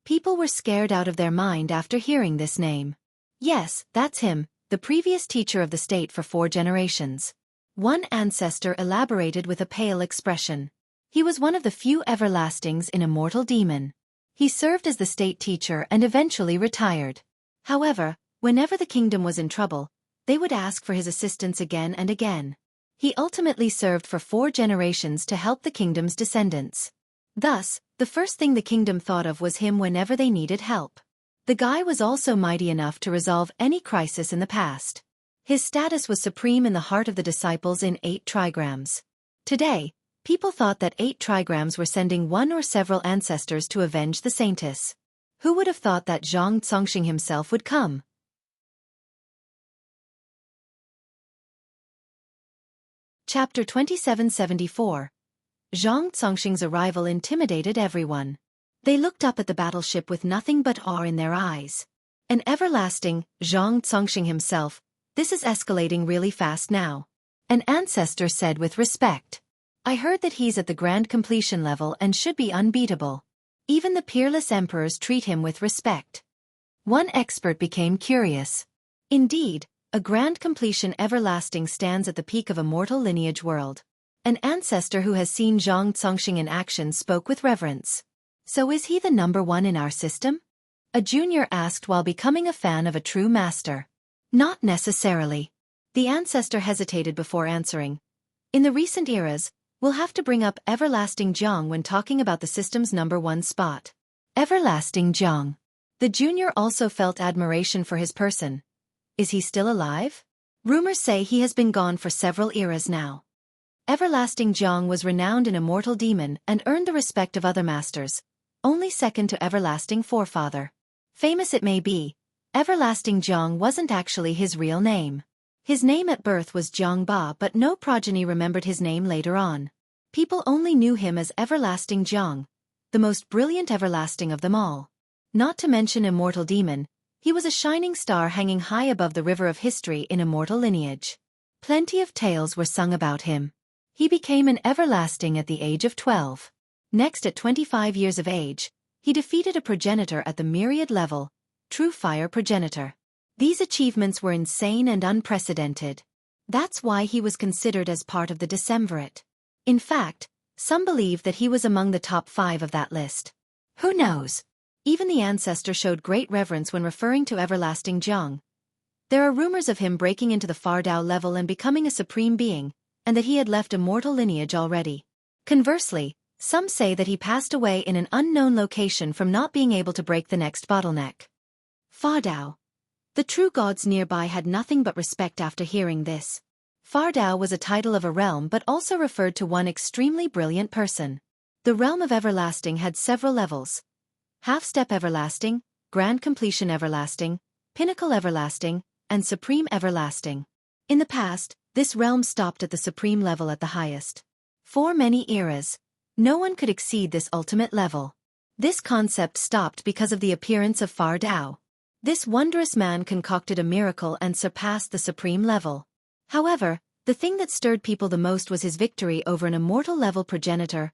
People were scared out of their mind after hearing this name. Yes, that's him, the previous teacher of the state for 4 generations. One ancestor elaborated with a pale expression. He was one of the few everlastings in Immortal Demon. He served as the state teacher and eventually retired. However, whenever the kingdom was in trouble, they would ask for his assistance again and again. He ultimately served for 4 generations to help the kingdom's descendants. Thus, the first thing the kingdom thought of was him whenever they needed help. The guy was also mighty enough to resolve any crisis in the past. His status was supreme in the heart of the disciples in 8 trigrams. Today, people thought that 8 trigrams were sending one or several ancestors to avenge the saintess. Who would have thought that Zhang Congxing himself would come? Chapter 2774. Zhang Congxing's arrival intimidated everyone. They looked up at the battleship with nothing but awe in their eyes. An everlasting, Zhang Congxing himself. This is escalating really fast now. An ancestor said with respect. I heard that he's at the grand completion level and should be unbeatable. Even the peerless emperors treat him with respect. One expert became curious. Indeed, a grand completion everlasting stands at the peak of a mortal lineage world. An ancestor who has seen Zhang Congxing in action spoke with reverence. So is he the number 1 in our system? A junior asked while becoming a fan of a true master. Not necessarily. The ancestor hesitated before answering. In the recent eras, we'll have to bring up Everlasting Zhang when talking about the system's number 1 spot. Everlasting Zhang. The junior also felt admiration for his person. Is he still alive? Rumors say he has been gone for several eras now. Everlasting Zhang was renowned in Immortal Demon and earned the respect of other masters, only second to Everlasting Forefather. Famous it may be, Everlasting Zhang wasn't actually his real name. His name at birth was Zhang Ba, but no progeny remembered his name later on. People only knew him as Everlasting Zhang, the most brilliant everlasting of them all. Not to mention Immortal Demon, he was a shining star hanging high above the river of history in immortal lineage. Plenty of tales were sung about him. He became an everlasting at the age of 12. Next, at 25 years of age, he defeated a progenitor at the myriad level, True Fire Progenitor. These achievements were insane and unprecedented. That's why he was considered as part of the Decemvirate. In fact, some believe that he was among the top 5 of that list. Who knows? Even the ancestor showed great reverence when referring to Everlasting Zhang. There are rumors of him breaking into the Far Dao level and becoming a supreme being, and that he had left immortal lineage already. Conversely, some say that he passed away in an unknown location from not being able to break the next bottleneck. Far Dao. The true gods nearby had nothing but respect after hearing this. Far Dao was a title of a realm but also referred to one extremely brilliant person. The realm of Everlasting had several levels. Half-Step Everlasting, Grand Completion Everlasting, Pinnacle Everlasting, and Supreme Everlasting. In the past, this realm stopped at the supreme level at the highest. For many eras, no one could exceed this ultimate level. This concept stopped because of the appearance of Far Dao. This wondrous man concocted a miracle and surpassed the supreme level. However, the thing that stirred people the most was his victory over an immortal level progenitor,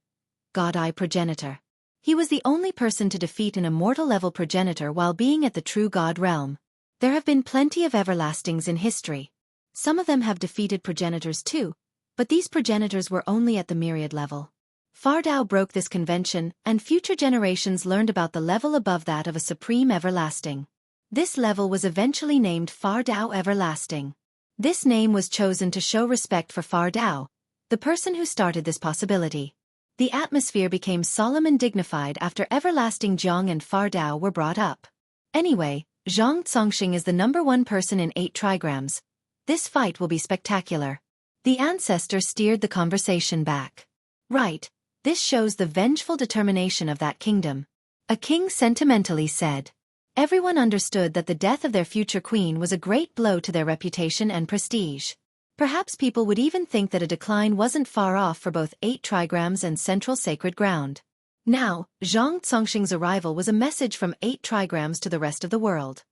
God-Eye Progenitor. He was the only person to defeat an immortal-level progenitor while being at the true god realm. There have been plenty of everlastings in history. Some of them have defeated progenitors too, but these progenitors were only at the myriad level. Fardao broke this convention, and future generations learned about the level above that of a supreme everlasting. This level was eventually named Fardao Everlasting. This name was chosen to show respect for Fardao, the person who started this possibility. The atmosphere became solemn and dignified after Everlasting Zhang and Fardao were brought up. Anyway, Zhang Zongxing is the #1 person in 8 trigrams. This fight will be spectacular. The ancestor steered the conversation back. Right, this shows the vengeful determination of that kingdom. A king sentimentally said. Everyone understood that the death of their future queen was a great blow to their reputation and prestige. Perhaps people would even think that a decline wasn't far off for both 8 trigrams and central sacred ground. Now, Zhang Zongxing's arrival was a message from 8 trigrams to the rest of the world.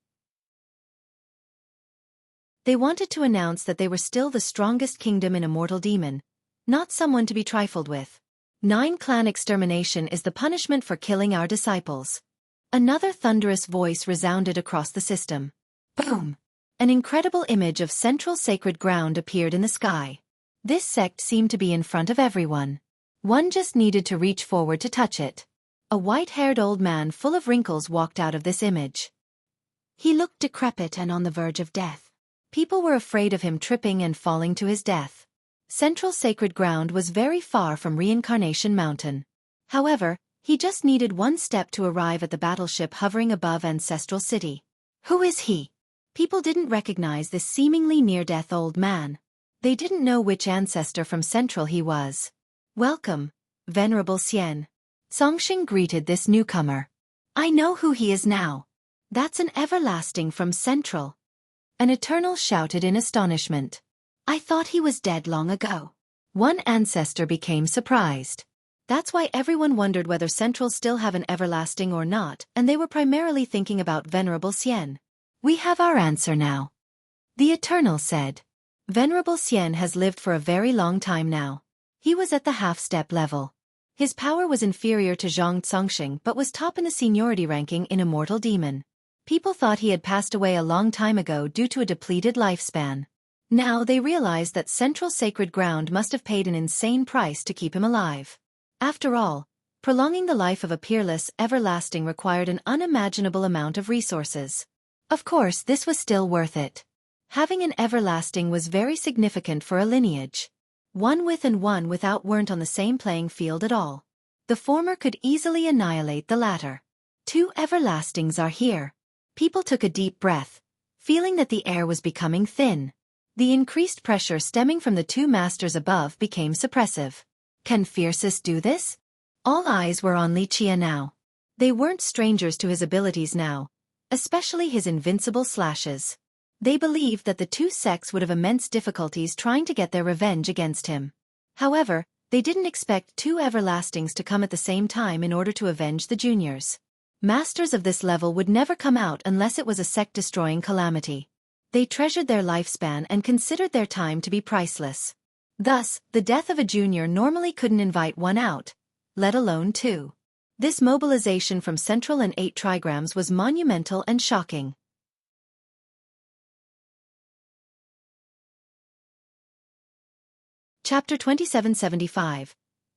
They wanted to announce that they were still the strongest kingdom in Immortal Demon, not someone to be trifled with. 9-clan extermination is the punishment for killing our disciples. Another thunderous voice resounded across the system. Boom! An incredible image of central sacred ground appeared in the sky. This sect seemed to be in front of everyone. One just needed to reach forward to touch it. A white-haired old man full of wrinkles walked out of this image. He looked decrepit and on the verge of death. People were afraid of him tripping and falling to his death. Central sacred ground was very far from Reincarnation Mountain. However, he just needed one step to arrive at the battleship hovering above Ancestral City. Who is he? People didn't recognize this seemingly near-death old man. They didn't know which ancestor from Central he was. Welcome, Venerable Xian. Zongxing greeted this newcomer. I know who he is now. That's an everlasting from Central. An Eternal shouted in astonishment. I thought he was dead long ago. One ancestor became surprised. That's why everyone wondered whether Central still have an everlasting or not, and they were primarily thinking about Venerable Xian. We have our answer now. The Eternal said. Venerable Xian has lived for a very long time now. He was at the half-step level. His power was inferior to Zhang Zongxing but was top in the seniority ranking in Immortal Demon. People thought he had passed away a long time ago due to a depleted lifespan. Now they realized that Central Sacred Ground must have paid an insane price to keep him alive. After all, prolonging the life of a peerless, everlasting required an unimaginable amount of resources. Of course, this was still worth it. Having an everlasting was very significant for a lineage. One with and one without weren't on the same playing field at all. The former could easily annihilate the latter. 2 everlastings are here. People took a deep breath, feeling that the air was becoming thin. The increased pressure stemming from the 2 masters above became suppressive. Can Fiercest do this? All eyes were on Li Qia now. They weren't strangers to his abilities now, especially his invincible slashes. They believed that the 2 sects would have immense difficulties trying to get their revenge against him. However, they didn't expect 2 everlastings to come at the same time in order to avenge the juniors. Masters of this level would never come out unless it was a sect-destroying calamity. They treasured their lifespan and considered their time to be priceless. Thus, the death of a junior normally couldn't invite one out, let alone 2. This mobilization from Central and 8 trigrams was monumental and shocking. Chapter 2775.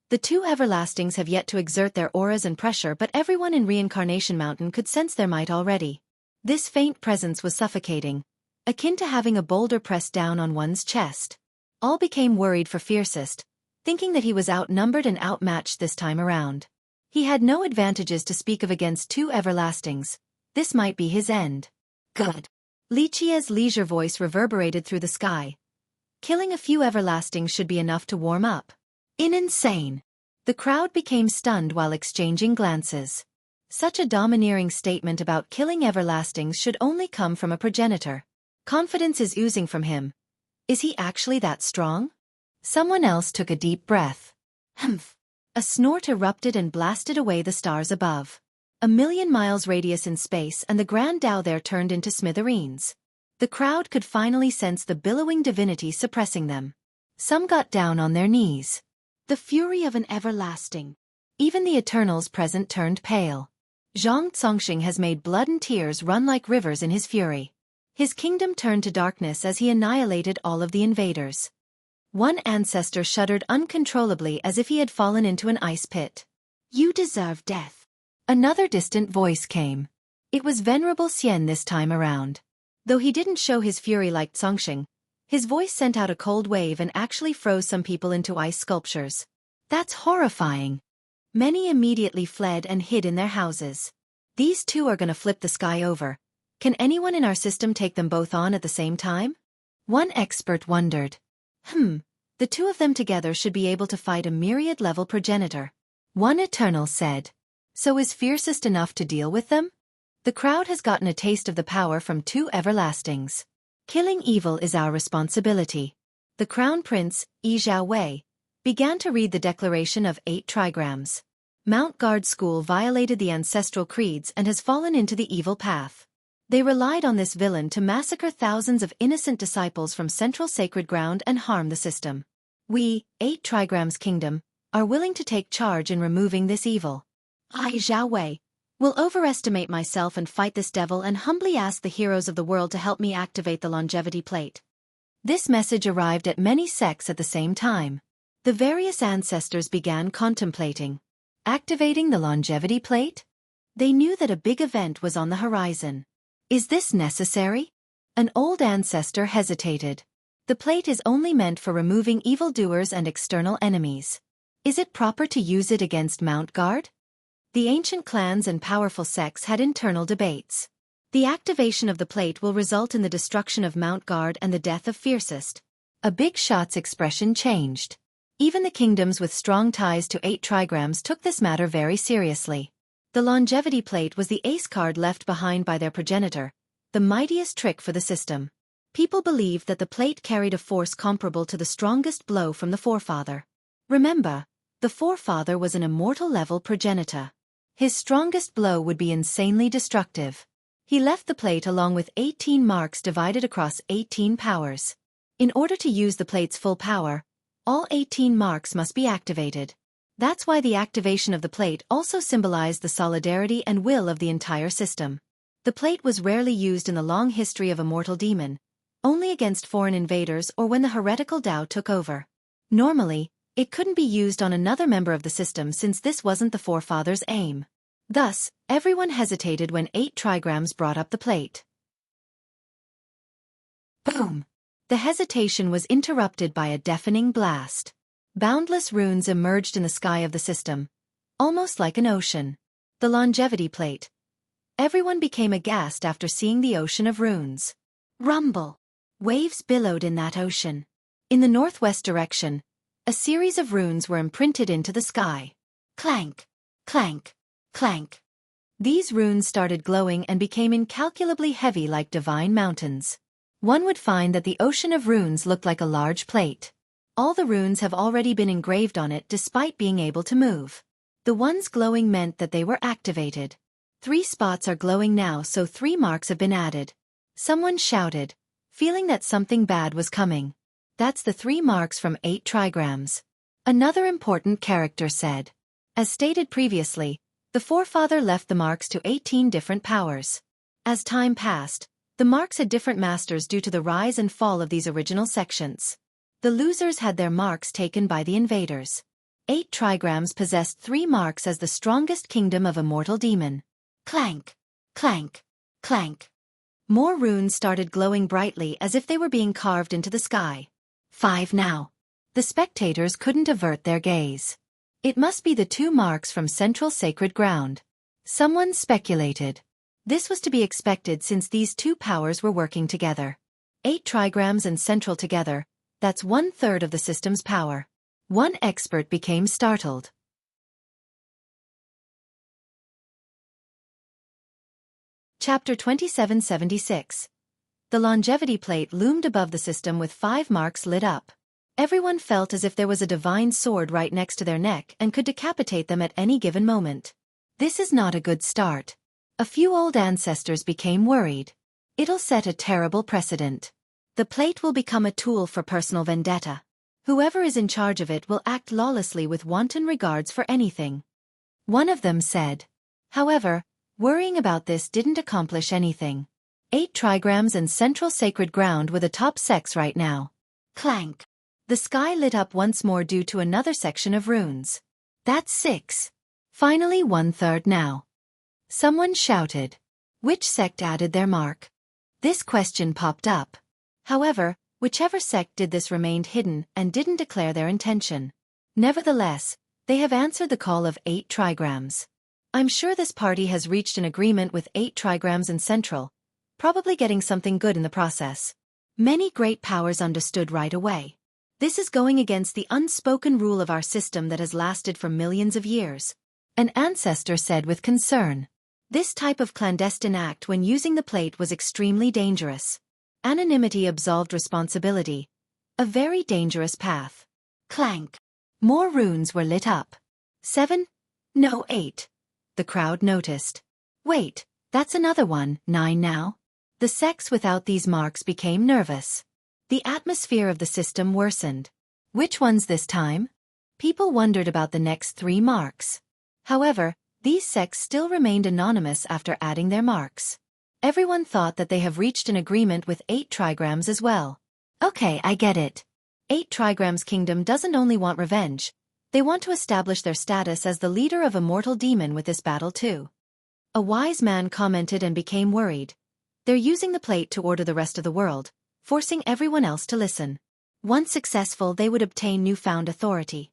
The 2 everlastings have yet to exert their auras and pressure, but everyone in Reincarnation Mountain could sense their might already. This faint presence was suffocating, akin to having a boulder pressed down on one's chest. All became worried for Fiercest, thinking that he was outnumbered and outmatched this time around. He had no advantages to speak of against 2 everlastings. This might be his end. Good. Li Qia's leisure voice reverberated through the sky. Killing a few everlastings should be enough to warm up. Insane. The crowd became stunned while exchanging glances. Such a domineering statement about killing everlastings should only come from a progenitor. Confidence is oozing from him. Is he actually that strong? Someone else took a deep breath. Humph. A snort erupted and blasted away the stars above. 1,000,000 miles radius in space and the Grand Tao there turned into smithereens. The crowd could finally sense the billowing divinity suppressing them. Some got down on their knees. The fury of an everlasting. Even the Eternals present turned pale. Zhang Congxing has made blood and tears run like rivers in his fury. His kingdom turned to darkness as he annihilated all of the invaders. One ancestor shuddered uncontrollably as if he had fallen into an ice pit. You deserve death. Another distant voice came. It was Venerable Xian this time around. Though he didn't show his fury like Congxing, his voice sent out a cold wave and actually froze some people into ice sculptures. That's horrifying. Many immediately fled and hid in their houses. These two are gonna flip the sky over. Can anyone in our system take them both on at the same time? One expert wondered. The two of them together should be able to fight a myriad-level progenitor. One Eternal said. So is fiercest enough to deal with them? The crowd has gotten a taste of the power from two everlastings. Killing evil is our responsibility. The Crown Prince, Yi Xiaowei, began to read the declaration of 8 trigrams. Mount Guard School violated the ancestral creeds and has fallen into the evil path. They relied on this villain to massacre thousands of innocent disciples from Central Sacred Ground and harm the system. We, 8 Trigrams Kingdom, are willing to take charge in removing this evil. I, Xiaowei, will overestimate myself and fight this devil and humbly ask the heroes of the world to help me activate the longevity plate. This message arrived at many sects at the same time. The various ancestors began contemplating. Activating the longevity plate? They knew that a big event was on the horizon. Is this necessary? An old ancestor hesitated. The plate is only meant for removing evildoers and external enemies. Is it proper to use it against Mount Guard? The ancient clans and powerful sects had internal debates. The activation of the plate will result in the destruction of Mount Guard and the death of Fiercest. A big shot's expression changed. Even the kingdoms with strong ties to 8 trigrams took this matter very seriously. The longevity plate was the ace card left behind by their progenitor, the mightiest trick for the system. People believed that the plate carried a force comparable to the strongest blow from the forefather. Remember, the forefather was an immortal-level progenitor. His strongest blow would be insanely destructive. He left the plate along with 18 marks divided across 18 powers. In order to use the plate's full power, all 18 marks must be activated. That's why the activation of the plate also symbolized the solidarity and will of the entire system. The plate was rarely used in the long history of a mortal demon, only against foreign invaders or when the heretical Tao took over. Normally, it couldn't be used on another member of the system since this wasn't the forefather's aim. Thus, everyone hesitated when 8 trigrams brought up the plate. Boom! The hesitation was interrupted by a deafening blast. Boundless runes emerged in the sky of the system, almost like an ocean. The longevity plate. Everyone became aghast after seeing the ocean of runes. Rumble! Waves billowed in that ocean. In the northwest direction, a series of runes were imprinted into the sky. Clank! Clank! Clank! These runes started glowing and became incalculably heavy like divine mountains. One would find that the ocean of runes looked like a large plate. All the runes have already been engraved on it despite being able to move. The ones glowing meant that they were activated. 3 spots are glowing now, so 3 marks have been added. Someone shouted, feeling that something bad was coming. That's the 3 marks from 8 trigrams. Another important character said. As stated previously, the forefather left the marks to 18 different powers. As time passed, the marks had different masters due to the rise and fall of these original sections. The losers had their marks taken by the invaders. 8 trigrams possessed 3 marks as the strongest kingdom of a mortal demon. Clank! Clank! Clank! More runes started glowing brightly as if they were being carved into the sky. 5 now. The spectators couldn't avert their gaze. It must be the 2 marks from Central Sacred Ground. Someone speculated. This was to be expected since these 2 powers were working together. 8 trigrams and Central together, that's 1/3 of the system's power. One expert became startled. Chapter 2776. The longevity plate loomed above the system with 5 marks lit up. Everyone felt as if there was a divine sword right next to their neck and could decapitate them at any given moment. This is not a good start. A few old ancestors became worried. It'll set a terrible precedent. The plate will become a tool for personal vendetta. Whoever is in charge of it will act lawlessly with wanton regards for anything. one of them said. However, worrying about this didn't accomplish anything. 8 trigrams and central sacred ground were the top sex right now. Clank. The sky lit up once more due to another section of runes. That's 6. Finally 1/3 now. Someone shouted. Which sect added their mark? This question popped up. However, whichever sect did this remained hidden and didn't declare their intention. Nevertheless, they have answered the call of 8 trigrams. I'm sure this party has reached an agreement with 8 trigrams in Central, probably getting something good in the process. Many great powers understood right away. This is going against the unspoken rule of our system that has lasted for millions of years. An ancestor said with concern. This type of clandestine act when using the plate was extremely dangerous. Anonymity absolved responsibility. A very dangerous path. Clank. More runes were lit up. 7? No, 8. The crowd noticed. Wait, that's another one, 9 now? The sects without these marks became nervous. The atmosphere of the system worsened. Which ones this time? People wondered about the next 3 marks. However, these sects still remained anonymous after adding their marks. Everyone thought that they have reached an agreement with 8 trigrams as well. Okay, I get it. 8 trigrams kingdom doesn't only want revenge, they want to establish their status as the leader of a mortal demon with this battle too. A wise man commented and became worried. They're using the plate to order the rest of the world, forcing everyone else to listen. Once successful, they would obtain newfound authority.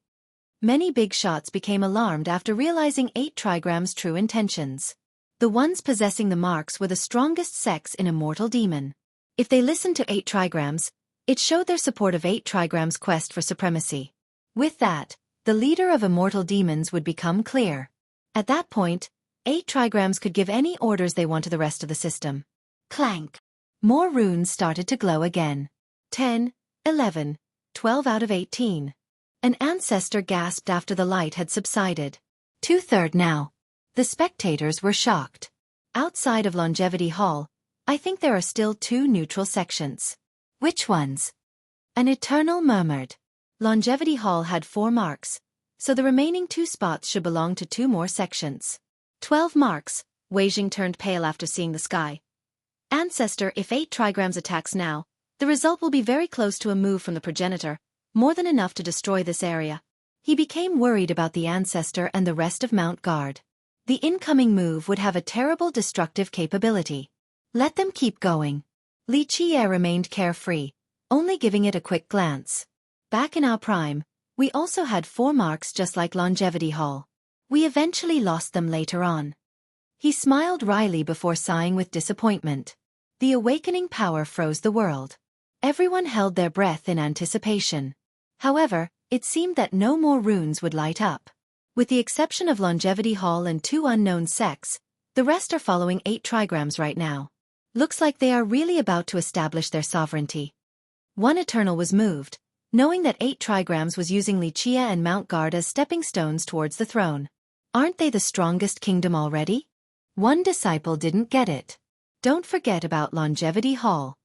Many big shots became alarmed after realizing 8 trigrams' true intentions. The ones possessing the marks were the strongest sects in a mortal demon. If they listened to 8 trigrams, it showed their support of 8 trigrams' quest for supremacy. With that, the leader of immortal demons would become clear. At that point, 8 trigrams could give any orders they want to the rest of the system. Clank. More runes started to glow again. 10, 11, 12 out of 18. An ancestor gasped after the light had subsided. 2/3 now. The spectators were shocked. Outside of Longevity Hall, I think there are still 2 neutral sections. Which ones? An Eternal murmured. Longevity Hall had 4 marks, so the remaining 2 spots should belong to 2 more sections. 12 marks. Weijing turned pale after seeing the sky. Ancestor, if 8 trigrams attacks now, the result will be very close to a move from the progenitor, more than enough to destroy this area. He became worried about the ancestor and the rest of Mount Guard. The incoming move would have a terrible destructive capability. Let them keep going. Li Qie remained carefree, only giving it a quick glance. Back in our prime, we also had 4 marks just like Longevity Hall. We eventually lost them later on. He smiled wryly before sighing with disappointment. The awakening power froze the world. Everyone held their breath in anticipation. However, it seemed that no more runes would light up. With the exception of Longevity Hall and 2 unknown sects, the rest are following 8 trigrams right now. Looks like they are really about to establish their sovereignty. One Eternal was moved, knowing that 8 trigrams was using Li Qie and Mount Guard as stepping stones towards the throne. Aren't they the strongest kingdom already? One disciple didn't get it. Don't forget about Longevity Hall.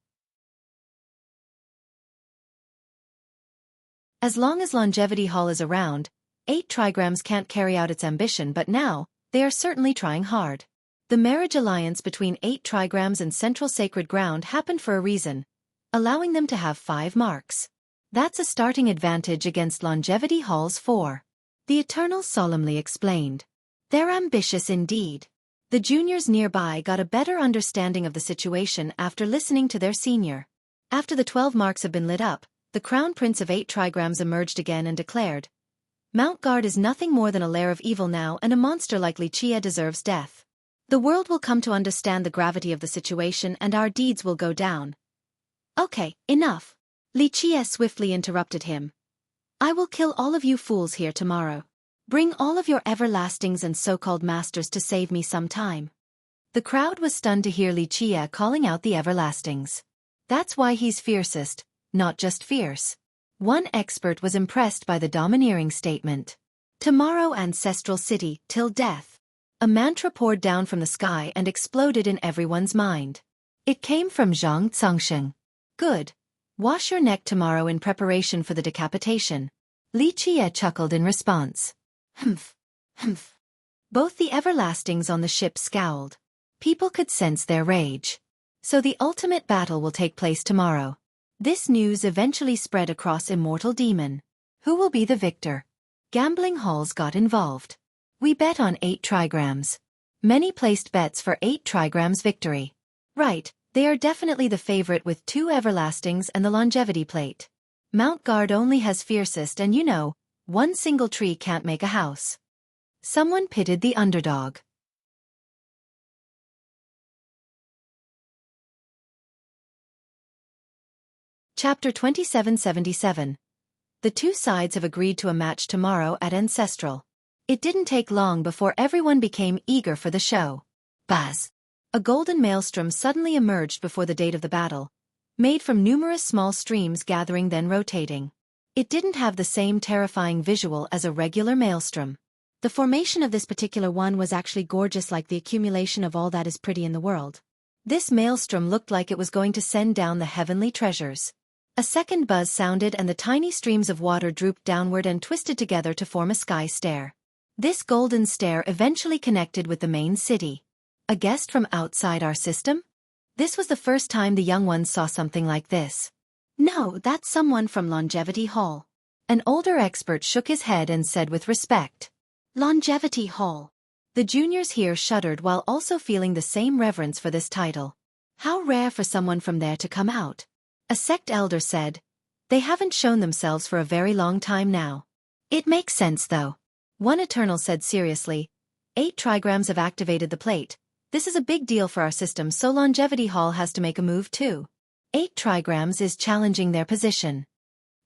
As long as Longevity Hall is around, 8 trigrams can't carry out its ambition, but now, they are certainly trying hard. The marriage alliance between 8 trigrams and Central Sacred Ground happened for a reason, allowing them to have 5 marks. That's a starting advantage against Longevity Hall's 4. The Eternal solemnly explained. They're ambitious indeed. The juniors nearby got a better understanding of the situation after listening to their senior. After the 12 marks have been lit up, the Crown Prince of 8 trigrams emerged again and declared, Mount Guard is nothing more than a lair of evil now, and a monster like Li Qie deserves death. The world will come to understand the gravity of the situation and our deeds will go down. Okay, enough. Li Qie swiftly interrupted him. I will kill all of you fools here tomorrow. Bring all of your everlastings and so-called masters to save me some time. The crowd was stunned to hear Li Qie calling out the everlastings. That's why he's fiercest, not just fierce. One expert was impressed by the domineering statement. Tomorrow Ancestral City, till death. A mantra poured down from the sky and exploded in everyone's mind. It came from Zhang Zongsheng. Good. Wash your neck tomorrow in preparation for the decapitation. Li Qie chuckled in response. Humph. Humph. Both the everlastings on the ship scowled. People could sense their rage. So the ultimate battle will take place tomorrow. This news eventually spread across Immortal Demon. Who will be the victor? Gambling halls got involved. We bet on 8 trigrams. Many placed bets for 8 trigrams victory. Right, they are definitely the favorite with 2 everlastings and the longevity plate. Mount Guard only has fiercest and one single tree can't make a house. Someone pitted the underdog. Chapter 2777. The two sides have agreed to a match tomorrow at Ancestral. It didn't take long before everyone became eager for the show. Buzz! A golden maelstrom suddenly emerged before the date of the battle, made from numerous small streams gathering then rotating. It didn't have the same terrifying visual as a regular maelstrom. The formation of this particular one was actually gorgeous, like the accumulation of all that is pretty in the world. This maelstrom looked like it was going to send down the heavenly treasures. A second buzz sounded and the tiny streams of water drooped downward and twisted together to form a sky stair. This golden stair eventually connected with the main city. A guest from outside our system? This was the first time the young ones saw something like this. No, that's someone from Longevity Hall. An older expert shook his head and said with respect. Longevity Hall. The juniors here shuddered while also feeling the same reverence for this title. How rare for someone from there to come out. A sect elder said. They haven't shown themselves for a very long time now. It makes sense though. One Eternal said seriously. 8 trigrams have activated the plate. This is a big deal for our system, so Longevity Hall has to make a move too. 8 trigrams is challenging their position.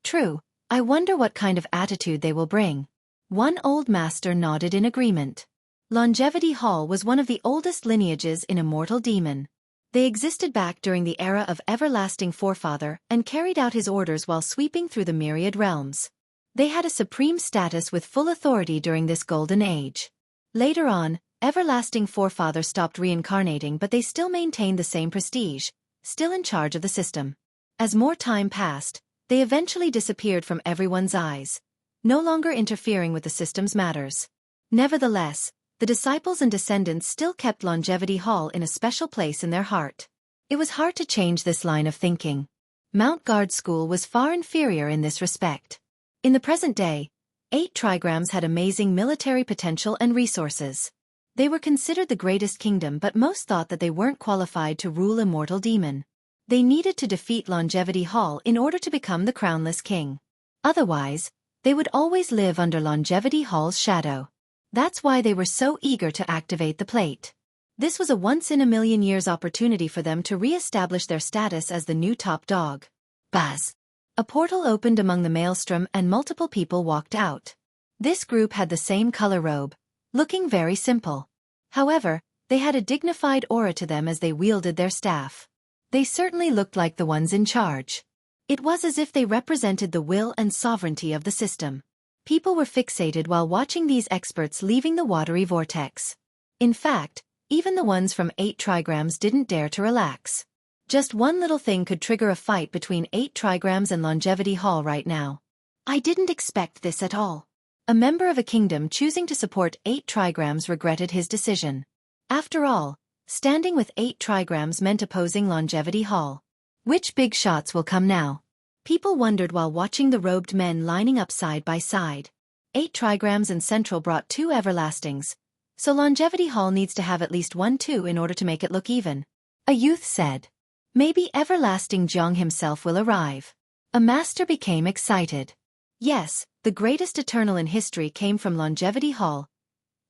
True, I wonder what kind of attitude they will bring. One old master nodded in agreement. Longevity Hall was one of the oldest lineages in Immortal Demon. They existed back during the era of Everlasting Forefather and carried out his orders while sweeping through the myriad realms. They had a supreme status with full authority during this golden age. Later on, Everlasting Forefather stopped reincarnating, but they still maintained the same prestige, still in charge of the system. As more time passed, they eventually disappeared from everyone's eyes, no longer interfering with the system's matters. Nevertheless, the disciples and descendants still kept Longevity Hall in a special place in their heart. It was hard to change this line of thinking. Mount Guard School was far inferior in this respect. In the present day, 8 trigrams had amazing military potential and resources. They were considered the greatest kingdom, but most thought that they weren't qualified to rule Immortal Demon. They needed to defeat Longevity Hall in order to become the crownless king. Otherwise, they would always live under Longevity Hall's shadow. That's why they were so eager to activate the plate. This was a once-in-a-million-years opportunity for them to re-establish their status as the new top dog. Buzz! A portal opened among the maelstrom and multiple people walked out. This group had the same color robe, looking very simple. However, they had a dignified aura to them as they wielded their staff. They certainly looked like the ones in charge. It was as if they represented the will and sovereignty of the system. People were fixated while watching these experts leaving the watery vortex. In fact, even the ones from 8 trigrams didn't dare to relax. Just one little thing could trigger a fight between 8 trigrams and Longevity Hall right now. I didn't expect this at all. A member of a kingdom choosing to support 8 trigrams regretted his decision. After all, standing with 8 trigrams meant opposing Longevity Hall. Which big shots will come now? People wondered while watching the robed men lining up side by side. 8 trigrams and Central brought 2 everlastings, so Longevity Hall needs to have at least 1 too in order to make it look even. A youth said. Maybe Everlasting Jiang himself will arrive. A master became excited. Yes, the greatest Eternal in history came from Longevity Hall.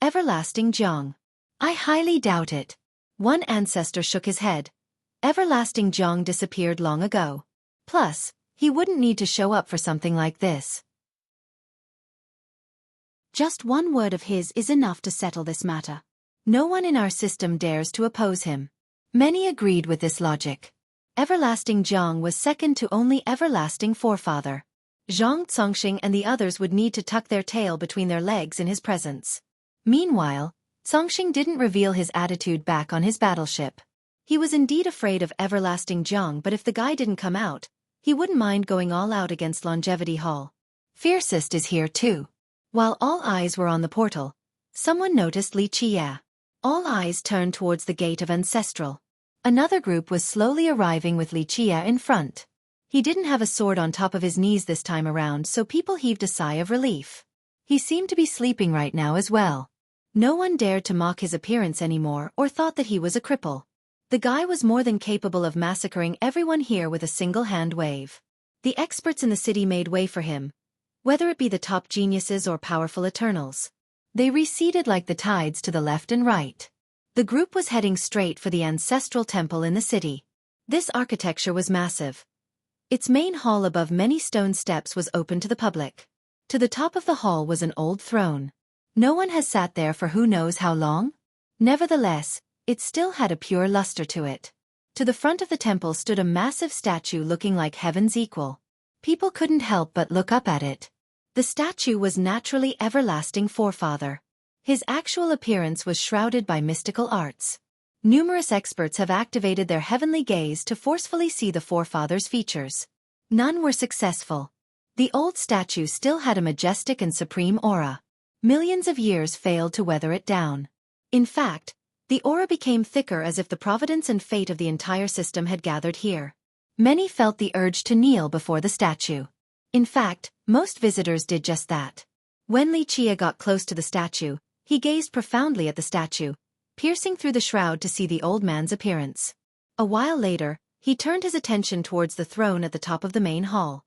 Everlasting Jiang. I highly doubt it. One ancestor shook his head. Everlasting Jiang disappeared long ago. Plus, he wouldn't need to show up for something like this. Just one word of his is enough to settle this matter. No one in our system dares to oppose him. Many agreed with this logic. Everlasting Jiang was second to only Everlasting Forefather. Zhang Congxing and the others would need to tuck their tail between their legs in his presence. Meanwhile, Congxing didn't reveal his attitude back on his battleship. He was indeed afraid of Everlasting Jiang, but if the guy didn't come out, he wouldn't mind going all out against Longevity Hall. Fiercest is here too. While all eyes were on the portal, Someone noticed Li Qie. All eyes turned towards the gate of Ancestral. Another group was slowly arriving with Li Qie in front. He didn't have a sword on top of his knees this time around, so people heaved a sigh of relief. He seemed to be sleeping right now as well. No one dared to mock his appearance anymore or thought that he was a cripple. The guy was more than capable of massacring everyone here with a single hand wave. The experts in the city made way for him, whether it be the top geniuses or powerful Eternals. They receded like the tides to the left and right. The group was heading straight for the ancestral temple in the city. This architecture was massive. Its main hall above many stone steps was open to the public. To the top of the hall was an old throne. No one has sat there for who knows how long? Nevertheless, it still had a pure luster to it. To the front of the temple stood a massive statue looking like heaven's equal. People couldn't help but look up at it. The statue was naturally Everlasting Forefather. His actual appearance was shrouded by mystical arts. Numerous experts have activated their heavenly gaze to forcefully see the Forefather's features. None were successful. The old statue still had a majestic and supreme aura. Millions of years failed to weather it down. In fact, the aura became thicker as if the providence and fate of the entire system had gathered here. Many felt the urge to kneel before the statue. In fact, most visitors did just that. When Li Qie got close to the statue, he gazed profoundly at the statue, piercing through the shroud to see the old man's appearance. A while later, he turned his attention towards the throne at the top of the main hall.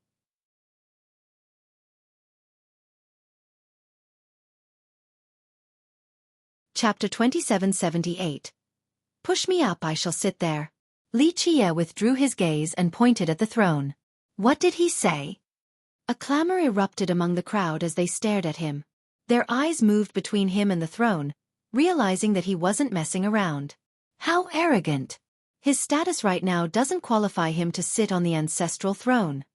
Chapter 2778. Push me up, I shall sit there. Li Qie withdrew his gaze and pointed at the throne. What did he say? A clamor erupted among the crowd as they stared at him. Their eyes moved between him and the throne, realizing that he wasn't messing around. How arrogant! His status right now doesn't qualify him to sit on the ancestral throne.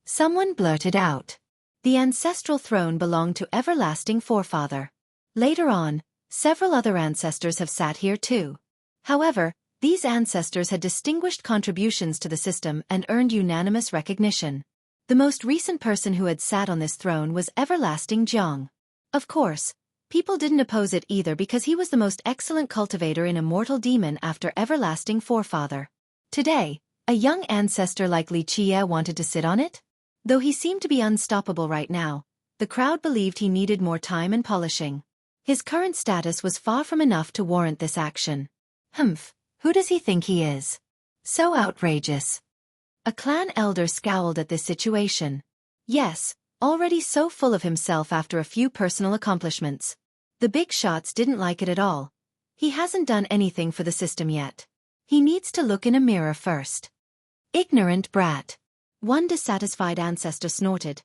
Someone blurted out. The ancestral throne belonged to Everlasting Forefather. Later on, several other ancestors have sat here too. However, these ancestors had distinguished contributions to the system and earned unanimous recognition. The most recent person who had sat on this throne was Everlasting Jiang. Of course, people didn't oppose it either because he was the most excellent cultivator in Immortal Demon after Everlasting Forefather. Today, a young ancestor like Li Qie wanted to sit on it? Though he seemed to be unstoppable right now, the crowd believed he needed more time and polishing. His current status was far from enough to warrant this action. Humph, who does he think he is? So outrageous. A clan elder scowled at this situation. Yes, already so full of himself after a few personal accomplishments. The big shots didn't like it at all. He hasn't done anything for the system yet. He needs to look in a mirror first. Ignorant brat. One dissatisfied ancestor snorted.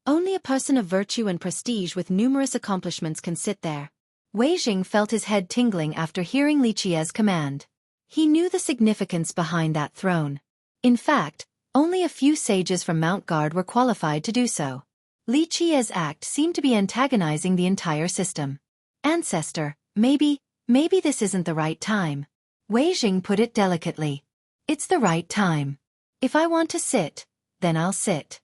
Only a person of virtue and prestige with numerous accomplishments can sit there. Wei Jing felt his head tingling after hearing Li Qie's command. He knew the significance behind that throne. In fact, only a few sages from Mount Guard were qualified to do so. Li Qie's act seemed to be antagonizing the entire system. Ancestor, maybe this isn't the right time. Wei Jing put it delicately. It's the right time. If I want to sit, then I'll sit.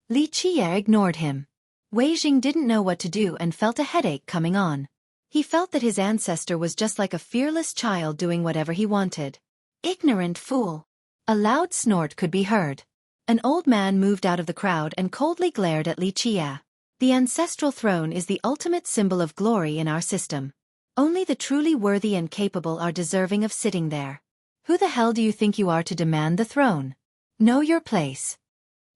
Li Qie ignored him. Wei Jing didn't know what to do and felt a headache coming on. He felt that his ancestor was just like a fearless child doing whatever he wanted. Ignorant fool. A loud snort could be heard. An old man moved out of the crowd and coldly glared at Li Qie. The ancestral throne is the ultimate symbol of glory in our system. Only the truly worthy and capable are deserving of sitting there. Who the hell do you think you are to demand the throne? Know your place.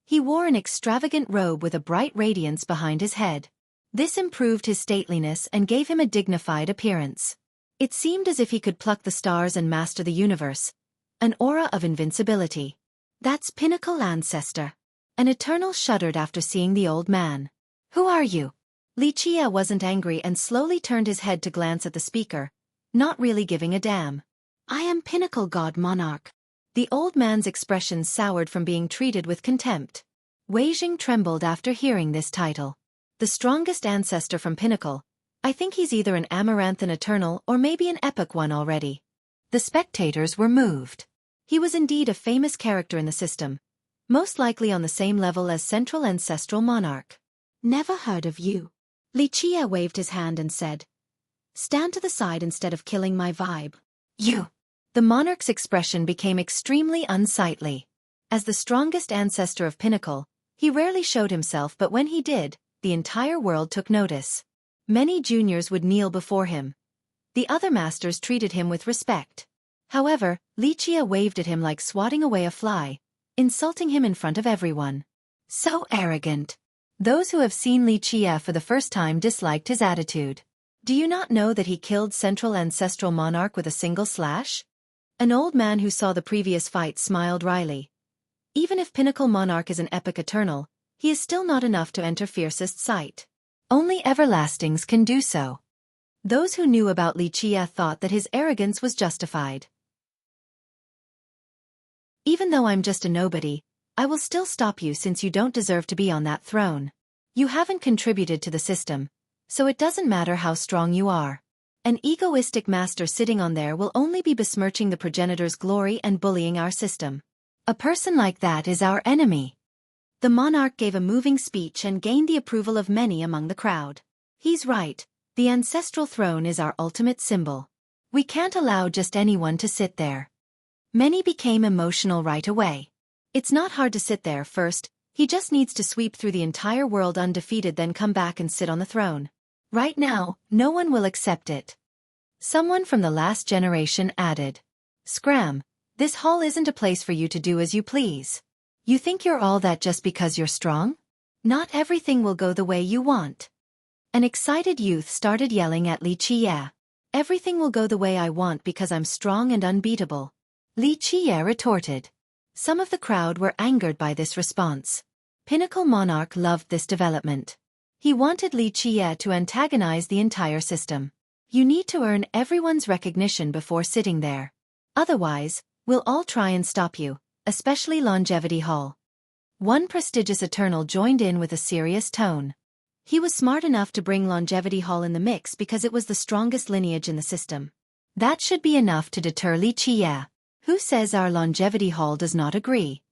He wore an extravagant robe with a bright radiance behind his head. This improved his stateliness and gave him a dignified appearance. It seemed as if he could pluck the stars and master the universe. An aura of invincibility. That's Pinnacle Ancestor. An Eternal shuddered after seeing the old man. Who are you? Li Qie wasn't angry and slowly turned his head to glance at the speaker, not really giving a damn. I am Pinnacle God Monarch. The old man's expression soured from being treated with contempt. Wei Jing trembled after hearing this title. The strongest ancestor from Pinnacle. I think he's either an Amaranthan Eternal or maybe an epic one already. The spectators were moved. He was indeed a famous character in the system, most likely on the same level as Central Ancestral Monarch. Never heard of you. Li Qie waved his hand and said, Stand to the side instead of killing my vibe. You. The monarch's expression became extremely unsightly. As the strongest ancestor of Pinnacle, he rarely showed himself, but when he did, the entire world took notice. Many juniors would kneel before him. The other masters treated him with respect. However, Lichia waved at him like swatting away a fly, insulting him in front of everyone. So arrogant. Those who have seen Lichia for the first time disliked his attitude. Do you not know that he killed Central Ancestral Monarch with a single slash? An old man who saw the previous fight smiled wryly. Even if Pinnacle Monarch is an epic eternal, he is still not enough to enter fiercest sight. Only everlastings can do so. Those who knew about Lichia thought that his arrogance was justified. Even though I'm just a nobody, I will still stop you since you don't deserve to be on that throne. You haven't contributed to the system, so it doesn't matter how strong you are. An egoistic master sitting on there will only be besmirching the progenitor's glory and bullying our system. A person like that is our enemy. The monarch gave a moving speech and gained the approval of many among the crowd. He's right, the ancestral throne is our ultimate symbol. We can't allow just anyone to sit there. Many became emotional right away. It's not hard to sit there first, he just needs to sweep through the entire world undefeated, then come back and sit on the throne. Right now, no one will accept it. Someone from the last generation added. Scram, this hall isn't a place for you to do as you please. You think you're all that just because you're strong? Not everything will go the way you want. An excited youth started yelling at Lichia. Everything will go the way I want because I'm strong and unbeatable. Lichia retorted. Some of the crowd were angered by this response. Pinnacle Monarch loved this development. He wanted Lichia to antagonize the entire system. You need to earn everyone's recognition before sitting there. Otherwise, we'll all try and stop you, especially Longevity Hall. One prestigious Eternal joined in with a serious tone. He was smart enough to bring Longevity Hall in the mix because it was the strongest lineage in the system. That should be enough to deter Lichia. Who says our Longevity Hall does not agree?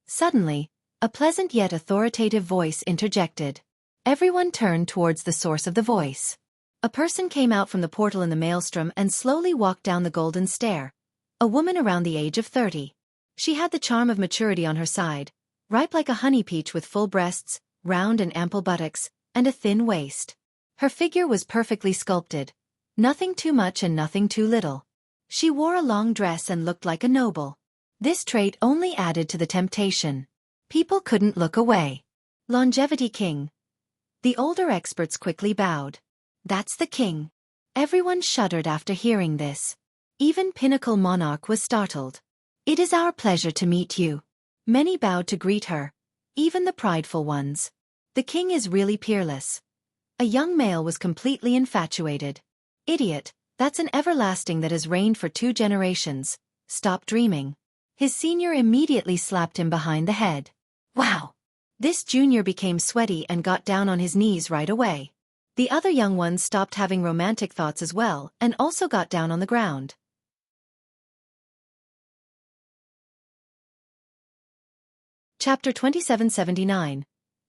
Suddenly, a pleasant yet authoritative voice interjected. Everyone turned towards the source of the voice. A person came out from the portal in the maelstrom and slowly walked down the golden stair. A woman around the age of 30. She had the charm of maturity on her side, ripe like a honey peach with full breasts, round and ample buttocks, and a thin waist. Her figure was perfectly sculpted. Nothing too much and nothing too little. She wore a long dress and looked like a noble. This trait only added to the temptation. People couldn't look away. Longevity King. The older experts quickly bowed. That's the king. Everyone shuddered after hearing this. Even Pinnacle Monarch was startled. It is our pleasure to meet you. Many bowed to greet her, even the prideful ones. The king is really peerless. A young male was completely infatuated. Idiot, that's an everlasting that has reigned for 2 generations. Stop dreaming. His senior immediately slapped him behind the head. Wow! This junior became sweaty and got down on his knees right away. The other young ones stopped having romantic thoughts as well and also got down on the ground. Chapter 2779.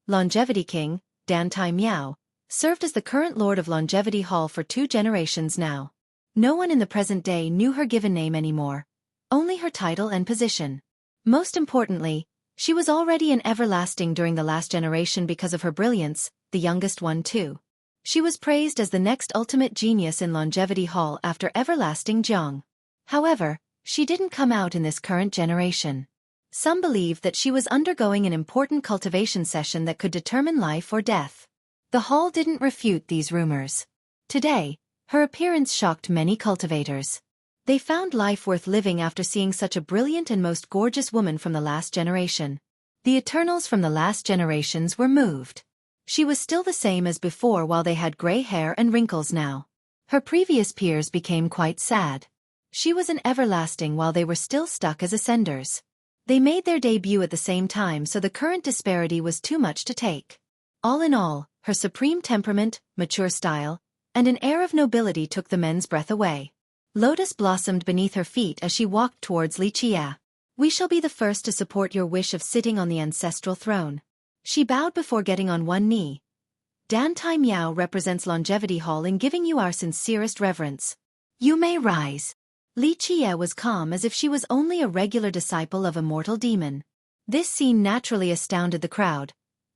Longevity King, Dan Tai Miao, served as the current Lord of Longevity Hall for 2 generations now. No one in the present day knew her given name anymore, only her title and position. Most importantly, she was already an everlasting during the last generation because of her brilliance, the youngest one too. She was praised as the next ultimate genius in Longevity Hall after Everlasting Jiang. However, she didn't come out in this current generation. Some believe that she was undergoing an important cultivation session that could determine life or death. The hall didn't refute these rumors. Today, her appearance shocked many cultivators. They found life worth living after seeing such a brilliant and most gorgeous woman from the last generation. The Eternals from the last generations were moved. She was still the same as before while they had gray hair and wrinkles now. Her previous peers became quite sad. She was an everlasting while they were still stuck as ascenders. They made their debut at the same time, so the current disparity was too much to take. All in all, her supreme temperament, mature style, and an air of nobility took the men's breath away. Lotus blossomed beneath her feet as she walked towards Lichia. We shall be the first to support your wish of sitting on the ancestral throne. She bowed before getting on one knee. Dan Tai Miao represents Longevity Hall in giving you our sincerest reverence. You may rise. Li Qie was calm as if she was only a regular disciple of a mortal demon. This scene naturally astounded the crowd,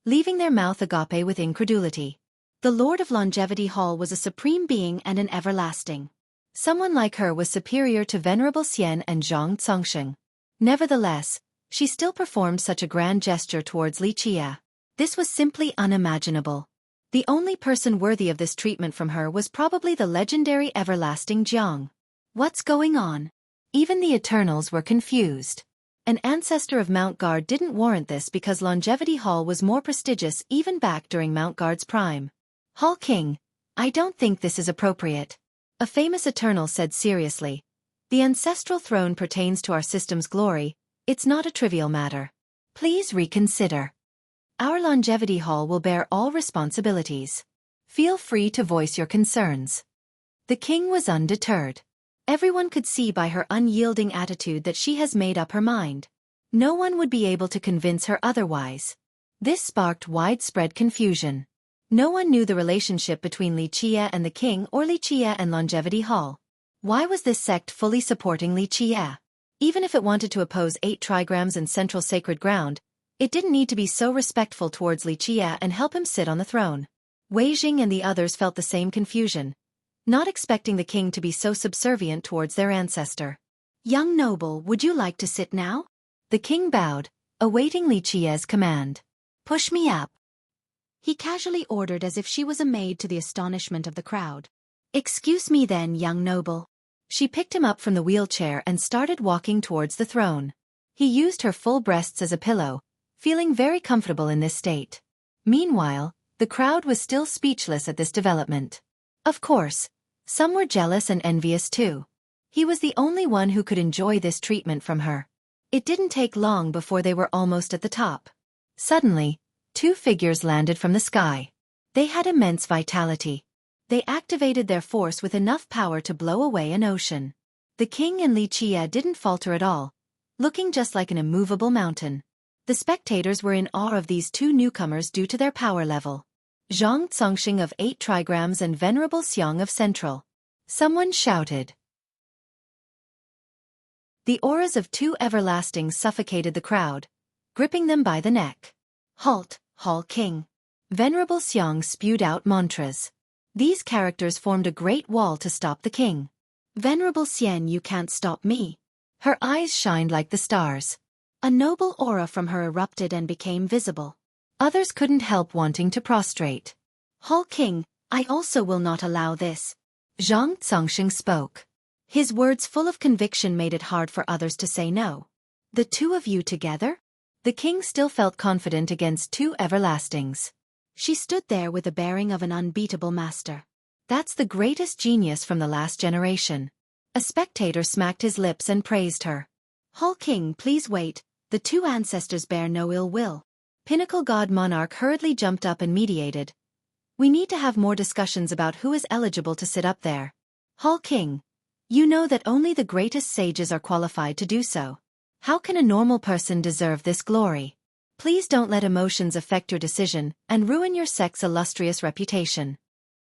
leaving their mouth agape with incredulity. The Lord of Longevity Hall was a supreme being and an everlasting. Someone like her was superior to Venerable Xian and Zhang Congsheng. Nevertheless, she still performed such a grand gesture towards Li Qie. This was simply unimaginable. The only person worthy of this treatment from her was probably the legendary everlasting Jiang. What's going on? Even the Eternals were confused. An ancestor of Mount Guard didn't warrant this because Longevity Hall was more prestigious even back during Mount Guard's prime. Hall King, I don't think this is appropriate. A famous Eternal said seriously. The ancestral throne pertains to our system's glory, it's not a trivial matter. Please reconsider. Our Longevity Hall will bear all responsibilities. Feel free to voice your concerns. The king was undeterred. Everyone could see by her unyielding attitude that she has made up her mind. No one would be able to convince her otherwise. This sparked widespread confusion. No one knew the relationship between Li Qie and the king or Li Qie and Longevity Hall. Why was this sect fully supporting Li Qie? Even if it wanted to oppose 8 trigrams and central sacred ground, it didn't need to be so respectful towards Li Qie and help him sit on the throne. Wei Jing and the others felt the same confusion, not expecting the king to be so subservient towards their ancestor. Young noble, would you like to sit now? The king bowed, awaiting Li Qie's command. Push me up. He casually ordered as if she was a maid to the astonishment of the crowd. Excuse me then, young noble. She picked him up from the wheelchair and started walking towards the throne. He used her full breasts as a pillow, feeling very comfortable in this state. Meanwhile, the crowd was still speechless at this development. Of course, some were jealous and envious too. He was the only one who could enjoy this treatment from her. It didn't take long before they were almost at the top. Suddenly, 2 figures landed from the sky. They had immense vitality. They activated their force with enough power to blow away an ocean. The king and Li Qie didn't falter at all, looking just like an immovable mountain. The spectators were in awe of these 2 newcomers due to their power level. Zhang Congsheng of 8 trigrams and Venerable Xiang of Central. Someone shouted. The auras of 2 everlastings suffocated the crowd, gripping them by the neck. Halt, Hall King. Venerable Xiang spewed out mantras. These characters formed a great wall to stop the king. Venerable Xian, you can't stop me. Her eyes shined like the stars. A noble aura from her erupted and became visible. Others couldn't help wanting to prostrate. Hall King, I also will not allow this. Zhang Congsheng spoke. His words full of conviction made it hard for others to say no. The 2 of you together? The king still felt confident against 2 everlastings. She stood there with the bearing of an unbeatable master. That's the greatest genius from the last generation. A spectator smacked his lips and praised her. Hall King, please wait, the 2 ancestors bear no ill will. Pinnacle God Monarch hurriedly jumped up and mediated. We need to have more discussions about who is eligible to sit up there. Hall King, you know that only the greatest sages are qualified to do so. How can a normal person deserve this glory? Please don't let emotions affect your decision and ruin your sect's illustrious reputation.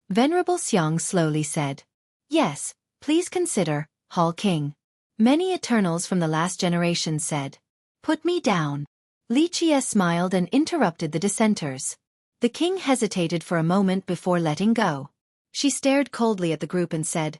Venerable Xiang slowly said. Yes, please consider, Hall King. Many Eternals from the last generation said. Put me down. Li Qie smiled and interrupted the dissenters. The king hesitated for a moment before letting go. She stared coldly at the group and said,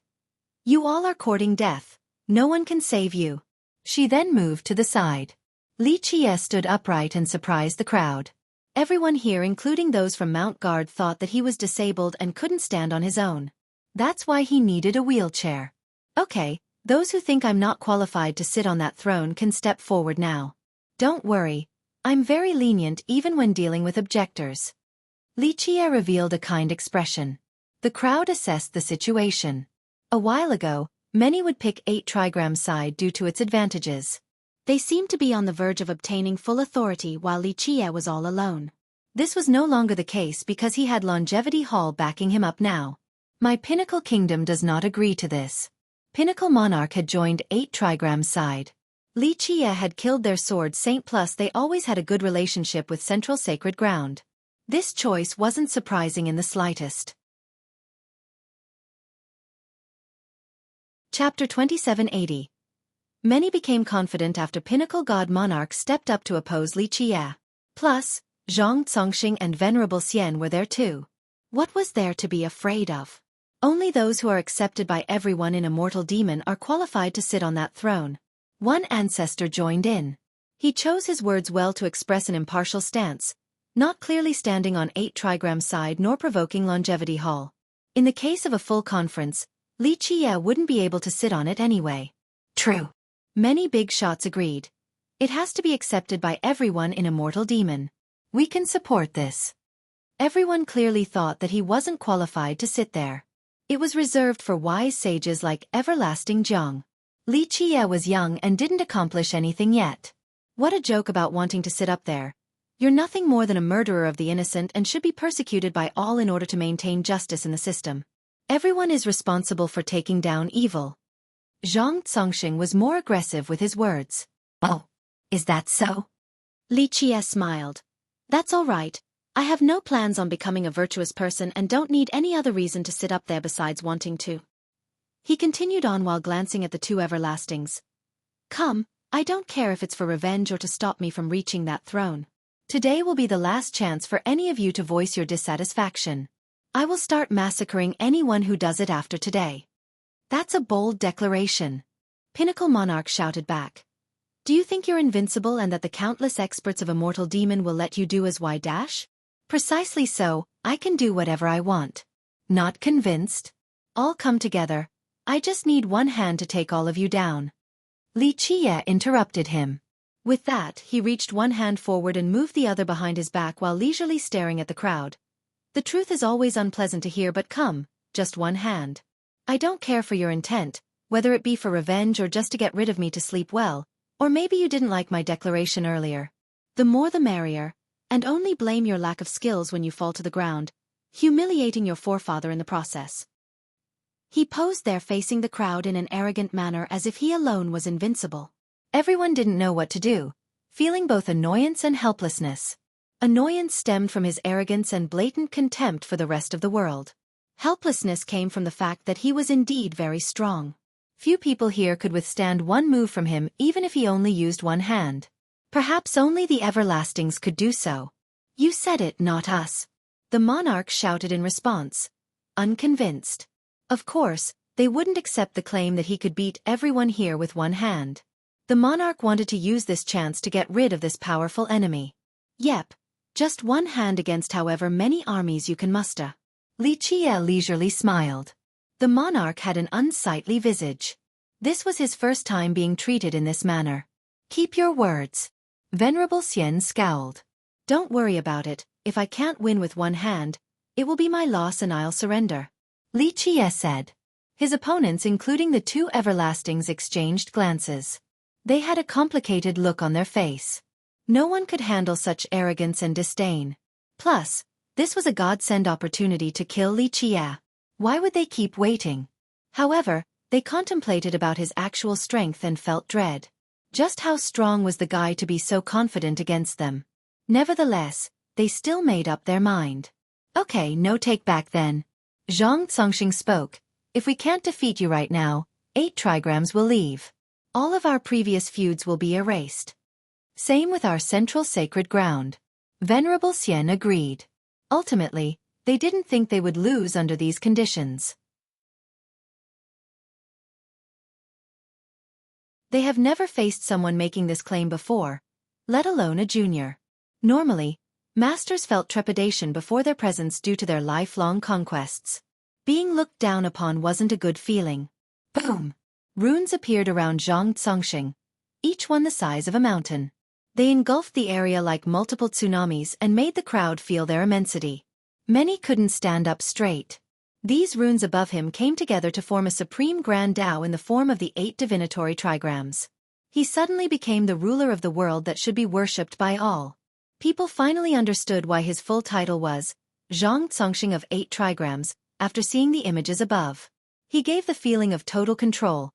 You all are courting death. No one can save you. She then moved to the side. Li Qie stood upright and surprised the crowd. Everyone here, including those from Mount Guard, thought that he was disabled and couldn't stand on his own. That's why he needed a wheelchair. Okay, those who think I'm not qualified to sit on that throne can step forward now. Don't worry. I'm very lenient even when dealing with objectors. Li Qie revealed a kind expression. The crowd assessed the situation. A while ago, many would pick 8 trigram side due to its advantages. They seemed to be on the verge of obtaining full authority while Li Qie was all alone. This was no longer the case because he had Longevity Hall backing him up now. My Pinnacle Kingdom does not agree to this. Pinnacle Monarch had joined 8 trigram side. Li Qie had killed their sword saint, plus they always had a good relationship with Central Sacred Ground. This choice wasn't surprising in the slightest. Chapter 2780. Many became confident after Pinnacle God Monarch stepped up to oppose Li Qie. Plus, Zhang Congxing and Venerable Xian were there too. What was there to be afraid of? Only those who are accepted by everyone in Immortal Demon are qualified to sit on that throne. One ancestor joined in. He chose his words well to express an impartial stance, not clearly standing on 8 trigrams side nor provoking Longevity Hall. In the case of a full conference, Li Qie wouldn't be able to sit on it anyway. True. Many big shots agreed. It has to be accepted by everyone in Immortal Demon. We can support this. Everyone clearly thought that he wasn't qualified to sit there. It was reserved for wise sages like Everlasting Jiang. Li Qie was young and didn't accomplish anything yet. What a joke about wanting to sit up there. You're nothing more than a murderer of the innocent and should be persecuted by all in order to maintain justice in the system. Everyone is responsible for taking down evil. Zhang Congxing was more aggressive with his words. Oh, is that so? Li Qie smiled. That's all right. I have no plans on becoming a virtuous person and don't need any other reason to sit up there besides wanting to. He continued on while glancing at the two Everlastings. Come, I don't care if it's for revenge or to stop me from reaching that throne. Today will be the last chance for any of you to voice your dissatisfaction. I will start massacring anyone who does it after today. That's a bold declaration. Pinnacle Monarch shouted back. Do you think you're invincible and that the countless experts of Immortal Demon will let you do as Y-? Precisely so, I can do whatever I want. Not convinced? All come together. I just need one hand to take all of you down. Li Qie interrupted him. With that, he reached one hand forward and moved the other behind his back while leisurely staring at the crowd. The truth is always unpleasant to hear, but come, just one hand. I don't care for your intent, whether it be for revenge or just to get rid of me to sleep well, or maybe you didn't like my declaration earlier. The more the merrier, and only blame your lack of skills when you fall to the ground, humiliating your forefather in the process. He posed there facing the crowd in an arrogant manner as if he alone was invincible. Everyone didn't know what to do, feeling both annoyance and helplessness. Annoyance stemmed from his arrogance and blatant contempt for the rest of the world. Helplessness came from the fact that he was indeed very strong. Few people here could withstand one move from him even if he only used one hand. Perhaps only the Everlastings could do so. You said it, not us. The monarch shouted in response. Unconvinced. Of course, they wouldn't accept the claim that he could beat everyone here with one hand. The monarch wanted to use this chance to get rid of this powerful enemy. Yep, just one hand against however many armies you can muster. Li Qie leisurely smiled. The monarch had an unsightly visage. This was his first time being treated in this manner. Keep your words. Venerable Xian scowled. Don't worry about it, if I can't win with one hand, it will be my loss and I'll surrender. Li Qie said. His opponents, including the two Everlastings, exchanged glances. They had a complicated look on their face. No one could handle such arrogance and disdain. Plus, this was a godsend opportunity to kill Li Qie. Why would they keep waiting? However, they contemplated about his actual strength and felt dread. Just how strong was the guy to be so confident against them? Nevertheless, they still made up their mind. Okay, no take back then. Zhang Congxing spoke. If we can't defeat you right now, 8 trigrams will leave. All of our previous feuds will be erased. Same with our central sacred ground. Venerable Xian agreed. Ultimately, they didn't think they would lose under these conditions. They have never faced someone making this claim before, let alone a junior. Normally, masters felt trepidation before their presence due to their lifelong conquests. Being looked down upon wasn't a good feeling. Boom! Runes appeared around Zhang Congxing, each one the size of a mountain. They engulfed the area like multiple tsunamis and made the crowd feel their immensity. Many couldn't stand up straight. These runes above him came together to form a supreme grand Tao in the form of the 8 divinatory trigrams. He suddenly became the ruler of the world that should be worshipped by all. People finally understood why his full title was Zhang Congxing of 8 trigrams, after seeing the images above. He gave the feeling of total control,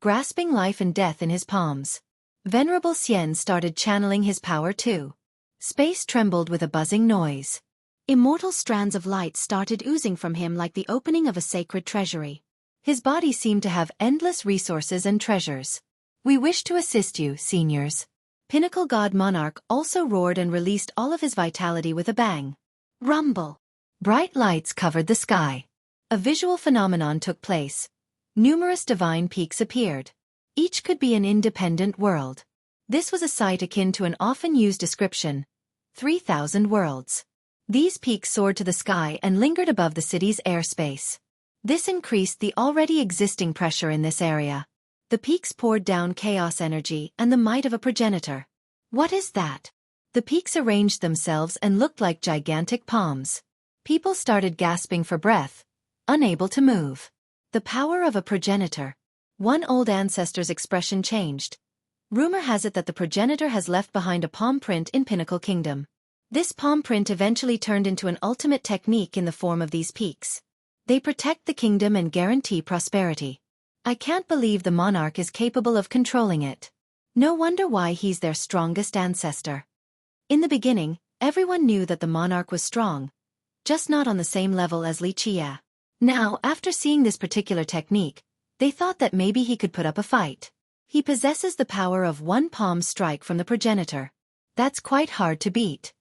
grasping life and death in his palms. Venerable Xian started channeling his power too. Space trembled with a buzzing noise. Immortal strands of light started oozing from him like the opening of a sacred treasury. His body seemed to have endless resources and treasures. We wish to assist you, seniors. Pinnacle God Monarch also roared and released all of his vitality with a bang. Rumble. Bright lights covered the sky. A visual phenomenon took place. Numerous divine peaks appeared. Each could be an independent world. This was a sight akin to an often used description. 3,000 worlds. These peaks soared to the sky and lingered above the city's airspace. This increased the already existing pressure in this area. The peaks poured down chaos energy and the might of a progenitor. What is that? The peaks arranged themselves and looked like gigantic palms. People started gasping for breath, unable to move. The power of a progenitor. One old ancestor's expression changed. Rumor has it that the progenitor has left behind a palm print in Pinnacle Kingdom. This palm print eventually turned into an ultimate technique in the form of these peaks. They protect the kingdom and guarantee prosperity. I can't believe the monarch is capable of controlling it. No wonder why he's their strongest ancestor. In the beginning, everyone knew that the monarch was strong, just not on the same level as Xueqi. Now, after seeing this particular technique, they thought that maybe he could put up a fight. He possesses the power of one palm strike from the progenitor. That's quite hard to beat.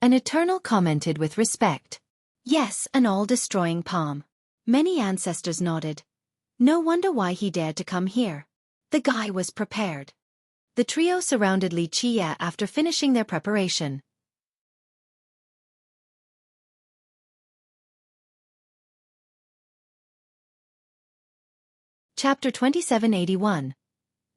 An Eternal commented with respect. Yes, an all-destroying palm. Many ancestors nodded. No wonder why he dared to come here. The guy was prepared. The trio surrounded Xueqi after finishing their preparation. Chapter 2781.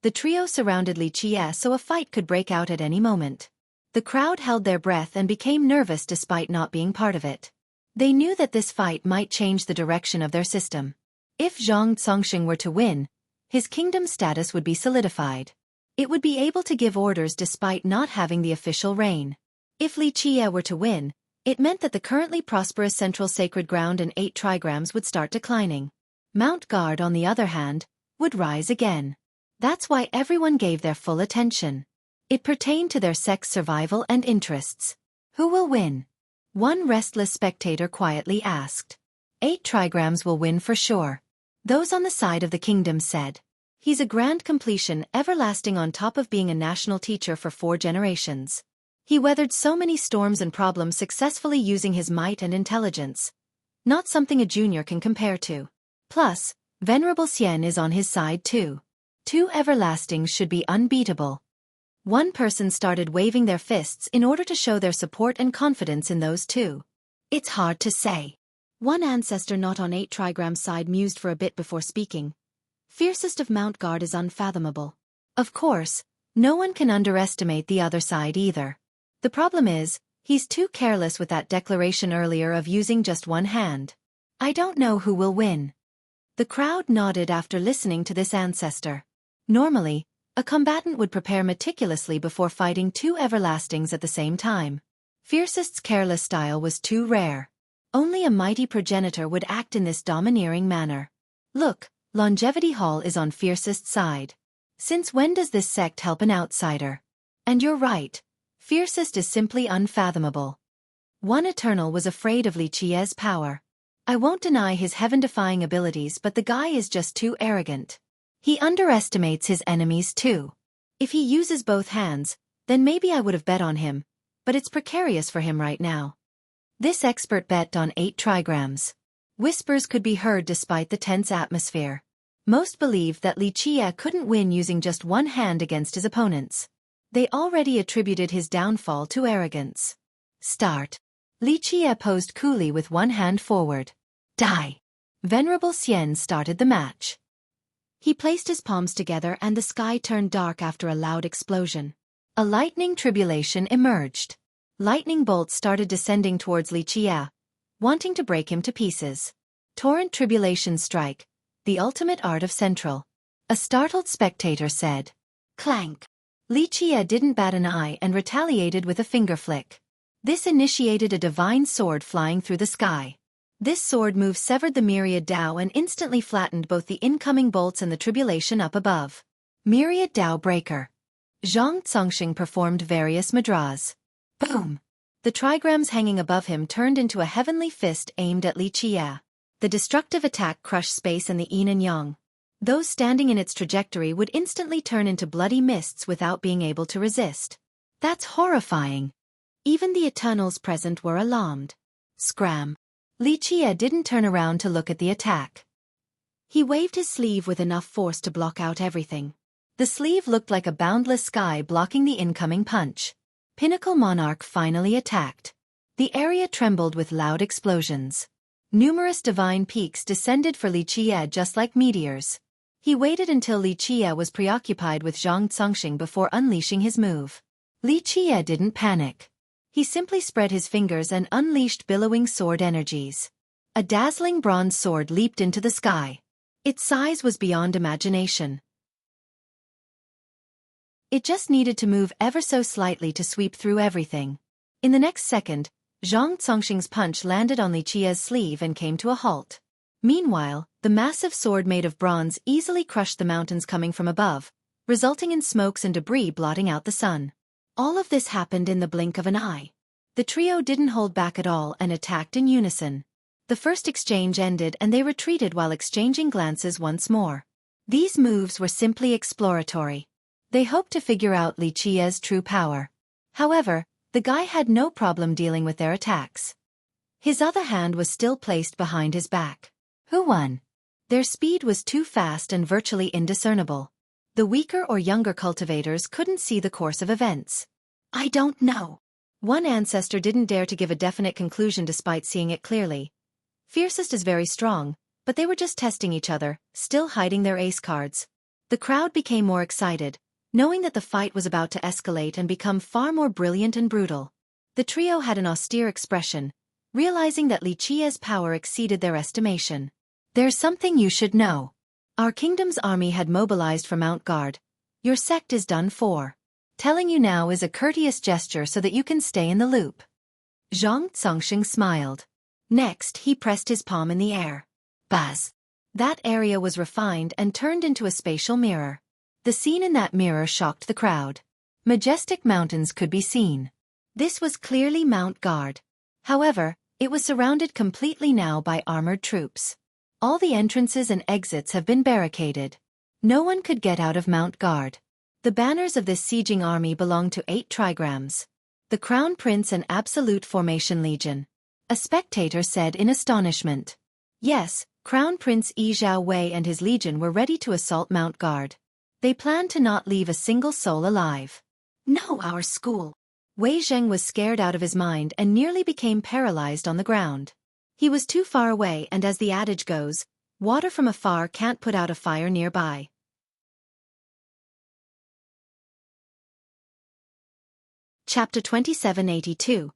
The trio surrounded Xueqi so a fight could break out at any moment. The crowd held their breath and became nervous despite not being part of it. They knew that this fight might change the direction of their system. If Zhang Zongxing were to win, his kingdom's status would be solidified. It would be able to give orders despite not having the official reign. If Xueqi were to win, it meant that the currently prosperous Central Sacred Ground and 8 trigrams would start declining. Mount Guard, on the other hand, would rise again. That's why everyone gave their full attention. It pertained to their sect's survival and interests. Who will win? One restless spectator quietly asked. 8 trigrams will win for sure. Those on the side of the kingdom said. He's a grand completion, everlasting on top of being a national teacher for 4 generations. He weathered so many storms and problems successfully using his might and intelligence. Not something a junior can compare to. Plus, Venerable Xian is on his side too. 2 everlastings should be unbeatable. One person started waving their fists in order to show their support and confidence in those 2. It's hard to say. One ancestor not on 8 trigrams side mused for a bit before speaking. Fiercest of Mount Guard is unfathomable. Of course, no one can underestimate the other side either. The problem is, he's too careless with that declaration earlier of using just one hand. I don't know who will win. The crowd nodded after listening to this ancestor. Normally, a combatant would prepare meticulously before fighting 2 everlastings at the same time. Fiercest's careless style was too rare. Only a mighty progenitor would act in this domineering manner. Look, Longevity Hall is on Fiercest's side. Since when does this sect help an outsider? And you're right. Fiercest is simply unfathomable. One Eternal was afraid of Xueqi's power. I won't deny his heaven-defying abilities, but the guy is just too arrogant. He underestimates his enemies too. If he uses both hands, then maybe I would have bet on him, but it's precarious for him right now. This expert bet on 8 trigrams. Whispers could be heard despite the tense atmosphere. Most believed that Xueqi couldn't win using just one hand against his opponents. They already attributed his downfall to arrogance. Start. Xueqi posed coolly with one hand forward. Die. Venerable Xian started the match. He placed his palms together and the sky turned dark after a loud explosion. A lightning tribulation emerged. Lightning bolts started descending towards Xueqi, wanting to break him to pieces. Torrent tribulation strike, the ultimate art of Central. A startled spectator said. Clank. Xueqi didn't bat an eye and retaliated with a finger flick. This initiated a divine sword flying through the sky. This sword move severed the myriad Dao and instantly flattened both the incoming bolts and the tribulation up above. Myriad Dao breaker. Zhang Zongxing performed various mudras. Boom! The trigrams hanging above him turned into a heavenly fist aimed at Li Qie. The destructive attack crushed space and the yin and yang. Those standing in its trajectory would instantly turn into bloody mists without being able to resist. That's horrifying. Even the Eternals present were alarmed. Scram. Li Qie didn't turn around to look at the attack. He waved his sleeve with enough force to block out everything. The sleeve looked like a boundless sky blocking the incoming punch. Pinnacle Monarch finally attacked. The area trembled with loud explosions. Numerous divine peaks descended for Li Qie just like meteors. He waited until Li Qie was preoccupied with Zhang Cangxing before unleashing his move. Li Qie didn't panic. He simply spread his fingers and unleashed billowing sword energies. A dazzling bronze sword leaped into the sky. Its size was beyond imagination. It just needed to move ever so slightly to sweep through everything. In the next second, Zhang Cangxing's punch landed on Li Qie's sleeve and came to a halt. Meanwhile, the massive sword made of bronze easily crushed the mountains coming from above, resulting in smokes and debris blotting out the sun. All of this happened in the blink of an eye. The trio didn't hold back at all and attacked in unison. The first exchange ended and they retreated while exchanging glances once more. These moves were simply exploratory. They hoped to figure out Li Qie's true power. However, the guy had no problem dealing with their attacks. His other hand was still placed behind his back. Who won? Their speed was too fast and virtually indiscernible. The weaker or younger cultivators couldn't see the course of events. I don't know. One ancestor didn't dare to give a definite conclusion despite seeing it clearly. Fiercest is very strong, but they were just testing each other, still hiding their ace cards. The crowd became more excited, knowing that the fight was about to escalate and become far more brilliant and brutal. The trio had an austere expression, realizing that Li Qie's power exceeded their estimation. There's something you should know. Our kingdom's army had mobilized for Mount Guard. Your sect is done for. Telling you now is a courteous gesture so that you can stay in the loop. Zhang Cangxing smiled. Next, he pressed his palm in the air. Buzz. That area was refined and turned into a spatial mirror. The scene in that mirror shocked the crowd. Majestic mountains could be seen. This was clearly Mount Guard. However, it was surrounded completely now by armored troops. All the entrances and exits have been barricaded. No one could get out of Mount Guard. The banners of this sieging army belonged to 8 trigrams. The Crown Prince and Absolute Formation Legion. A spectator said in astonishment. Yes, Crown Prince Yi Zhao Wei and his legion were ready to assault Mount Guard. They planned to not leave a single soul alive. No, our school. Wei Zheng was scared out of his mind and nearly became paralyzed on the ground. He was too far away, and as the adage goes, water from afar can't put out a fire nearby. Chapter 2782.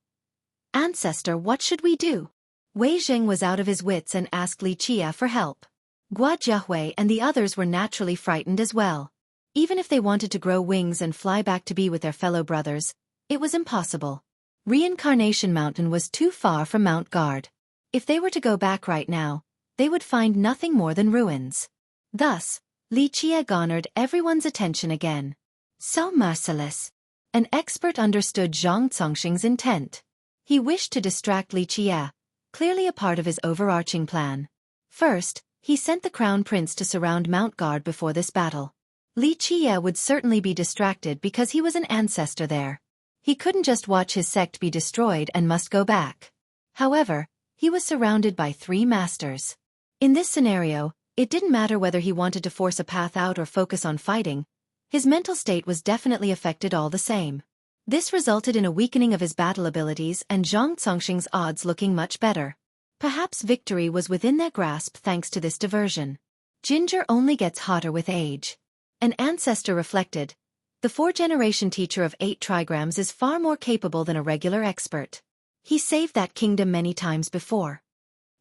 Ancestor, what should we do? Wei Zheng was out of his wits and asked Li Qie for help. Guo Jiahui and the others were naturally frightened as well. Even if they wanted to grow wings and fly back to be with their fellow brothers, it was impossible. Reincarnation Mountain was too far from Mount Guard. If they were to go back right now, they would find nothing more than ruins. Thus, Li Qie garnered everyone's attention again. So merciless. An expert understood Zhang Cangxing's intent. He wished to distract Li Qie, clearly a part of his overarching plan. First, he sent the Crown Prince to surround Mount Guard before this battle. Li Qie would certainly be distracted because he was an ancestor there. He couldn't just watch his sect be destroyed and must go back. However, he was surrounded by 3 masters. In this scenario, it didn't matter whether he wanted to force a path out or focus on fighting. His mental state was definitely affected all the same. This resulted in a weakening of his battle abilities and Zhang Cangxing's odds looking much better. Perhaps victory was within their grasp thanks to this diversion. Ginger only gets hotter with age. An ancestor reflected. The 4th-generation teacher of 8 trigrams is far more capable than a regular expert. He saved that kingdom many times before.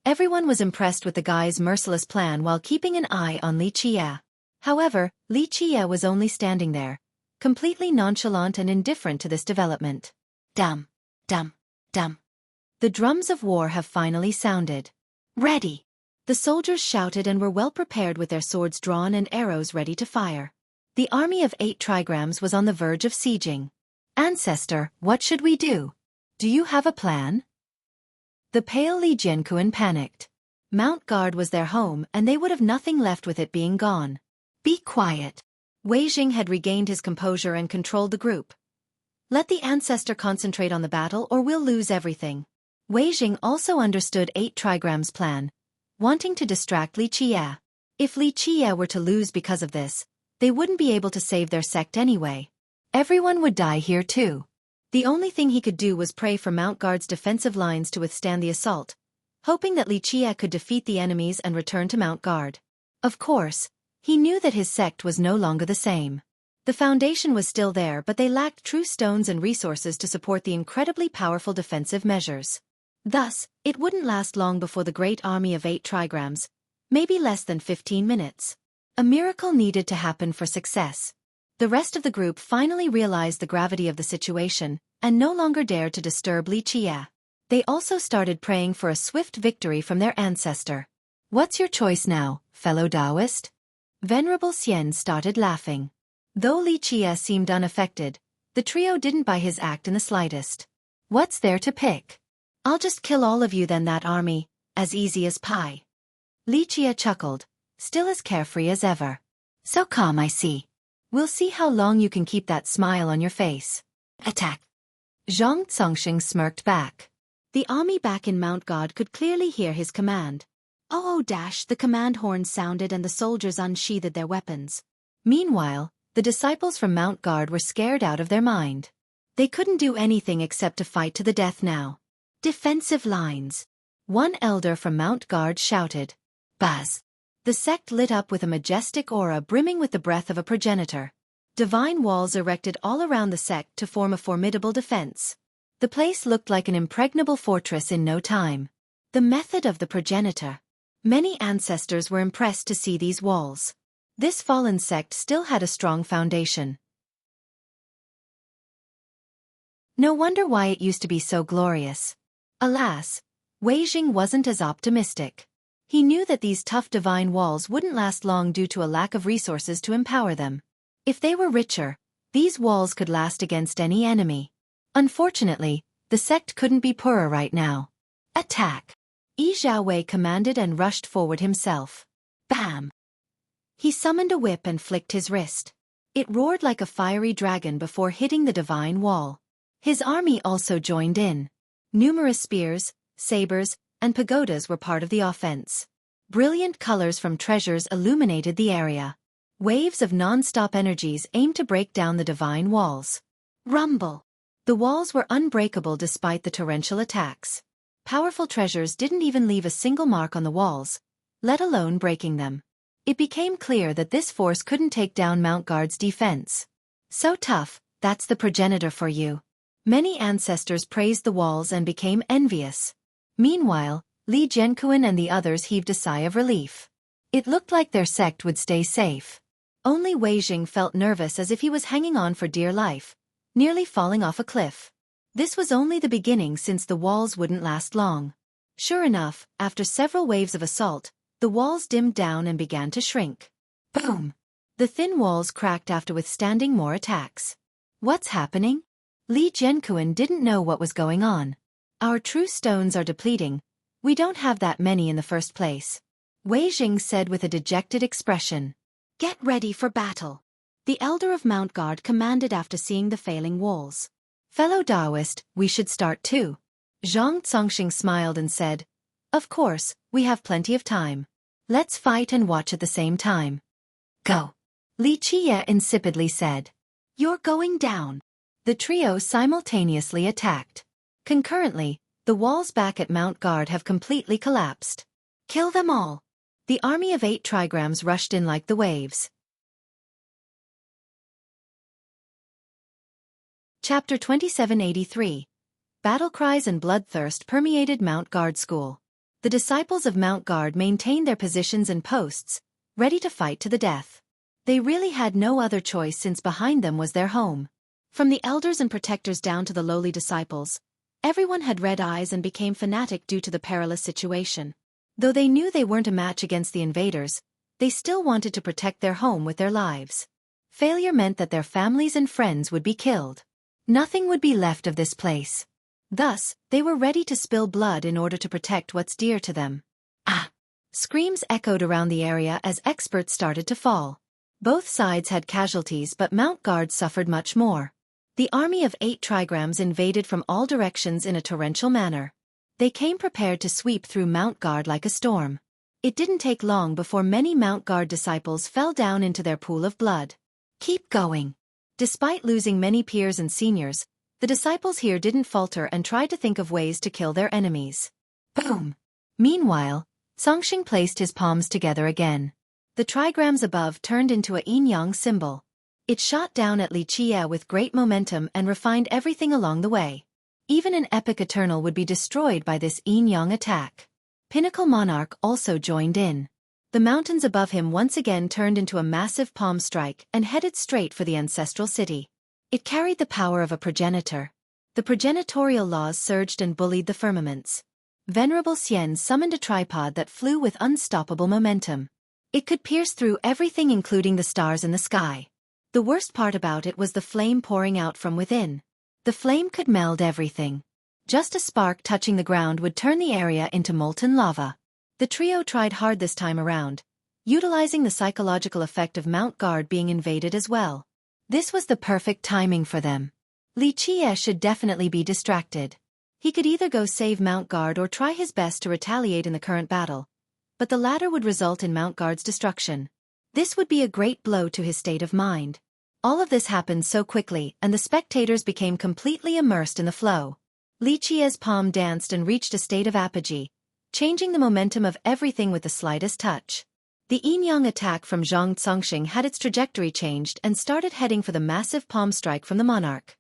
Everyone was impressed with the guy's merciless plan while keeping an eye on Li Qie. However, Li Qie was only standing there, completely nonchalant and indifferent to this development. Dum, dum, dum. The drums of war have finally sounded. Ready! The soldiers shouted and were well prepared with their swords drawn and arrows ready to fire. The army of 8 trigrams was on the verge of sieging. Ancestor, what should we do? Do you have a plan? The pale Li Jianquan panicked. Mount Guard was their home and they would have nothing left with it being gone. Be quiet. Wei Jing had regained his composure and controlled the group. Let the ancestor concentrate on the battle or we'll lose everything. Wei Jing also understood 8 Trigram's plan, wanting to distract Li Qie. If Li Qie were to lose because of this, they wouldn't be able to save their sect anyway. Everyone would die here too. The only thing he could do was pray for Mount Guard's defensive lines to withstand the assault, hoping that Li Qie could defeat the enemies and return to Mount Guard. Of course, he knew that his sect was no longer the same. The foundation was still there but they lacked true stones and resources to support the incredibly powerful defensive measures. Thus, it wouldn't last long before the great army of 8 trigrams, maybe less than 15 minutes. A miracle needed to happen for success. The rest of the group finally realized the gravity of the situation, and no longer dared to disturb Li Qie. They also started praying for a swift victory from their ancestor. What's your choice now, fellow Taoist? Venerable Xian started laughing. Though Li Qie seemed unaffected, the trio didn't buy his act in the slightest. What's there to pick? I'll just kill all of you then that army, as easy as pie. Li Qie chuckled, still as carefree as ever. So calm I see. We'll see how long you can keep that smile on your face. Attack. Zhang Congxing smirked back. The army back in Mount Guard could clearly hear his command. Oh, the command horn sounded and the soldiers unsheathed their weapons. Meanwhile, the disciples from Mount Guard were scared out of their mind. They couldn't do anything except to fight to the death now. Defensive lines. One elder from Mount Guard shouted. Buzz. The sect lit up with a majestic aura brimming with the breath of a progenitor. Divine walls erected all around the sect to form a formidable defense. The place looked like an impregnable fortress in no time. The method of the progenitor. Many ancestors were impressed to see these walls. This fallen sect still had a strong foundation. No wonder why it used to be so glorious. Alas, Wei Jing wasn't as optimistic. He knew that these tough divine walls wouldn't last long due to a lack of resources to empower them. If they were richer, these walls could last against any enemy. Unfortunately, the sect couldn't be poorer right now. Attack! Yi Xiaowei commanded and rushed forward himself. Bam! He summoned a whip and flicked his wrist. It roared like a fiery dragon before hitting the divine wall. His army also joined in. Numerous spears, sabers, and pagodas were part of the offense. Brilliant colors from treasures illuminated the area. Waves of non-stop energies aimed to break down the divine walls. Rumble! The walls were unbreakable despite the torrential attacks. Powerful treasures didn't even leave a single mark on the walls, let alone breaking them. It became clear that this force couldn't take down Mount Guard's defense. So tough, that's the progenitor for you. Many ancestors praised the walls and became envious. Meanwhile, Li Jianquan and the others heaved a sigh of relief. It looked like their sect would stay safe. Only Wei Jing felt nervous as if he was hanging on for dear life, nearly falling off a cliff. This was only the beginning since the walls wouldn't last long. Sure enough, after several waves of assault, the walls dimmed down and began to shrink. Boom! The thin walls cracked after withstanding more attacks. What's happening? Li Jianquan didn't know what was going on. Our true stones are depleting. We don't have that many in the first place. Wei Jing said with a dejected expression. Get ready for battle. The elder of Mount Guard commanded after seeing the failing walls. Fellow Taoist, we should start too. Zhang Congxing smiled and said, Of course, we have plenty of time. Let's fight and watch at the same time. Go. Li Qie insipidly said. You're going down. The trio simultaneously attacked. Concurrently, the walls back at Mount Guard have completely collapsed. Kill them all. The army of 8 trigrams rushed in like the waves. Chapter 2783. Battle cries and bloodthirst permeated Mount Guard School. The disciples of Mount Guard maintained their positions and posts, ready to fight to the death. They really had no other choice since behind them was their home. From the elders and protectors down to the lowly disciples, everyone had red eyes and became fanatic due to the perilous situation. Though they knew they weren't a match against the invaders, they still wanted to protect their home with their lives. Failure meant that their families and friends would be killed. Nothing would be left of this place. Thus, they were ready to spill blood in order to protect what's dear to them. Ah! Screams echoed around the area as experts started to fall. Both sides had casualties, but Mount Guard suffered much more. The army of 8 trigrams invaded from all directions in a torrential manner. They came prepared to sweep through Mount Guard like a storm. It didn't take long before many Mount Guard disciples fell down into their pool of blood. Keep going. Despite losing many peers and seniors, the disciples here didn't falter and tried to think of ways to kill their enemies. Boom! Meanwhile, Songxing placed his palms together again. The trigrams above turned into a yin-yang symbol. It shot down at Li Qie with great momentum and refined everything along the way. Even an epic eternal would be destroyed by this yin-yang attack. Pinnacle Monarch also joined in. The mountains above him once again turned into a massive palm strike and headed straight for the ancestral city. It carried the power of a progenitor. The progenitorial laws surged and bullied the firmaments. Venerable Xian summoned a tripod that flew with unstoppable momentum. It could pierce through everything, including the stars in the sky. The worst part about it was the flame pouring out from within. The flame could meld everything. Just a spark touching the ground would turn the area into molten lava. The trio tried hard this time around, utilizing the psychological effect of Mount Guard being invaded as well. This was the perfect timing for them. Li Qie should definitely be distracted. He could either go save Mount Guard or try his best to retaliate in the current battle, but the latter would result in Mount Guard's destruction. This would be a great blow to his state of mind. All of this happened so quickly, and the spectators became completely immersed in the flow. Li Qie's palm danced and reached a state of apogee, changing the momentum of everything with the slightest touch. The yin-yang attack from Zhang Songxing had its trajectory changed and started heading for the massive palm strike from the monarch.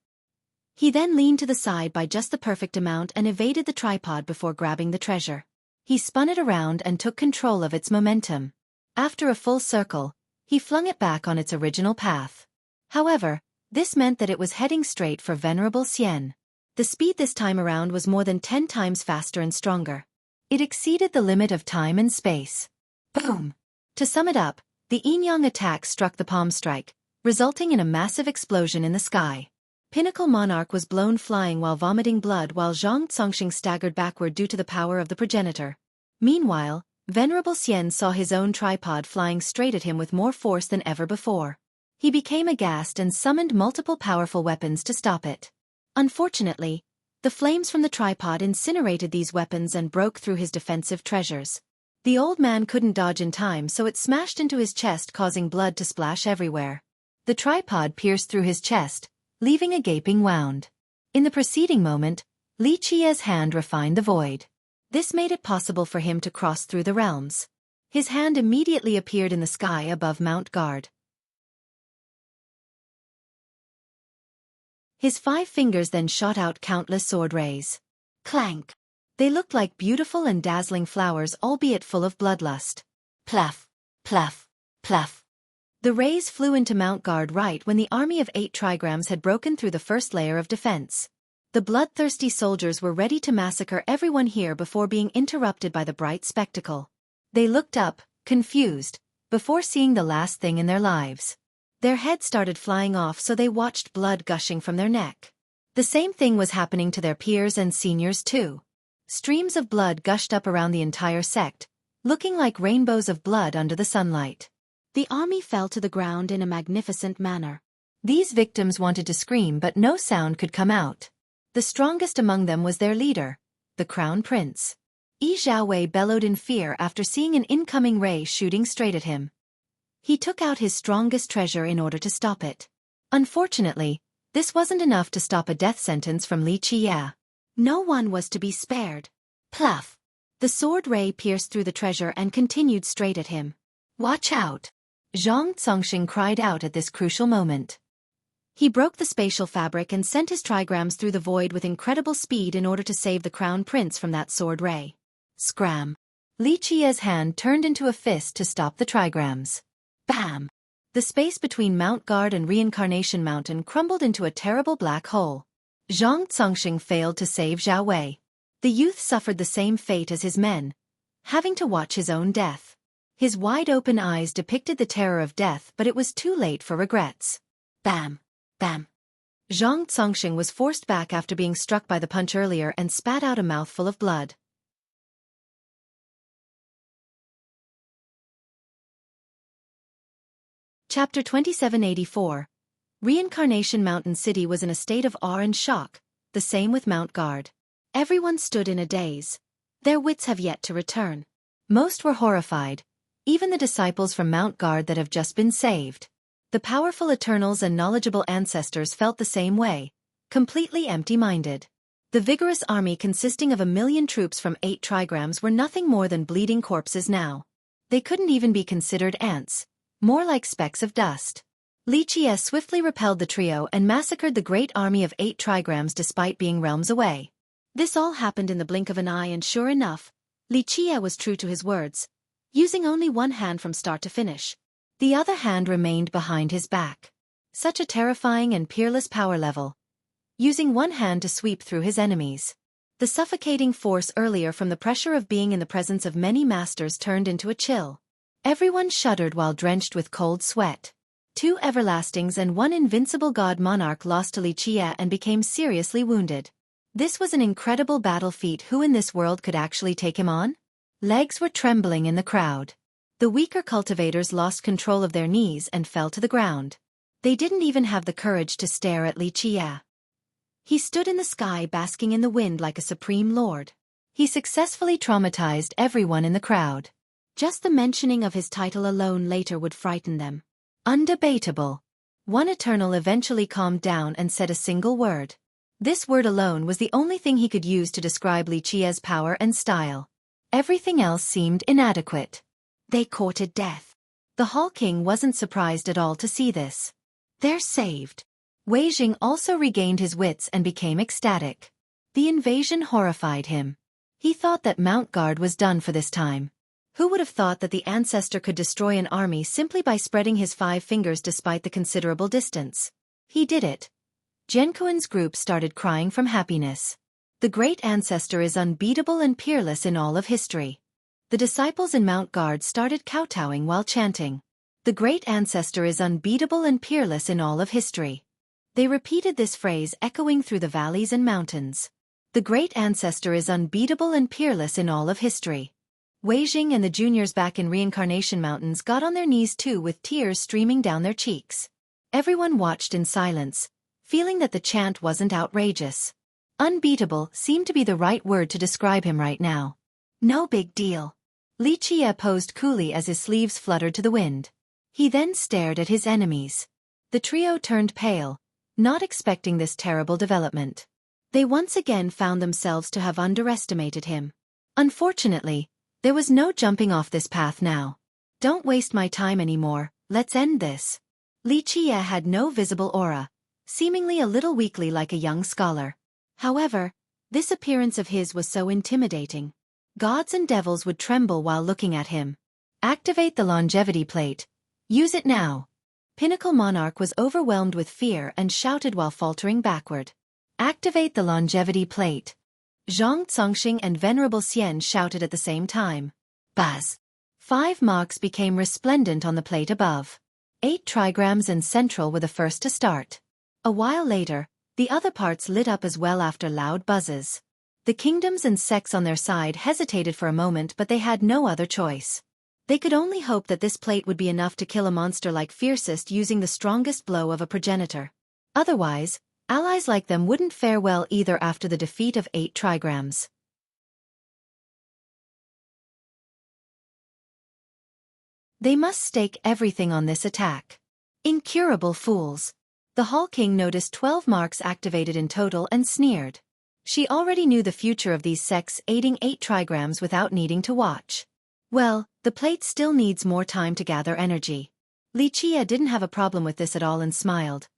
He then leaned to the side by just the perfect amount and evaded the tripod before grabbing the treasure. He spun it around and took control of its momentum. After a full circle, he flung it back on its original path. However, this meant that it was heading straight for Venerable Xian. The speed this time around was more than 10 times faster and stronger. It exceeded the limit of time and space. Boom! To sum it up, the yin-yang attack struck the palm strike, resulting in a massive explosion in the sky. Pinnacle Monarch was blown flying while vomiting blood, while Zhang Songxing staggered backward due to the power of the progenitor. Meanwhile, Venerable Xian saw his own tripod flying straight at him with more force than ever before. He became aghast and summoned multiple powerful weapons to stop it. Unfortunately, the flames from the tripod incinerated these weapons and broke through his defensive treasures. The old man couldn't dodge in time, so it smashed into his chest, causing blood to splash everywhere. The tripod pierced through his chest, leaving a gaping wound. In the preceding moment, Li Qie's hand refined the void. This made it possible for him to cross through the realms. His hand immediately appeared in the sky above Mount Guard. His 5 fingers then shot out countless sword rays. Clank! They looked like beautiful and dazzling flowers, albeit full of bloodlust. Pluff! Pluff! Pluff! The rays flew into Mount Guard right when the army of 8 trigrams had broken through the first layer of defense. The bloodthirsty soldiers were ready to massacre everyone here before being interrupted by the bright spectacle. They looked up, confused, before seeing the last thing in their lives. Their heads started flying off, so they watched blood gushing from their neck. The same thing was happening to their peers and seniors too. Streams of blood gushed up around the entire sect, looking like rainbows of blood under the sunlight. The army fell to the ground in a magnificent manner. These victims wanted to scream, but no sound could come out. The strongest among them was their leader, the Crown Prince. Yi Xiaowei bellowed in fear after seeing an incoming ray shooting straight at him. He took out his strongest treasure in order to stop it. Unfortunately, this wasn't enough to stop a death sentence from Li Qie. No one was to be spared. Pluff! The sword ray pierced through the treasure and continued straight at him. Watch out! Zhang Songxing cried out at this crucial moment. He broke the spatial fabric and sent his trigrams through the void with incredible speed in order to save the Crown Prince from that sword ray. Scram! Li Qie's hand turned into a fist to stop the trigrams. Bam! The space between Mount Guard and Reincarnation Mountain crumbled into a terrible black hole. Zhang Songxing failed to save Zhao Wei. The youth suffered the same fate as his men, having to watch his own death. His wide-open eyes depicted the terror of death, but it was too late for regrets. Bam! Bam! Zhang Congxing was forced back after being struck by the punch earlier and spat out a mouthful of blood. Chapter 2784. Reincarnation Mountain City was in a state of awe and shock, the same with Mount Guard. Everyone stood in a daze. Their wits have yet to return. Most were horrified, even the disciples from Mount Guard that have just been saved. The powerful Eternals and knowledgeable ancestors felt the same way, completely empty-minded. The vigorous army consisting of 1,000,000 troops from 8 trigrams were nothing more than bleeding corpses now. They couldn't even be considered ants, more like specks of dust. Li Qie swiftly repelled the trio and massacred the great army of 8 trigrams despite being realms away. This all happened in the blink of an eye, and sure enough, Li Qie was true to his words, using only one hand from start to finish. The other hand remained behind his back. Such a terrifying and peerless power level. Using one hand to sweep through his enemies. The suffocating force earlier from the pressure of being in the presence of many masters turned into a chill. Everyone shuddered while drenched with cold sweat. 2 everlastings and 1 invincible god monarch lost to Li Qie and became seriously wounded. This was an incredible battle feat. Who in this world could actually take him on? Legs were trembling in the crowd. The weaker cultivators lost control of their knees and fell to the ground. They didn't even have the courage to stare at Li Qie. He stood in the sky basking in the wind like a supreme lord. He successfully traumatized everyone in the crowd. Just the mentioning of his title alone later would frighten them. Undebatable. One Eternal eventually calmed down and said a single word. This word alone was the only thing he could use to describe Li Qie's power and style. Everything else seemed inadequate. They courted death. The Hall King wasn't surprised at all to see this. They're saved. Wei Jing also regained his wits and became ecstatic. The invasion horrified him. He thought that Mount Guard was done for this time. Who would have thought that the ancestor could destroy an army simply by spreading his 5 fingers despite the considerable distance? He did it. Zhenkuan's group started crying from happiness. The great ancestor is unbeatable and peerless in all of history. The disciples in Mount Guard started kowtowing while chanting. The great ancestor is unbeatable and peerless in all of history. They repeated this phrase echoing through the valleys and mountains. The great ancestor is unbeatable and peerless in all of history. Wei Jing and the juniors back in Reincarnation Mountains got on their knees too, with tears streaming down their cheeks. Everyone watched in silence, feeling that the chant wasn't outrageous. Unbeatable seemed to be the right word to describe him right now. No big deal. Li Qie posed coolly as his sleeves fluttered to the wind. He then stared at his enemies. The trio turned pale, not expecting this terrible development. They once again found themselves to have underestimated him. Unfortunately, there was no jumping off this path now. Don't waste my time anymore, let's end this. Li Qie had no visible aura, seemingly a little weakly like a young scholar. However, this appearance of his was so intimidating. Gods and devils would tremble while looking at him. Activate the longevity plate. Use it now. Pinnacle Monarch was overwhelmed with fear and shouted while faltering backward. Activate the longevity plate. Zhang Congxing and Venerable Xian shouted at the same time. Buzz. 5 marks became resplendent on the plate above. 8 trigrams and central were the first to start. A while later, the other parts lit up as well after loud buzzes. The kingdoms and sects on their side hesitated for a moment, but they had no other choice. They could only hope that this plate would be enough to kill a monster like Fiercest using the strongest blow of a progenitor. Otherwise, allies like them wouldn't fare well either after the defeat of 8 trigrams. They must stake everything on this attack. Incurable fools. The Hall King noticed 12 marks activated in total and sneered. She already knew the future of these sects aiding 8 trigrams without needing to watch. Well, the plate still needs more time to gather energy. Li Qie didn't have a problem with this at all and smiled.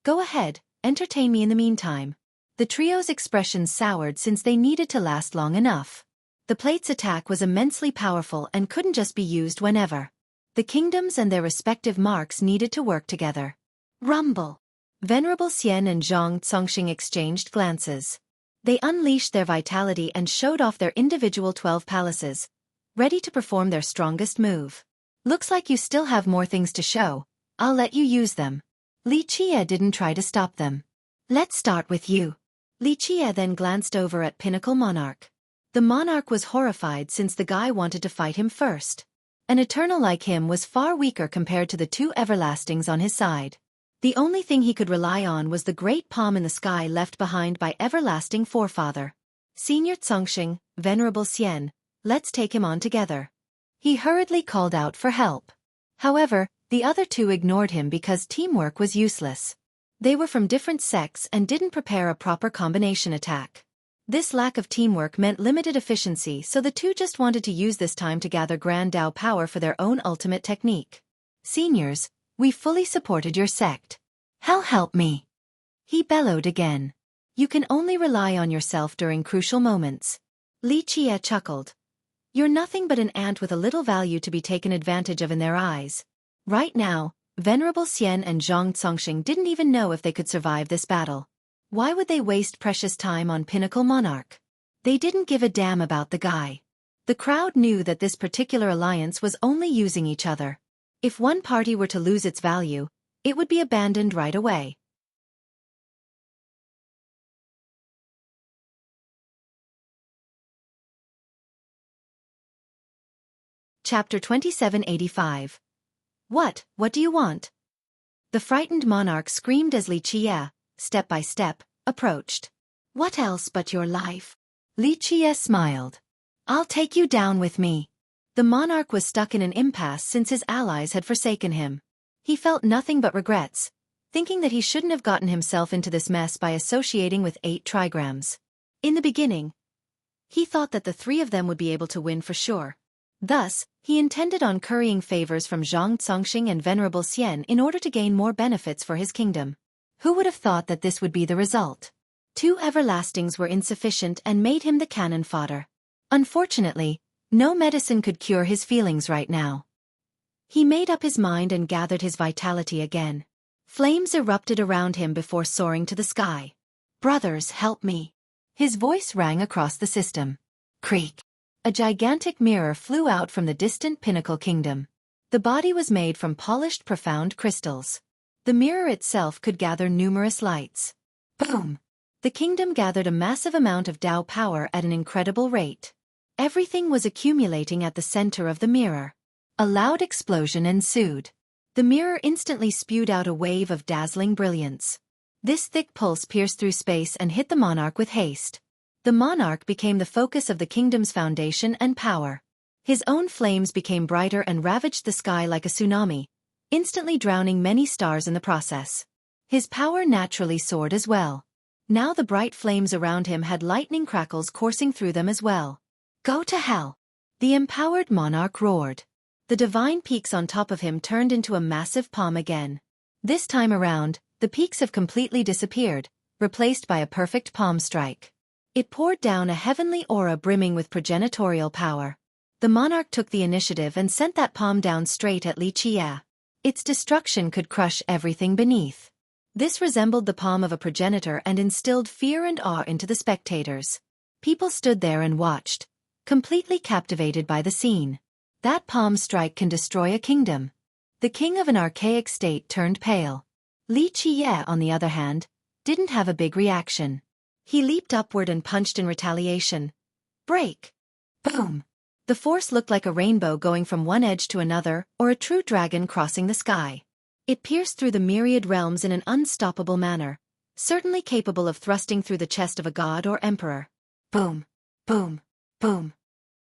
Go ahead. Entertain me in the meantime. The trio's expression soured since they needed to last long enough. The plate's attack was immensely powerful and couldn't just be used whenever. The kingdoms and their respective marks needed to work together. Rumble. Venerable Xian and Zhang Congxing exchanged glances. They unleashed their vitality and showed off their individual 12 palaces, ready to perform their strongest move. Looks like you still have more things to show. I'll let you use them. Li Qie didn't try to stop them. Let's start with you. Li Qie then glanced over at Pinnacle Monarch. The monarch was horrified since the guy wanted to fight him first. An eternal like him was far weaker compared to the two everlastings on his side. The only thing he could rely on was the great palm in the sky left behind by everlasting forefather. Senior Zongxing, Venerable Xian, let's take him on together. He hurriedly called out for help. However, the other two ignored him because teamwork was useless. They were from different sects and didn't prepare a proper combination attack. This lack of teamwork meant limited efficiency, so the two just wanted to use this time to gather Grand Dao power for their own ultimate technique. Seniors, we fully supported your sect. Hell help me! He bellowed again. You can only rely on yourself during crucial moments. Li Qie chuckled. You're nothing but an ant with a little value to be taken advantage of in their eyes. Right now, Venerable Xian and Zhang Zongxing didn't even know if they could survive this battle. Why would they waste precious time on Pinnacle Monarch? They didn't give a damn about the guy. The crowd knew that this particular alliance was only using each other. If one party were to lose its value, it would be abandoned right away. Chapter 2785. What do you want? The frightened monarch screamed as Li Qie, step by step, approached. What else but your life? Li Qie smiled. I'll take you down with me. The monarch was stuck in an impasse since his allies had forsaken him. He felt nothing but regrets, thinking that he shouldn't have gotten himself into this mess by associating with 8 trigrams. In the beginning, he thought that the 3 of them would be able to win for sure. Thus, he intended on currying favors from Zhang Zongxing and Venerable Xian in order to gain more benefits for his kingdom. Who would have thought that this would be the result? 2 everlastings were insufficient and made him the cannon fodder. Unfortunately, no medicine could cure his feelings right now. He made up his mind and gathered his vitality again. Flames erupted around him before soaring to the sky. Brothers, help me. His voice rang across the system. Creak. A gigantic mirror flew out from the distant Pinnacle Kingdom. The body was made from polished profound crystals. The mirror itself could gather numerous lights. Boom! The kingdom gathered a massive amount of Dao power at an incredible rate. Everything was accumulating at the center of the mirror. A loud explosion ensued. The mirror instantly spewed out a wave of dazzling brilliance. This thick pulse pierced through space and hit the monarch with haste. The monarch became the focus of the kingdom's foundation and power. His own flames became brighter and ravaged the sky like a tsunami, instantly drowning many stars in the process. His power naturally soared as well. Now the bright flames around him had lightning crackles coursing through them as well. Go to hell! The empowered monarch roared. The divine peaks on top of him turned into a massive palm again. This time around, the peaks have completely disappeared, replaced by a perfect palm strike. It poured down a heavenly aura brimming with progenitorial power. The monarch took the initiative and sent that palm down straight at Li Qie. Its destruction could crush everything beneath. This resembled the palm of a progenitor and instilled fear and awe into the spectators. People stood there and watched, completely captivated by the scene. That palm strike can destroy a kingdom. The king of an archaic state turned pale. Li Qie, on the other hand, didn't have a big reaction. He leaped upward and punched in retaliation. Break! Boom! The force looked like a rainbow going from one edge to another, or a true dragon crossing the sky. It pierced through the myriad realms in an unstoppable manner, certainly capable of thrusting through the chest of a god or emperor. Boom! Boom! Boom!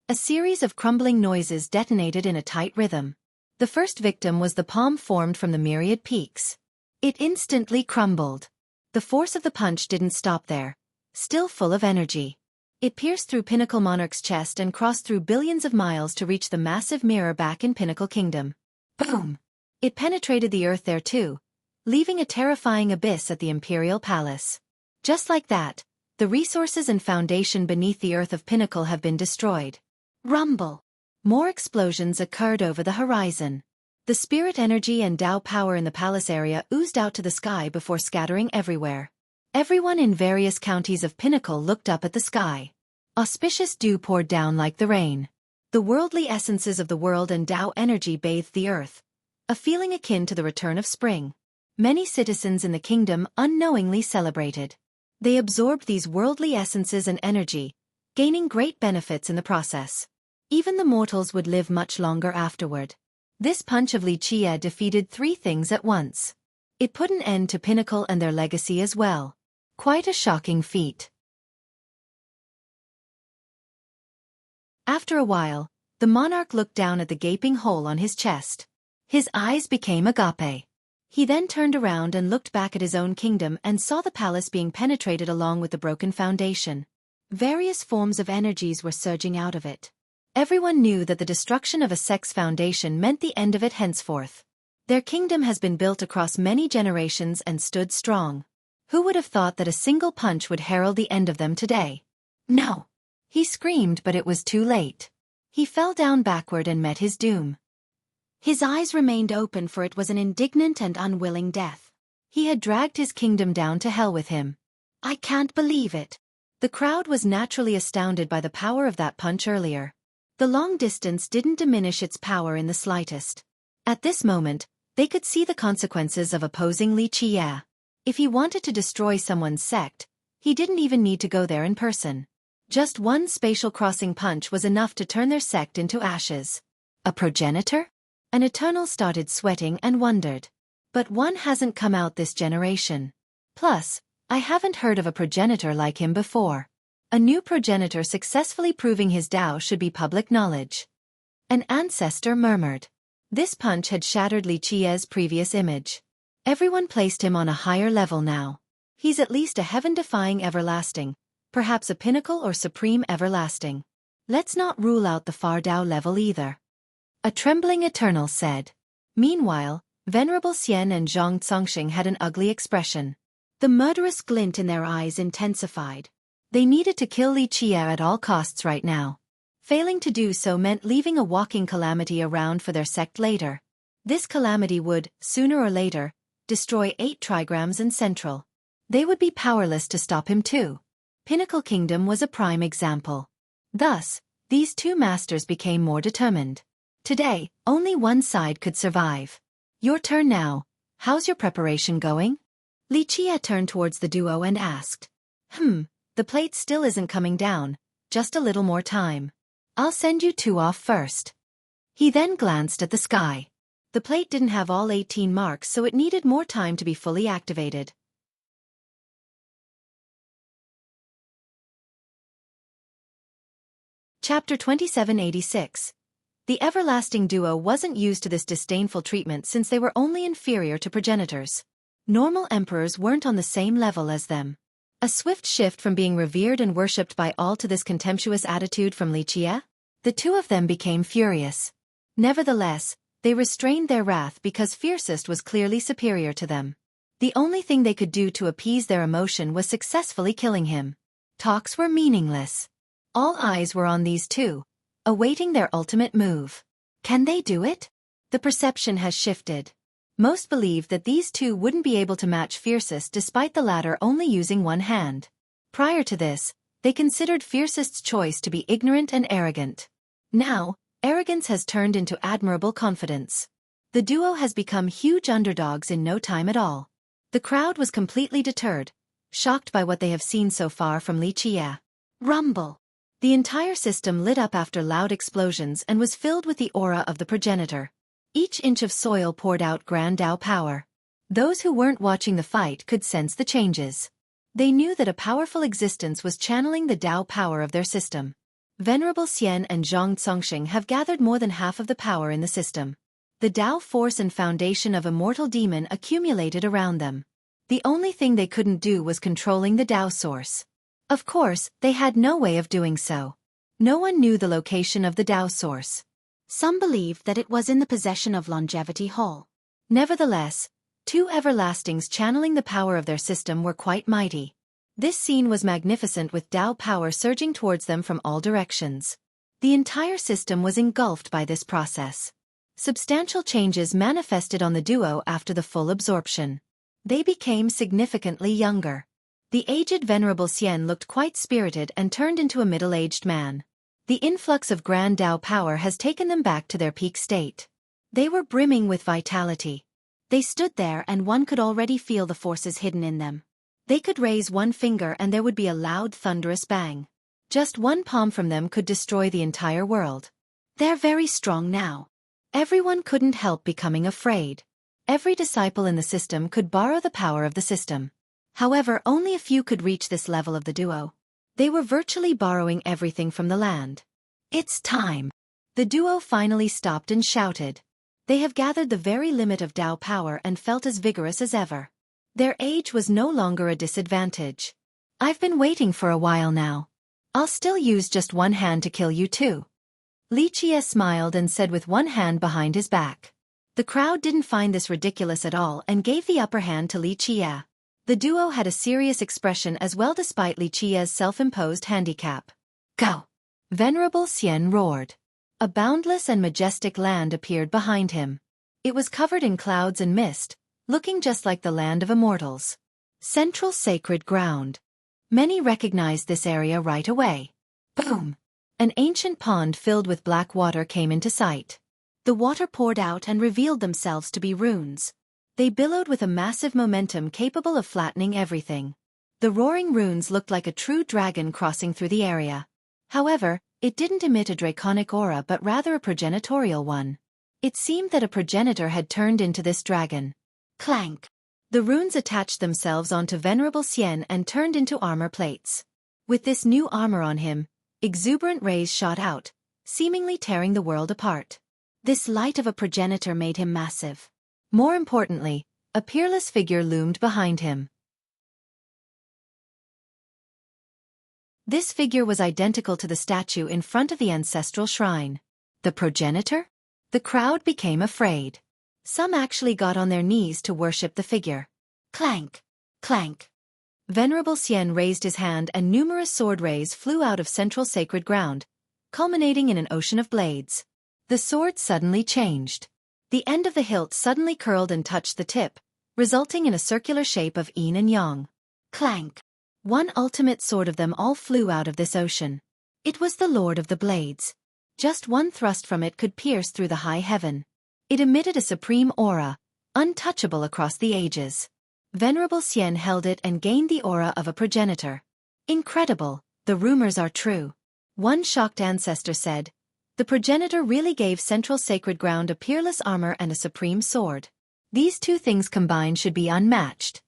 A series of crumbling noises detonated in a tight rhythm. The first victim was the palm formed from the myriad peaks. It instantly crumbled. The force of the punch didn't stop there, still full of energy. It pierced through Pinnacle Monarch's chest and crossed through billions of miles to reach the massive mirror back in Pinnacle Kingdom. Boom! It penetrated the earth there too, leaving a terrifying abyss at the Imperial Palace. Just like that, the resources and foundation beneath the earth of Pinnacle have been destroyed. Rumble! More explosions occurred over the horizon. The spirit energy and Dao power in the palace area oozed out to the sky before scattering everywhere. Everyone in various counties of Pinnacle looked up at the sky. Auspicious dew poured down like the rain. The worldly essences of the world and Dao energy bathed the earth, a feeling akin to the return of spring. Many citizens in the kingdom unknowingly celebrated. They absorbed these worldly essences and energy, gaining great benefits in the process. Even the mortals would live much longer afterward. This punch of Li Qie defeated three things at once. It put an end to Pinnacle and their legacy as well. Quite a shocking feat. After a while, the monarch looked down at the gaping hole on his chest. His eyes became agape. He then turned around and looked back at his own kingdom and saw the palace being penetrated along with the broken foundation. Various forms of energies were surging out of it. Everyone knew that the destruction of a sect's foundation meant the end of it henceforth. Their kingdom has been built across many generations and stood strong. Who would have thought that a single punch would herald the end of them today? No! He screamed, but it was too late. He fell down backward and met his doom. His eyes remained open, for it was an indignant and unwilling death. He had dragged his kingdom down to hell with him. I can't believe it. The crowd was naturally astounded by the power of that punch earlier. The long distance didn't diminish its power in the slightest. At this moment, they could see the consequences of opposing Li Qie. If he wanted to destroy someone's sect, he didn't even need to go there in person. Just one spatial crossing punch was enough to turn their sect into ashes. A progenitor? An Eternal started sweating and wondered. But one hasn't come out this generation. Plus, I haven't heard of a progenitor like him before. A new progenitor successfully proving his Tao should be public knowledge. An ancestor murmured. This punch had shattered Li Qie's previous image. Everyone placed him on a higher level now. He's at least a heaven-defying everlasting, perhaps a pinnacle or supreme everlasting. Let's not rule out the far Tao level either. A trembling Eternal said. Meanwhile, Venerable Xian and Zhang Congxing had an ugly expression. The murderous glint in their eyes intensified. They needed to kill Li Qie at all costs right now. Failing to do so meant leaving a walking calamity around for their sect later. This calamity would, sooner or later, destroy 8 trigrams and Central. They would be powerless to stop him too. Pinnacle Kingdom was a prime example. Thus, these two masters became more determined. Today, only one side could survive. Your turn now. How's your preparation going? Li Qie turned towards the duo and asked. The plate still isn't coming down, just a little more time. I'll send you 2 off first. He then glanced at the sky. The plate didn't have all 18 marks, so it needed more time to be fully activated. Chapter 2786. The everlasting duo wasn't used to this disdainful treatment since they were only inferior to progenitors. Normal emperors weren't on the same level as them. A swift shift from being revered and worshipped by all to this contemptuous attitude from Li Qie? The two of them became furious. Nevertheless, they restrained their wrath because Fiercest was clearly superior to them. The only thing they could do to appease their emotion was successfully killing him. Talks were meaningless. All eyes were on these two, awaiting their ultimate move. Can they do it? The perception has shifted. Most believed that these two wouldn't be able to match Fiercest despite the latter only using one hand. Prior to this, they considered Fiercest's choice to be ignorant and arrogant. Now, arrogance has turned into admirable confidence. The duo has become huge underdogs in no time at all. The crowd was completely deterred, shocked by what they have seen so far from Li Qie. Rumble! The entire system lit up after loud explosions and was filled with the aura of the progenitor. Each inch of soil poured out grand Tao power. Those who weren't watching the fight could sense the changes. They knew that a powerful existence was channeling the Tao power of their system. Venerable Xian and Zhang Congxing have gathered more than half of the power in the system. The Tao force and foundation of immortal demon accumulated around them. The only thing they couldn't do was controlling the Tao source. Of course, they had no way of doing so. No one knew the location of the Tao source. Some believed that it was in the possession of Longevity Hall. Nevertheless, 2 everlastings channeling the power of their system were quite mighty. This scene was magnificent with Tao power surging towards them from all directions. The entire system was engulfed by this process. Substantial changes manifested on the duo after the full absorption. They became significantly younger. The aged Venerable Xian looked quite spirited and turned into a middle-aged man. The influx of grand Tao power has taken them back to their peak state. They were brimming with vitality. They stood there and one could already feel the forces hidden in them. They could raise one finger and there would be a loud thunderous bang. Just one palm from them could destroy the entire world. They're very strong now. Everyone couldn't help becoming afraid. Every disciple in the system could borrow the power of the system. However, only a few could reach this level of the duo. They were virtually borrowing everything from the land. It's time. The duo finally stopped and shouted. They have gathered the very limit of Tao power and felt as vigorous as ever. Their age was no longer a disadvantage. I've been waiting for a while now. I'll still use just one hand to kill you too. Lichie smiled and said with one hand behind his back. The crowd didn't find this ridiculous at all and gave the upper hand to Lichie. The duo had a serious expression as well despite Lichie's self-imposed handicap. Go! Venerable Xian roared. A boundless and majestic land appeared behind him. It was covered in clouds and mist, looking just like the land of immortals. Central sacred ground. Many recognized this area right away. Boom! An ancient pond filled with black water came into sight. The water poured out and revealed themselves to be runes. They billowed with a massive momentum capable of flattening everything. The roaring runes looked like a true dragon crossing through the area. However, it didn't emit a draconic aura but rather a progenitorial one. It seemed that a progenitor had turned into this dragon. Clank! The runes attached themselves onto Venerable Xian and turned into armor plates. With this new armor on him, exuberant rays shot out, seemingly tearing the world apart. This light of a progenitor made him massive. More importantly, a peerless figure loomed behind him. This figure was identical to the statue in front of the ancestral shrine. The progenitor? The crowd became afraid. Some actually got on their knees to worship the figure. Clank! Clank! Venerable Xian raised his hand and numerous sword rays flew out of central sacred ground, culminating in an ocean of blades. The sword suddenly changed. The end of the hilt suddenly curled and touched the tip, resulting in a circular shape of yin and yang. Clank! One ultimate sword of them all flew out of this ocean. It was the Lord of the Blades. Just one thrust from it could pierce through the high heaven. It emitted a supreme aura, untouchable across the ages. Venerable Xian held it and gained the aura of a progenitor. Incredible, the rumors are true. One shocked ancestor said. The progenitor really gave central sacred ground a peerless armor and a supreme sword. These two things combined should be unmatched.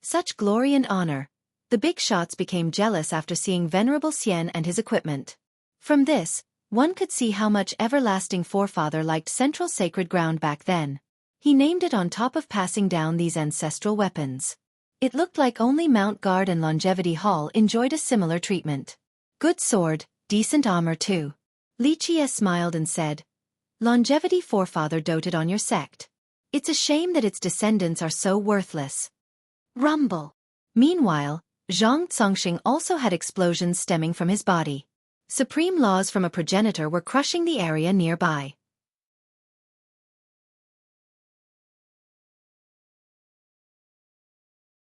Such glory and honor. The big shots became jealous after seeing Venerable Xian and his equipment. From this, one could see how much everlasting forefather liked central sacred ground back then. He named it on top of passing down these ancestral weapons. It looked like only Mount Guard and Longevity Hall enjoyed a similar treatment. Good sword, decent armor too. Lichie smiled and said, Longevity forefather doted on your sect. It's a shame that its descendants are so worthless. Rumble. Meanwhile, Zhang Congxing also had explosions stemming from his body. Supreme laws from a progenitor were crushing the area nearby.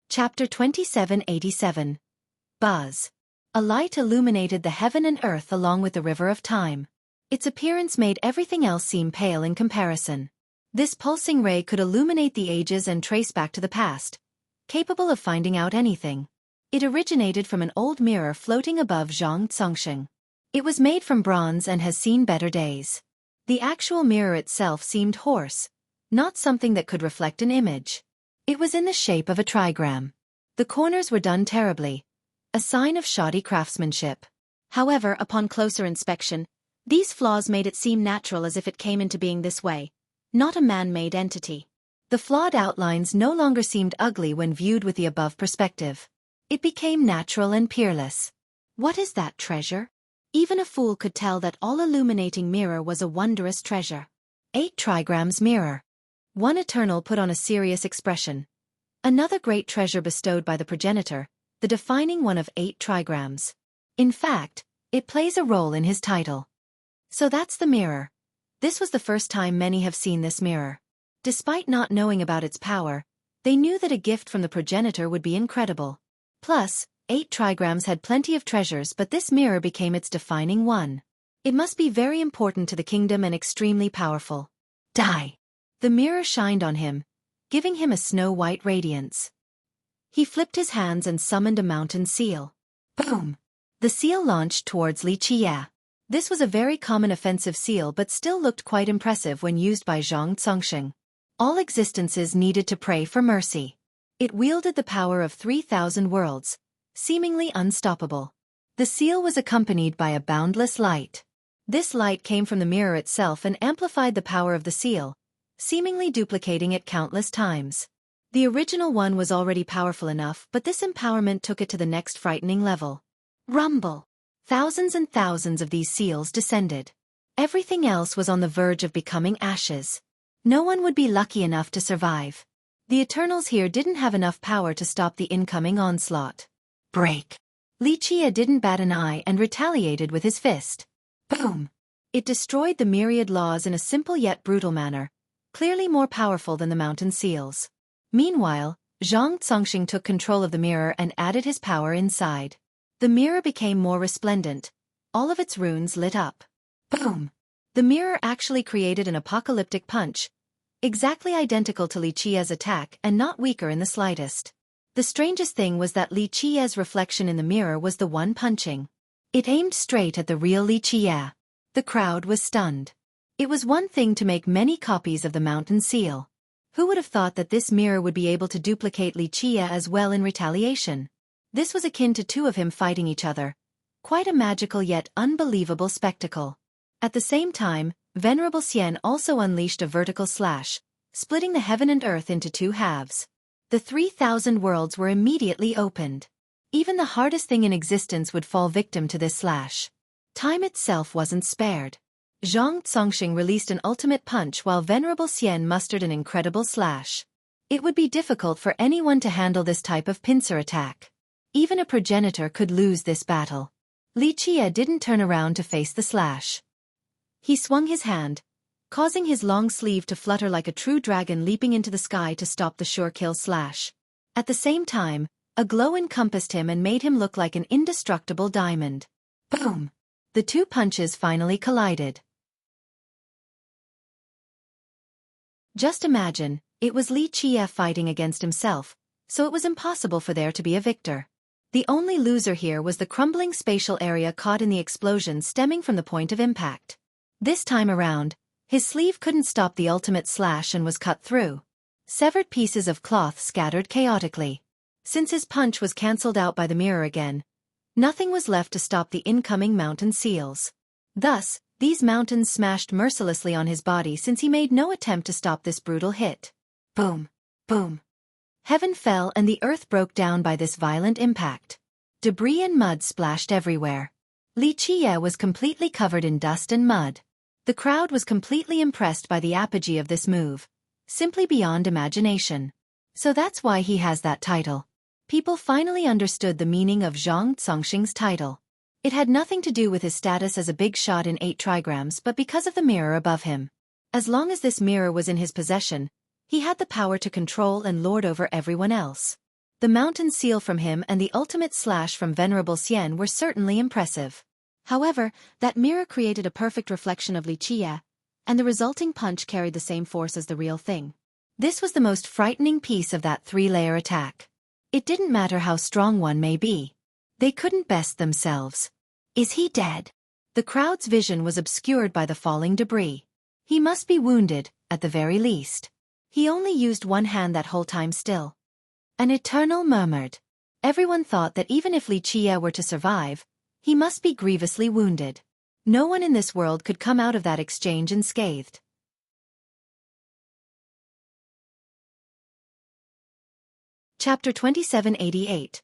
Chapter 2787. Buzz. A light illuminated the heaven and earth along with the river of time. Its appearance made everything else seem pale in comparison. This pulsing ray could illuminate the ages and trace back to the past, capable of finding out anything. It originated from an old mirror floating above Zhang Congxing. It was made from bronze and has seen better days. The actual mirror itself seemed hoarse, not something that could reflect an image. It was in the shape of a trigram. The corners were done terribly, a sign of shoddy craftsmanship. However, upon closer inspection, these flaws made it seem natural as if it came into being this way, not a man-made entity. The flawed outlines no longer seemed ugly when viewed with the above perspective. It became natural and peerless. What is that treasure? Even a fool could tell that all-illuminating mirror was a wondrous treasure. 8 trigrams mirror. One Eternal put on a serious expression. Another great treasure bestowed by the progenitor, the defining one of 8 trigrams. In fact, it plays a role in his title. So that's the mirror. This was the first time many have seen this mirror. Despite not knowing about its power, they knew that a gift from the progenitor would be incredible. Plus, 8 trigrams had plenty of treasures, but this mirror became its defining one. It must be very important to the kingdom and extremely powerful. Die! The mirror shined on him, giving him a snow-white radiance. He flipped his hands and summoned a mountain seal. Boom! The seal launched towards Li Qiye. This was a very common offensive seal but still looked quite impressive when used by Zhang Congxing. All existences needed to pray for mercy. It wielded the power of 3,000 worlds, seemingly unstoppable. The seal was accompanied by a boundless light. This light came from the mirror itself and amplified the power of the seal, seemingly duplicating it countless times. The original one was already powerful enough, but this empowerment took it to the next frightening level. Rumble! Thousands and thousands of these seals descended. Everything else was on the verge of becoming ashes. No one would be lucky enough to survive. The Eternals here didn't have enough power to stop the incoming onslaught. Break! Li Qiye didn't bat an eye and retaliated with his fist. Boom! It destroyed the myriad laws in a simple yet brutal manner, clearly more powerful than the mountain seals. Meanwhile, Zhang Congxing took control of the mirror and added his power inside. The mirror became more resplendent. All of its runes lit up. Boom! The mirror actually created an apocalyptic punch, exactly identical to Li Qiye's attack and not weaker in the slightest. The strangest thing was that Li Qiye's reflection in the mirror was the one punching. It aimed straight at the real Li Qiye. The crowd was stunned. It was one thing to make many copies of the mountain seal. Who would have thought that this mirror would be able to duplicate Li Qiye as well in retaliation? This was akin to two of him fighting each other. Quite a magical yet unbelievable spectacle. At the same time, Venerable Xian also unleashed a vertical slash, splitting the heaven and earth into two halves. The 3,000 worlds were immediately opened. Even the hardest thing in existence would fall victim to this slash. Time itself wasn't spared. Zhang Congxing released an ultimate punch while Venerable Xian mustered an incredible slash. It would be difficult for anyone to handle this type of pincer attack. Even a progenitor could lose this battle. Li Qiye didn't turn around to face the slash. He swung his hand, causing his long sleeve to flutter like a true dragon leaping into the sky to stop the sure kill slash. At the same time, a glow encompassed him and made him look like an indestructible diamond. Boom! The two punches finally collided. Just imagine, it was Li Qiye fighting against himself, so it was impossible for there to be a victor. The only loser here was the crumbling spatial area caught in the explosion stemming from the point of impact. This time around, his sleeve couldn't stop the ultimate slash and was cut through. Severed pieces of cloth scattered chaotically. Since his punch was cancelled out by the mirror again, nothing was left to stop the incoming mountain seals. Thus, these mountains smashed mercilessly on his body since he made no attempt to stop this brutal hit. Boom! Boom! Heaven fell and the earth broke down by this violent impact. Debris and mud splashed everywhere. Li Qiye was completely covered in dust and mud. The crowd was completely impressed by the apogee of this move, simply beyond imagination. So that's why he has that title. People finally understood the meaning of Zhang Congxing's title. It had nothing to do with his status as a big shot in 8 trigrams but because of the mirror above him. As long as this mirror was in his possession, he had the power to control and lord over everyone else. The mountain seal from him and the ultimate slash from Venerable Xian were certainly impressive. However, that mirror created a perfect reflection of Li Qiye, and the resulting punch carried the same force as the real thing. This was the most frightening piece of that 3-layer attack. It didn't matter how strong one may be. They couldn't best themselves. Is he dead? The crowd's vision was obscured by the falling debris. He must be wounded, at the very least. He only used one hand that whole time still. An Eternal murmured. Everyone thought that even if Li Qiye were to survive, he must be grievously wounded. No one in this world could come out of that exchange unscathed. Chapter 2788.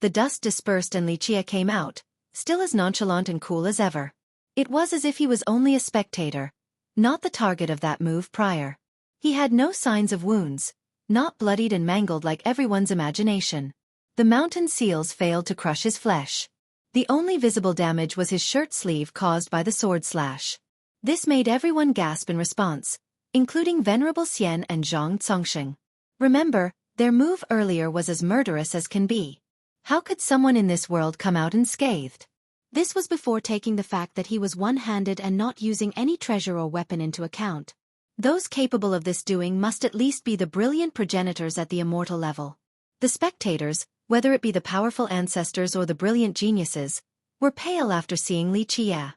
The dust dispersed and Li Qiye came out, still as nonchalant and cool as ever. It was as if he was only a spectator, not the target of that move prior. He had no signs of wounds, not bloodied and mangled like everyone's imagination. The mountain seals failed to crush his flesh. The only visible damage was his shirt sleeve caused by the sword slash. This made everyone gasp in response, including Venerable Xian and Zhang Congxing. Remember, their move earlier was as murderous as can be. How could someone in this world come out unscathed? This was before taking the fact that he was one-handed and not using any treasure or weapon into account. Those capable of this doing must at least be the brilliant progenitors at the immortal level. The spectators, whether it be the powerful ancestors or the brilliant geniuses, were pale after seeing Li Qie.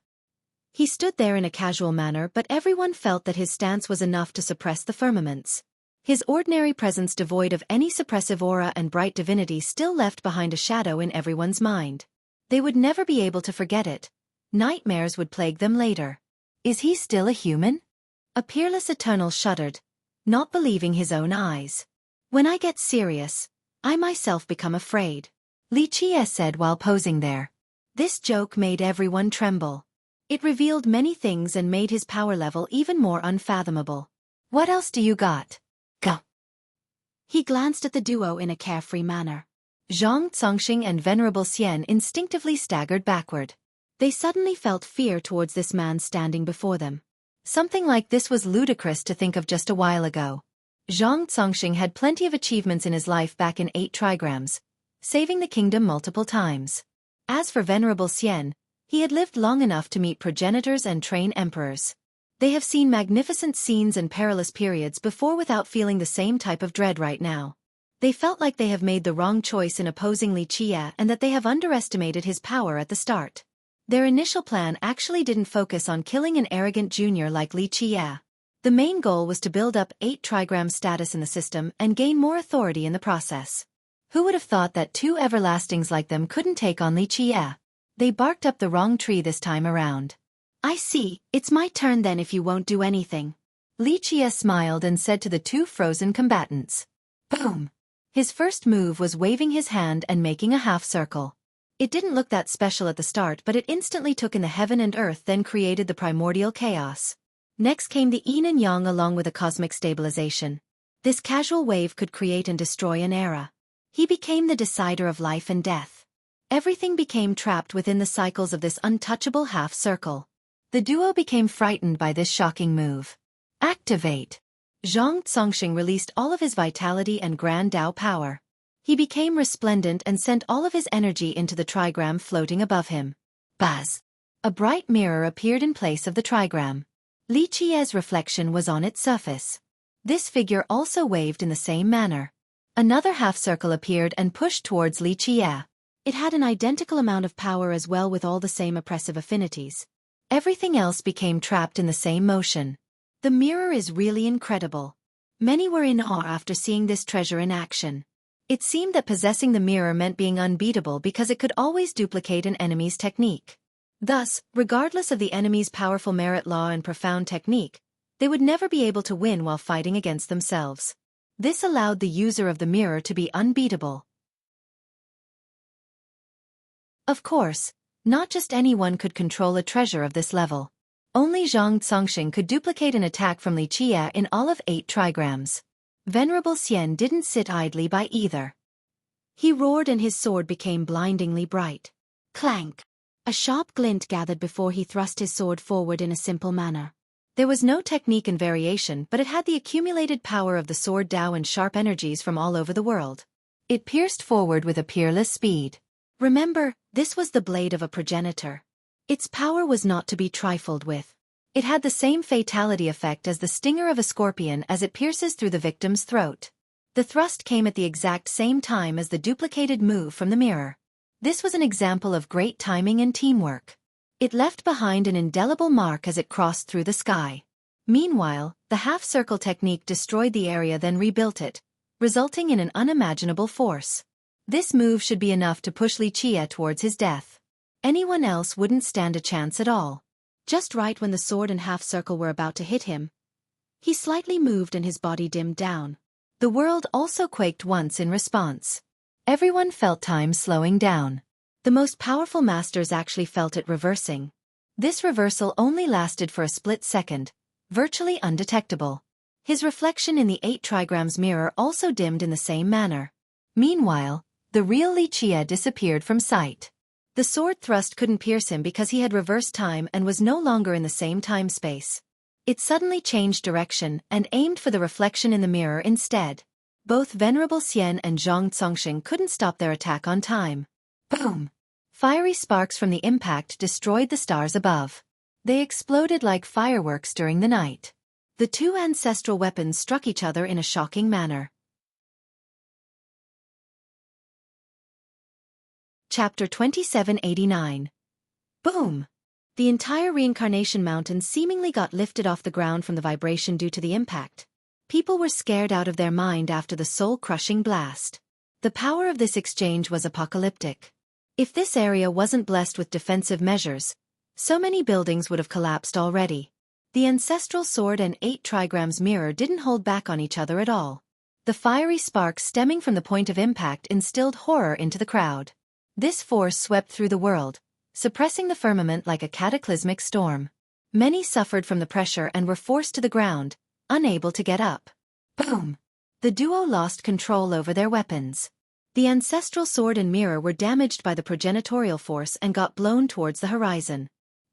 He stood there in a casual manner, but everyone felt that his stance was enough to suppress the firmaments. His ordinary presence devoid of any suppressive aura and bright divinity still left behind a shadow in everyone's mind. They would never be able to forget it. Nightmares would plague them later. Is he still a human? A peerless Eternal shuddered, not believing his own eyes. When I get serious, I myself become afraid, Li Qie said while posing there. This joke made everyone tremble. It revealed many things and made his power level even more unfathomable. What else do you got? Go. He glanced at the duo in a carefree manner. Zhang Congxing and Venerable Xian instinctively staggered backward. They suddenly felt fear towards this man standing before them. Something like this was ludicrous to think of just a while ago. Zhang Congxing had plenty of achievements in his life back in 8 trigrams, saving the kingdom multiple times. As for Venerable Xian, he had lived long enough to meet progenitors and train emperors. They have seen magnificent scenes and perilous periods before without feeling the same type of dread right now. They felt like they have made the wrong choice in opposing Li Qie and that they have underestimated his power at the start. Their initial plan actually didn't focus on killing an arrogant junior like Li Qie. The main goal was to build up 8 trigram status in the system and gain more authority in the process. Who would have thought that 2 everlastings like them couldn't take on Li Qie? They barked up the wrong tree this time around. I see, it's my turn then if you won't do anything. Li Qie smiled and said to the 2 frozen combatants. Boom! His first move was waving his hand and making a half circle. It didn't look that special at the start, but it instantly took in the heaven and earth, then created the primordial chaos. Next came the yin and yang along with a cosmic stabilization. This casual wave could create and destroy an era. He became the decider of life and death. Everything became trapped within the cycles of this untouchable half circle. The duo became frightened by this shocking move. Activate! Zhang Congxing released all of his vitality and grand Dao power. He became resplendent and sent all of his energy into the trigram floating above him. Buzz! A bright mirror appeared in place of the trigram. Li Qie's reflection was on its surface. This figure also waved in the same manner. Another half-circle appeared and pushed towards Li Qie. It had an identical amount of power as well, with all the same oppressive affinities. Everything else became trapped in the same motion. The mirror is really incredible. Many were in awe after seeing this treasure in action. It seemed that possessing the mirror meant being unbeatable because it could always duplicate an enemy's technique. Thus, regardless of the enemy's powerful merit law and profound technique, they would never be able to win while fighting against themselves. This allowed the user of the mirror to be unbeatable. Of course, not just anyone could control a treasure of this level. Only Zhang Congxing could duplicate an attack from Li Qie in all of 8 trigrams. Venerable Xian didn't sit idly by either. He roared and his sword became blindingly bright. Clank! A sharp glint gathered before he thrust his sword forward in a simple manner. There was no technique and variation, but it had the accumulated power of the sword Dao and sharp energies from all over the world. It pierced forward with a peerless speed. Remember, this was the blade of a progenitor. Its power was not to be trifled with. It had the same fatality effect as the stinger of a scorpion as it pierces through the victim's throat. The thrust came at the exact same time as the duplicated move from the mirror. This was an example of great timing and teamwork. It left behind an indelible mark as it crossed through the sky. Meanwhile, the half-circle technique destroyed the area, then rebuilt it, resulting in an unimaginable force. This move should be enough to push Li Qie towards his death. Anyone else wouldn't stand a chance at all. Just right when the sword and half-circle were about to hit him, he slightly moved and his body dimmed down. The world also quaked once in response. Everyone felt time slowing down. The most powerful masters actually felt it reversing. This reversal only lasted for a split second, virtually undetectable. His reflection in the 8 trigrams mirror also dimmed in the same manner. Meanwhile, the real Li Qie disappeared from sight. The sword thrust couldn't pierce him because he had reversed time and was no longer in the same time-space. It suddenly changed direction and aimed for the reflection in the mirror instead. Both Venerable Xian and Zhang Congxing couldn't stop their attack on time. Boom! Fiery sparks from the impact destroyed the stars above. They exploded like fireworks during the night. The two ancestral weapons struck each other in a shocking manner. Chapter 2789. Boom! The entire reincarnation mountain seemingly got lifted off the ground from the vibration due to the impact. People were scared out of their mind after the soul-crushing blast. The power of this exchange was apocalyptic. If this area wasn't blessed with defensive measures, so many buildings would have collapsed already. The ancestral sword and 8 trigrams mirror didn't hold back on each other at all. The fiery sparks stemming from the point of impact instilled horror into the crowd. This force swept through the world, suppressing the firmament like a cataclysmic storm. Many suffered from the pressure and were forced to the ground, unable to get up. Boom! The duo lost control over their weapons. The ancestral sword and mirror were damaged by the progenitorial force and got blown towards the horizon.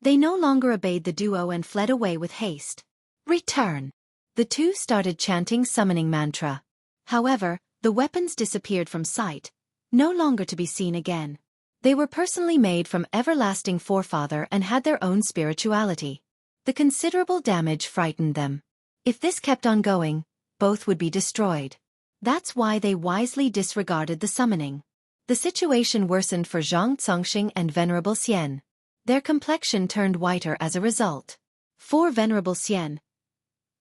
They no longer obeyed the duo and fled away with haste. Return! The two started chanting summoning mantra. However, the weapons disappeared from sight, no longer to be seen again. They were personally made from everlasting forefather and had their own spirituality. The considerable damage frightened them. If this kept on going, both would be destroyed. That's why they wisely disregarded the summoning. The situation worsened for Zhang Congxing and Venerable Xian. Their complexion turned whiter as a result. For Venerable Xian,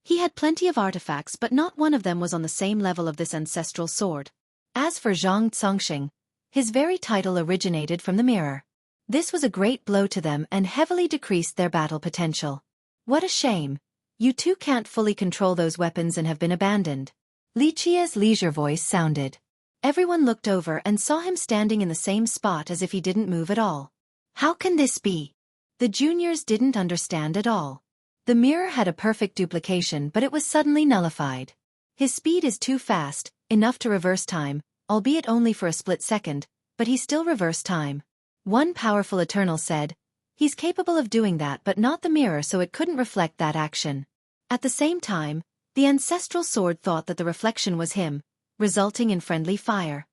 he had plenty of artifacts but not one of them was on the same level of this ancestral sword. As for Zhang Congxing, his very title originated from the mirror. This was a great blow to them and heavily decreased their battle potential. What a shame. You two can't fully control those weapons and have been abandoned. Li Qia's leisure voice sounded. Everyone looked over and saw him standing in the same spot as if he didn't move at all. How can this be? The juniors didn't understand at all. The mirror had a perfect duplication but it was suddenly nullified. His speed is too fast, enough to reverse time, albeit only for a split second, but he still reversed time. One powerful Eternal said, he's capable of doing that but not the mirror so it couldn't reflect that action. At the same time, the ancestral sword thought that the reflection was him, resulting in friendly fire.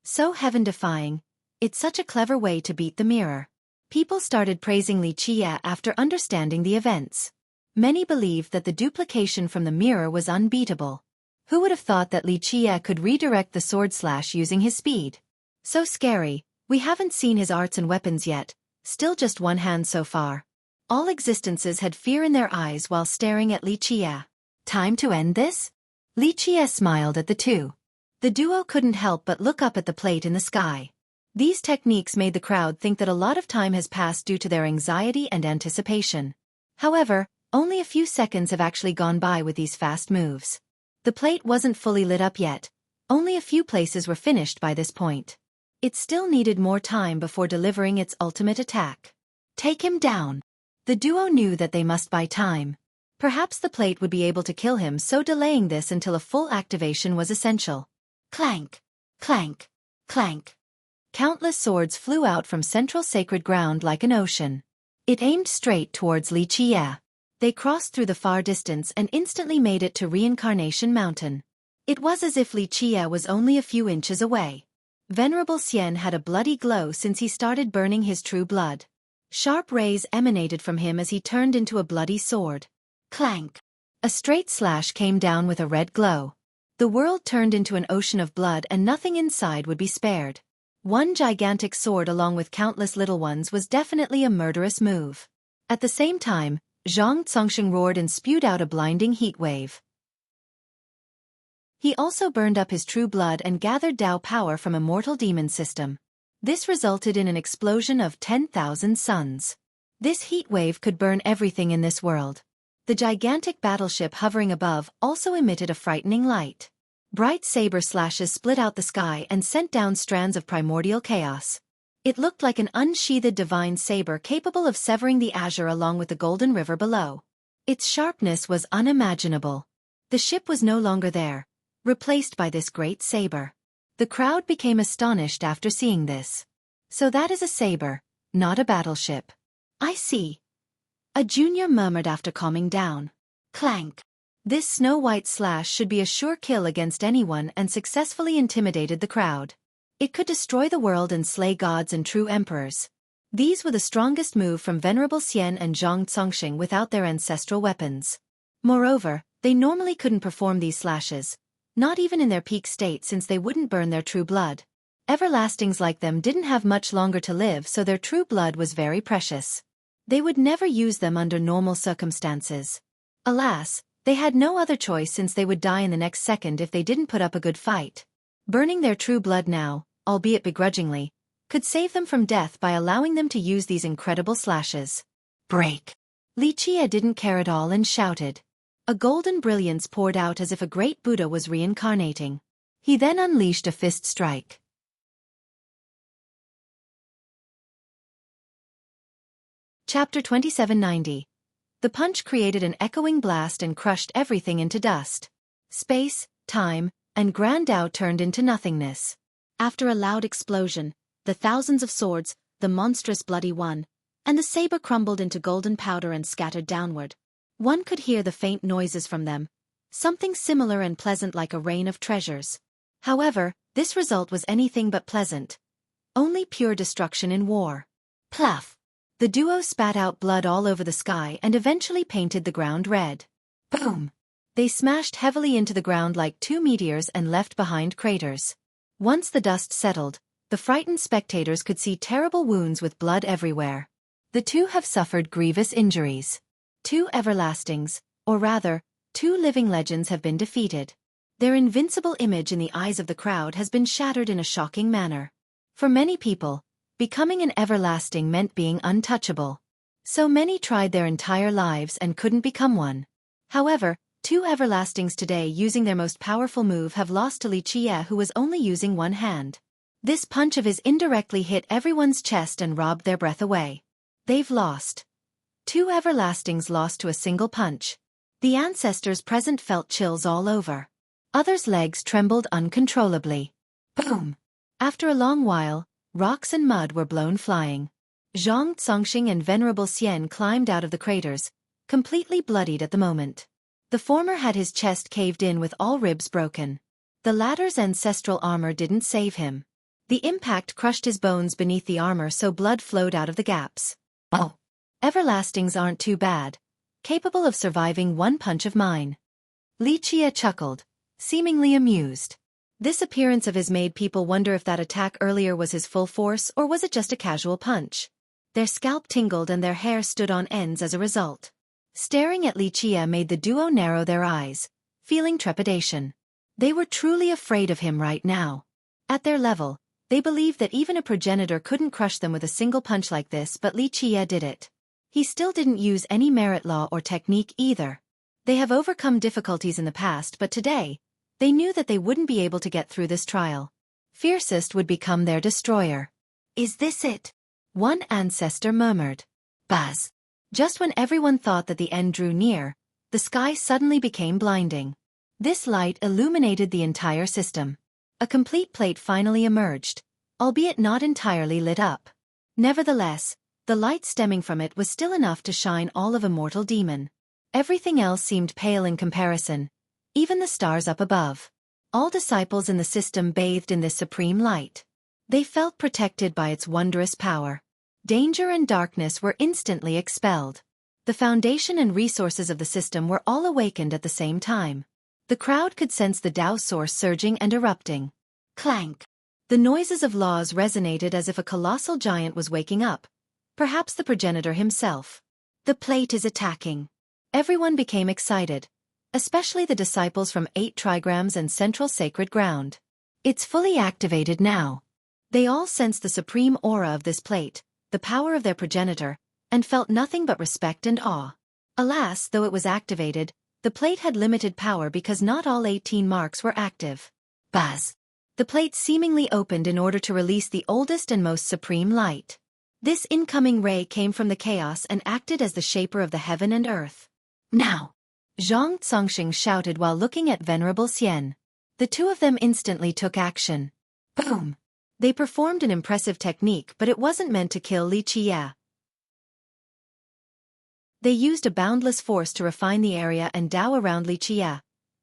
So heaven-defying, it's such a clever way to beat the mirror. People started praising Li Qia after understanding the events. Many believed that the duplication from the mirror was unbeatable. Who would have thought that Li Qia could redirect the sword slash using his speed? So scary, we haven't seen his arts and weapons yet, still just one hand so far. All existences had fear in their eyes while staring at Li Qia. Time to end this? Li Qia smiled at the two. The duo couldn't help but look up at the plate in the sky. These techniques made the crowd think that a lot of time has passed due to their anxiety and anticipation. However, only a few seconds have actually gone by with these fast moves. The plate wasn't fully lit up yet, only a few places were finished by this point. It still needed more time before delivering its ultimate attack. Take him down. The duo knew that they must buy time. Perhaps the plate would be able to kill him, so delaying this until a full activation was essential. Clank! Clank! Clank! Countless swords flew out from central sacred ground like an ocean. It aimed straight towards Li Qia. They crossed through the far distance and instantly made it to Reincarnation Mountain. It was as if Li Qia was only a few inches away. Venerable Xian had a bloody glow since he started burning his true blood. Sharp rays emanated from him as he turned into a bloody sword. Clank! A straight slash came down with a red glow. The world turned into an ocean of blood and nothing inside would be spared. One gigantic sword along with countless little ones was definitely a murderous move. At the same time, Zhang Congxing roared and spewed out a blinding heat wave. He also burned up his true blood and gathered Dao power from a mortal demon system. This resulted in an explosion of 10,000 suns. This heat wave could burn everything in this world. The gigantic battleship hovering above also emitted a frightening light. Bright saber slashes split out the sky and sent down strands of primordial chaos. It looked like an unsheathed divine saber capable of severing the azure along with the golden river below. Its sharpness was unimaginable. The ship was no longer there, replaced by this great saber. The crowd became astonished after seeing this. So that is a saber, not a battleship. I see. A junior murmured after calming down. Clank. This snow-white slash should be a sure kill against anyone and successfully intimidated the crowd. It could destroy the world and slay gods and true emperors. These were the strongest move from Venerable Xian and Zhang Congxing without their ancestral weapons. Moreover, They normally couldn't perform these slashes, not even in their peak state since they wouldn't burn their true blood. Everlastings like them didn't have much longer to live, so their true blood was very precious. They would never use them under normal circumstances. Alas, they had no other choice since they would die in the next second if they didn't put up a good fight. Burning their true blood now, albeit begrudgingly, could save them from death by allowing them to use these incredible slashes. Break! Lichie didn't care at all and shouted. A golden brilliance poured out as if a great Buddha was reincarnating. He then unleashed a fist strike. Chapter 2790. The punch created an echoing blast and crushed everything into dust. Space, time, and Grand Dao turned into nothingness. After a loud explosion, the thousands of swords, the monstrous bloody one, and the saber crumbled into golden powder and scattered downward. One could hear the faint noises from them, something similar and pleasant like a rain of treasures. However, this result was anything but pleasant. Only pure destruction in war. Pluff! The duo spat out blood all over the sky and eventually painted the ground red. Boom! They smashed heavily into the ground like two meteors and left behind craters. Once the dust settled, the frightened spectators could see terrible wounds with blood everywhere. The two have suffered grievous injuries. 2 everlastings, or rather, 2 living legends have been defeated. Their invincible image in the eyes of the crowd has been shattered in a shocking manner. For many people, becoming an everlasting meant being untouchable. So many tried their entire lives and couldn't become one. However, 2 everlastings today using their most powerful move have lost to Lichie, who was only using one hand. This punch of his indirectly hit everyone's chest and robbed their breath away. They've lost. 2 everlastings lost to a single punch. The ancestors present felt chills all over. Others' legs trembled uncontrollably. Boom! After a long while, rocks and mud were blown flying. Zhang Congxing and Venerable Xian climbed out of the craters, completely bloodied at the moment. The former had his chest caved in with all ribs broken. The latter's ancestral armor didn't save him. The impact crushed his bones beneath the armor so blood flowed out of the gaps. Oh! Everlastings aren't too bad, capable of surviving one punch of mine. Lichie chuckled, seemingly amused. This appearance of his made people wonder if that attack earlier was his full force or was it just a casual punch. Their scalp tingled and their hair stood on ends as a result. Staring at Lichie made the duo narrow their eyes, feeling trepidation. They were truly afraid of him right now. At their level, they believed that even a progenitor couldn't crush them with a single punch like this, but Lichie did it. He still didn't use any merit law or technique either. They have overcome difficulties in the past, but today, they knew that they wouldn't be able to get through this trial. Fiercest would become their destroyer. Is this it? One ancestor murmured. Buzz. Just when everyone thought that the end drew near, the sky suddenly became blinding. This light illuminated the entire system. A complete plate finally emerged, albeit not entirely lit up. Nevertheless, the light stemming from it was still enough to shine all of a mortal demon. Everything else seemed pale in comparison, even the stars up above. All disciples in the system bathed in this supreme light. They felt protected by its wondrous power. Danger and darkness were instantly expelled. The foundation and resources of the system were all awakened at the same time. The crowd could sense the Tao source surging and erupting. Clank! The noises of laws resonated as if a colossal giant was waking up, perhaps the progenitor himself. The plate is attacking. Everyone became excited, especially the disciples from 8 trigrams and Central Sacred Ground. It's fully activated now. They all sensed the supreme aura of this plate, the power of their progenitor, and felt nothing but respect and awe. Alas, though it was activated, the plate had limited power because not all 18 marks were active. Buzz! The plate seemingly opened in order to release the oldest and most supreme light. This incoming ray came from the chaos and acted as the shaper of the heaven and earth. Now! Zhang Congxing shouted while looking at Venerable Xian. The two of them instantly took action. Boom! They performed an impressive technique, but it wasn't meant to kill Lichie. They used a boundless force to refine the area and Tao around Lichie,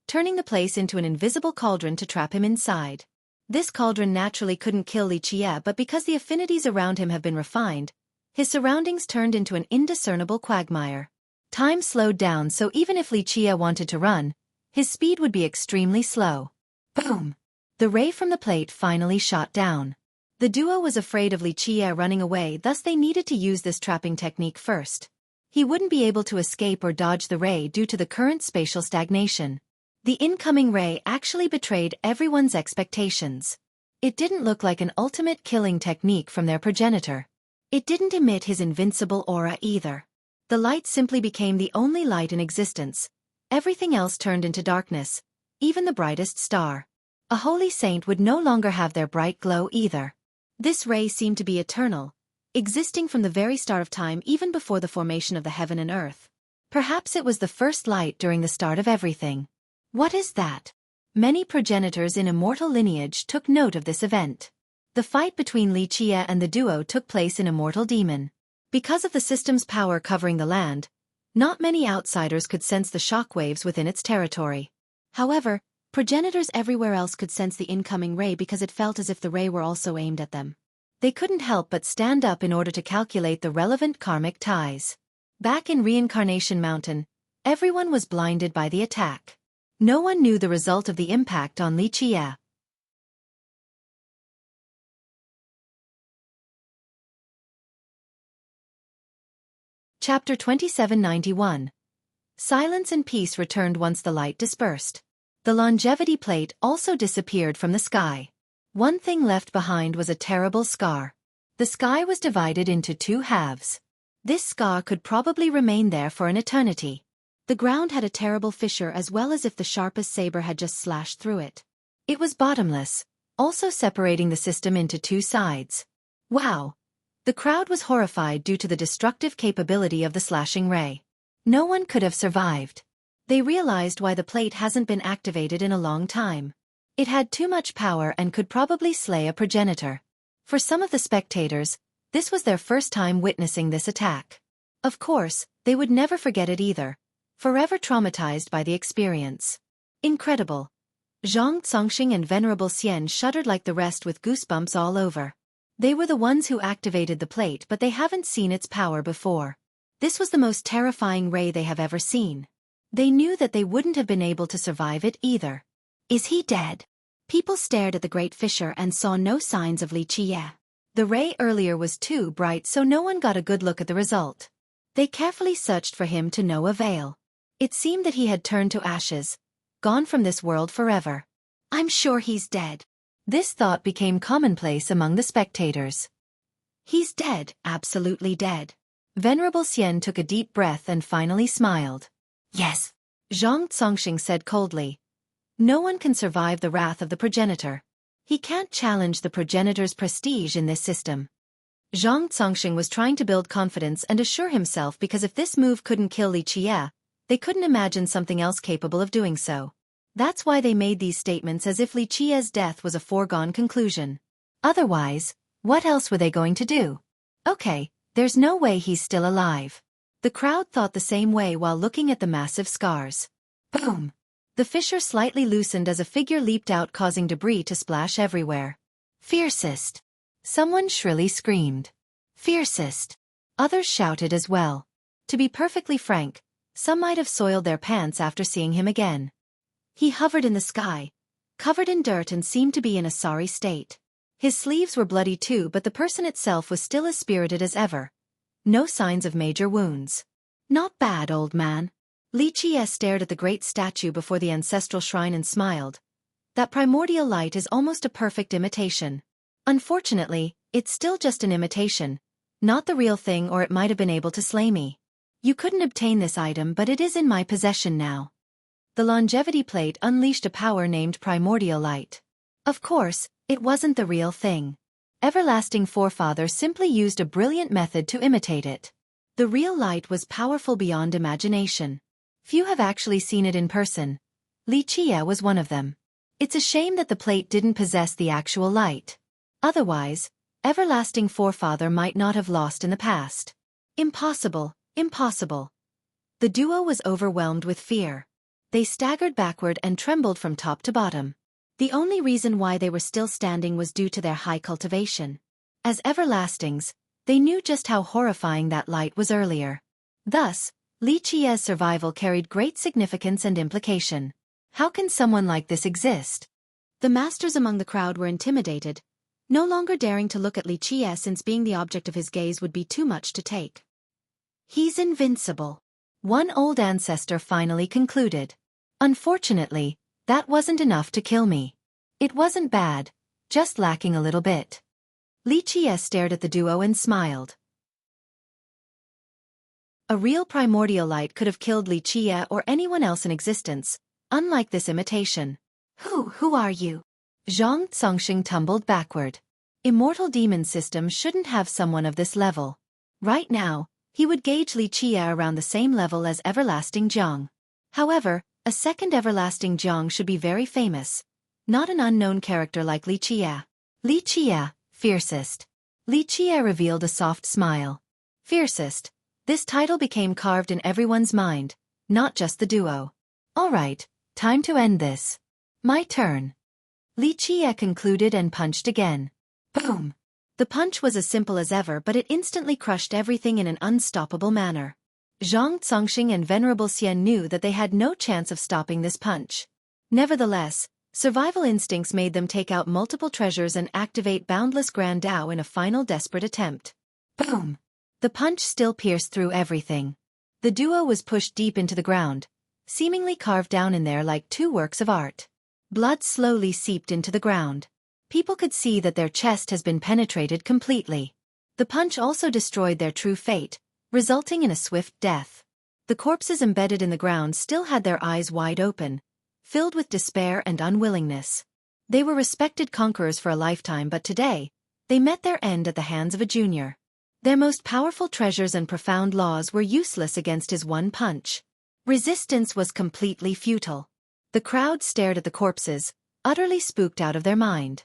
turning the place into an invisible cauldron to trap him inside. This cauldron naturally couldn't kill Lichie, but because the affinities around him have been refined, his surroundings turned into an indiscernible quagmire. Time slowed down, so even if Li Qie wanted to run, his speed would be extremely slow. Boom! The ray from the plate finally shot down. The duo was afraid of Li Qie running away, thus they needed to use this trapping technique first. He wouldn't be able to escape or dodge the ray due to the current spatial stagnation. The incoming ray actually betrayed everyone's expectations. It didn't look like an ultimate killing technique from their progenitor. It didn't emit his invincible aura either. The light simply became the only light in existence. Everything else turned into darkness, even the brightest star. A holy saint would no longer have their bright glow either. This ray seemed to be eternal, existing from the very start of time, even before the formation of the heaven and earth. Perhaps it was the first light during the start of everything. What is that? Many progenitors in immortal lineage took note of this event. The fight between Li Qie and the duo took place in Immortal Demon. Because of the system's power covering the land, not many outsiders could sense the shockwaves within its territory. However, progenitors everywhere else could sense the incoming ray because it felt as if the ray were also aimed at them. They couldn't help but stand up in order to calculate the relevant karmic ties. Back in Reincarnation Mountain, everyone was blinded by the attack. No one knew the result of the impact on Li Qie. Chapter 2791. Silence and peace returned once the light dispersed. The longevity plate also disappeared from the sky. One thing left behind was a terrible scar. The sky was divided into two halves. This scar could probably remain there for an eternity. The ground had a terrible fissure, as well as if the sharpest saber had just slashed through it. It was bottomless, also separating the system into two sides. Wow! The crowd was horrified due to the destructive capability of the slashing ray. No one could have survived. They realized why the plate hasn't been activated in a long time. It had too much power and could probably slay a progenitor. For some of the spectators, this was their first time witnessing this attack. Of course, they would never forget it either, forever traumatized by the experience. Incredible. Zhang Congxing and Venerable Xian shuddered like the rest with goosebumps all over. They were the ones who activated the plate, but they haven't seen its power before. This was the most terrifying ray they have ever seen. They knew that they wouldn't have been able to survive it either. Is he dead? People stared at the great fissure and saw no signs of Li Qie. The ray earlier was too bright, so no one got a good look at the result. They carefully searched for him to no avail. It seemed that he had turned to ashes, gone from this world forever. I'm sure he's dead. This thought became commonplace among the spectators. He's dead, absolutely dead. Venerable Xian took a deep breath and finally smiled. Yes, Zhang Congxing said coldly. No one can survive the wrath of the progenitor. He can't challenge the progenitor's prestige in this system. Zhang Congxing was trying to build confidence and assure himself, because if this move couldn't kill Li Qie, they couldn't imagine something else capable of doing so. That's why they made these statements as if Li Qie's death was a foregone conclusion. Otherwise, what else were they going to do? Okay, there's no way he's still alive. The crowd thought the same way while looking at the massive scars. Boom! The fissure slightly loosened as a figure leaped out, causing debris to splash everywhere. Fiercest! Someone shrilly screamed. Fiercest! Others shouted as well. To be perfectly frank, some might have soiled their pants after seeing him again. He hovered in the sky, covered in dirt, and seemed to be in a sorry state. His sleeves were bloody too, but the person itself was still as spirited as ever. No signs of major wounds. Not bad, old man. Li Qie stared at the great statue before the ancestral shrine and smiled. That primordial light is almost a perfect imitation. Unfortunately, it's still just an imitation, not the real thing, or it might have been able to slay me. You couldn't obtain this item, but it is in my possession now. The longevity plate unleashed a power named Primordial Light. Of course, it wasn't the real thing. Everlasting Forefather simply used a brilliant method to imitate it. The real light was powerful beyond imagination. Few have actually seen it in person. Li Qie was one of them. It's a shame that the plate didn't possess the actual light. Otherwise, Everlasting Forefather might not have lost in the past. Impossible, impossible. The duo was overwhelmed with fear. They staggered backward and trembled from top to bottom. The only reason why they were still standing was due to their high cultivation. As Everlastings, they knew just how horrifying that light was earlier. Thus, Li Qiye's survival carried great significance and implication. How can someone like this exist? The masters among the crowd were intimidated, no longer daring to look at Li Qiye since being the object of his gaze would be too much to take. He's invincible. One old ancestor finally concluded. Unfortunately, that wasn't enough to kill me. It wasn't bad, just lacking a little bit. Li Qiye stared at the duo and smiled. A real primordial light could have killed Li Qiye or anyone else in existence, unlike this imitation. Who are you? Zhang Congxing tumbled backward. Immortal demon system shouldn't have someone of this level. Right now, he would gauge Li Qiye around the same level as Everlasting Zhang. However, a second Everlasting Zhang should be very famous, not an unknown character like Li Qiye. Li Qiye, fiercest. Li Qiye revealed a soft smile. Fiercest. This title became carved in everyone's mind, not just the duo. All right, time to end this. My turn. Li Qiye concluded and punched again. Boom! The punch was as simple as ever, but it instantly crushed everything in an unstoppable manner. Zhang Congxing and Venerable Xian knew that they had no chance of stopping this punch. Nevertheless, survival instincts made them take out multiple treasures and activate boundless Grand Dao in a final desperate attempt. Boom! The punch still pierced through everything. The duo was pushed deep into the ground, seemingly carved down in there like two works of art. Blood slowly seeped into the ground. People could see that their chest has been penetrated completely. The punch also destroyed their true fate, resulting in a swift death. The corpses embedded in the ground still had their eyes wide open, filled with despair and unwillingness. They were respected conquerors for a lifetime, but today, they met their end at the hands of a junior. Their most powerful treasures and profound laws were useless against his one punch. Resistance was completely futile. The crowd stared at the corpses, utterly spooked out of their mind.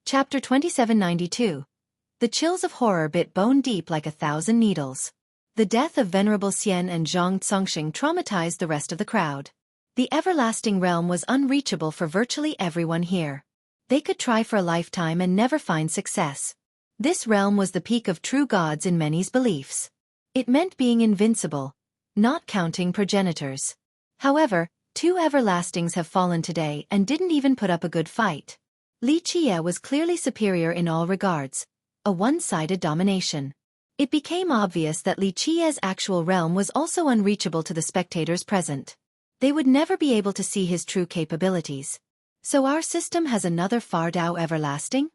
Chapter 2792. The chills of horror bit bone deep like 1,000 needles. The death of Venerable Xian and Zhang Congxing traumatized the rest of the crowd. The everlasting realm was unreachable for virtually everyone here. They could try for a lifetime and never find success. This realm was the peak of true gods in many's beliefs. It meant being invincible, not counting progenitors. However, 2 everlastings have fallen today and didn't even put up a good fight. Li Qiye was clearly superior in all regards, a one-sided domination. It became obvious that Li Qiye's actual realm was also unreachable to the spectators present. They would never be able to see his true capabilities. So our system has another Far Dao everlasting?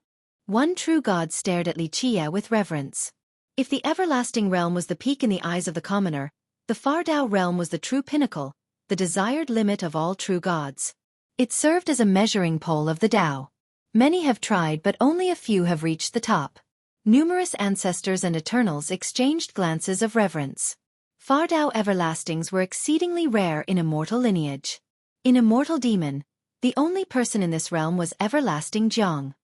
One true god stared at Li Qiye with reverence. If the everlasting realm was the peak in the eyes of the commoner, the Far Dao realm was the true pinnacle, the desired limit of all true gods. It served as a measuring pole of the Dao. Many have tried, but only a few have reached the top. Numerous ancestors and eternals exchanged glances of reverence. Far Dao everlastings were exceedingly rare in immortal lineage. In Immortal Demon, the only person in this realm was Everlasting Zhang.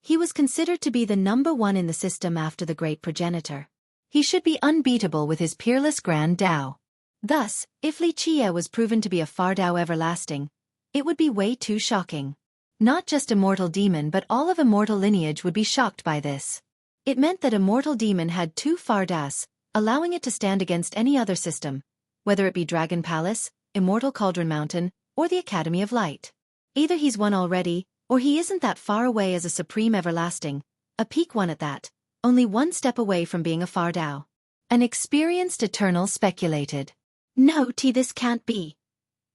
He was considered to be the number 1 in the system after the great progenitor. He should be unbeatable with his peerless Grand Dao. Thus, if Li Qiye was proven to be a Far Dao everlasting, it would be way too shocking. Not just Immortal Demon but all of immortal lineage would be shocked by this. It meant that Immortal Demon had 2 Far Daos, allowing it to stand against any other system, whether it be Dragon Palace, Immortal Cauldron Mountain, or the Academy of Light. Either he's won already, or he isn't that far away as a supreme everlasting, a peak one at that, only 1 step away from being a Far Dao. An experienced Eternal speculated. No, this can't be.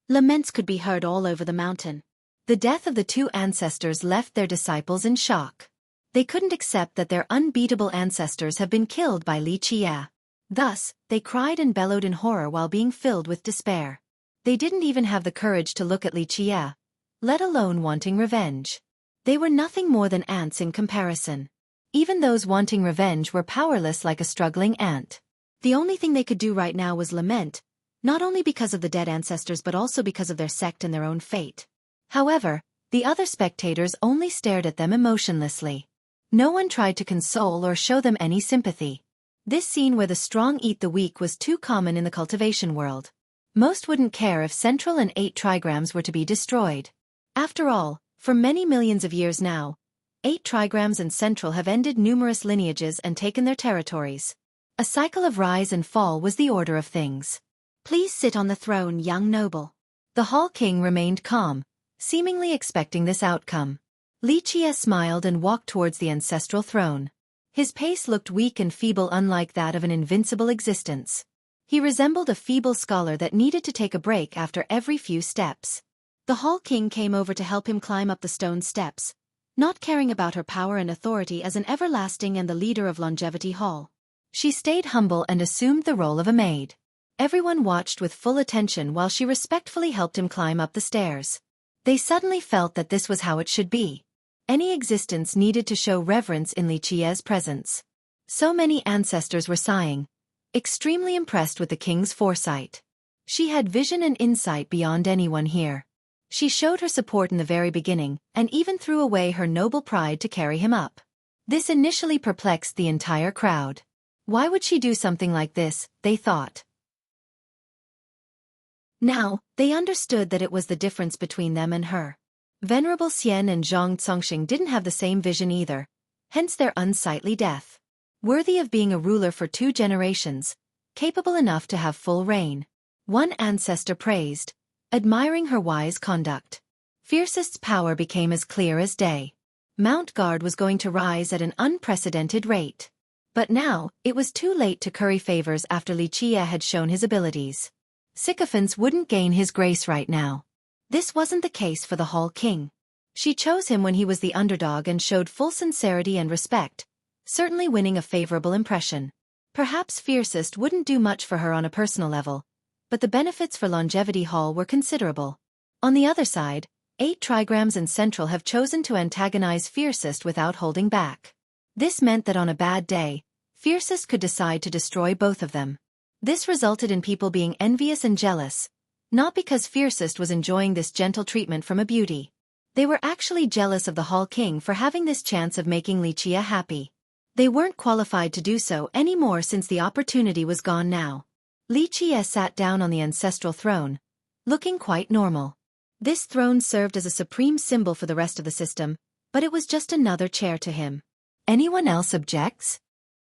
Laments could be heard all over the mountain. The death of the 2 ancestors left their disciples in shock. They couldn't accept that their unbeatable ancestors have been killed by Li Qiye. Thus, they cried and bellowed in horror while being filled with despair. They didn't even have the courage to look at Li Qiye, let alone wanting revenge. They were nothing more than ants in comparison. Even those wanting revenge were powerless like a struggling ant. The only thing they could do right now was lament, not only because of the dead ancestors but also because of their sect and their own fate. However, the other spectators only stared at them emotionlessly. No one tried to console or show them any sympathy. This scene where the strong eat the weak was too common in the cultivation world. Most wouldn't care if Central and 8 trigrams were to be destroyed. After all, for many millions of years now, 8 trigrams and central have ended numerous lineages and taken their territories. A cycle of rise and fall was the order of things. Please sit on the throne, young noble. The Hall King remained calm, seemingly expecting this outcome. Li Qie smiled and walked towards the ancestral throne. His pace looked weak and feeble, unlike that of an invincible existence. He resembled a feeble scholar that needed to take a break after every few steps. The Hall King came over to help him climb up the stone steps, not caring about her power and authority as an everlasting and the leader of Longevity Hall. She stayed humble and assumed the role of a maid. Everyone watched with full attention while she respectfully helped him climb up the stairs. They suddenly felt that this was how it should be. Any existence needed to show reverence in Li Qie's presence. So many ancestors were sighing, extremely impressed with the king's foresight. She had vision and insight beyond anyone here. She showed her support in the very beginning, and even threw away her noble pride to carry him up. This initially perplexed the entire crowd. Why would she do something like this, they thought. Now, they understood that it was the difference between them and her. Venerable Xian and Zhang Congxing didn't have the same vision either, hence their unsightly death. Worthy of being a ruler for 2 generations, capable enough to have full reign. One ancestor praised, admiring her wise conduct. Fiercest's power became as clear as day. Mount Guard was going to rise at an unprecedented rate. But now, it was too late to curry favors after Li Qie had shown his abilities. Sycophants wouldn't gain his grace right now. This wasn't the case for the Hall King. She chose him when he was the underdog and showed full sincerity and respect, certainly winning a favorable impression. Perhaps Fiercest wouldn't do much for her on a personal level, but the benefits for Longevity Hall were considerable. On the other side, 8 trigrams and central have chosen to antagonize Fiercest without holding back. This meant that on a bad day, Fiercest could decide to destroy both of them. This resulted in people being envious and jealous, not because Fiercest was enjoying this gentle treatment from a beauty. They were actually jealous of the Hall King for having this chance of making Li Qie happy. They weren't qualified to do so anymore since the opportunity was gone now. Li Qie sat down on the ancestral throne, looking quite normal. This throne served as a supreme symbol for the rest of the system, but it was just another chair to him. Anyone else objects?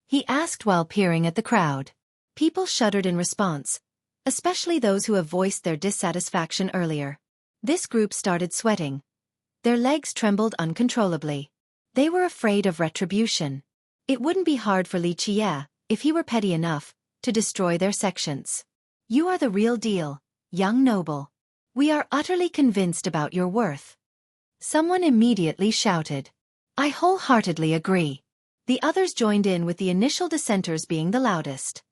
He asked while peering at the crowd. People shuddered in response, especially those who have voiced their dissatisfaction earlier. This group started sweating. Their legs trembled uncontrollably. They were afraid of retribution. It wouldn't be hard for Li Qie, if he were petty enough, to destroy their sections. You are the real deal, young noble. We are utterly convinced about your worth. Someone immediately shouted. I wholeheartedly agree. The others joined in with the initial dissenters being the loudest.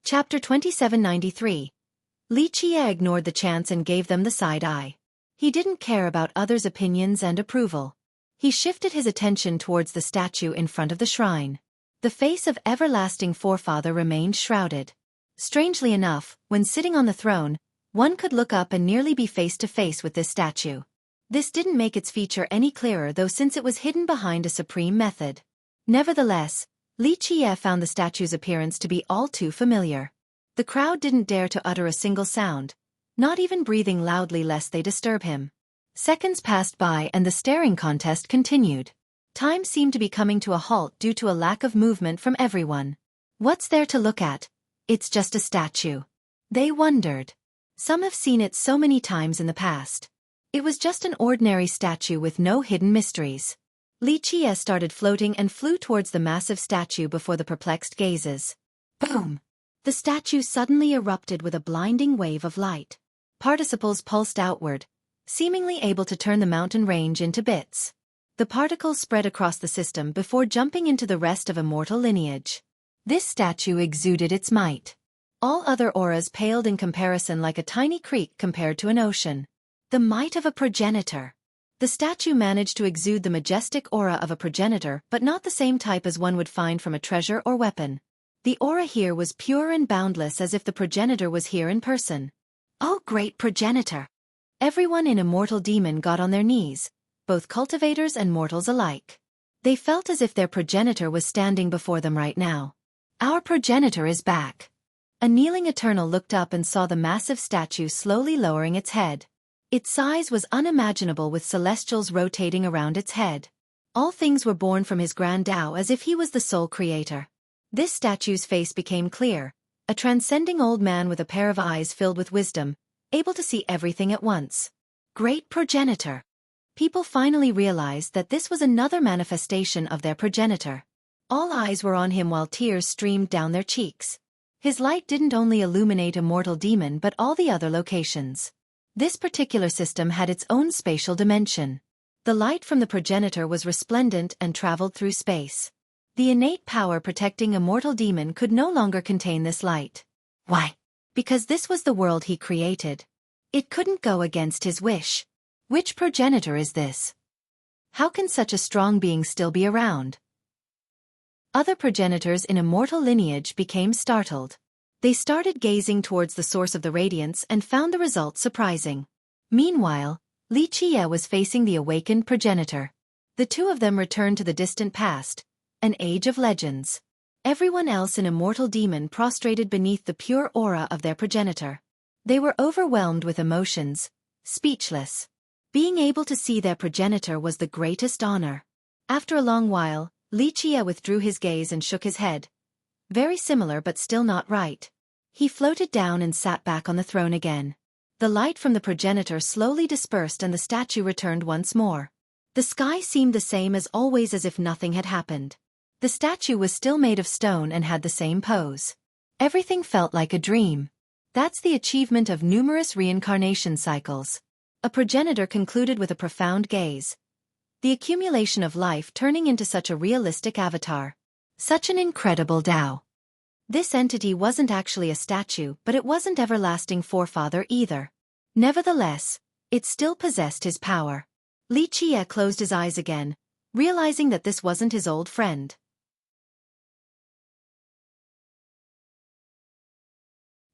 Chapter 2793. Li Qie ignored the chants and gave them the side eye. He didn't care about others' opinions and approval. He shifted his attention towards the statue in front of the shrine. The face of everlasting forefather remained shrouded. Strangely enough, when sitting on the throne, one could look up and nearly be face to face with this statue. This didn't make its feature any clearer though since it was hidden behind a supreme method. Nevertheless, Li Qie found the statue's appearance to be all too familiar. The crowd didn't dare to utter a single sound, not even breathing loudly lest they disturb him. Seconds passed by and the staring contest continued. Time seemed to be coming to a halt due to a lack of movement from everyone. What's there to look at? It's just a statue. They wondered. Some have seen it so many times in the past. It was just an ordinary statue with no hidden mysteries. Li Qie started floating and flew towards the massive statue before the perplexed gazes. Boom! The statue suddenly erupted with a blinding wave of light. Particles pulsed outward, seemingly able to turn the mountain range into bits. The particles spread across the system before jumping into the rest of immortal lineage. This statue exuded its might. All other auras paled in comparison like a tiny creek compared to an ocean. The might of a progenitor. The statue managed to exude the majestic aura of a progenitor but not the same type as one would find from a treasure or weapon. The aura here was pure and boundless as if the progenitor was here in person. Oh great progenitor! Everyone in Immortal Demon got on their knees, both cultivators and mortals alike. They felt as if their progenitor was standing before them right now. Our progenitor is back. A kneeling Eternal looked up and saw the massive statue slowly lowering its head. Its size was unimaginable with celestials rotating around its head. All things were born from his grand Tao as if he was the sole creator. This statue's face became clear, a transcending old man with a pair of eyes filled with wisdom, able to see everything at once. Great progenitor. People finally realized that this was another manifestation of their progenitor. All eyes were on him while tears streamed down their cheeks. His light didn't only illuminate a mortal demon but all the other locations. This particular system had its own spatial dimension. The light from the progenitor was resplendent and traveled through space. The innate power protecting a mortal demon could no longer contain this light. Why? Because this was the world he created. It couldn't go against his wish. Which progenitor is this? How can such a strong being still be around? Other progenitors in a mortal lineage became startled. They started gazing towards the source of the radiance and found the result surprising. Meanwhile, Xueqi was facing the awakened progenitor. The two of them returned to the distant past, an age of legends. Everyone else in a mortal demon prostrated beneath the pure aura of their progenitor. They were overwhelmed with emotions, speechless. Being able to see their progenitor was the greatest honor. After a long while, Xueqi withdrew his gaze and shook his head. Very similar but still not right. He floated down and sat back on the throne again. The light from the progenitor slowly dispersed and the statue returned once more. The sky seemed the same as always, as if nothing had happened. The statue was still made of stone and had the same pose. Everything felt like a dream. That's the achievement of numerous reincarnation cycles. A progenitor concluded with a profound gaze. The accumulation of life turning into such a realistic avatar. Such an incredible Tao. This entity wasn't actually a statue, but it wasn't everlasting forefather either. Nevertheless, it still possessed his power. Xueqi closed his eyes again, realizing that this wasn't his old friend.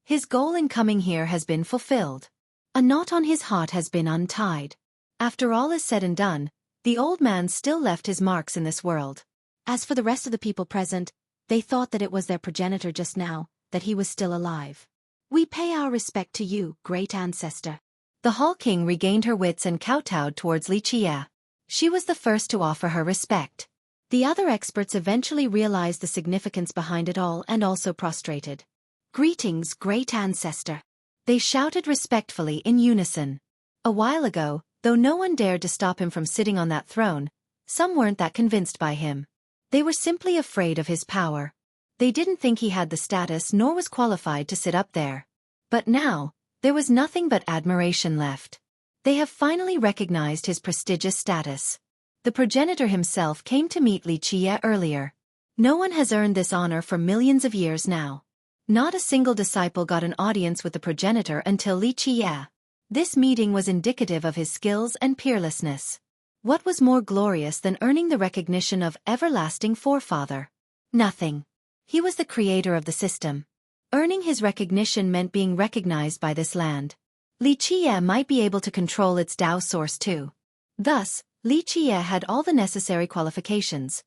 His goal in coming here has been fulfilled. A knot on his heart has been untied. After all is said and done, the old man still left his marks in this world. As for the rest of the people present, they thought that it was their progenitor just now, that he was still alive. We pay our respect to you, great ancestor. The Hall King regained her wits and kowtowed towards Xueqi. She was the first to offer her respect. The other experts eventually realized the significance behind it all and also prostrated. Greetings, great ancestor. They shouted respectfully in unison. A while ago, though no one dared to stop him from sitting on that throne, some weren't that convinced by him. They were simply afraid of his power. They didn't think he had the status nor was qualified to sit up there. But now, there was nothing but admiration left. They have finally recognized his prestigious status. The progenitor himself came to meet Xueqi earlier. No one has earned this honor for millions of years now. Not a single disciple got an audience with the progenitor until Xueqi. This meeting was indicative of his skills and peerlessness. What was more glorious than earning the recognition of everlasting forefather? Nothing. He was the creator of the system. Earning his recognition meant being recognized by this land. Xueqi might be able to control its Tao source too. Thus, Xueqi had all the necessary qualifications: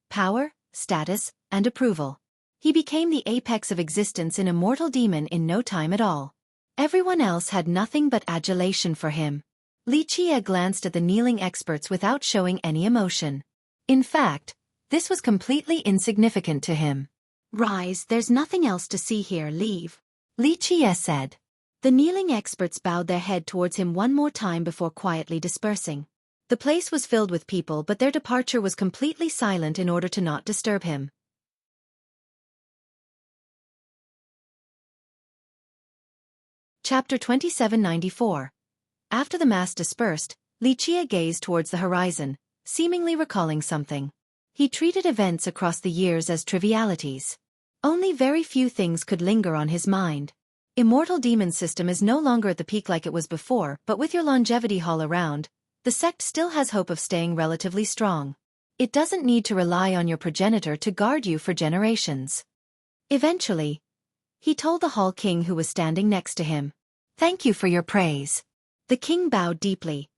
power, status, and approval. He became the apex of existence in a mortal demon in no time at all. Everyone else had nothing but adulation for him. Xueqi glanced at the kneeling experts without showing any emotion. In fact, this was completely insignificant to him. Rise, there's nothing else to see here, leave. Xueqi said. The kneeling experts bowed their head towards him one more time before quietly dispersing. The place was filled with people, but their departure was completely silent in order to not disturb him. Chapter 2794. After the mass dispersed, Xueqi gazed towards the horizon, seemingly recalling something. He treated events across the years as trivialities. Only very few things could linger on his mind. Immortal Demon System is no longer at the peak like it was before, but with your longevity hall around, the sect still has hope of staying relatively strong. It doesn't need to rely on your progenitor to guard you for generations. Eventually, he told the Hall King who was standing next to him. Thank you for your praise. The king bowed deeply.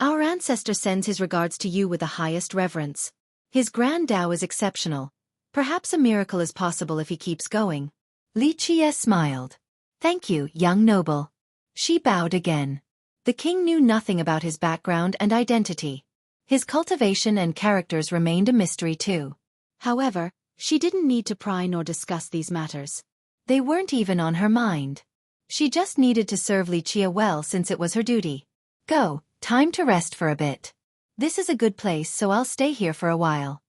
Our ancestor sends his regards to you with the highest reverence. His grand Tao is exceptional. Perhaps a miracle is possible if he keeps going. Xueqi smiled. Thank you, young noble. She bowed again. The The king knew nothing about his background and identity. His cultivation and characters remained a mystery too. However, she didn't need to pry nor discuss these matters. They weren't even on her mind. She just needed to serve Lichia well since it was her duty. Go, time to rest for a bit. This is a good place, so I'll stay here for a while.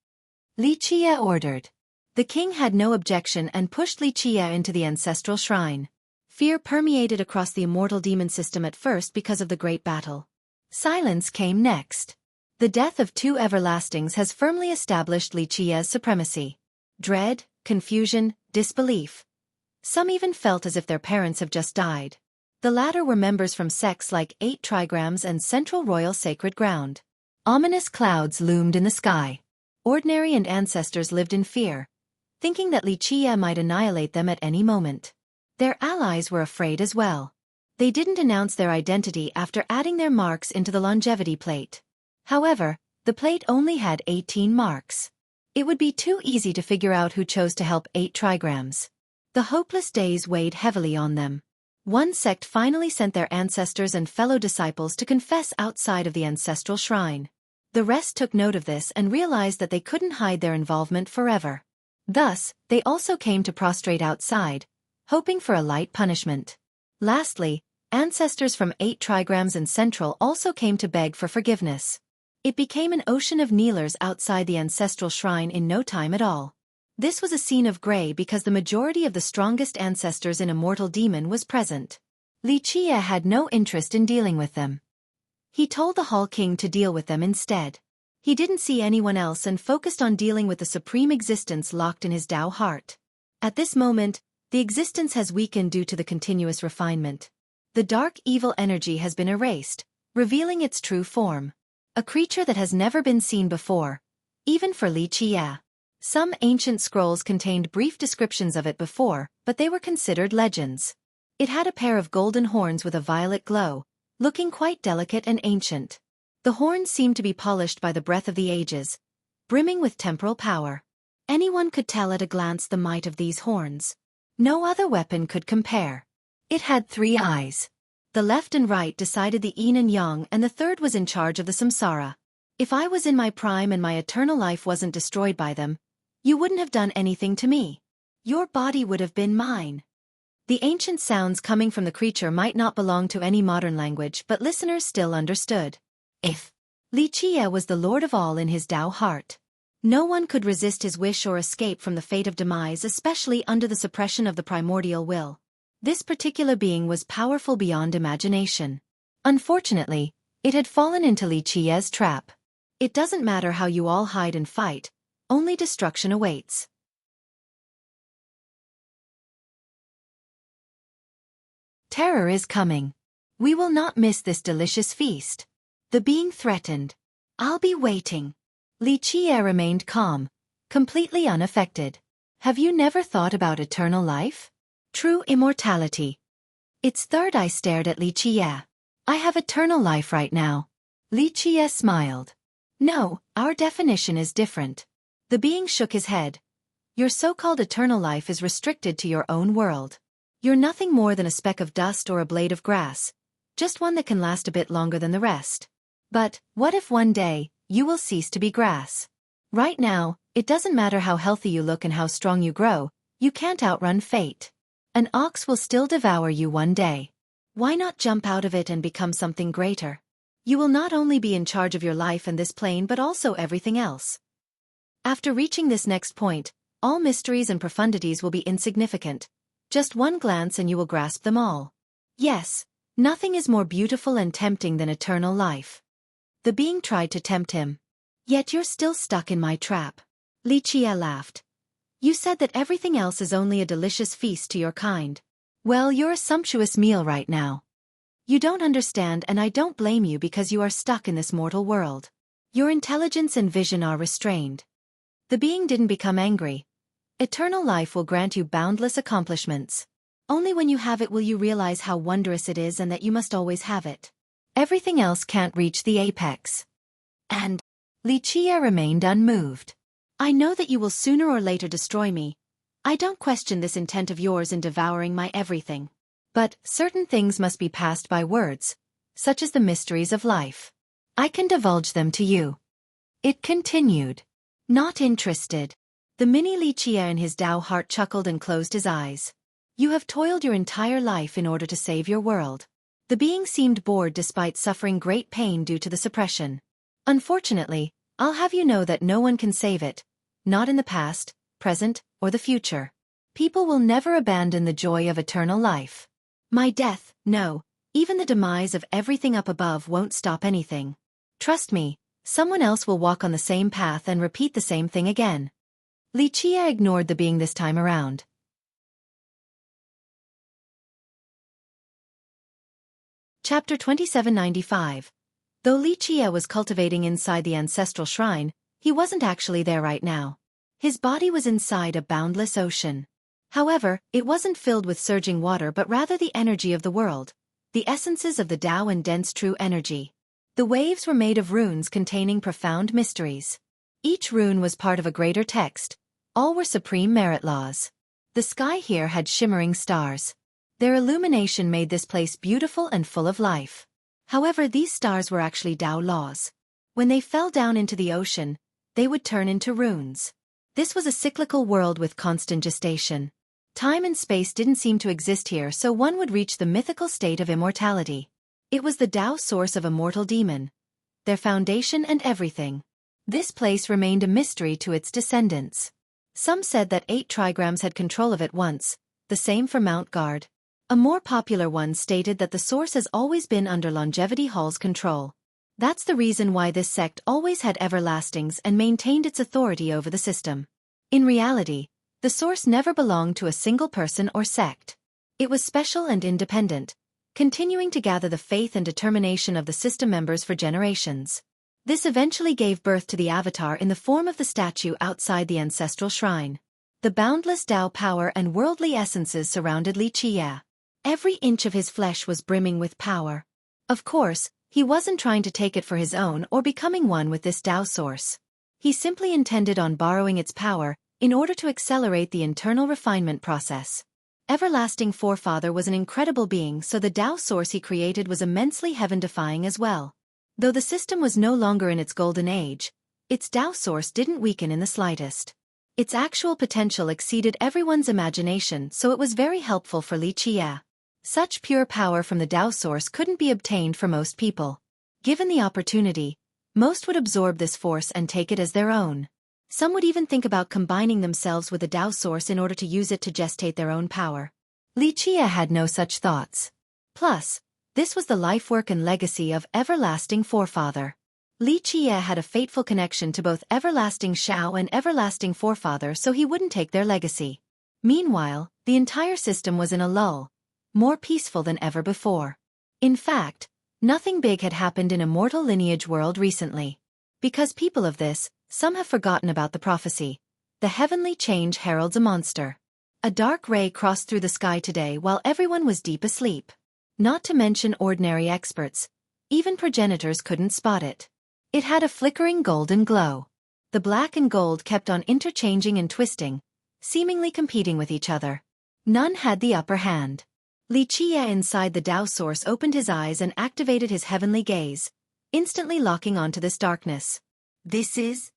Lichia ordered. The king had no objection and pushed Lichia into the ancestral shrine. Fear permeated across the immortal demon system at first because of the great battle. Silence came next. The death of two everlastings has firmly established Lichia's supremacy. Dread, confusion, disbelief. Some even felt as if their parents have just died. The latter were members from sects like 8 Trigrams and Central Royal Sacred Ground. Ominous clouds loomed in the sky. Ordinary and ancestors lived in fear, thinking that Lichia might annihilate them at any moment. Their allies were afraid as well. They didn't announce their identity after adding their marks into the longevity plate. However, the plate only had 18 marks. It would be too easy to figure out who chose to help 8 Trigrams. The hopeless days weighed heavily on them. One sect finally sent their ancestors and fellow disciples to confess outside of the ancestral shrine. The rest took note of this and realized that they couldn't hide their involvement forever. Thus, they also came to prostrate outside, hoping for a light punishment. Lastly, ancestors from 8 Trigrams and Central also came to beg for forgiveness. It became an ocean of kneelers outside the ancestral shrine in no time at all. This was a scene of gray because the majority of the strongest ancestors in Immortal Demon was present. Lichia had no interest in dealing with them. He told the Hall King to deal with them instead. He didn't see anyone else and focused on dealing with the supreme existence locked in his Tao heart. At this moment, the existence has weakened due to the continuous refinement. The dark evil energy has been erased, revealing its true form. A creature that has never been seen before, even for Lichia. Some ancient scrolls contained brief descriptions of it before, but they were considered legends. It had a pair of golden horns with a violet glow, looking quite delicate and ancient. The horns seemed to be polished by the breath of the ages, brimming with temporal power. Anyone could tell at a glance the might of these horns. No other weapon could compare. It had 3 eyes. The left and right decided the yin and yang, and the third was in charge of the samsara. If I was in my prime and my eternal life wasn't destroyed by them, you wouldn't have done anything to me. Your body would have been mine. The ancient sounds coming from the creature might not belong to any modern language, but listeners still understood. If Lichia was the lord of all in his Tao heart, no one could resist his wish or escape from the fate of demise, especially under the suppression of the primordial will. This particular being was powerful beyond imagination. Unfortunately, it had fallen into Lichia's trap. It doesn't matter how you all hide and fight, only destruction awaits. Terror is coming. We will not miss this delicious feast. The being threatened. I'll be waiting. Lichia remained calm, completely unaffected. Have you never thought about eternal life? True immortality. Its third eye stared at Lichia. I have eternal life right now. Lichia smiled. No, our definition is different. The being shook his head. Your so-called eternal life is restricted to your own world. You're nothing more than a speck of dust or a blade of grass, just one that can last a bit longer than the rest. But, what if one day, you will cease to be grass? Right now, it doesn't matter how healthy you look and how strong you grow, you can't outrun fate. An ox will still devour you one day. Why not jump out of it and become something greater? You will not only be in charge of your life and this plane but also everything else. After reaching this next point, all mysteries and profundities will be insignificant. Just one glance and you will grasp them all. Yes, nothing is more beautiful and tempting than eternal life. The being tried to tempt him. Yet you're still stuck in my trap. Lichia laughed. You said that everything else is only a delicious feast to your kind. Well, you're a sumptuous meal right now. You don't understand, and I don't blame you because you are stuck in this mortal world. Your intelligence and vision are restrained. The being didn't become angry. Eternal life will grant you boundless accomplishments. Only when you have it will you realize how wondrous it is and that you must always have it. Everything else can't reach the apex. And Lichia remained unmoved. I know that you will sooner or later destroy me. I don't question this intent of yours in devouring my everything. But certain things must be passed by words. such as the mysteries of life. I can divulge them to you. It continued. Not interested. The mini Li Qie in his Dao heart chuckled and closed his eyes. You have toiled your entire life in order to save your world. The being seemed bored despite suffering great pain due to the suppression. Unfortunately, I'll have you know that no one can save it. Not in the past, present, or the future. People will never abandon the joy of eternal life. My death, no, even the demise of everything up above won't stop anything. Trust me, someone else will walk on the same path and repeat the same thing again. Li Qie ignored the being this time around. Chapter 2795. Though Li Qie was cultivating inside the ancestral shrine, he wasn't actually there right now. His body was inside a boundless ocean. However, it wasn't filled with surging water but rather the energy of the world, the essences of the Tao and dense true energy. The waves were made of runes containing profound mysteries. Each rune was part of a greater text. All were supreme merit laws. The sky here had shimmering stars. Their illumination made this place beautiful and full of life. However, these stars were actually Tao laws. When they fell down into the ocean, they would turn into runes. This was a cyclical world with constant gestation. Time and space didn't seem to exist here, so one would reach the mythical state of immortality. It was the Tao source of a mortal demon, their foundation and everything. This place remained a mystery to its descendants. Some said that 8 trigrams had control of it once, the same for Mount Guard. A more popular one stated that the source has always been under Longevity Hall's control. That's the reason why this sect always had everlastings and maintained its authority over the system. In reality, the source never belonged to a single person or sect. It was special and independent, continuing to gather the faith and determination of the system members for generations. This eventually gave birth to the avatar in the form of the statue outside the ancestral shrine. The boundless Tao power and worldly essences surrounded Li Qie. Every inch of his flesh was brimming with power. Of course, he wasn't trying to take it for his own or becoming one with this Tao source. He simply intended on borrowing its power in order to accelerate the internal refinement process. Everlasting Forefather was an incredible being, so the Tao source he created was immensely heaven-defying as well. Though the system was no longer in its golden age, its Tao source didn't weaken in the slightest. Its actual potential exceeded everyone's imagination, so it was very helpful for Li Qie. Such pure power from the Tao source couldn't be obtained for most people. Given the opportunity, most would absorb this force and take it as their own. Some would even think about combining themselves with the Tao source in order to use it to gestate their own power. Li Qie had no such thoughts. Plus, this was the life work and legacy of Everlasting Forefather. Li Qie had a fateful connection to both Everlasting Shao and Everlasting Forefather, so he wouldn't take their legacy. Meanwhile, the entire system was in a lull, more peaceful than ever before. In fact, nothing big had happened in Immortal Lineage world recently. Because people of this, some have forgotten about the prophecy. The heavenly change heralds a monster. A dark ray crossed through the sky today while everyone was deep asleep. Not to mention ordinary experts. Even progenitors couldn't spot it. It had a flickering golden glow. The black and gold kept on interchanging and twisting, seemingly competing with each other. None had the upper hand. Li Qie inside the Tao source opened his eyes and activated his heavenly gaze, instantly locking onto this darkness. This is?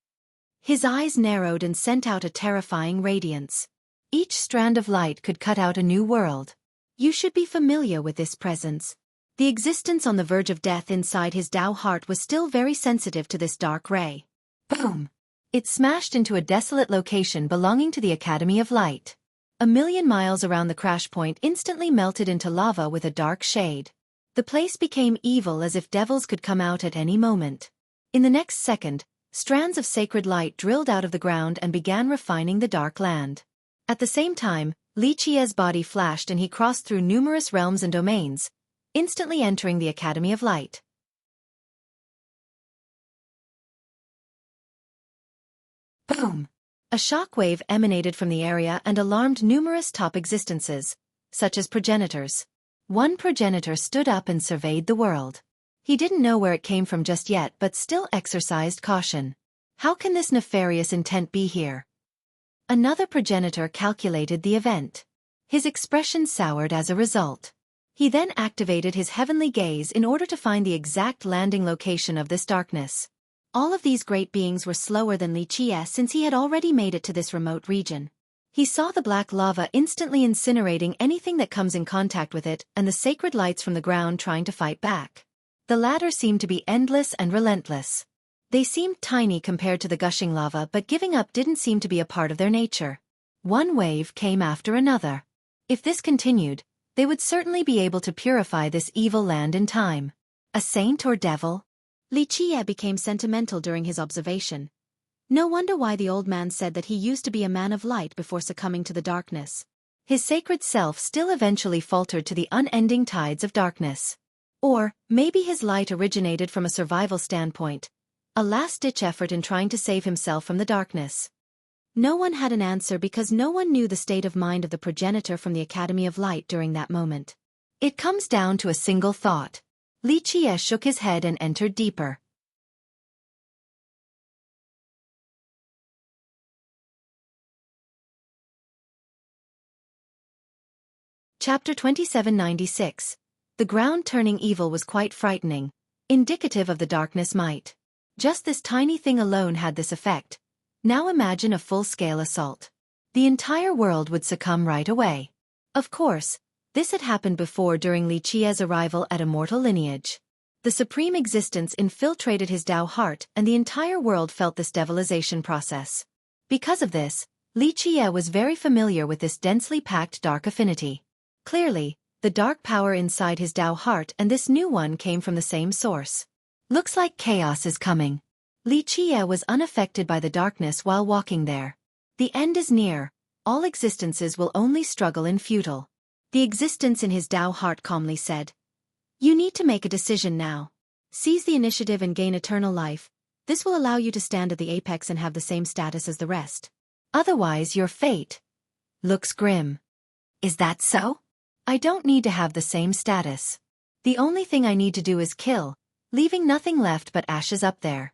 His eyes narrowed and sent out a terrifying radiance. Each strand of light could cut out a new world. You should be familiar with this presence. The existence on the verge of death inside his Tao heart was still very sensitive to this dark ray. Boom! It smashed into a desolate location belonging to the Academy of Light. 1,000,000 miles around the crash point instantly melted into lava with a dark shade. The place became evil, as if devils could come out at any moment. In the next second, strands of sacred light drilled out of the ground and began refining the dark land. At the same time, Li Qie's body flashed and he crossed through numerous realms and domains, instantly entering the Academy of Light. Boom! A shockwave emanated from the area and alarmed numerous top existences, such as progenitors. One progenitor stood up and surveyed the world. He didn't know where it came from just yet but still exercised caution. How can this nefarious intent be here? Another progenitor calculated the event. His expression soured as a result. He then activated his heavenly gaze in order to find the exact landing location of this darkness. All of these great beings were slower than Xueqi since he had already made it to this remote region. He saw the black lava instantly incinerating anything that comes in contact with it and the sacred lights from the ground trying to fight back. The latter seemed to be endless and relentless. They seemed tiny compared to the gushing lava, but giving up didn't seem to be a part of their nature. One wave came after another. If this continued, they would certainly be able to purify this evil land in time. A saint or devil? Xueqi became sentimental during his observation. No wonder why the old man said that he used to be a man of light before succumbing to the darkness. His sacred self still eventually faltered to the unending tides of darkness. Or, maybe his light originated from a survival standpoint, a last-ditch effort in trying to save himself from the darkness. No one had an answer because no one knew the state of mind of the progenitor from the Academy of Light during that moment. It comes down to a single thought. Xueqi shook his head and entered deeper. Chapter 2796. The ground turning evil was quite frightening, indicative of the darkness might. Just this tiny thing alone had this effect. Now imagine a full-scale assault. The entire world would succumb right away. Of course, this had happened before during Xueqi's arrival at Immortal Lineage. The Supreme Existence infiltrated his Tao heart and the entire world felt this devilization process. Because of this, Xueqi was very familiar with this densely packed dark affinity. Clearly, the dark power inside his Tao heart and this new one came from the same source. Looks like chaos is coming. Xueqi was unaffected by the darkness while walking there. The end is near, all existences will only struggle in futile. The existence in his Tao heart calmly said, "You need to make a decision now. Seize the initiative and gain eternal life. This will allow you to stand at the apex and have the same status as the rest. Otherwise your fate looks grim." Is that so? I don't need to have the same status. The only thing I need to do is kill, leaving nothing left but ashes up there.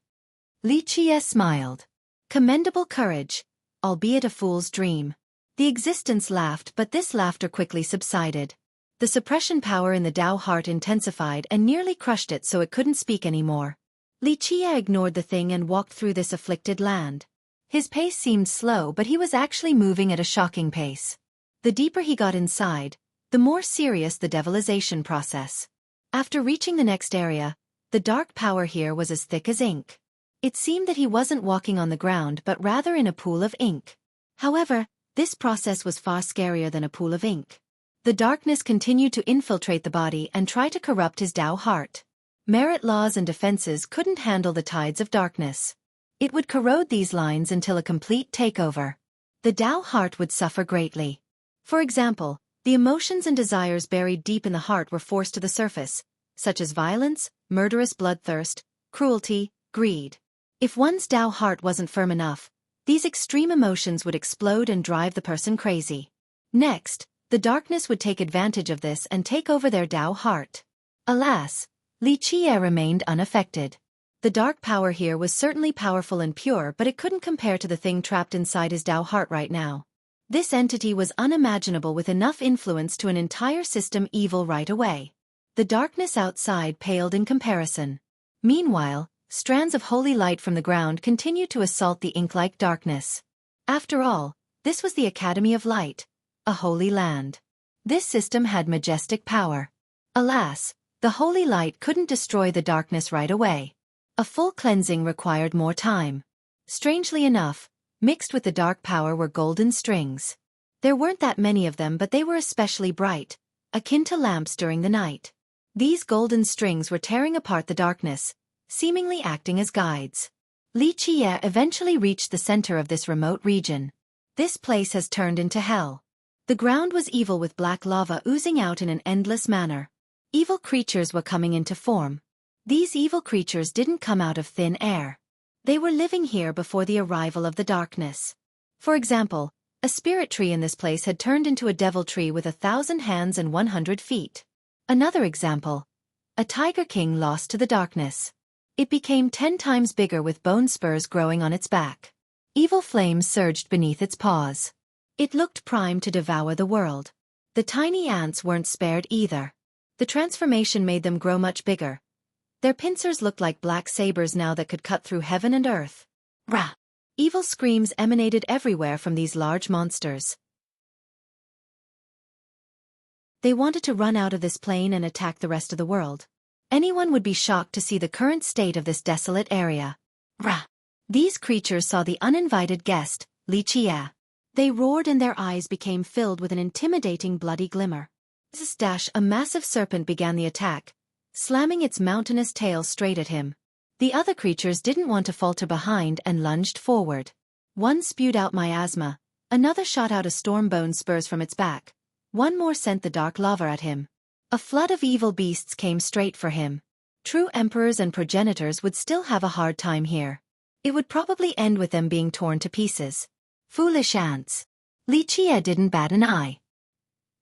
Xueqi smiled. Commendable courage, albeit a fool's dream. The existence laughed, but this laughter quickly subsided. The suppression power in the Tao heart intensified and nearly crushed it so it couldn't speak anymore. Xueqi ignored the thing and walked through this afflicted land. His pace seemed slow, but he was actually moving at a shocking pace. The deeper he got inside, the more serious the devilization process. After reaching the next area, the dark power here was as thick as ink. It seemed that he wasn't walking on the ground but rather in a pool of ink. However, this process was far scarier than a pool of ink. The darkness continued to infiltrate the body and try to corrupt his Tao heart. Merit laws and defenses couldn't handle the tides of darkness. It would corrode these lines until a complete takeover. The Tao heart would suffer greatly. For example, the emotions and desires buried deep in the heart were forced to the surface, such as violence, murderous bloodthirst, cruelty, greed. If one's Tao heart wasn't firm enough, these extreme emotions would explode and drive the person crazy. Next, the darkness would take advantage of this and take over their Tao heart. Alas, Xueqi remained unaffected. The dark power here was certainly powerful and pure, but it couldn't compare to the thing trapped inside his Tao heart right now. This entity was unimaginable with enough influence to an entire system evil right away. The darkness outside paled in comparison. Meanwhile, strands of holy light from the ground continued to assault the ink-like darkness. After all, this was the Academy of Light, a holy land. This system had majestic power. Alas, the holy light couldn't destroy the darkness right away. A full cleansing required more time. Strangely enough, mixed with the dark power were golden strings. There weren't that many of them, but they were especially bright, akin to lamps during the night. These golden strings were tearing apart the darkness, seemingly acting as guides. Xueqi eventually reached the center of this remote region. This place has turned into hell. The ground was evil with black lava oozing out in an endless manner. Evil creatures were coming into form. These evil creatures didn't come out of thin air. They were living here before the arrival of the darkness. For example, a spirit tree in this place had turned into a devil tree with 1,000 hands and 100 feet. Another example, a tiger king lost to the darkness. It became 10 times bigger with bone spurs growing on its back. Evil flames surged beneath its paws. It looked primed to devour the world. The tiny ants weren't spared either. The transformation made them grow much bigger. Their pincers looked like black sabers now that could cut through heaven and earth. Rah! Evil screams emanated everywhere from these large monsters. They wanted to run out of this plane and attack the rest of the world. Anyone would be shocked to see the current state of this desolate area. Rah! These creatures saw the uninvited guest, Xueqi. They roared and their eyes became filled with an intimidating bloody glimmer. A massive serpent began the attack, slamming its mountainous tail straight at him. The other creatures didn't want to falter behind and lunged forward. One spewed out miasma, another shot out a storm-bone spurs from its back. One more sent the dark lava at him. A flood of evil beasts came straight for him. True emperors and progenitors would still have a hard time here. It would probably end with them being torn to pieces. Foolish ants. Xueqi didn't bat an eye.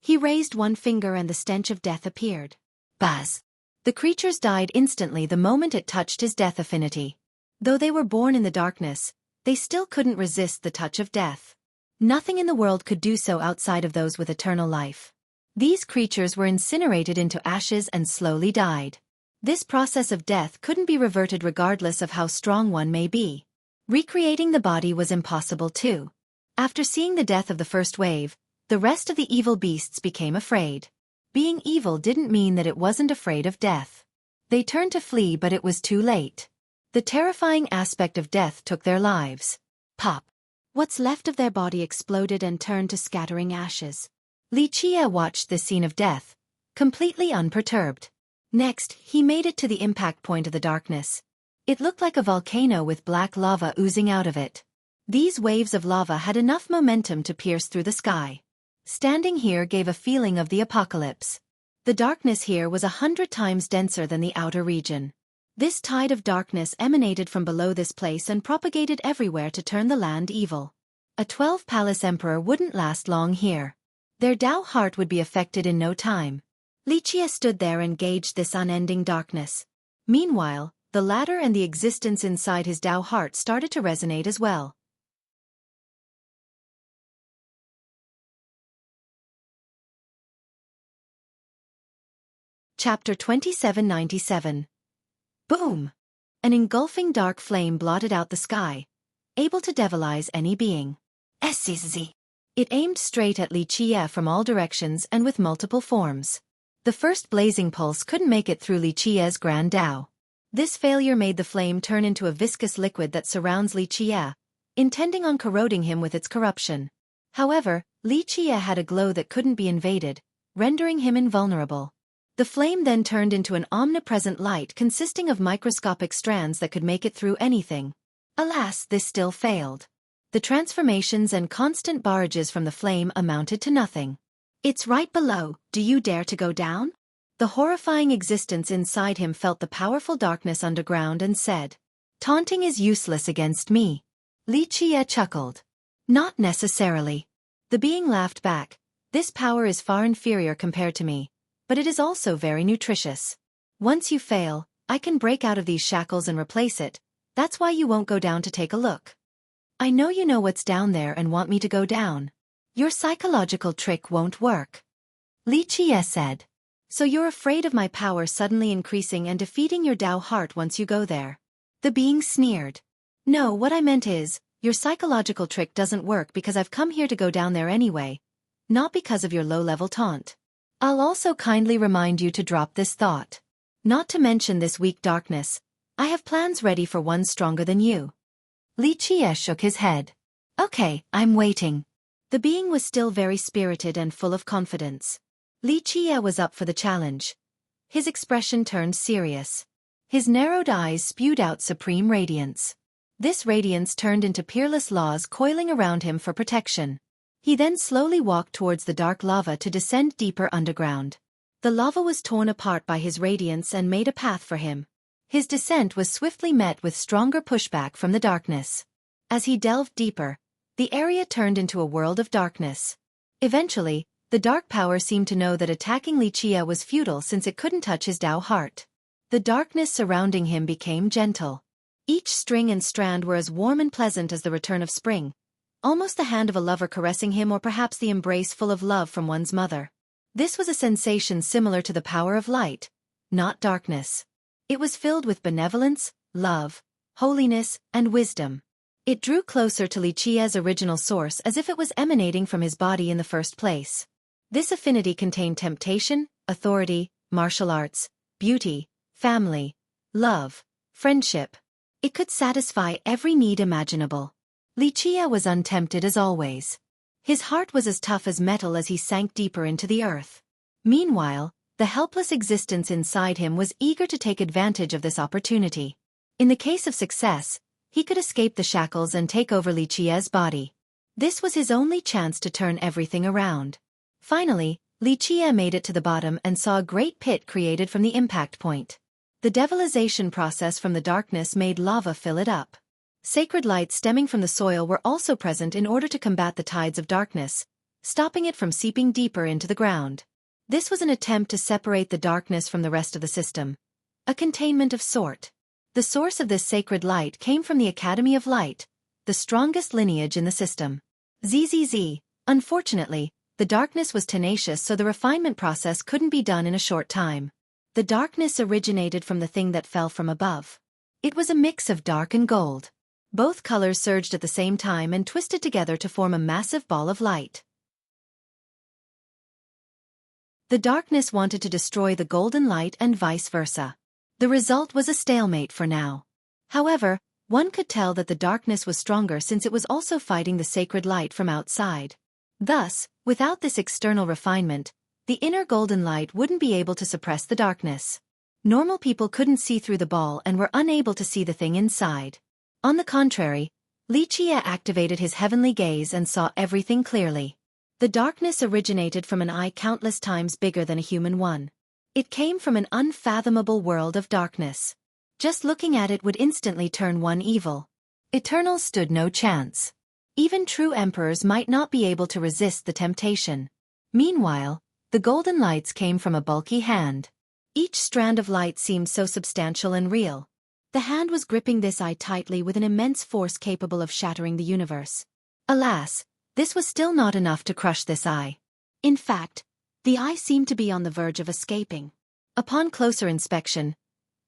He raised one finger and the stench of death appeared. Buzz! The creatures died instantly the moment it touched his death affinity. Though they were born in the darkness, they still couldn't resist the touch of death. Nothing in the world could do so outside of those with eternal life. These creatures were incinerated into ashes and slowly died. This process of death couldn't be reverted regardless of how strong one may be. Recreating the body was impossible too. After seeing the death of the first wave, the rest of the evil beasts became afraid. Being evil didn't mean that it wasn't afraid of death. They turned to flee but it was too late. The terrifying aspect of death took their lives. Pop! What's left of their body exploded and turned to scattering ashes. Xueqi watched this scene of death, completely unperturbed. Next, he made it to the impact point of the darkness. It looked like a volcano with black lava oozing out of it. These waves of lava had enough momentum to pierce through the sky. Standing here gave a feeling of the apocalypse. The darkness here was 100 times denser than the outer region. This tide of darkness emanated from below this place and propagated everywhere to turn the land evil. A 12-palace emperor wouldn't last long here. Their Tao heart would be affected in no time. Xueqi stood there and gauged this unending darkness. Meanwhile, the ladder and the existence inside his Tao heart started to resonate as well. Chapter 2797. Boom! An engulfing dark flame blotted out the sky, able to devilize any being. It aimed straight at Xueqi from all directions and with multiple forms. The first blazing pulse couldn't make it through Xueqi's grand Tao. This failure made the flame turn into a viscous liquid that surrounds Xueqi, intending on corroding him with its corruption. However, Xueqi had a glow that couldn't be invaded, rendering him invulnerable. The flame then turned into an omnipresent light consisting of microscopic strands that could make it through anything. Alas, this still failed. The transformations and constant barrages from the flame amounted to nothing. It's right below, do you dare to go down? The horrifying existence inside him felt the powerful darkness underground and said, "Taunting is useless against me." Xueqi chuckled. "Not necessarily." The being laughed back. "This power is far inferior compared to me. But it is also very nutritious. Once you fail, I can break out of these shackles and replace it. That's why you won't go down to take a look. I know you know what's down there and want me to go down. Your psychological trick won't work." Xueqi said. "So you're afraid of my power suddenly increasing and defeating your Tao heart once you go there?" The being sneered. "No, what I meant is, your psychological trick doesn't work because I've come here to go down there anyway, not because of your low-level taunt. I'll also kindly remind you to drop this thought. Not to mention this weak darkness, I have plans ready for one stronger than you." Xueqi shook his head. "Okay, I'm waiting." The being was still very spirited and full of confidence. Xueqi was up for the challenge. His expression turned serious. His narrowed eyes spewed out supreme radiance. This radiance turned into peerless laws coiling around him for protection. He then slowly walked towards the dark lava to descend deeper underground. The lava was torn apart by his radiance and made a path for him. His descent was swiftly met with stronger pushback from the darkness. As he delved deeper, the area turned into a world of darkness. Eventually, the dark power seemed to know that attacking Xueqi was futile since it couldn't touch his Tao heart. The darkness surrounding him became gentle. Each string and strand were as warm and pleasant as the return of spring. Almost the hand of a lover caressing him or perhaps the embrace full of love from one's mother. This was a sensation similar to the power of light, not darkness. It was filled with benevolence, love, holiness, and wisdom. It drew closer to Li Qi's original source as if it was emanating from his body in the first place. This affinity contained temptation, authority, martial arts, beauty, family, love, friendship. It could satisfy every need imaginable. Li Qi was untempted as always. His heart was as tough as metal as he sank deeper into the earth. Meanwhile, the helpless existence inside him was eager to take advantage of this opportunity. In the case of success, he could escape the shackles and take over Li Qi's body. This was his only chance to turn everything around. Finally, Li Qi made it to the bottom and saw a great pit created from the impact point. The devilization process from the darkness made lava fill it up. Sacred lights stemming from the soil were also present in order to combat the tides of darkness, stopping it from seeping deeper into the ground. This was an attempt to separate the darkness from the rest of the system. A containment of sort. The source of this sacred light came from the Academy of Light, the strongest lineage in the system. ZZZ. Unfortunately, the darkness was tenacious, so the refinement process couldn't be done in a short time. The darkness originated from the thing that fell from above. It was a mix of dark and gold. Both colors surged at the same time and twisted together to form a massive ball of light. The darkness wanted to destroy the golden light and vice versa. The result was a stalemate for now. However, one could tell that the darkness was stronger since it was also fighting the sacred light from outside. Thus, without this external refinement, the inner golden light wouldn't be able to suppress the darkness. Normal people couldn't see through the ball and were unable to see the thing inside. On the contrary, Li Qi activated his heavenly gaze and saw everything clearly. The darkness originated from an eye countless times bigger than a human one. It came from an unfathomable world of darkness. Just looking at it would instantly turn one evil. Eternals stood no chance. Even true emperors might not be able to resist the temptation. Meanwhile, the golden lights came from a bulky hand. Each strand of light seemed so substantial and real. The hand was gripping this eye tightly with an immense force capable of shattering the universe. Alas, this was still not enough to crush this eye. In fact, the eye seemed to be on the verge of escaping. Upon closer inspection,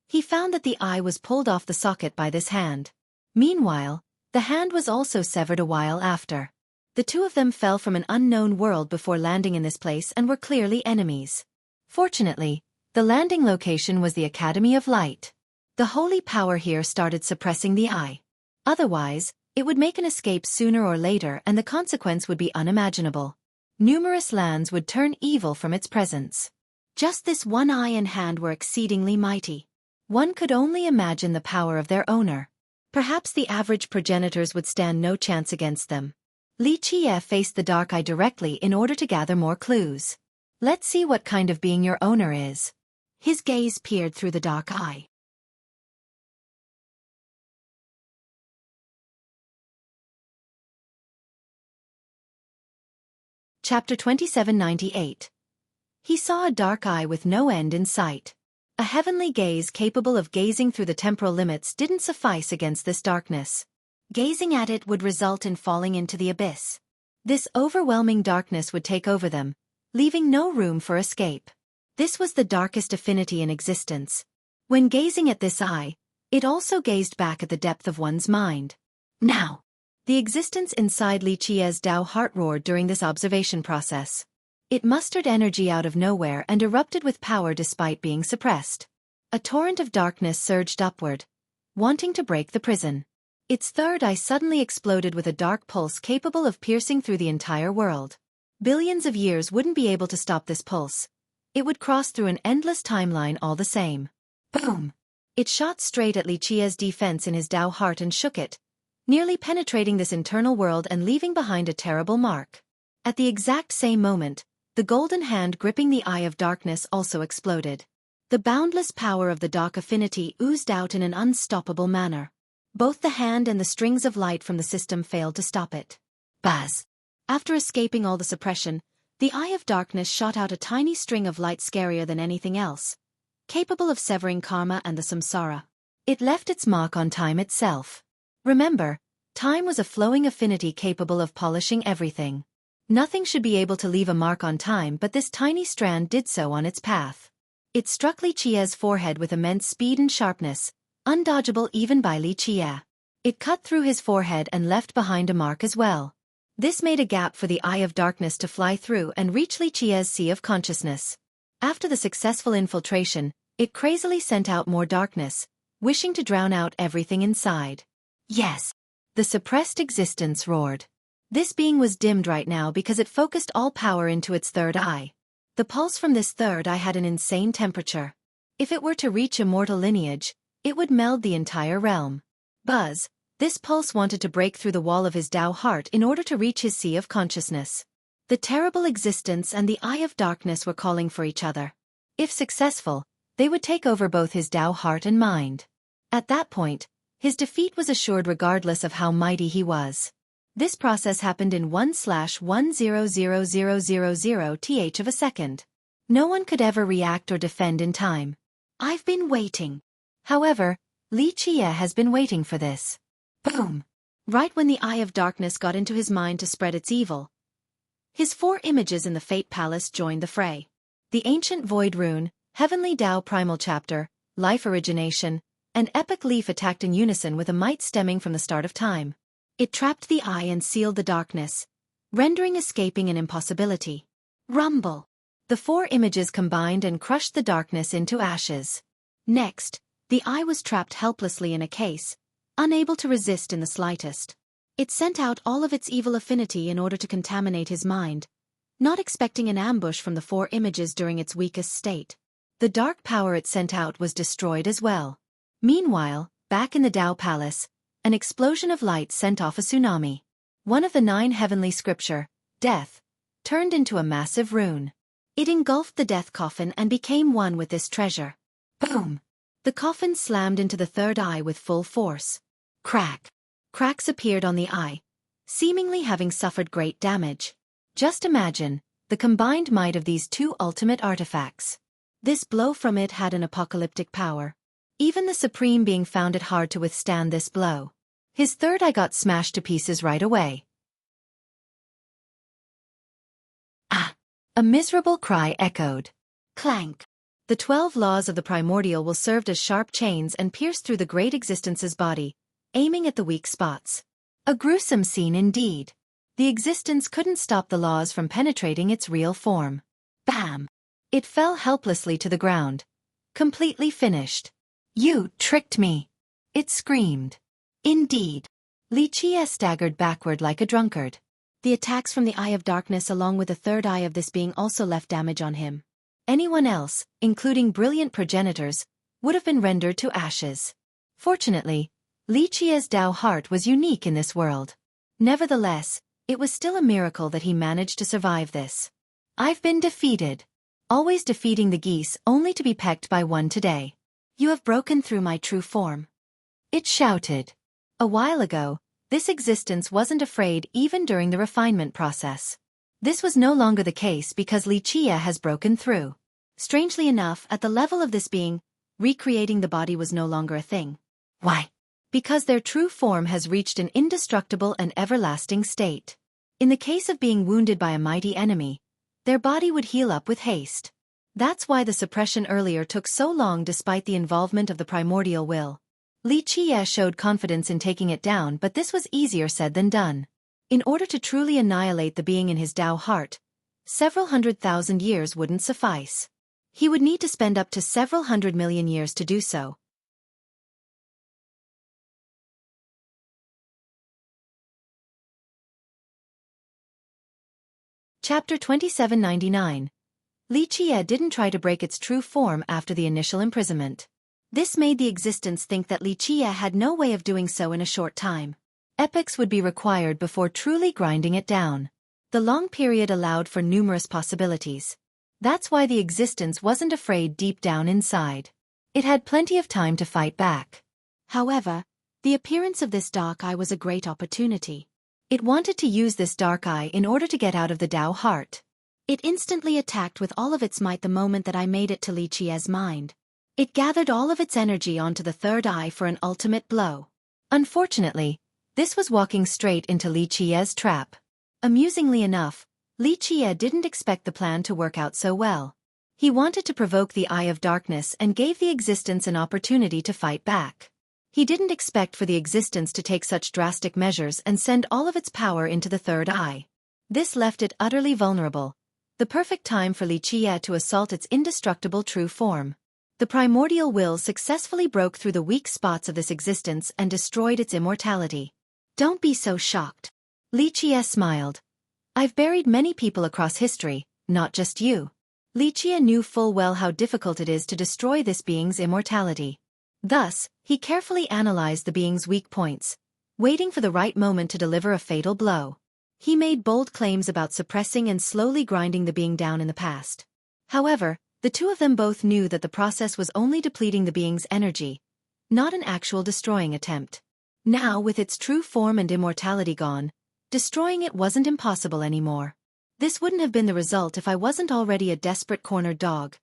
he found that the eye was pulled off the socket by this hand. Meanwhile, the hand was also severed a while after. The two of them fell from an unknown world before landing in this place and were clearly enemies. Fortunately, the landing location was the Academy of Light. The holy power here started suppressing the eye. Otherwise, it would make an escape sooner or later and the consequence would be unimaginable. Numerous lands would turn evil from its presence. Just this one eye and hand were exceedingly mighty. One could only imagine the power of their owner. Perhaps the average progenitors would stand no chance against them. Li Qi faced the dark eye directly in order to gather more clues. Let's see what kind of being your owner is. His gaze peered through the dark eye. Chapter 2798. He saw a dark eye with no end in sight. A heavenly gaze capable of gazing through the temporal limits didn't suffice against this darkness. Gazing at it would result in falling into the abyss. This overwhelming darkness would take over them, leaving no room for escape. This was the darkest affinity in existence. When gazing at this eye, it also gazed back at the depth of one's mind. Now, the existence inside Li Qi's Tao heart roared during this observation process. It mustered energy out of nowhere and erupted with power despite being suppressed. A torrent of darkness surged upward, wanting to break the prison. Its third eye suddenly exploded with a dark pulse capable of piercing through the entire world. Billions of years wouldn't be able to stop this pulse. It would cross through an endless timeline all the same. Boom! It shot straight at Li Qi's defense in his Tao heart and shook it, nearly penetrating this internal world and leaving behind a terrible mark. At the exact same moment, the golden hand gripping the eye of darkness also exploded. The boundless power of the dark affinity oozed out in an unstoppable manner. Both the hand and the strings of light from the system failed to stop it. Buzz! After escaping all the suppression, the eye of darkness shot out a tiny string of light scarier than anything else, capable of severing karma and the samsara. It left its mark on time itself. Remember, time was a flowing affinity capable of polishing everything. Nothing should be able to leave a mark on time, but this tiny strand did so on its path. It struck Li Qia's forehead with immense speed and sharpness, undodgeable even by Li Qia. It cut through his forehead and left behind a mark as well. This made a gap for the Eye of Darkness to fly through and reach Li Qia's sea of consciousness. After the successful infiltration, it crazily sent out more darkness, wishing to drown out everything inside. Yes! The suppressed existence roared. This being was dimmed right now because it focused all power into its third eye. The pulse from this third eye had an insane temperature. If it were to reach immortal lineage, it would meld the entire realm. Buzz, this pulse wanted to break through the wall of his Tao heart in order to reach his sea of consciousness. The terrible existence and the Eye of Darkness were calling for each other. If successful, they would take over both his Tao heart and mind. At that point, his defeat was assured regardless of how mighty he was. This process happened in 1/1000000th of a second. No one could ever react or defend in time. I've been waiting. However, Li Qia has been waiting for this. Boom! Right when the Eye of Darkness got into his mind to spread its evil, his 4 images in the Fate Palace joined the fray. The Ancient Void Rune, Heavenly Tao Primal Chapter, Life Origination, and Epic Leaf attacked in unison with a might stemming from the start of time. It trapped the eye and sealed the darkness, rendering escaping an impossibility. Rumble! The 4 images combined and crushed the darkness into ashes. Next, the eye was trapped helplessly in a case, unable to resist in the slightest. It sent out all of its evil affinity in order to contaminate his mind, not expecting an ambush from the 4 images during its weakest state. The dark power it sent out was destroyed as well. Meanwhile, back in the Tao Palace, an explosion of light sent off a tsunami. One of the 9 heavenly scripture, Death, turned into a massive rune. It engulfed the death coffin and became one with this treasure. Boom! The coffin slammed into the third eye with full force. Crack! Cracks appeared on the eye, seemingly having suffered great damage. Just imagine the combined might of these 2 ultimate artifacts. This blow from it had an apocalyptic power. Even the Supreme Being found it hard to withstand this blow. His third eye got smashed to pieces right away. Ah! A miserable cry echoed. Clank! The 12 laws of the primordial will served as sharp chains and pierced through the great existence's body, aiming at the weak spots. A gruesome scene indeed. The existence couldn't stop the laws from penetrating its real form. Bam! It fell helplessly to the ground. Completely finished. You tricked me! It screamed. Indeed. Li Qia staggered backward like a drunkard. The attacks from the Eye of Darkness along with the third eye of this being also left damage on him. Anyone else, including brilliant progenitors, would have been rendered to ashes. Fortunately, Li Qia's Tao heart was unique in this world. Nevertheless, it was still a miracle that he managed to survive this. I've been defeated. Always defeating the geese only to be pecked by one today. You have broken through my true form. It shouted. A while ago, this existence wasn't afraid even during the refinement process. This was no longer the case because Li Qia has broken through. Strangely enough, at the level of this being, recreating the body was no longer a thing. Why? Because their true form has reached an indestructible and everlasting state. In the case of being wounded by a mighty enemy, their body would heal up with haste. That's why the suppression earlier took so long despite the involvement of the primordial will. Li Qia showed confidence in taking it down, but this was easier said than done. In order to truly annihilate the being in his Tao heart, several 100,000 years wouldn't suffice. He would need to spend up to several 100 million years to do so. Chapter 2799. Li Qia didn't try to break its true form after the initial imprisonment. This made the existence think that Li Qia had no way of doing so in a short time. Epochs would be required before truly grinding it down. The long period allowed for numerous possibilities. That's why the existence wasn't afraid deep down inside. It had plenty of time to fight back. However, the appearance of this dark eye was a great opportunity. It wanted to use this dark eye in order to get out of the Tao heart. It instantly attacked with all of its might the moment that I made it to Li Qia's mind. It gathered all of its energy onto the third eye for an ultimate blow. Unfortunately, this was walking straight into Li Qia's trap. Amusingly enough, Li Qie didn't expect the plan to work out so well. He wanted to provoke the Eye of Darkness and gave the Existence an opportunity to fight back. He didn't expect for the Existence to take such drastic measures and send all of its power into the third eye. This left it utterly vulnerable, the perfect time for Li Qie to assault its indestructible true form. The primordial will successfully broke through the weak spots of this Existence and destroyed its immortality. Don't be so shocked. Li Qie smiled. I've buried many people across history, not just you. Li Qie knew full well how difficult it is to destroy this being's immortality. Thus, he carefully analyzed the being's weak points, waiting for the right moment to deliver a fatal blow. He made bold claims about suppressing and slowly grinding the being down in the past. However, the two of them both knew that the process was only depleting the being's energy, not an actual destroying attempt. Now, with its true form and immortality gone, destroying it wasn't impossible anymore. This wouldn't have been the result if I wasn't already a desperate cornered dog.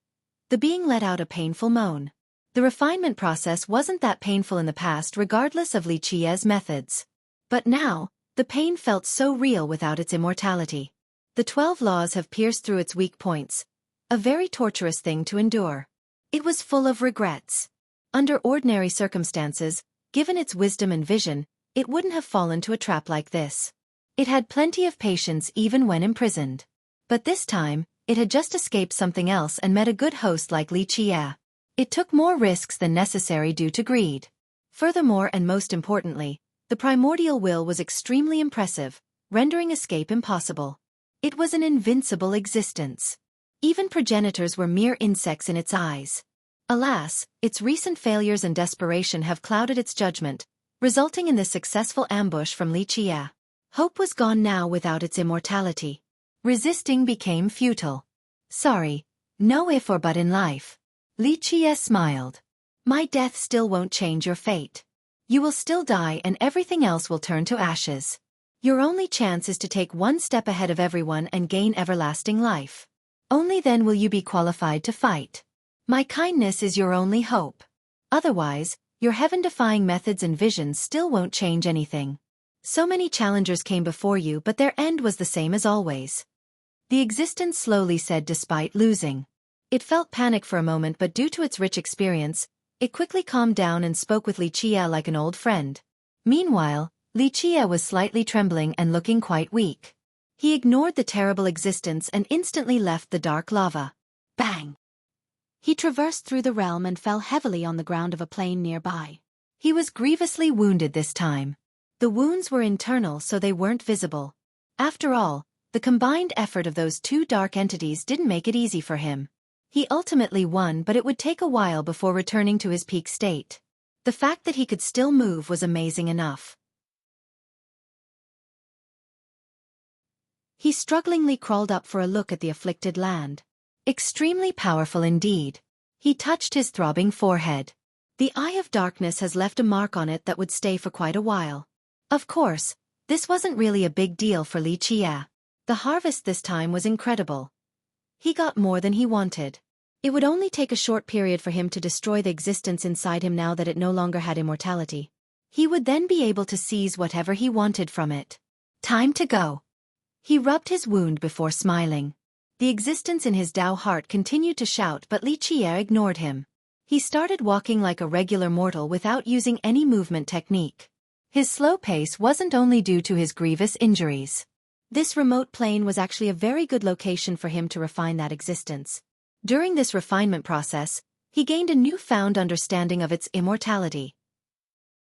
The being let out a painful moan. The refinement process wasn't that painful in the past regardless of Li Qie's methods. But now, the pain felt so real without its immortality. The 12 laws have pierced through its weak points, a very torturous thing to endure. It was full of regrets. Under ordinary circumstances, given its wisdom and vision, it wouldn't have fallen to a trap like this. It had plenty of patience even when imprisoned. But this time, it had just escaped something else and met a good host like Li Qie. It took more risks than necessary due to greed. Furthermore, and most importantly, the primordial will was extremely impressive, rendering escape impossible. It was an invincible existence. Even progenitors were mere insects in its eyes. Alas, its recent failures and desperation have clouded its judgment, resulting in this successful ambush from Li Qie. Hope was gone now without its immortality. Resisting became futile. Sorry, no if or but in life. Li Qie smiled. My death still won't change your fate. You will still die and everything else will turn to ashes. Your only chance is to take one step ahead of everyone and gain everlasting life. Only then will you be qualified to fight. My kindness is your only hope. Otherwise, your heaven-defying methods and visions still won't change anything. So many challengers came before you, but their end was the same as always. The Existence slowly said despite losing. It felt panic for a moment, but due to its rich experience, it quickly calmed down and spoke with Li Qie like an old friend. Meanwhile, Li Qie was slightly trembling and looking quite weak. He ignored the terrible Existence and instantly left the dark lava. Bang! He traversed through the realm and fell heavily on the ground of a plain nearby. He was grievously wounded this time. The wounds were internal, so they weren't visible. After all, the combined effort of those two dark entities didn't make it easy for him. He ultimately won, but it would take a while before returning to his peak state. The fact that he could still move was amazing enough. He strugglingly crawled up for a look at the afflicted land. Extremely powerful indeed. He touched his throbbing forehead. The Eye of Darkness has left a mark on it that would stay for quite a while. Of course, this wasn't really a big deal for Li Qie. The harvest this time was incredible. He got more than he wanted. It would only take a short period for him to destroy the Existence inside him now that it no longer had immortality. He would then be able to seize whatever he wanted from it. Time to go. He rubbed his wound before smiling. The Existence in his Dao heart continued to shout, but Li Qie ignored him. He started walking like a regular mortal without using any movement technique. His slow pace wasn't only due to his grievous injuries. This remote plane was actually a very good location for him to refine that Existence. During this refinement process, he gained a newfound understanding of its immortality.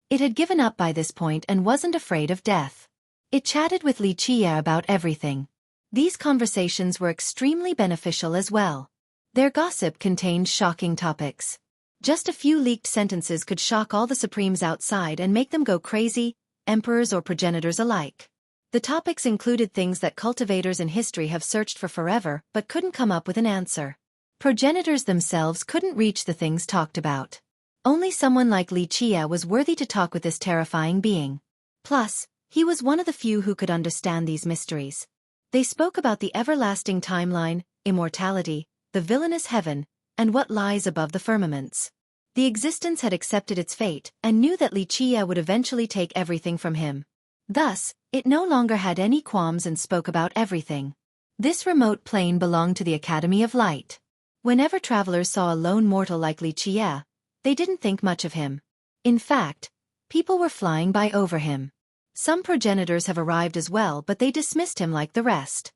It had given up by this point and wasn't afraid of death. It chatted with Li Qie about everything. These conversations were extremely beneficial as well. Their gossip contained shocking topics. Just a few leaked sentences could shock all the Supremes outside and make them go crazy, emperors or progenitors alike. The topics included things that cultivators in history have searched for forever but couldn't come up with an answer. Progenitors themselves couldn't reach the things talked about. Only someone like Li Qie was worthy to talk with this terrifying being. Plus, he was one of the few who could understand these mysteries. They spoke about the everlasting timeline, immortality, the villainous heaven, and what lies above the firmaments. The Existence had accepted its fate and knew that Li Qie would eventually take everything from him. Thus, it no longer had any qualms and spoke about everything. This remote plane belonged to the Academy of Light. Whenever travelers saw a lone mortal like Li Qie, they didn't think much of him. In fact, people were flying by over him. Some progenitors have arrived as well, but they dismissed him like the rest.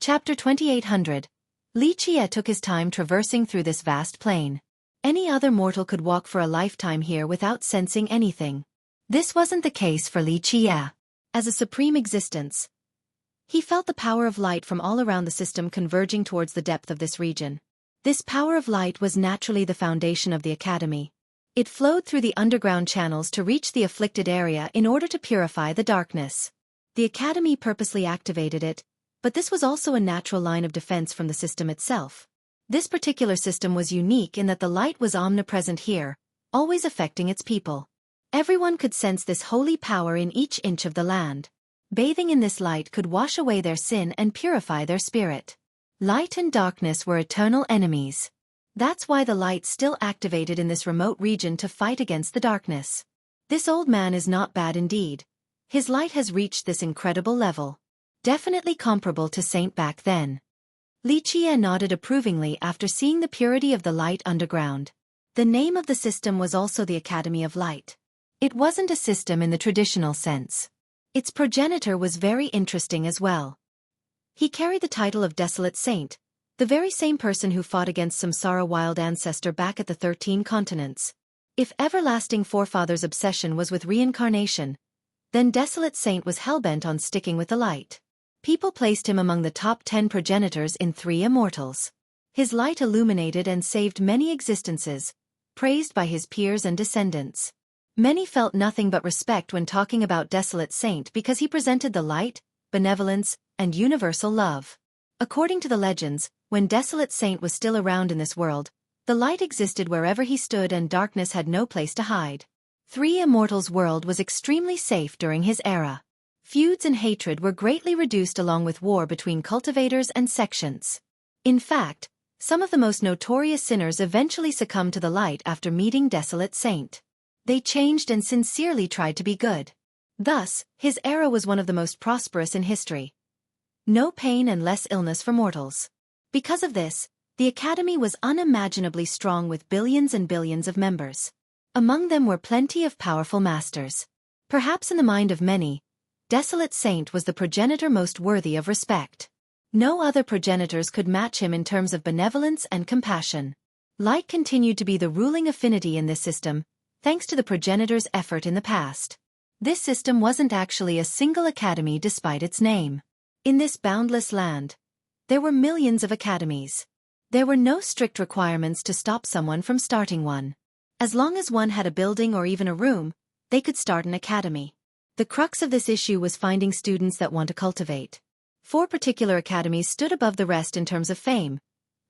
Chapter 2800. Li Qie took his time traversing through this vast plain. Any other mortal could walk for a lifetime here without sensing anything. This wasn't the case for Li Qie. As a supreme existence, he felt the power of light from all around the system converging towards the depth of this region. This power of light was naturally the foundation of the Academy. It flowed through the underground channels to reach the afflicted area in order to purify the darkness. The Academy purposely activated it, but this was also a natural line of defense from the system itself. This particular system was unique in that the light was omnipresent here, always affecting its people. Everyone could sense this holy power in each inch of the land. Bathing in this light could wash away their sin and purify their spirit. Light and darkness were eternal enemies. That's why the light still activated in this remote region to fight against the darkness. This old man is not bad indeed. His light has reached this incredible level. Definitely comparable to Saint back then. Li Qie nodded approvingly after seeing the purity of the light underground. The name of the system was also the Academy of Light. It wasn't a system in the traditional sense. Its progenitor was very interesting as well. He carried the title of Desolate Saint, the very same person who fought against Samsara wild ancestor back at the 13 continents. If everlasting forefathers' obsession was with reincarnation, then Desolate Saint was hellbent on sticking with the light. People placed him among the top 10 progenitors in 3 immortals. His light illuminated and saved many existences, praised by his peers and descendants. Many felt nothing but respect when talking about Desolate Saint because he presented the light, benevolence, and universal love. According to the legends, when Desolate Saint was still around in this world, the light existed wherever he stood and darkness had no place to hide. 3 Immortals' world was extremely safe during his era. Feuds and hatred were greatly reduced along with war between cultivators and sections. In fact, some of the most notorious sinners eventually succumbed to the light after meeting Desolate Saint. They changed and sincerely tried to be good. Thus, his era was one of the most prosperous in history. No pain and less illness for mortals. Because of this, the Academy was unimaginably strong with billions and billions of members. Among them were plenty of powerful masters. Perhaps in the mind of many, Desolate Saint was the progenitor most worthy of respect. No other progenitors could match him in terms of benevolence and compassion. Light continued to be the ruling affinity in this system, thanks to the progenitor's effort in the past. This system wasn't actually a single academy despite its name. In this boundless land, there were millions of academies. There were no strict requirements to stop someone from starting one. As long as one had a building or even a room, they could start an academy. The crux of this issue was finding students that want to cultivate. 4 particular academies stood above the rest in terms of fame: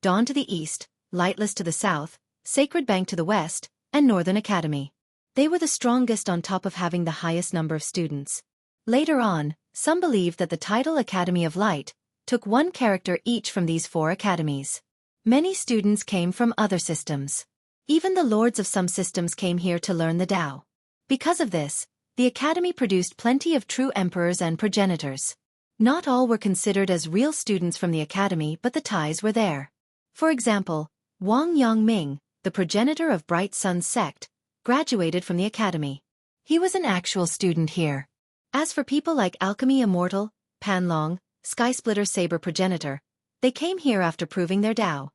Dawn to the east, Lightless to the south, Sacred Bank to the west, and Northern Academy. They were the strongest on top of having the highest number of students. Later on, some believed that the title Academy of Light took 1 character each from these 4 academies. Many students came from other systems. Even the lords of some systems came here to learn the Tao. Because of this, the Academy produced plenty of true emperors and progenitors. Not all were considered as real students from the Academy, but the ties were there. For example, Wang Yongming, the progenitor of Bright Sun's sect, graduated from the Academy. He was an actual student here. As for people like Alchemy Immortal, Panlong, Skysplitter Saber progenitor, they came here after proving their Tao.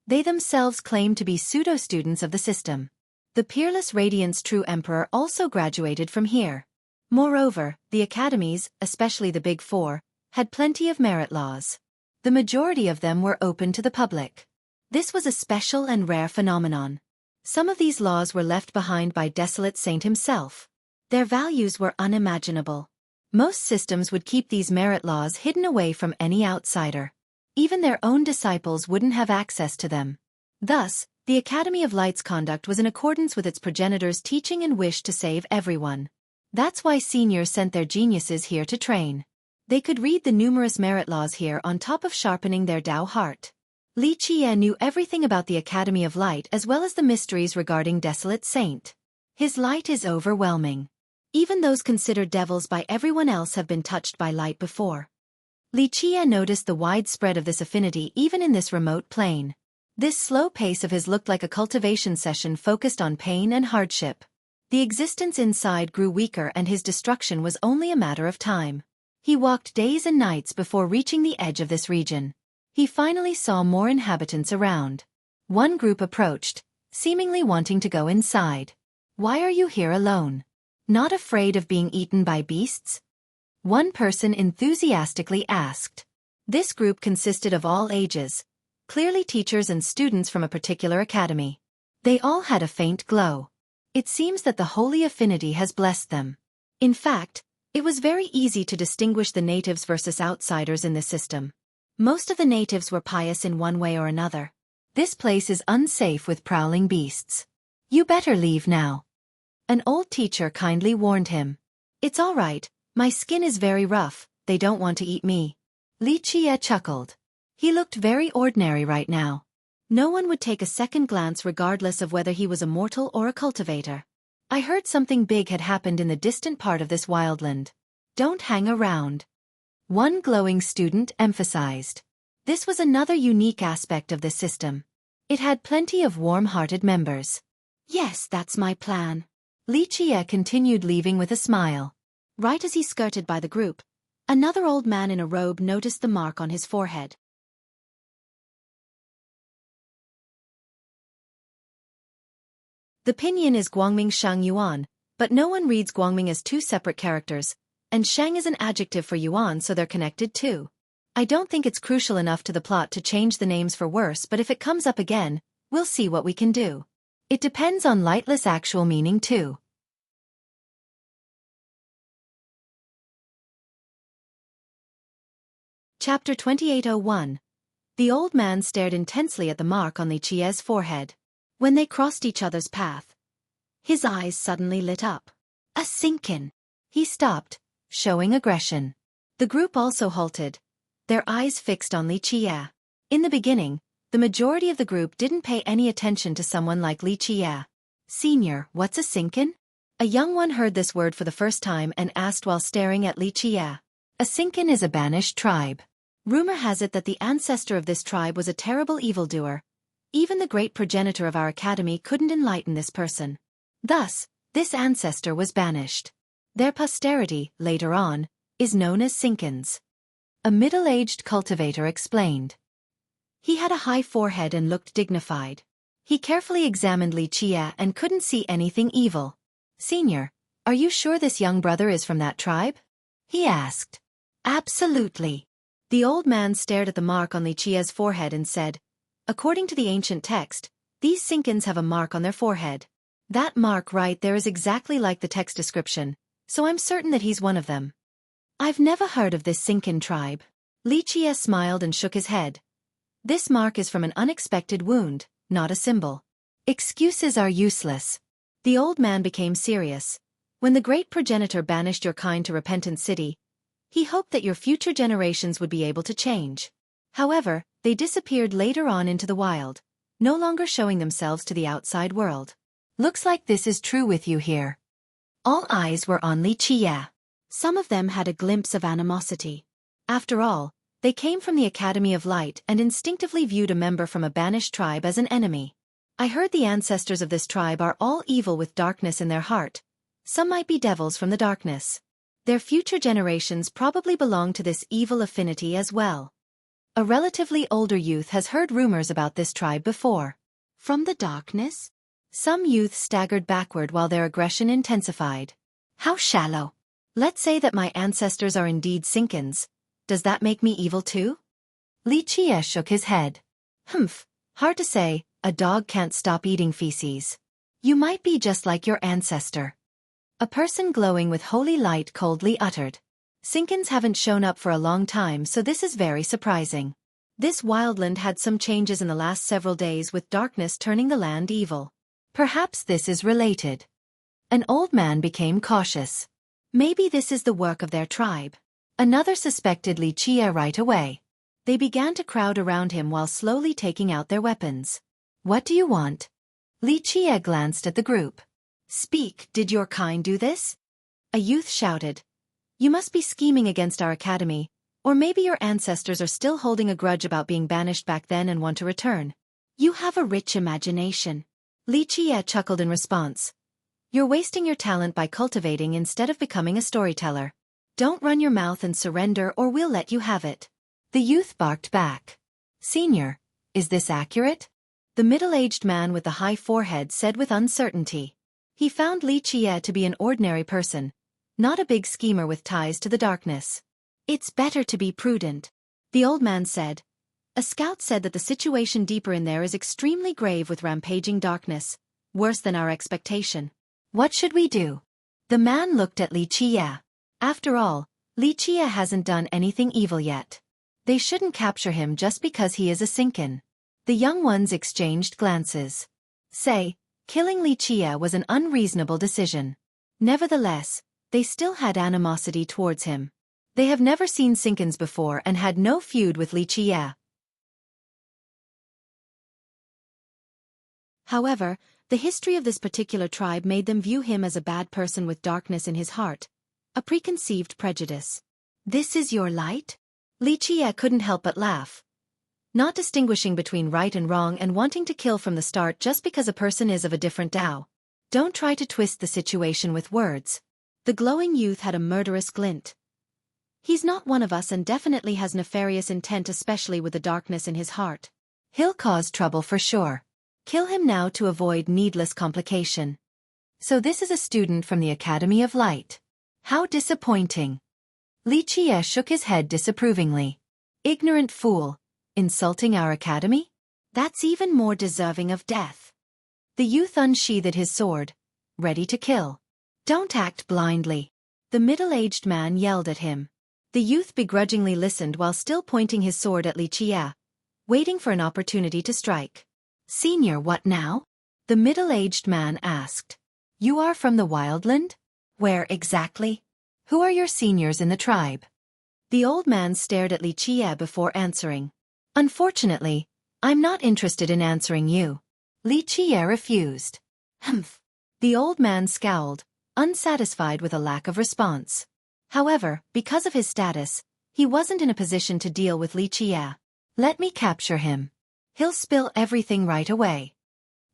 They themselves claimed to be pseudo-students of the system. The Peerless Radiance True Emperor also graduated from here. Moreover, the academies, especially the Big 4, had plenty of merit laws. The majority of them were open to the public. This was a special and rare phenomenon. Some of these laws were left behind by Desolate Saint himself. Their values were unimaginable. Most systems would keep these merit laws hidden away from any outsider. Even their own disciples wouldn't have access to them. Thus, the Academy of Light's conduct was in accordance with its progenitor's teaching and wish to save everyone. That's why seniors sent their geniuses here to train. They could read the numerous merit laws here on top of sharpening their Tao heart. Li Qie knew everything about the Academy of Light as well as the mysteries regarding Desolate Saint. His light is overwhelming. Even those considered devils by everyone else have been touched by light before. Li Qie noticed the wide spread of this affinity even in this remote plane. This slow pace of his looked like a cultivation session focused on pain and hardship. The existence inside grew weaker and his destruction was only a matter of time. He walked days and nights before reaching the edge of this region. He finally saw more inhabitants around. One group approached, seemingly wanting to go inside. "Why are you here alone? Not afraid of being eaten by beasts?" One person enthusiastically asked. This group consisted of all ages, clearly teachers and students from a particular academy. They all had a faint glow. It seems that the holy affinity has blessed them. In fact, it was very easy to distinguish the natives versus outsiders in this system. Most of the natives were pious in one way or another. "This place is unsafe with prowling beasts. You better leave now." An old teacher kindly warned him. "It's all right, my skin is very rough, they don't want to eat me." Li Qie chuckled. He looked very ordinary right now. No one would take a second glance regardless of whether he was a mortal or a cultivator. "I heard something big had happened in the distant part of this wildland. Don't hang around." One glowing student emphasized. This was another unique aspect of this system. It had plenty of warm-hearted members. "Yes, that's my plan." Li Qie continued leaving with a smile. Right as he skirted by the group, another old man in a robe noticed the mark on his forehead. The pinyin is Guangming Shang Yuan, but no one reads Guangming as two separate characters, and Shang is an adjective for Yuan, so they're connected too. I don't think it's crucial enough to the plot to change the names for worse, but if it comes up again, we'll see what we can do. It depends on Lightless' actual meaning too. Chapter 2801. The old man stared intensely at the mark on Li Qie's forehead. When they crossed each other's path, his eyes suddenly lit up. "A Sinkin." He stopped, showing aggression. The group also halted, their eyes fixed on Li Qie. In the beginning, the majority of the group didn't pay any attention to someone like Li Qie. "Senior, what's a Sinkin?" A young one heard this word for the first time and asked while staring at Li Qie. A Sinkin is a banished tribe. Rumor has it that the ancestor of this tribe was a terrible evildoer. Even the great progenitor of our academy couldn't enlighten this person. Thus, this ancestor was banished. Their posterity, later on, is known as Sinkins. A middle-aged cultivator explained. He had a high forehead and looked dignified. He carefully examined Li Qie and couldn't see anything evil. "Senior, are you sure this young brother is from that tribe?" he asked. "Absolutely." The old man stared at the mark on Li Qie's forehead and said, "According to the ancient text, these Sinkins have a mark on their forehead. That mark right there is exactly like the text description, so I'm certain that he's one of them." "I've never heard of this Sinkin tribe." Li Qie smiled and shook his head. "This mark is from an unexpected wound, not a symbol. Excuses are useless." The old man became serious. "When the great progenitor banished your kind to Repentant City, he hoped that your future generations would be able to change. However, they disappeared later on into the wild, no longer showing themselves to the outside world. Looks like this is true with you here." All eyes were on Li Qie. Some of them had a glimpse of animosity. After all, they came from the Academy of Light and instinctively viewed a member from a banished tribe as an enemy. "I heard the ancestors of this tribe are all evil with darkness in their heart. Some might be devils from the darkness. Their future generations probably belong to this evil affinity as well." A relatively older youth has heard rumors about this tribe before. "From the darkness?" Some youth staggered backward while their aggression intensified. "How shallow. Let's say that my ancestors are indeed Sinkins. Does that make me evil too?" Li Qie shook his head. "Humph, hard to say, a dog can't stop eating feces. You might be just like your ancestor." A person glowing with holy light coldly uttered. "Sinkins haven't shown up for a long time, so this is very surprising. This wildland had some changes in the last several days, with darkness turning the land evil. Perhaps this is related." An old man became cautious. "Maybe this is the work of their tribe." Another suspected Li Qie right away. They began to crowd around him while slowly taking out their weapons. What do you want? Li Qie glanced at the group. Speak, did your kind do this? A youth shouted. You must be scheming against our academy, or maybe your ancestors are still holding a grudge about being banished back then and want to return. You have a rich imagination. Li Qie chuckled in response. You're wasting your talent by cultivating instead of becoming a storyteller. Don't run your mouth and surrender or we'll let you have it. The youth barked back. Senior, is this accurate? The middle-aged man with the high forehead said with uncertainty. He found Li Qie to be an ordinary person, not a big schemer with ties to the darkness. It's better to be prudent, the old man said. A scout said that the situation deeper in there is extremely grave with rampaging darkness, worse than our expectation. What should we do? The man looked at Li Qie. After all, Li Qie hasn't done anything evil yet. They shouldn't capture him just because he is a Sinkin. The young ones exchanged glances. Say, killing Li Qie was an unreasonable decision. Nevertheless, they still had animosity towards him. They have never seen Sinkins before and had no feud with Li Qie. However, the history of this particular tribe made them view him as a bad person with darkness in his heart, a preconceived prejudice. This is your light? Li Qie couldn't help but laugh. Not distinguishing between right and wrong and wanting to kill from the start just because a person is of a different Dao. Don't try to twist the situation with words. The glowing youth had a murderous glint. He's not one of us and definitely has nefarious intent, especially with the darkness in his heart. He'll cause trouble for sure. Kill him now to avoid needless complication. So this is a student from the Academy of Light. How disappointing. Li Qie shook his head disapprovingly. Ignorant fool. Insulting our academy? That's even more deserving of death. The youth unsheathed his sword, ready to kill. Don't act blindly. The middle-aged man yelled at him. The youth begrudgingly listened while still pointing his sword at Li Qie, waiting for an opportunity to strike. Senior, what now? The middle-aged man asked. You are from the Wildland? Where exactly? Who are your seniors in the tribe? The old man stared at Li Qie before answering. Unfortunately, I'm not interested in answering you. Li Qie refused. Humph. The old man scowled, unsatisfied with a lack of response. However, because of his status, he wasn't in a position to deal with Li Qie. Let me capture him. He'll spill everything right away.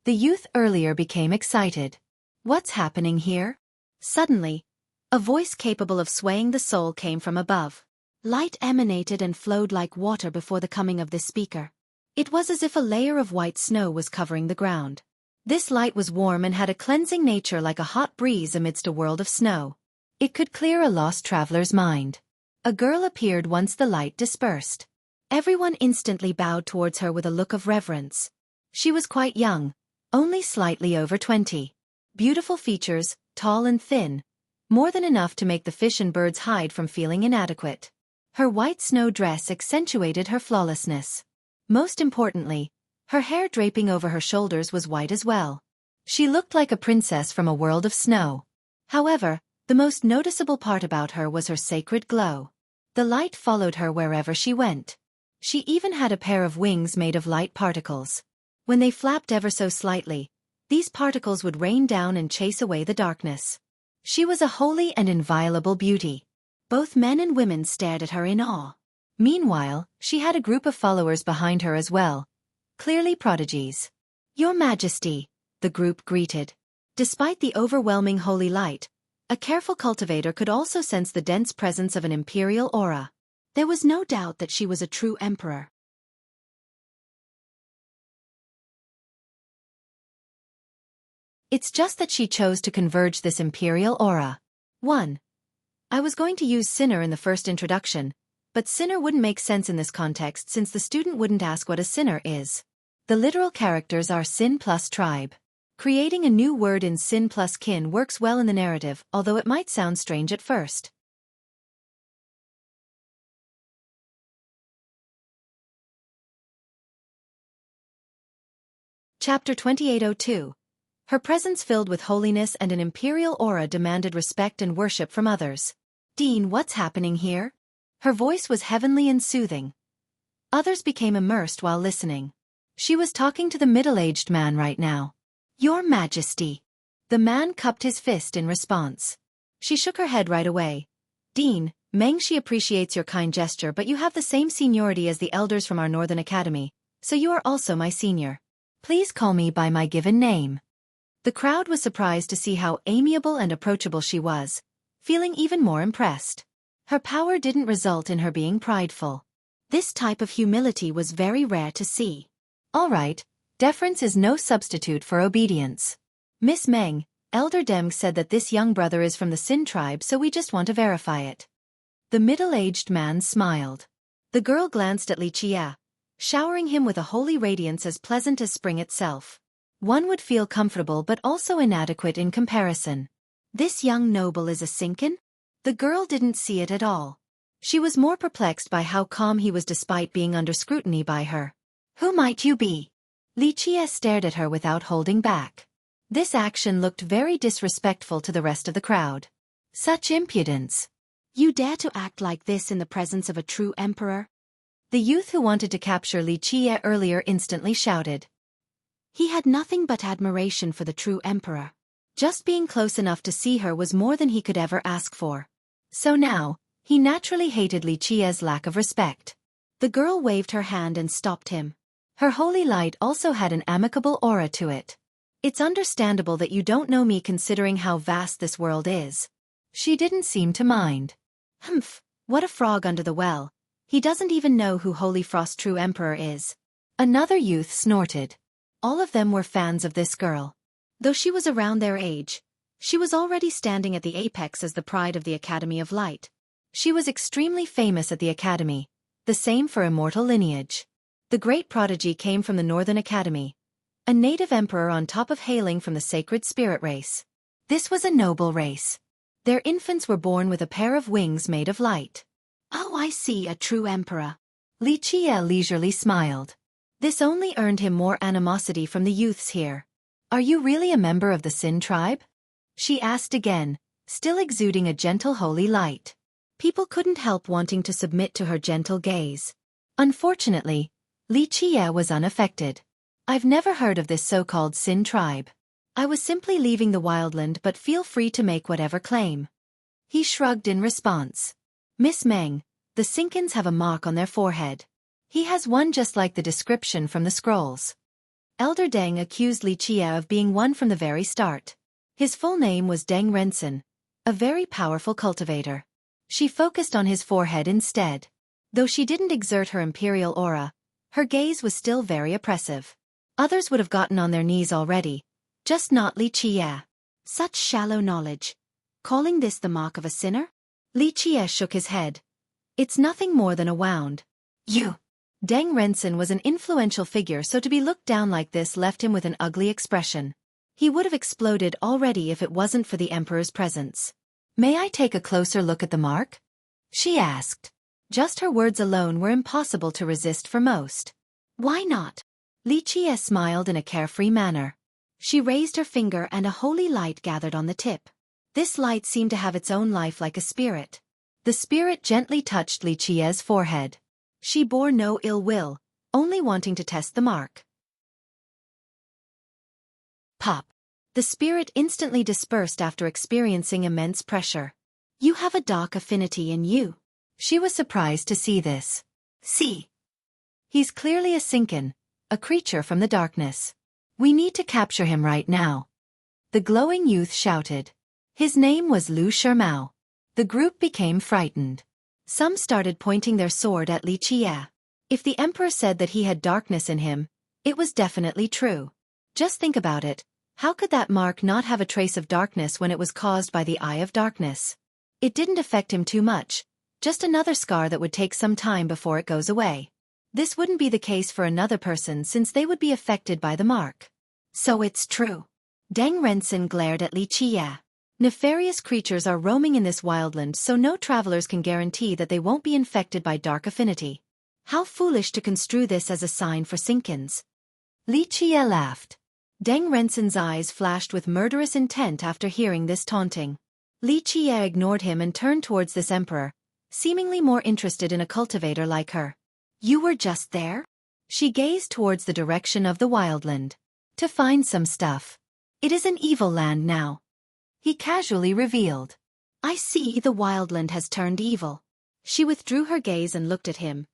The youth earlier became excited. What's happening here? Suddenly, a voice capable of swaying the soul came from above. Light emanated and flowed like water before the coming of this speaker. It was as if a layer of white snow was covering the ground. This light was warm and had a cleansing nature like a hot breeze amidst a world of snow. It could clear a lost traveler's mind. A girl appeared once the light dispersed. Everyone instantly bowed towards her with a look of reverence. She was quite young, only slightly over 20. Beautiful features, tall and thin, more than enough to make the fish and birds hide from feeling inadequate. Her white snow dress accentuated her flawlessness. Most importantly, her hair draping over her shoulders was white as well. She looked like a princess from a world of snow. However, the most noticeable part about her was her sacred glow. The light followed her wherever she went. She even had a pair of wings made of light particles. When they flapped ever so slightly, these particles would rain down and chase away the darkness. She was a holy and inviolable beauty. Both men and women stared at her in awe. Meanwhile, she had a group of followers behind her as well, clearly prodigies. Your Majesty, the group greeted. Despite the overwhelming holy light, a careful cultivator could also sense the dense presence of an imperial aura. There was no doubt that she was a true emperor. It's just that she chose to converge this imperial aura. 1. I was going to use sinner in the first introduction, but sinner wouldn't make sense in this context since the student wouldn't ask what a sinner is. The literal characters are sin plus tribe. Creating a new word in sin plus kin works well in the narrative, although it might sound strange at first. Chapter 2802. Her presence filled with holiness and an imperial aura demanded respect and worship from others. Dean, what's happening here? Her voice was heavenly and soothing. Others became immersed while listening. She was talking to the middle-aged man right now. "Your Majesty." The man cupped his fist in response. She shook her head right away. "Dean, Meng, she appreciates your kind gesture, but you have the same seniority as the elders from our Northern Academy, so you are also my senior. Please call me by my given name." The crowd was surprised to see how amiable and approachable she was, feeling even more impressed. Her power didn't result in her being prideful. This type of humility was very rare to see. "All right, deference is no substitute for obedience. Miss Meng, Elder Deng said that this young brother is from the Sin tribe, so we just want to verify it." The middle-aged man smiled. The girl glanced at Li Qie, showering him with a holy radiance as pleasant as spring itself. One would feel comfortable but also inadequate in comparison. This young noble is a Sinkin? The girl didn't see it at all. She was more perplexed by how calm he was despite being under scrutiny by her. "Who might you be?" Li Qie stared at her without holding back. This action looked very disrespectful to the rest of the crowd. Such impudence. "You dare to act like this in the presence of a true emperor?" The youth who wanted to capture Li Qie earlier instantly shouted. He had nothing but admiration for the true emperor. Just being close enough to see her was more than he could ever ask for. So now, he naturally hated Li Qie's lack of respect. The girl waved her hand and stopped him. Her holy light also had an amicable aura to it. "It's understandable that you don't know me considering how vast this world is." She didn't seem to mind. "Humph, what a frog under the well. He doesn't even know who Holy Frost true emperor is." Another youth snorted. All of them were fans of this girl. Though she was around their age, she was already standing at the apex as the pride of the Academy of Light. She was extremely famous at the Academy, the same for immortal lineage. The great prodigy came from the Northern Academy, a native emperor on top of hailing from the sacred spirit race. This was a noble race. Their infants were born with a pair of wings made of light. "Oh, I see, a true emperor." Li Qie leisurely smiled. This only earned him more animosity from the youths here. "Are you really a member of the Sin tribe?" she asked again, still exuding a gentle holy light. People couldn't help wanting to submit to her gentle gaze. Unfortunately, Li Qie was unaffected. "I've never heard of this so-called Sin tribe. I was simply leaving the wildland, but feel free to make whatever claim." He shrugged in response. "Miss Meng, the Sinkins have a mark on their forehead. He has one just like the description from the scrolls." Elder Deng accused Li Qie of being one from the very start. His full name was Deng Rensen, a very powerful cultivator. She focused on his forehead instead. Though she didn't exert her imperial aura, her gaze was still very oppressive. Others would have gotten on their knees already, just not Li Qie. Such shallow knowledge. Calling this the mark of a sinner? Li Qie shook his head. "It's nothing more than a wound." "You." Deng Rensen was an influential figure, so to be looked down like this left him with an ugly expression. He would have exploded already if it wasn't for the emperor's presence. "May I take a closer look at the mark?" she asked. Just her words alone were impossible to resist for most. "Why not?" Li Qie smiled in a carefree manner. She raised her finger and a holy light gathered on the tip. This light seemed to have its own life like a spirit. The spirit gently touched Li Qie's forehead. She bore no ill will, only wanting to test the mark. Pop. The spirit instantly dispersed after experiencing immense pressure. "You have a dark affinity in you." She was surprised to see this. "See. He's clearly a Sinkin, a creature from the darkness. We need to capture him right now." The glowing youth shouted. His name was Lu Shermao. The group became frightened. Some started pointing their sword at Li Qie. If the emperor said that he had darkness in him, it was definitely true. Just think about it. How could that mark not have a trace of darkness when it was caused by the eye of darkness? It didn't affect him too much, just another scar that would take some time before it goes away. This wouldn't be the case for another person since they would be affected by the mark. "So it's true." Deng Rensen glared at Li Qie. Nefarious creatures are roaming in this wildland, so no travelers can guarantee that they won't be infected by dark affinity. How foolish to construe this as a sign for Sinkins. Li Qie laughed. Deng Rensen's eyes flashed with murderous intent after hearing this taunting. Li Qie ignored him and turned towards this emperor, seemingly more interested in a cultivator like her. You were just there? She gazed towards the direction of the wildland. To find some stuff. It is an evil land now. He casually revealed. I see the wildland has turned evil. She withdrew her gaze and looked at him.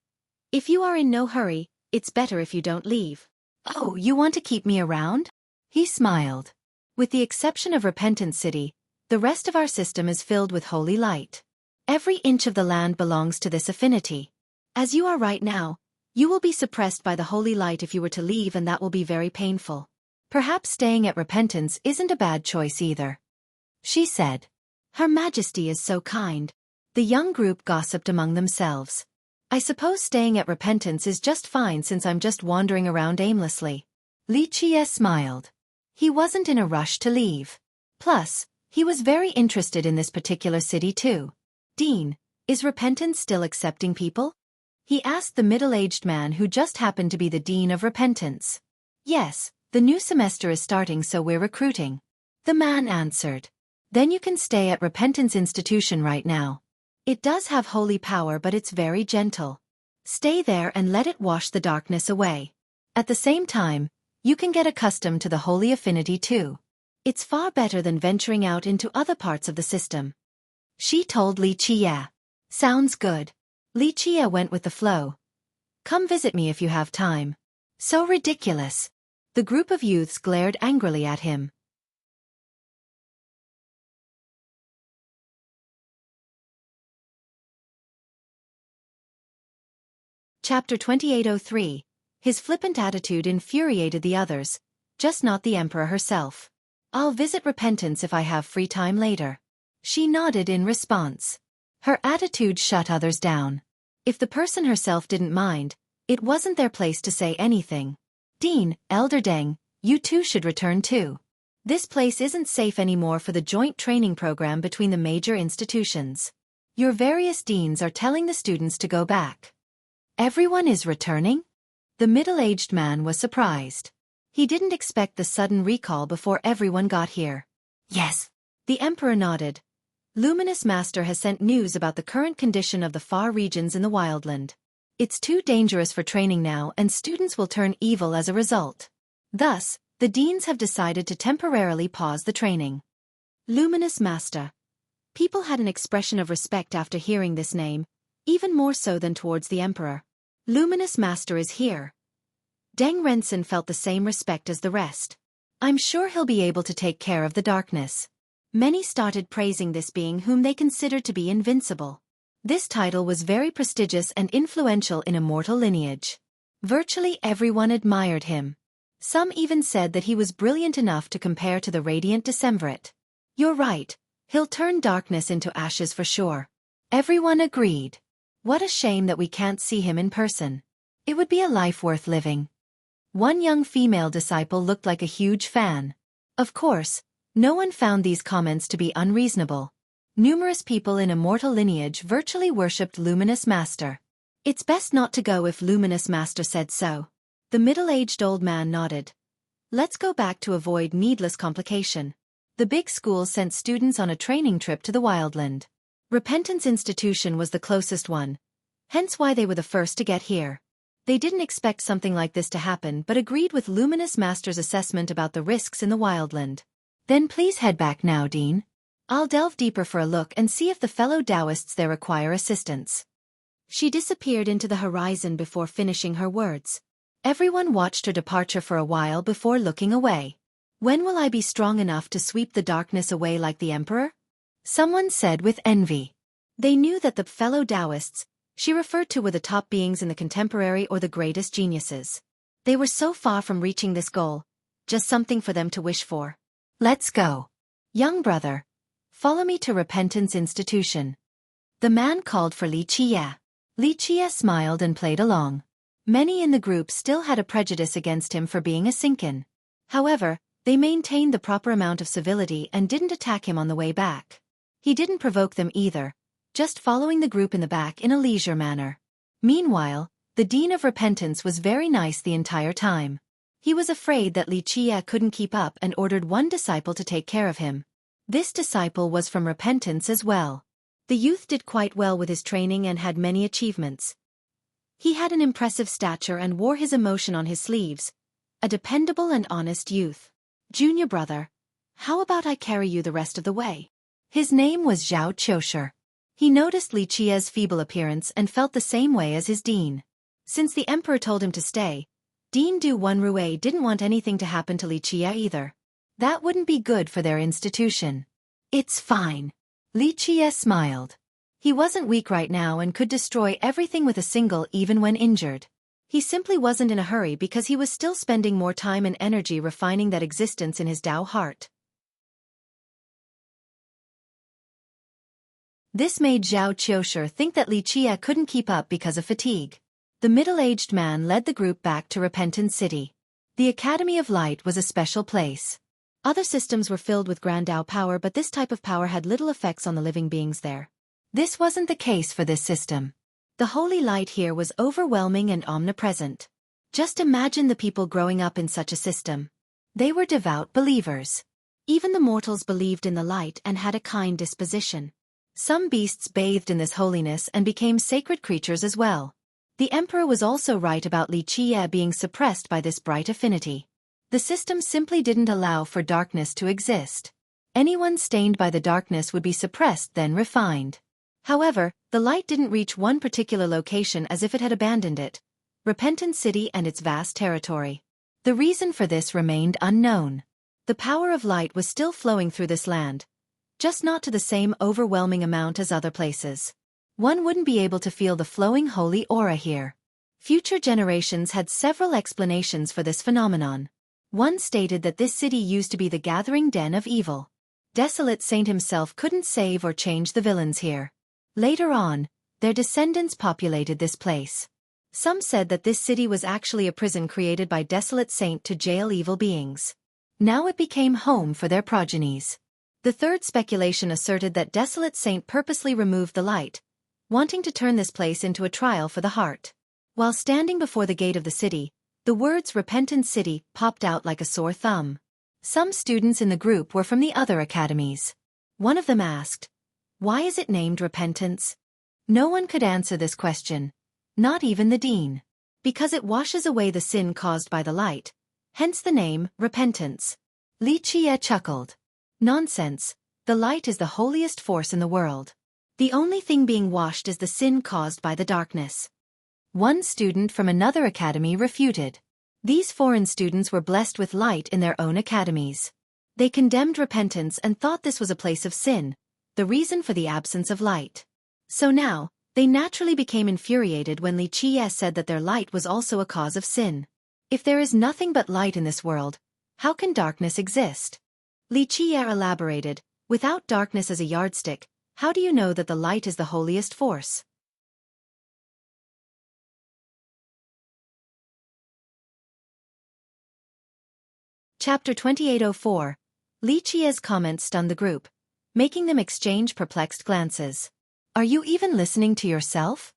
If you are in no hurry, it's better if you don't leave. Oh, you want to keep me around? He smiled. With the exception of Repentance City, the rest of our system is filled with holy light. Every inch of the land belongs to this affinity. As you are right now, you will be suppressed by the holy light if you were to leave, and that will be very painful. Perhaps staying at Repentance isn't a bad choice either. She said. Her Majesty is so kind. The young group gossiped among themselves. I suppose staying at Repentance is just fine since I'm just wandering around aimlessly. Xueqi smiled. He wasn't in a rush to leave. Plus, he was very interested in this particular city too. Dean, is Repentance still accepting people? He asked the middle-aged man who just happened to be the Dean of Repentance. Yes, the new semester is starting, so we're recruiting. The man answered. Then you can stay at Repentance Institution right now. It does have holy power, but it's very gentle. Stay there and let it wash the darkness away. At the same time, you can get accustomed to the holy affinity too. It's far better than venturing out into other parts of the system. She told Xueqi. Sounds good. Xueqi went with the flow. Come visit me if you have time. So ridiculous. The group of youths glared angrily at him. Chapter 2803. His flippant attitude infuriated the others, just not the Emperor herself. I'll visit Repentance if I have free time later. She nodded in response. Her attitude shut others down. If the person herself didn't mind, it wasn't their place to say anything. Dean, Elder Deng, you two should return too. This place isn't safe anymore for the joint training program between the major institutions. Your various deans are telling the students to go back. Everyone is returning? The middle-aged man was surprised. He didn't expect the sudden recall before everyone got here. Yes. The Emperor nodded. Luminous Master has sent news about the current condition of the far regions in the wildland. It's too dangerous for training now, and students will turn evil as a result. Thus, the deans have decided to temporarily pause the training. Luminous Master. People had an expression of respect after hearing this name, even more so than towards the Emperor. Luminous Master is here. Deng Rensen felt the same respect as the rest. I'm sure he'll be able to take care of the darkness. Many started praising this being whom they considered to be invincible. This title was very prestigious and influential in immortal lineage. Virtually everyone admired him. Some even said that he was brilliant enough to compare to the radiant Decemvirate. You're right, he'll turn darkness into ashes for sure. Everyone agreed. What a shame that we can't see him in person. It would be a life worth living. One young female disciple looked like a huge fan. Of course, no one found these comments to be unreasonable. Numerous people in immortal lineage virtually worshipped Luminous Master. It's best not to go if Luminous Master said so. The middle-aged old man nodded. Let's go back to avoid needless complication. The big school sent students on a training trip to the wildland. Repentance Institution was the closest one, hence why they were the first to get here. They didn't expect something like this to happen but agreed with Luminous Master's assessment about the risks in the wildland. Then please head back now, Dean. I'll delve deeper for a look and see if the fellow Taoists there require assistance. She disappeared into the horizon before finishing her words. Everyone watched her departure for a while before looking away. When will I be strong enough to sweep the darkness away like the Emperor? Someone said with envy. They knew that the fellow Taoists she referred to were the top beings in the contemporary or the greatest geniuses. They were so far from reaching this goal, just something for them to wish for. Let's go. Young brother. Follow me to Repentance Institution. The man called for Xueqi. Xueqi smiled and played along. Many in the group still had a prejudice against him for being a Sinkin. However, they maintained the proper amount of civility and didn't attack him on the way back. He didn't provoke them either, just following the group in the back in a leisure manner. Meanwhile, the Dean of Repentance was very nice the entire time. He was afraid that Xueqi couldn't keep up and ordered one disciple to take care of him. This disciple was from Repentance as well. The youth did quite well with his training and had many achievements. He had an impressive stature and wore his emotion on his sleeves. A dependable and honest youth. Junior brother, how about I carry you the rest of the way? His name was Xueqi. He noticed Li Qia's feeble appearance and felt the same way as his dean. Since the emperor told him to stay, Dean Du Wenrui didn't want anything to happen to Li Qia either. That wouldn't be good for their institution. It's fine. Li Qia smiled. He wasn't weak right now and could destroy everything with a single even when injured. He simply wasn't in a hurry because he was still spending more time and energy refining that existence in his Dao heart. This made Xueqi think that Li Qia couldn't keep up because of fatigue. The middle-aged man led the group back to Repentant City. The Academy of Light was a special place. Other systems were filled with Grand Dao power, but this type of power had little effects on the living beings there. This wasn't the case for this system. The holy light here was overwhelming and omnipresent. Just imagine the people growing up in such a system. They were devout believers. Even the mortals believed in the light and had a kind disposition. Some beasts bathed in this holiness and became sacred creatures as well. The emperor was also right about Li Qia being suppressed by this bright affinity. The system simply didn't allow for darkness to exist. Anyone stained by the darkness would be suppressed then refined. However, the light didn't reach one particular location as if it had abandoned it, Repentant City and its vast territory. The reason for this remained unknown. The power of light was still flowing through this land, just not to the same overwhelming amount as other places. One wouldn't be able to feel the flowing holy aura here. Future generations had several explanations for this phenomenon. One stated that this city used to be the gathering den of evil. Desolate Saint himself couldn't save or change the villains here. Later on, their descendants populated this place. Some said that this city was actually a prison created by Desolate Saint to jail evil beings. Now it became home for their progenies. The third speculation asserted that Desolate Saint purposely removed the light, wanting to turn this place into a trial for the heart. While standing before the gate of the city, the words Repentant City popped out like a sore thumb. Some students in the group were from the other academies. One of them asked, "Why is it named Repentance?" No one could answer this question, not even the dean. Because it washes away the sin caused by the light, hence the name Repentance. Li Qia chuckled. Nonsense, the light is the holiest force in the world. The only thing being washed is the sin caused by the darkness. One student from another academy refuted. These foreign students were blessed with light in their own academies. They condemned repentance and thought this was a place of sin, the reason for the absence of light. So now, they naturally became infuriated when Li Qia said that their light was also a cause of sin. If there is nothing but light in this world, how can darkness exist? Li Qia elaborated, without darkness as a yardstick, how do you know that the light is the holiest force? Chapter 2804. Li Qia's comments stunned the group, making them exchange perplexed glances. Are you even listening to yourself?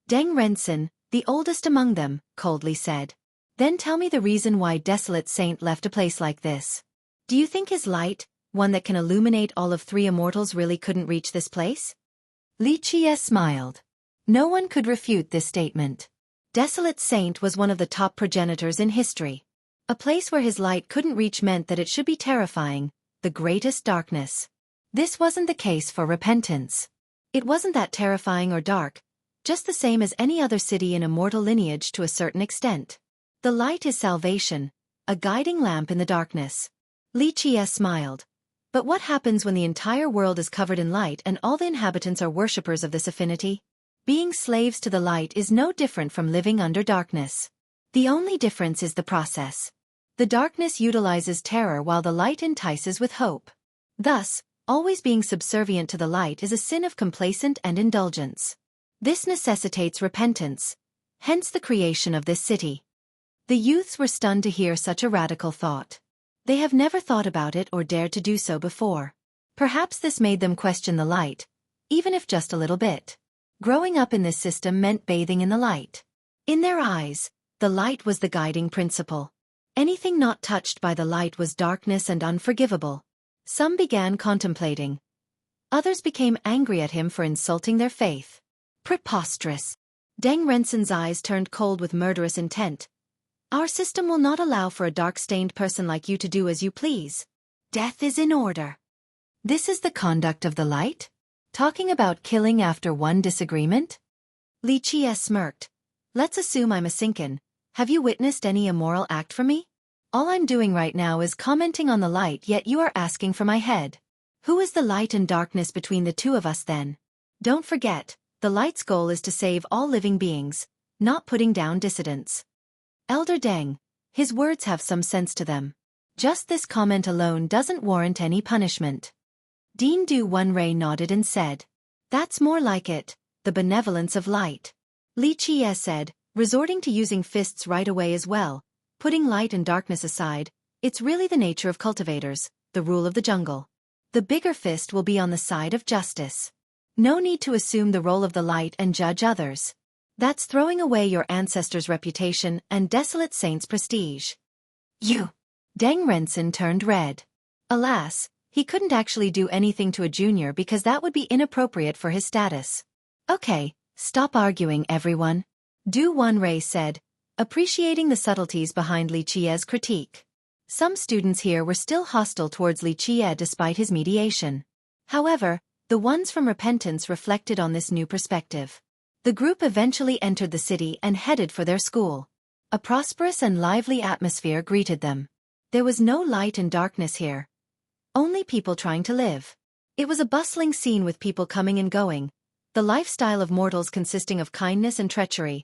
Deng Rensen, the oldest among them, coldly said. Then tell me the reason why Desolate Saint left a place like this. Do you think his light, one that can illuminate all of three immortals, really couldn't reach this place? Li Qia smiled. No one could refute this statement. Desolate Saint was one of the top progenitors in history. A place where his light couldn't reach meant that it should be terrifying, the greatest darkness. This wasn't the case for Repentance. It wasn't that terrifying or dark, just the same as any other city in immortal lineage to a certain extent. The light is salvation, a guiding lamp in the darkness. Li Qia smiled. But what happens when the entire world is covered in light and all the inhabitants are worshippers of this affinity? Being slaves to the light is no different from living under darkness. The only difference is the process. The darkness utilizes terror while the light entices with hope. Thus, always being subservient to the light is a sin of complacent and indulgence. This necessitates repentance, hence the creation of this city. The youths were stunned to hear such a radical thought. They have never thought about it or dared to do so before. Perhaps this made them question the light, even if just a little bit. Growing up in this system meant bathing in the light. In their eyes, the light was the guiding principle. Anything not touched by the light was darkness and unforgivable. Some began contemplating. Others became angry at him for insulting their faith. Preposterous. Deng Rensen's eyes turned cold with murderous intent. Our system will not allow for a dark-stained person like you to do as you please. Death is in order. This is the conduct of the light? Talking about killing after one disagreement? Li Qie smirked. Let's assume I'm a Sinkin. Have you witnessed any immoral act from me? All I'm doing right now is commenting on the light, yet you are asking for my head. Who is the light and darkness between the two of us then? Don't forget, the light's goal is to save all living beings, not putting down dissidents. Elder Deng, his words have some sense to them. Just this comment alone doesn't warrant any punishment. Dean Du Wunrei nodded and said, That's more like it, the benevolence of light. Li Qie said, resorting to using fists right away as well, putting light and darkness aside, it's really the nature of cultivators, the rule of the jungle. The bigger fist will be on the side of justice. No need to assume the role of the light and judge others. That's throwing away your ancestors' reputation and desolate saints' prestige. You! Deng Rensen turned red. Alas, he couldn't actually do anything to a junior because that would be inappropriate for his status. Okay, stop arguing, everyone. Du Wunrei said, appreciating the subtleties behind Li Qie's critique. Some students here were still hostile towards Li Qie despite his mediation. However, the ones from Repentance reflected on this new perspective. The group eventually entered the city and headed for their school. A prosperous and lively atmosphere greeted them. There was no light and darkness here. Only people trying to live. It was a bustling scene with people coming and going, the lifestyle of mortals consisting of kindness and treachery,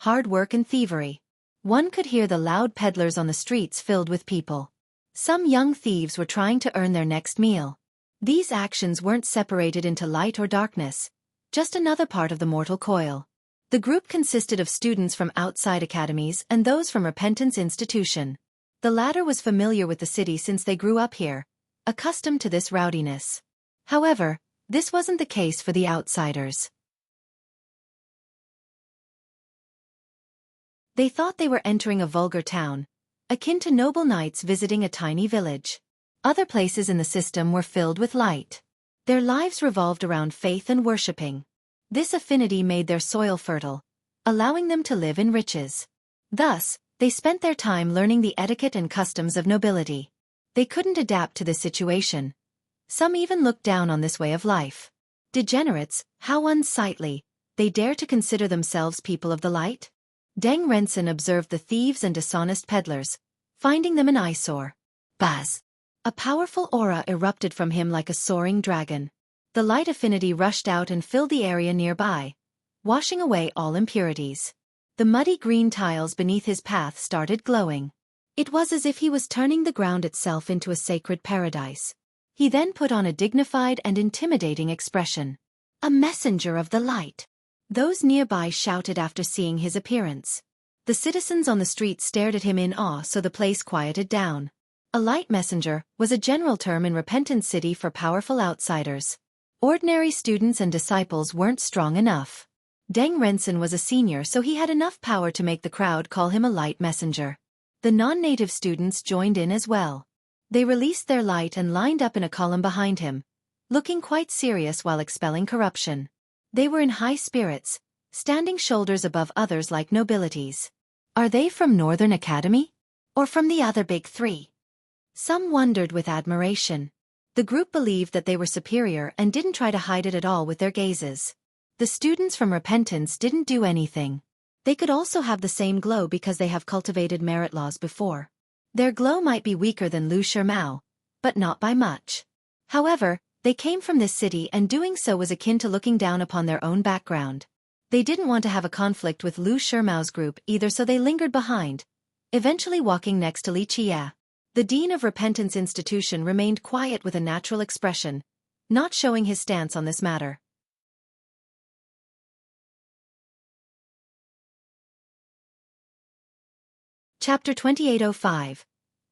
hard work and thievery. One could hear the loud peddlers on the streets filled with people. Some young thieves were trying to earn their next meal. These actions weren't separated into light or darkness, just another part of the mortal coil. The group consisted of students from outside academies and those from Repentance Institution. The latter was familiar with the city since they grew up here, accustomed to this rowdiness. However, this wasn't the case for the outsiders. They thought they were entering a vulgar town, akin to noble knights visiting a tiny village. Other places in the system were filled with light. Their lives revolved around faith and worshipping. This affinity made their soil fertile, allowing them to live in riches. Thus, they spent their time learning the etiquette and customs of nobility. They couldn't adapt to this situation. Some even looked down on this way of life. Degenerates, how unsightly, they dare to consider themselves people of the light? Deng Rensen observed the thieves and dishonest peddlers, finding them an eyesore. Buzz! A powerful aura erupted from him like a soaring dragon. The light affinity rushed out and filled the area nearby, washing away all impurities. The muddy green tiles beneath his path started glowing. It was as if he was turning the ground itself into a sacred paradise. He then put on a dignified and intimidating expression. A messenger of the light. Those nearby shouted after seeing his appearance. The citizens on the street stared at him in awe, so the place quieted down. A light messenger was a general term in Repentance City for powerful outsiders. Ordinary students and disciples weren't strong enough. Deng Rensen was a senior, so he had enough power to make the crowd call him a light messenger. The non-native students joined in as well. They released their light and lined up in a column behind him, looking quite serious while expelling corruption. They were in high spirits, standing shoulders above others like nobilities. Are they from Northern Academy? Or from the other big three? Some wondered with admiration. The group believed that they were superior and didn't try to hide it at all with their gazes. The students from Repentance didn't do anything. They could also have the same glow because they have cultivated merit laws before. Their glow might be weaker than Lu Shimao, but not by much. However, they came from this city and doing so was akin to looking down upon their own background. They didn't want to have a conflict with Lu Shimao's group either, so they lingered behind, eventually walking next to Li Qie. The dean of Repentance Institution remained quiet with a natural expression, not showing his stance on this matter. Chapter 2805.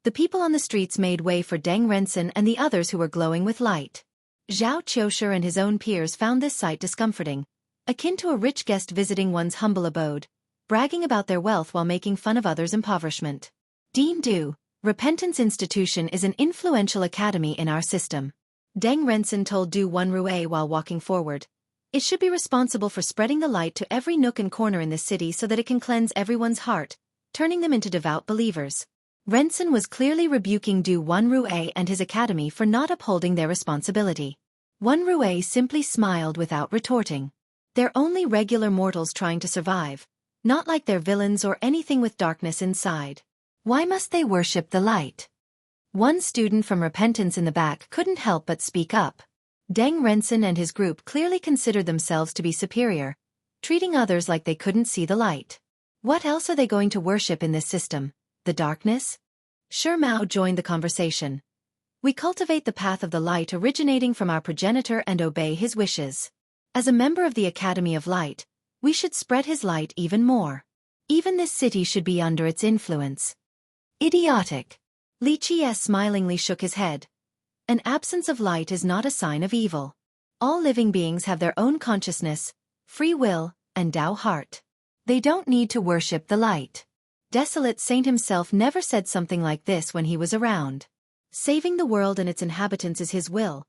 The people on the streets made way for Deng Rensen and the others who were glowing with light. Zhao Qiushi and his own peers found this sight discomforting, akin to a rich guest visiting one's humble abode, bragging about their wealth while making fun of others' impoverishment. Dean Du, Repentance Institution is an influential academy in our system. Deng Rensen told Du Wunrei while walking forward. It should be responsible for spreading the light to every nook and corner in this city so that it can cleanse everyone's heart, turning them into devout believers. Renson was clearly rebuking Du Wenrui and his academy for not upholding their responsibility. Wenrui simply smiled without retorting. They're only regular mortals trying to survive, not like they're villains or anything with darkness inside. Why must they worship the light? One student from Repentance in the back couldn't help but speak up. Deng Renson and his group clearly considered themselves to be superior, treating others like they couldn't see the light. What else are they going to worship in this system? The darkness? Shermao joined the conversation. We cultivate the path of the light originating from our progenitor and obey his wishes. As a member of the Academy of Light, we should spread his light even more. Even this city should be under its influence. Idiotic. Li Qie smilingly shook his head. An absence of light is not a sign of evil. All living beings have their own consciousness, free will, and Tao heart. They don't need to worship the light. Desolate Saint himself never said something like this when he was around. Saving the world and its inhabitants is his will.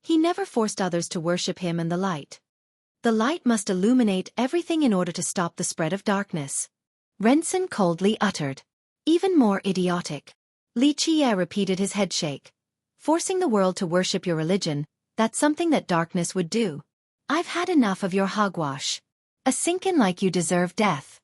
He never forced others to worship him and the light. The light must illuminate everything in order to stop the spread of darkness. Renson coldly uttered. Even more idiotic. Li Qie repeated his headshake. Forcing the world to worship your religion, that's something that darkness would do. I've had enough of your hogwash. A Sinkin like you deserve death.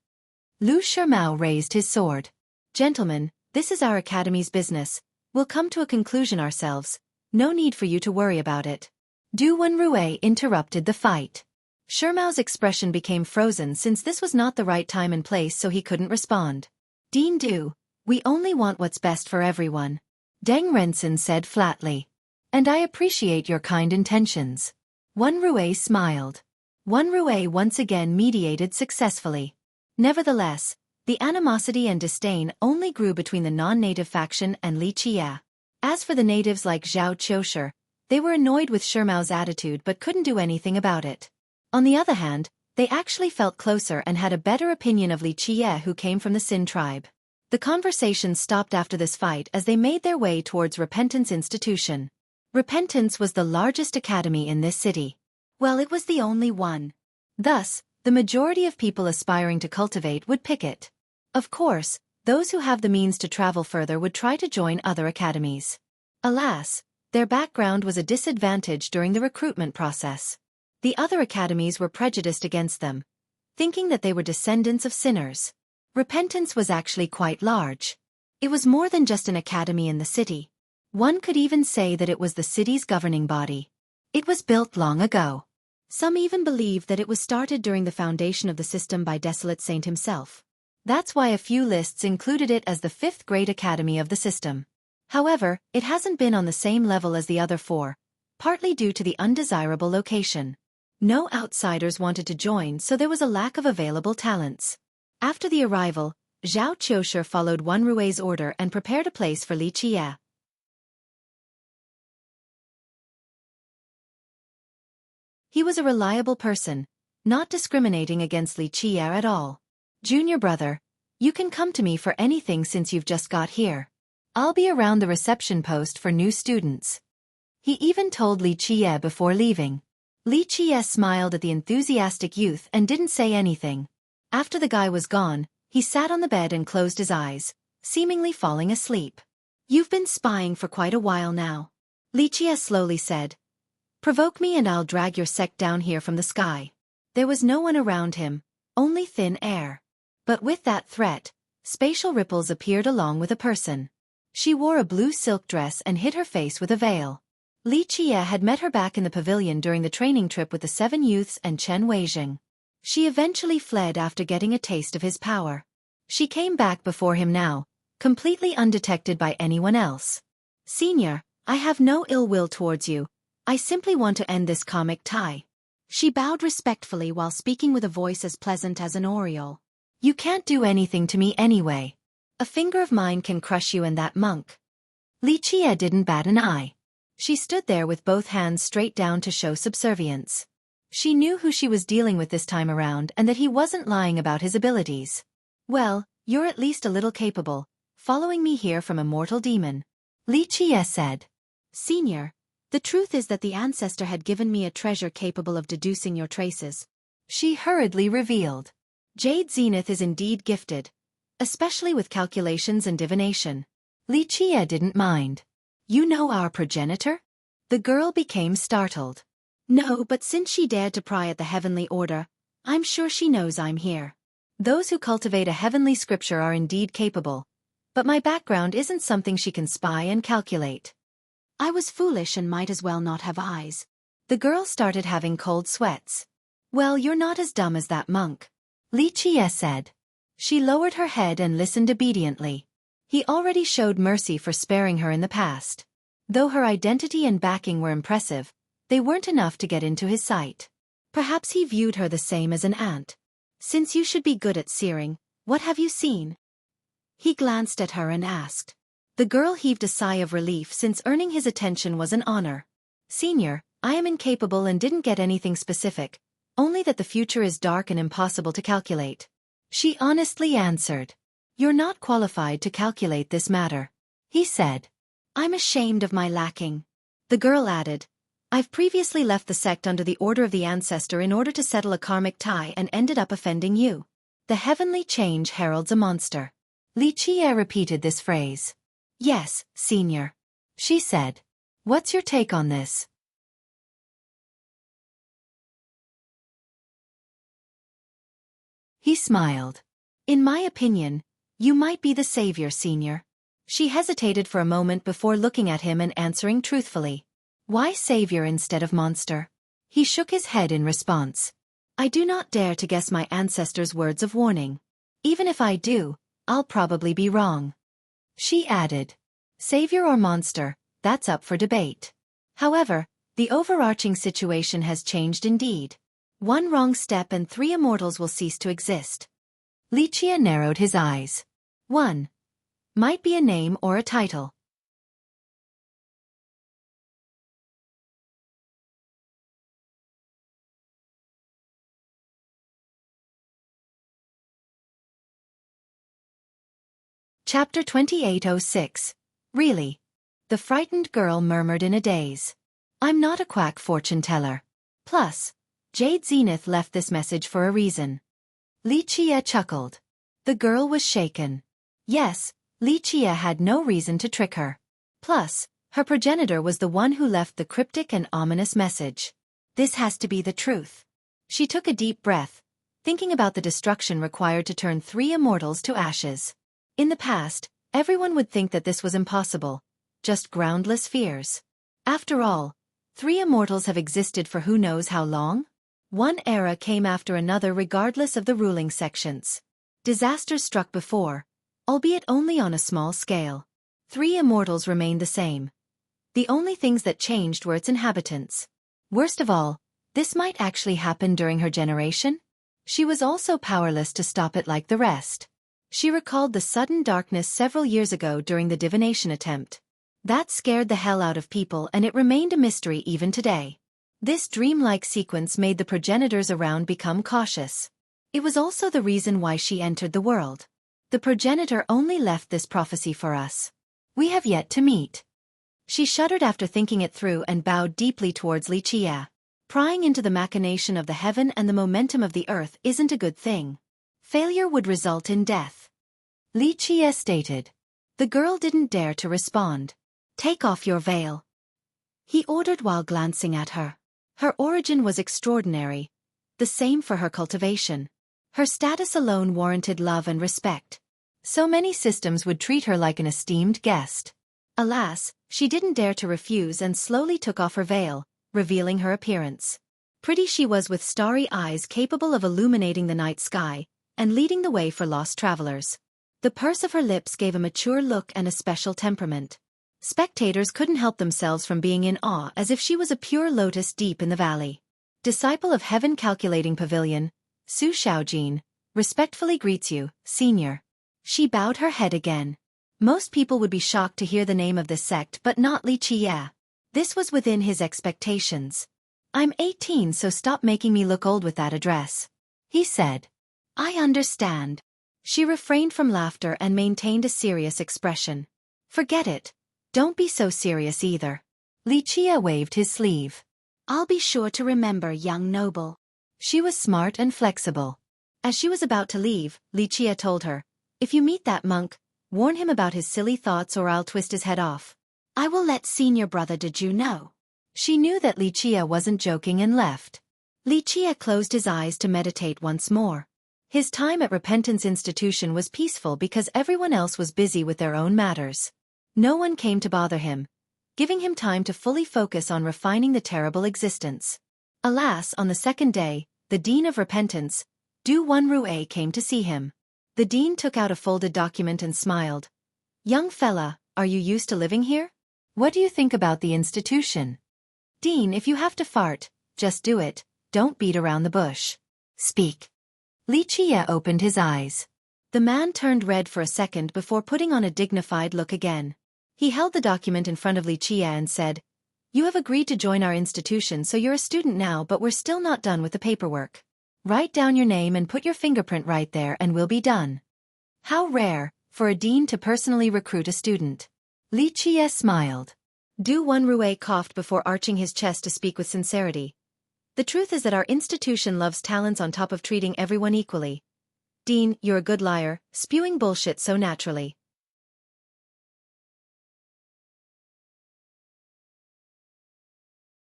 Lu Shermao raised his sword. Gentlemen, this is our academy's business. We'll come to a conclusion ourselves. No need for you to worry about it. Du Wenrui interrupted the fight. Shermao's expression became frozen since this was not the right time and place, so he couldn't respond. Dean Du, we only want what's best for everyone. Deng Renson said flatly. And I appreciate your kind intentions. Wenrui smiled. Wenrui once again mediated successfully. Nevertheless, the animosity and disdain only grew between the non-native faction and Li Qie. As for the natives like Zhao Qiushi, they were annoyed with Shermao's attitude but couldn't do anything about it. On the other hand, they actually felt closer and had a better opinion of Li Qie, who came from the Sin tribe. The conversation stopped after this fight as they made their way towards Repentance Institution. Repentance was the largest academy in this city. Well, it was the only one. Thus, the majority of people aspiring to cultivate would pick it. Of course, those who have the means to travel further would try to join other academies. Alas, their background was a disadvantage during the recruitment process. The other academies were prejudiced against them, thinking that they were descendants of sinners. Repentance was actually quite large. It was more than just an academy in the city. One could even say that it was the city's governing body. It was built long ago. Some even believe that it was started during the foundation of the system by Desolate Saint himself. That's why a few lists included it as the fifth great academy of the system. However, it hasn't been on the same level as the other four, partly due to the undesirable location. No outsiders wanted to join, so there was a lack of available talents. After the arrival, Zhao Qiushi followed Wenrui's order and prepared a place for Li Qie. He was a reliable person, not discriminating against Li Qie at all. Junior brother, you can come to me for anything since you've just got here. I'll be around the reception post for new students. He even told Li Qie before leaving. Li Qie smiled at the enthusiastic youth and didn't say anything. After the guy was gone, he sat on the bed and closed his eyes, seemingly falling asleep. You've been spying for quite a while now. Li Qie slowly said. Provoke me and I'll drag your sect down here from the sky. There was no one around him, only thin air. But with that threat, spatial ripples appeared along with a person. She wore a blue silk dress and hid her face with a veil. Li Qie had met her back in the pavilion during the training trip with the 7 youths and Chen Weijing. She eventually fled after getting a taste of his power. She came back before him now, completely undetected by anyone else. Senior, I have no ill will towards you. I simply want to end this comic tie. She bowed respectfully while speaking with a voice as pleasant as an oriole. You can't do anything to me anyway. A finger of mine can crush you and that monk. Li Qie didn't bat an eye. She stood there with both hands straight down to show subservience. She knew who she was dealing with this time around and that he wasn't lying about his abilities. Well, you're at least a little capable, following me here from a mortal demon. Li Qie said. Senior, The truth is that the ancestor had given me a treasure capable of deducing your traces. She hurriedly revealed. Jade Zenith is indeed gifted, especially with calculations and divination. Lichia didn't mind. You know our progenitor? The girl became startled. No, but since she dared to pry at the heavenly order, I'm sure she knows I'm here. Those who cultivate a heavenly scripture are indeed capable, but my background isn't something she can spy and calculate. I was foolish and might as well not have eyes. The girl started having cold sweats. Well, you're not as dumb as that monk, Lichia said. She lowered her head and listened obediently. He already showed mercy for sparing her in the past. Though her identity and backing were impressive, they weren't enough to get into his sight. Perhaps he viewed her the same as an ant. Since you should be good at searing, what have you seen? He glanced at her and asked. The girl heaved a sigh of relief since earning his attention was an honor. Senior, I am incapable and didn't get anything specific, only that the future is dark and impossible to calculate. She honestly answered. You're not qualified to calculate this matter, he said. I'm ashamed of my lacking. The girl added. I've previously left the sect under the order of the ancestor in order to settle a karmic tie and ended up offending you. The heavenly change heralds a monster. Lichia repeated this phrase. Yes, senior, she said. What's your take on this? He smiled. In my opinion, you might be the savior, senior. She hesitated for a moment before looking at him and answering truthfully. Why savior instead of monster? He shook his head in response. I do not dare to guess my ancestors' words of warning. Even if I do, I'll probably be wrong. She added. Savior or monster, that's up for debate. However, the overarching situation has changed indeed. One wrong step and 3 immortals will cease to exist. Lichia narrowed his eyes. 1. Might be a name or a title. Chapter 2806. Really? The frightened girl murmured in a daze. I'm not a quack fortune teller. Plus, Jade Zenith left this message for a reason. Lichia chuckled. The girl was shaken. Yes, Lichia had no reason to trick her. Plus, her progenitor was the one who left the cryptic and ominous message. This has to be the truth. She took a deep breath, thinking about the destruction required to turn 3 immortals to ashes. In the past, everyone would think that this was impossible, just groundless fears. After all, 3 immortals have existed for who knows how long? One era came after another regardless of the ruling sections. Disasters struck before, albeit only on a small scale. 3 immortals remained the same. The only things that changed were its inhabitants. Worst of all, this might actually happen during her generation? She was also powerless to stop it like the rest. She recalled the sudden darkness several years ago during the divination attempt. That scared the hell out of people and it remained a mystery even today. This dreamlike sequence made the progenitors around become cautious. It was also the reason why she entered the world. The progenitor only left this prophecy for us. We have yet to meet. She shuddered after thinking it through and bowed deeply towards Lichia. Prying into the machination of the heaven and the momentum of the earth isn't a good thing. Failure would result in death. Lichia stated. The girl didn't dare to respond. Take off your veil, he ordered while glancing at her. Her origin was extraordinary. The same for her cultivation. Her status alone warranted love and respect. So many systems would treat her like an esteemed guest. Alas, she didn't dare to refuse and slowly took off her veil, revealing her appearance. Pretty she was with starry eyes capable of illuminating the night sky, and leading the way for lost travelers. The purse of her lips gave a mature look and a special temperament. Spectators couldn't help themselves from being in awe as if she was a pure lotus deep in the valley. Disciple of Heaven Calculating Pavilion, Su Xiaojin, respectfully greets you, senior. She bowed her head again. Most people would be shocked to hear the name of this sect but not Lichia. This was within his expectations. I'm 18 so stop making me look old with that address, he said. I understand. She refrained from laughter and maintained a serious expression. Forget it. Don't be so serious either. Li Chia waved his sleeve. I'll be sure to remember, young noble. She was smart and flexible. As she was about to leave, Li Chia told her, if you meet that monk, warn him about his silly thoughts or I'll twist his head off. I will let senior brother Daju know. She knew that Li Chia wasn't joking and left. Li Chia closed his eyes to meditate once more. His time at Repentance Institution was peaceful because everyone else was busy with their own matters. No one came to bother him, giving him time to fully focus on refining the terrible existence. Alas, on the second day, the Dean of Repentance, Du Wenrui, came to see him. The Dean took out a folded document and smiled. Young fella, are you used to living here? What do you think about the institution? Dean, if you have to fart, just do it, don't beat around the bush. Speak. Li Chia opened his eyes. The man turned red for a second before putting on a dignified look again. He held the document in front of Li Chia and said, You have agreed to join our institution, so you're a student now, but we're still not done with the paperwork. Write down your name and put your fingerprint right there and we'll be done. How rare, for a dean to personally recruit a student. Li Chia smiled. Du Wenrui coughed before arching his chest to speak with sincerity. The truth is that our institution loves talents on top of treating everyone equally. Dean, you're a good liar, spewing bullshit so naturally.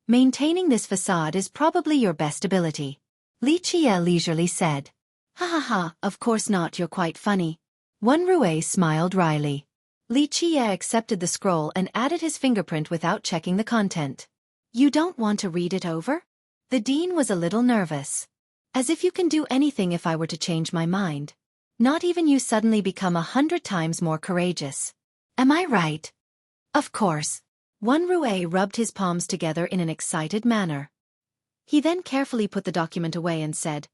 Maintaining this facade is probably your best ability. Li Chia leisurely said. Ha ha ha, of course not, you're quite funny. Wenrui smiled wryly. Li Chia accepted the scroll and added his fingerprint without checking the content. You don't want to read it over? The dean was a little nervous. As if you can do anything if I were to change my mind. Not even you suddenly become 100 times more courageous. Am I right? Of course. Wenrui rubbed his palms together in an excited manner. He then carefully put the document away and said,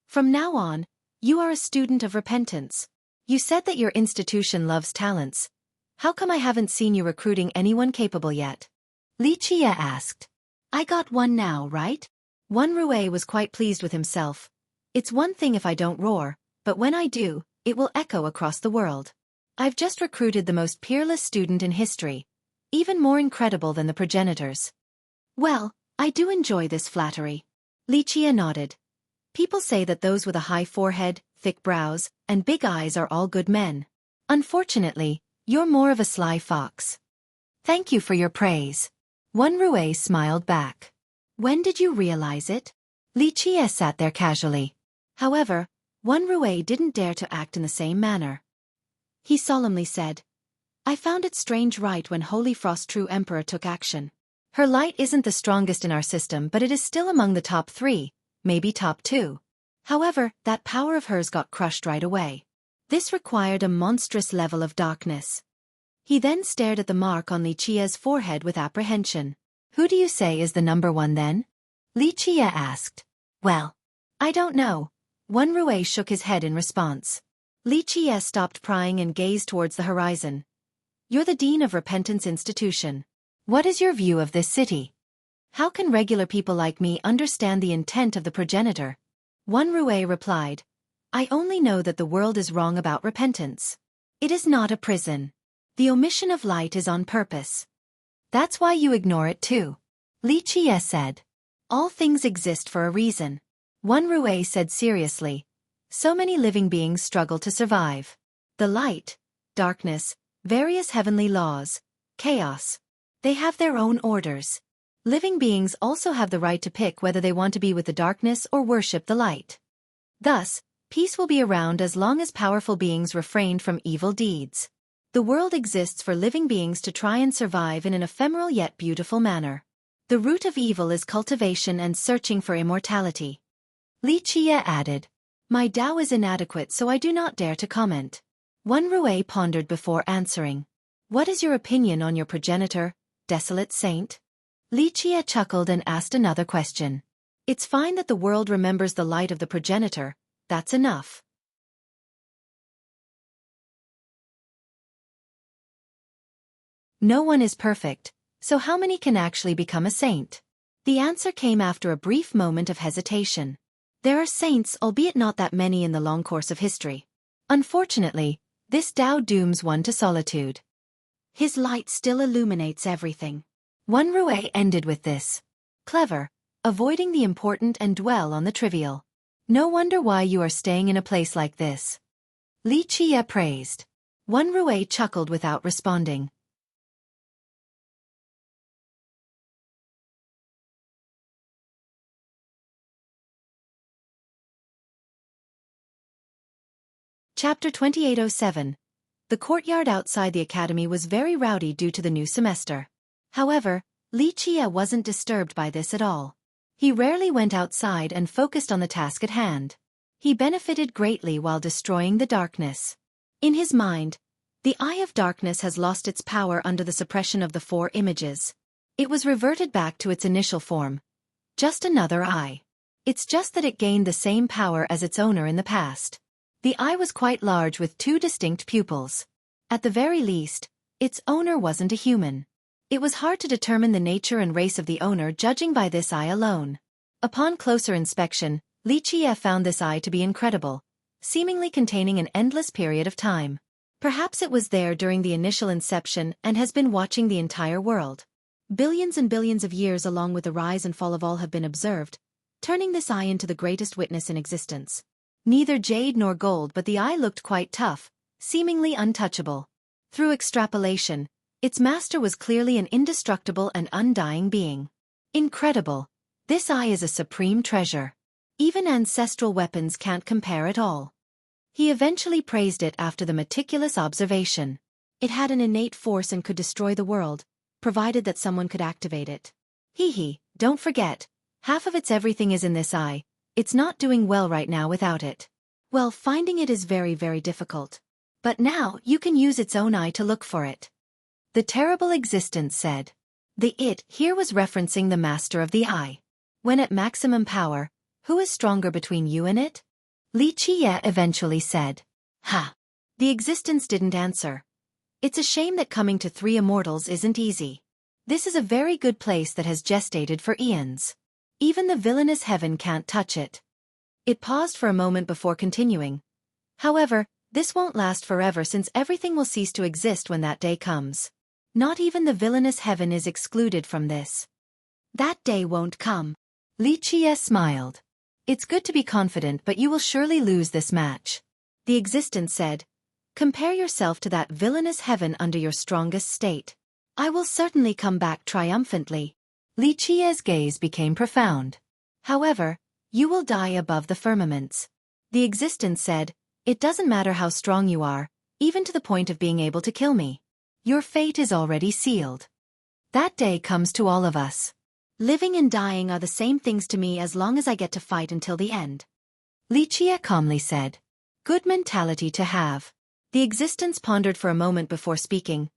From now on, you are a student of repentance. You said that your institution loves talents. How come I haven't seen you recruiting anyone capable yet? Li Chia asked. I got one now, right? Wenrui was quite pleased with himself. It's one thing if I don't roar, but when I do, it will echo across the world. I've just recruited the most peerless student in history, even more incredible than the progenitors. Well, I do enjoy this flattery. Li Chia nodded. People say that those with a high forehead, thick brows, and big eyes are all good men. Unfortunately, you're more of a sly fox. Thank you for your praise. Wenrui smiled back. When did you realize it? Li Chia sat there casually. However, Wenrui didn't dare to act in the same manner. He solemnly said, I found it strange right when Holy Frost True Emperor took action. Her light isn't the strongest in our system, but it is still among the top 3, maybe top 2. However, that power of hers got crushed right away. This required a monstrous level of darkness. He then stared at the mark on Li Chia's forehead with apprehension. Who do you say is the number 1 then? Li Chia asked. Well, I don't know. Wenrui shook his head in response. Li Chia stopped prying and gazed towards the horizon. You're the Dean of Repentance Institution. What is your view of this city? How can regular people like me understand the intent of the progenitor? Wenrui replied. I only know that the world is wrong about repentance. It is not a prison. The omission of light is on purpose. That's why you ignore it too. Li Chia said. All things exist for a reason. Wenrui said seriously. So many living beings struggle to survive. The light, darkness, various heavenly laws, chaos. They have their own orders. Living beings also have the right to pick whether they want to be with the darkness or worship the light. Thus, peace will be around as long as powerful beings refrain from evil deeds. The world exists for living beings to try and survive in an ephemeral yet beautiful manner. The root of evil is cultivation and searching for immortality. Li Chia added. My Tao is inadequate, so I do not dare to comment. Wenrui pondered before answering. What is your opinion on your progenitor, desolate saint? Li Chia chuckled and asked another question. It's fine that the world remembers the light of the progenitor, that's enough. No one is perfect, so how many can actually become a saint? The answer came after a brief moment of hesitation. There are saints, albeit not that many in the long course of history. Unfortunately, this Tao dooms one to solitude. His light still illuminates everything. One Rue ended with this. Clever, avoiding the important and dwell on the trivial. No wonder why you are staying in a place like this. Li Qie praised. One Rue chuckled without responding. Chapter 2807. The courtyard outside the academy was very rowdy due to the new semester. However, Li Qie wasn't disturbed by this at all. He rarely went outside and focused on the task at hand. He benefited greatly while destroying the darkness. In his mind, the Eye of Darkness has lost its power under the suppression of the 4 images. It was reverted back to its initial form. Just another eye. It's just that it gained the same power as its owner in the past. The eye was quite large with 2 distinct pupils. At the very least, its owner wasn't a human. It was hard to determine the nature and race of the owner judging by this eye alone. Upon closer inspection, Li Qie found this eye to be incredible, seemingly containing an endless period of time. Perhaps it was there during the initial inception and has been watching the entire world. Billions and billions of years along with the rise and fall of all have been observed, turning this eye into the greatest witness in existence. Neither jade nor gold, but the eye looked quite tough, seemingly untouchable. Through extrapolation, its master was clearly an indestructible and undying being. Incredible. This eye is a supreme treasure. Even ancestral weapons can't compare at all. He eventually praised it after the meticulous observation. It had an innate force and could destroy the world, provided that someone could activate it. Don't forget, half of its everything is in this eye. It's not doing well right now without it. Well, finding it is very, very difficult. But now you can use its own eye to look for it. The terrible existence said. The it here was referencing the master of the eye. When at maximum power, who is stronger between you and it? Li Qie eventually said. Ha! The existence didn't answer. It's a shame that coming to 3 immortals isn't easy. This is a very good place that has gestated for eons. Even the villainous heaven can't touch it. It paused for a moment before continuing. However, this won't last forever since everything will cease to exist when that day comes. Not even the villainous heaven is excluded from this. That day won't come. Li Qie smiled. It's good to be confident, but you will surely lose this match. The existence said. Compare yourself to that villainous heaven under your strongest state. I will certainly come back triumphantly. Li Qie's gaze became profound. However, you will die above the firmaments. The existence said, it doesn't matter how strong you are, even to the point of being able to kill me. Your fate is already sealed. That day comes to all of us. Living and dying are the same things to me as long as I get to fight until the end. Li Qie calmly said. Good mentality to have. The existence pondered for a moment before speaking.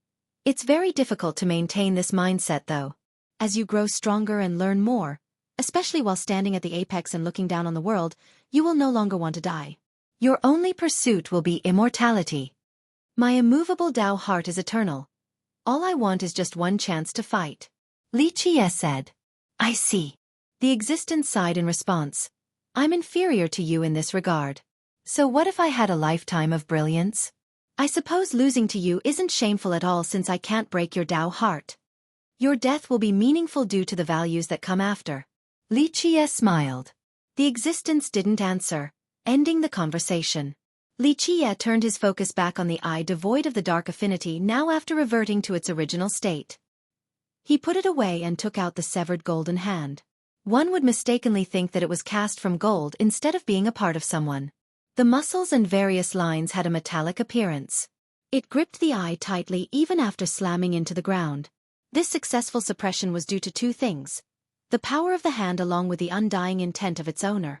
It's very difficult to maintain this mindset though. As you grow stronger and learn more, especially while standing at the apex and looking down on the world, you will no longer want to die. Your only pursuit will be immortality. My immovable Tao heart is eternal. All I want is just one chance to fight. Li Qie said. I see. The existence sighed in response. I'm inferior to you in this regard. So what if I had a lifetime of brilliance? I suppose losing to you isn't shameful at all since I can't break your Tao heart. Your death will be meaningful due to the values that come after. Li Qie smiled. The existence didn't answer, ending the conversation. Li Qie turned his focus back on the eye devoid of the dark affinity now after reverting to its original state. He put it away and took out the severed golden hand. One would mistakenly think that it was cast from gold instead of being a part of someone. The muscles and various lines had a metallic appearance. It gripped the eye tightly even after slamming into the ground. This successful suppression was due to 2 things. The power of the hand along with the undying intent of its owner.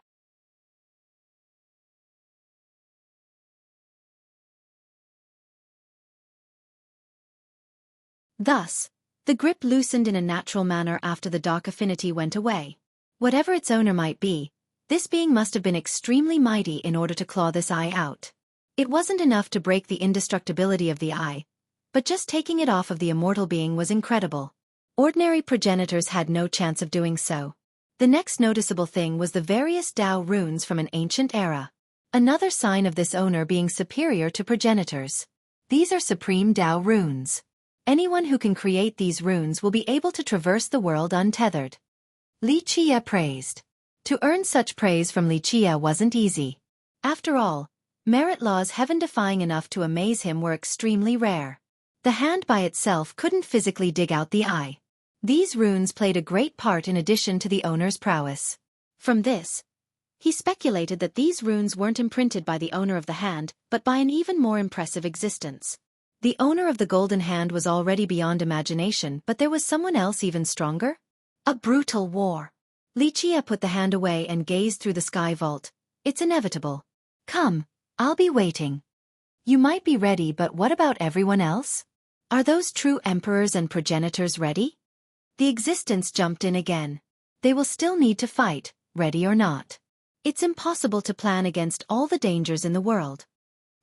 Thus, the grip loosened in a natural manner after the dark affinity went away. Whatever its owner might be, this being must have been extremely mighty in order to claw this eye out. It wasn't enough to break the indestructibility of the eye, but just taking it off of the immortal being was incredible. Ordinary progenitors had no chance of doing so. The next noticeable thing was the various Tao runes from an ancient era. Another sign of this owner being superior to progenitors. These are supreme Tao runes. Anyone who can create these runes will be able to traverse the world untethered. Li Qie praised. To earn such praise from Li Qie wasn't easy. After all, merit laws heaven-defying enough to amaze him were extremely rare. The hand by itself couldn't physically dig out the eye. These runes played a great part in addition to the owner's prowess. From this, he speculated that these runes weren't imprinted by the owner of the hand, but by an even more impressive existence. The owner of the golden hand was already beyond imagination, but there was someone else even stronger? A brutal war. Li Qie put the hand away and gazed through the sky vault. It's inevitable. Come, I'll be waiting. You might be ready, but what about everyone else? Are those true emperors and progenitors ready? The existence jumped in again. They will still need to fight, ready or not. It's impossible to plan against all the dangers in the world.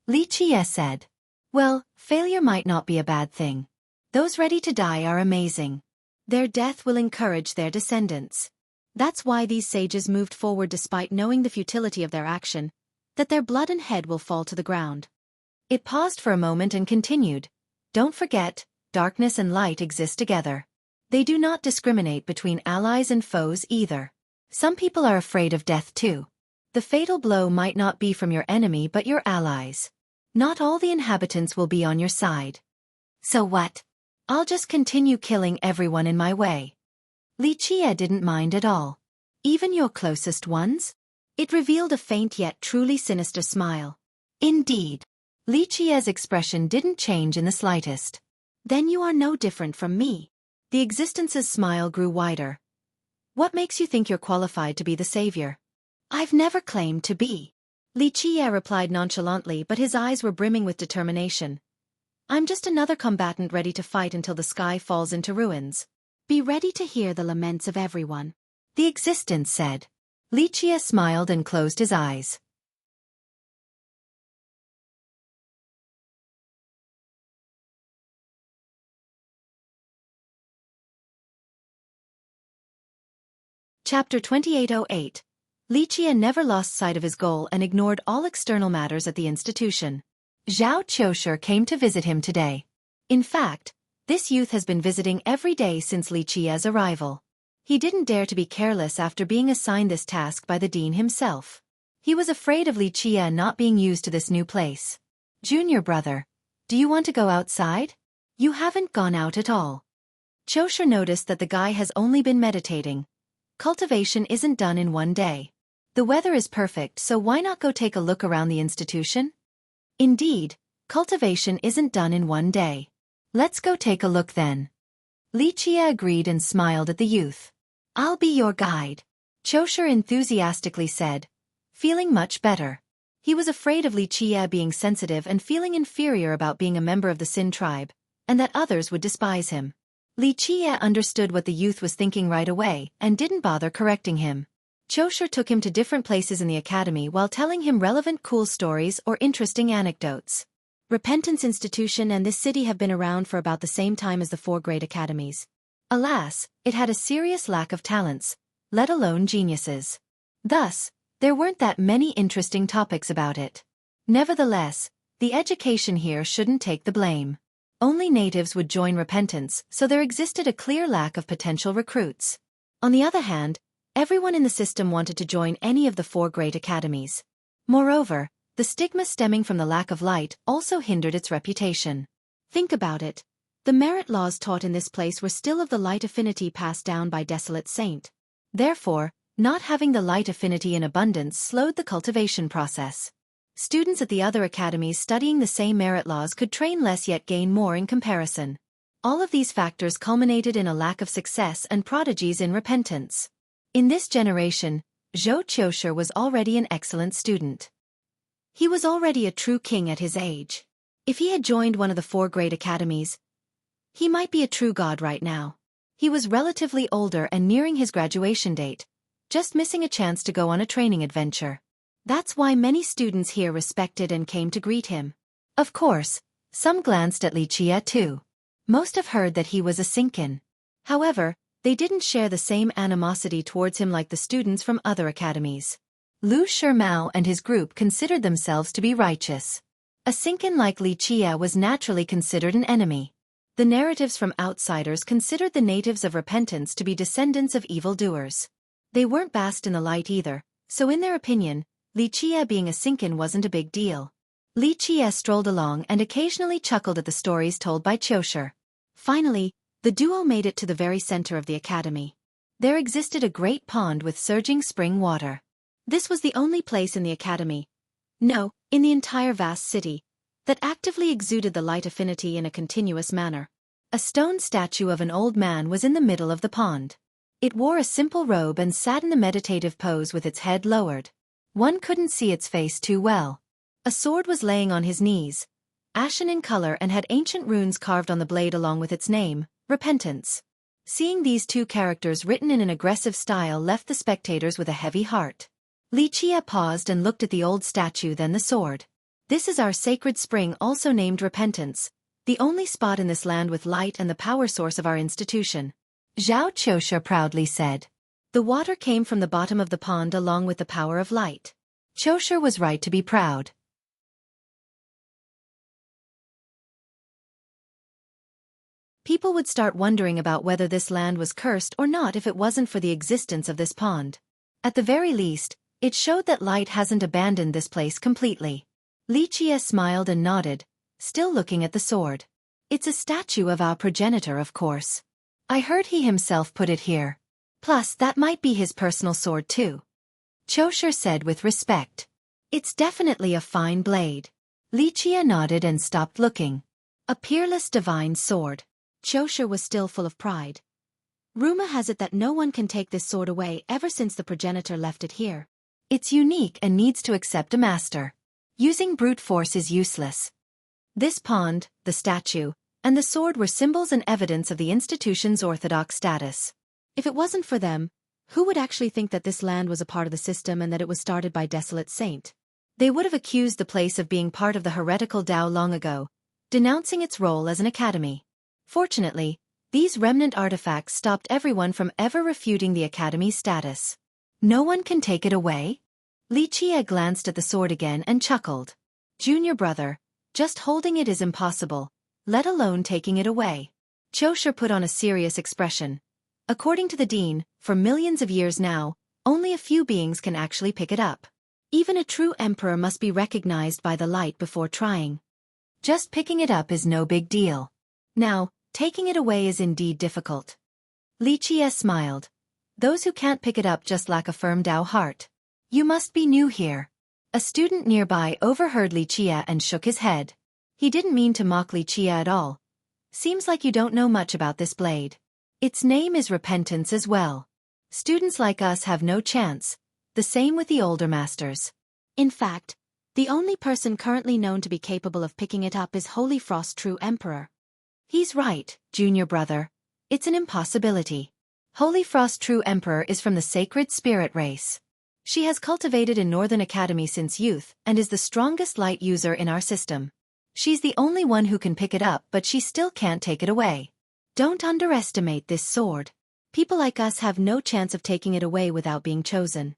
Li Qie said. Well, failure might not be a bad thing. Those ready to die are amazing. Their death will encourage their descendants. That's why these sages moved forward despite knowing the futility of their action, that their blood and head will fall to the ground. It paused for a moment and continued. Don't forget, darkness and light exist together. They do not discriminate between allies and foes either. Some people are afraid of death too. The fatal blow might not be from your enemy but your allies. Not all the inhabitants will be on your side. So what? I'll just continue killing everyone in my way. Li Qie didn't mind at all. Even your closest ones? It revealed a faint yet truly sinister smile. Indeed. Li Qie's expression didn't change in the slightest. Then you are no different from me. The existence's smile grew wider. What makes you think you're qualified to be the savior? I've never claimed to be. Li Qie replied nonchalantly, but his eyes were brimming with determination. I'm just another combatant ready to fight until the sky falls into ruins. Be ready to hear the laments of everyone. The existence said. Li Qie smiled and closed his eyes. Chapter 2808. Li Qie never lost sight of his goal and ignored all external matters at the institution. Zhao Qiushi came to visit him today. In fact, this youth has been visiting every day since Li Qie's arrival. He didn't dare to be careless after being assigned this task by the dean himself. He was afraid of Li Qie not being used to this new place. Junior brother, do you want to go outside? You haven't gone out at all. Qiushi noticed that the guy has only been meditating. Cultivation isn't done in one day. The weather is perfect, so why not go take a look around the institution? Indeed, cultivation isn't done in one day. Let's go take a look then. Li Qie agreed and smiled at the youth. I'll be your guide, Qiushi enthusiastically said, feeling much better. He was afraid of Li Qie being sensitive and feeling inferior about being a member of the Xin tribe, and that others would despise him. Li Qie understood what the youth was thinking right away and didn't bother correcting him. Qiushi took him to different places in the academy while telling him relevant cool stories or interesting anecdotes. Repentance Institution and this city have been around for about the same time as the four great academies. Alas, it had a serious lack of talents, let alone geniuses. Thus, there weren't that many interesting topics about it. Nevertheless, the education here shouldn't take the blame. Only natives would join Repentance, so there existed a clear lack of potential recruits. On the other hand, everyone in the system wanted to join any of the four great academies. Moreover, the stigma stemming from the lack of light also hindered its reputation. Think about it. The merit laws taught in this place were still of the light affinity passed down by Desolate Saint. Therefore, not having the light affinity in abundance slowed the cultivation process. Students at the other academies studying the same merit laws could train less yet gain more in comparison. All of these factors culminated in a lack of success and prodigies in Repentance. In this generation, Zhao Qiushi was already an excellent student. He was already a true king at his age. If he had joined one of the four great academies, he might be a true god right now. He was relatively older and nearing his graduation date, just missing a chance to go on a training adventure. That's why many students here respected and came to greet him. Of course, some glanced at Li Qie too. Most have heard that he was a Sinkin. However, they didn't share the same animosity towards him like the students from other academies. Lu Shimao and his group considered themselves to be righteous. A Sinkin like Li Qie was naturally considered an enemy. The narratives from outsiders considered the natives of Repentance to be descendants of evildoers. They weren't bathed in the light either, so in their opinion, Lichia being a Sinkin wasn't a big deal. Lichia strolled along and occasionally chuckled at the stories told by Xueqi. Finally, the duo made it to the very center of the academy. There existed a great pond with surging spring water. This was the only place in the academy, no, in the entire vast city, that actively exuded the light affinity in a continuous manner. A stone statue of an old man was in the middle of the pond. It wore a simple robe and sat in the meditative pose with its head lowered. One couldn't see its face too well. A sword was laying on his knees, ashen in color and had ancient runes carved on the blade along with its name, Repentance. Seeing these two characters written in an aggressive style left the spectators with a heavy heart. Lichia paused and looked at the old statue, then the sword. This is our sacred spring, also named Repentance, the only spot in this land with light and the power source of our institution. Zhao Xueqi proudly said. The water came from the bottom of the pond along with the power of light. Xueqi was right to be proud. People would start wondering about whether this land was cursed or not if it wasn't for the existence of this pond. At the very least, it showed that light hasn't abandoned this place completely. Lichia smiled and nodded, still looking at the sword. It's a statue of our progenitor, of course. I heard he himself put it here. Plus, that might be his personal sword too. Xueqi said with respect. It's definitely a fine blade. Lichia nodded and stopped looking. A peerless divine sword. Xueqi was still full of pride. Rumor has it that no one can take this sword away ever since the progenitor left it here. It's unique and needs to accept a master. Using brute force is useless. This pond, the statue, and the sword were symbols and evidence of the institution's orthodox status. If it wasn't for them, who would actually think that this land was a part of the system and that it was started by desolate saint? They would have accused the place of being part of the heretical Tao long ago, denouncing its role as an academy. Fortunately, these remnant artifacts stopped everyone from ever refuting the academy's status. No one can take it away? Lichia glanced at the sword again and chuckled. Junior brother, just holding it is impossible, let alone taking it away. Xueqi put on a serious expression. According to the dean, for millions of years now, only a few beings can actually pick it up. Even a true emperor must be recognized by the light before trying. Just picking it up is no big deal. Now, taking it away is indeed difficult. Lichia smiled. Those who can't pick it up just lack a firm Tao heart. You must be new here. A student nearby overheard Lichia and shook his head. He didn't mean to mock Lichia at all. Seems like you don't know much about this blade. Its name is Repentance as well. Students like us have no chance, the same with the older masters. In fact, the only person currently known to be capable of picking it up is Holy Frost True Emperor. He's right, junior brother. It's an impossibility. Holy Frost True Emperor is from the sacred spirit race. She has cultivated in Northern Academy since youth and is the strongest light user in our system. She's the only one who can pick it up, but she still can't take it away. Don't underestimate this sword. People like us have no chance of taking it away without being chosen.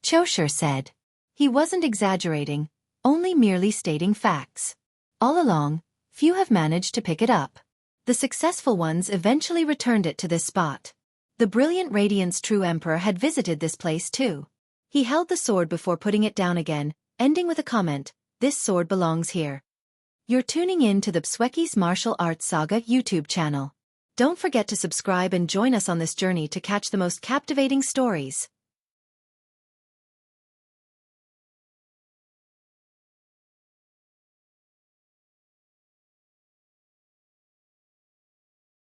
Xueqi said. He wasn't exaggerating, only merely stating facts. All along, few have managed to pick it up. The successful ones eventually returned it to this spot. The brilliant Radiance True Emperor had visited this place too. He held the sword before putting it down again, ending with a comment, "This sword belongs here." You're tuning in to the Xueqi's Martial Arts Saga YouTube channel. Don't forget to subscribe and join us on this journey to catch the most captivating stories.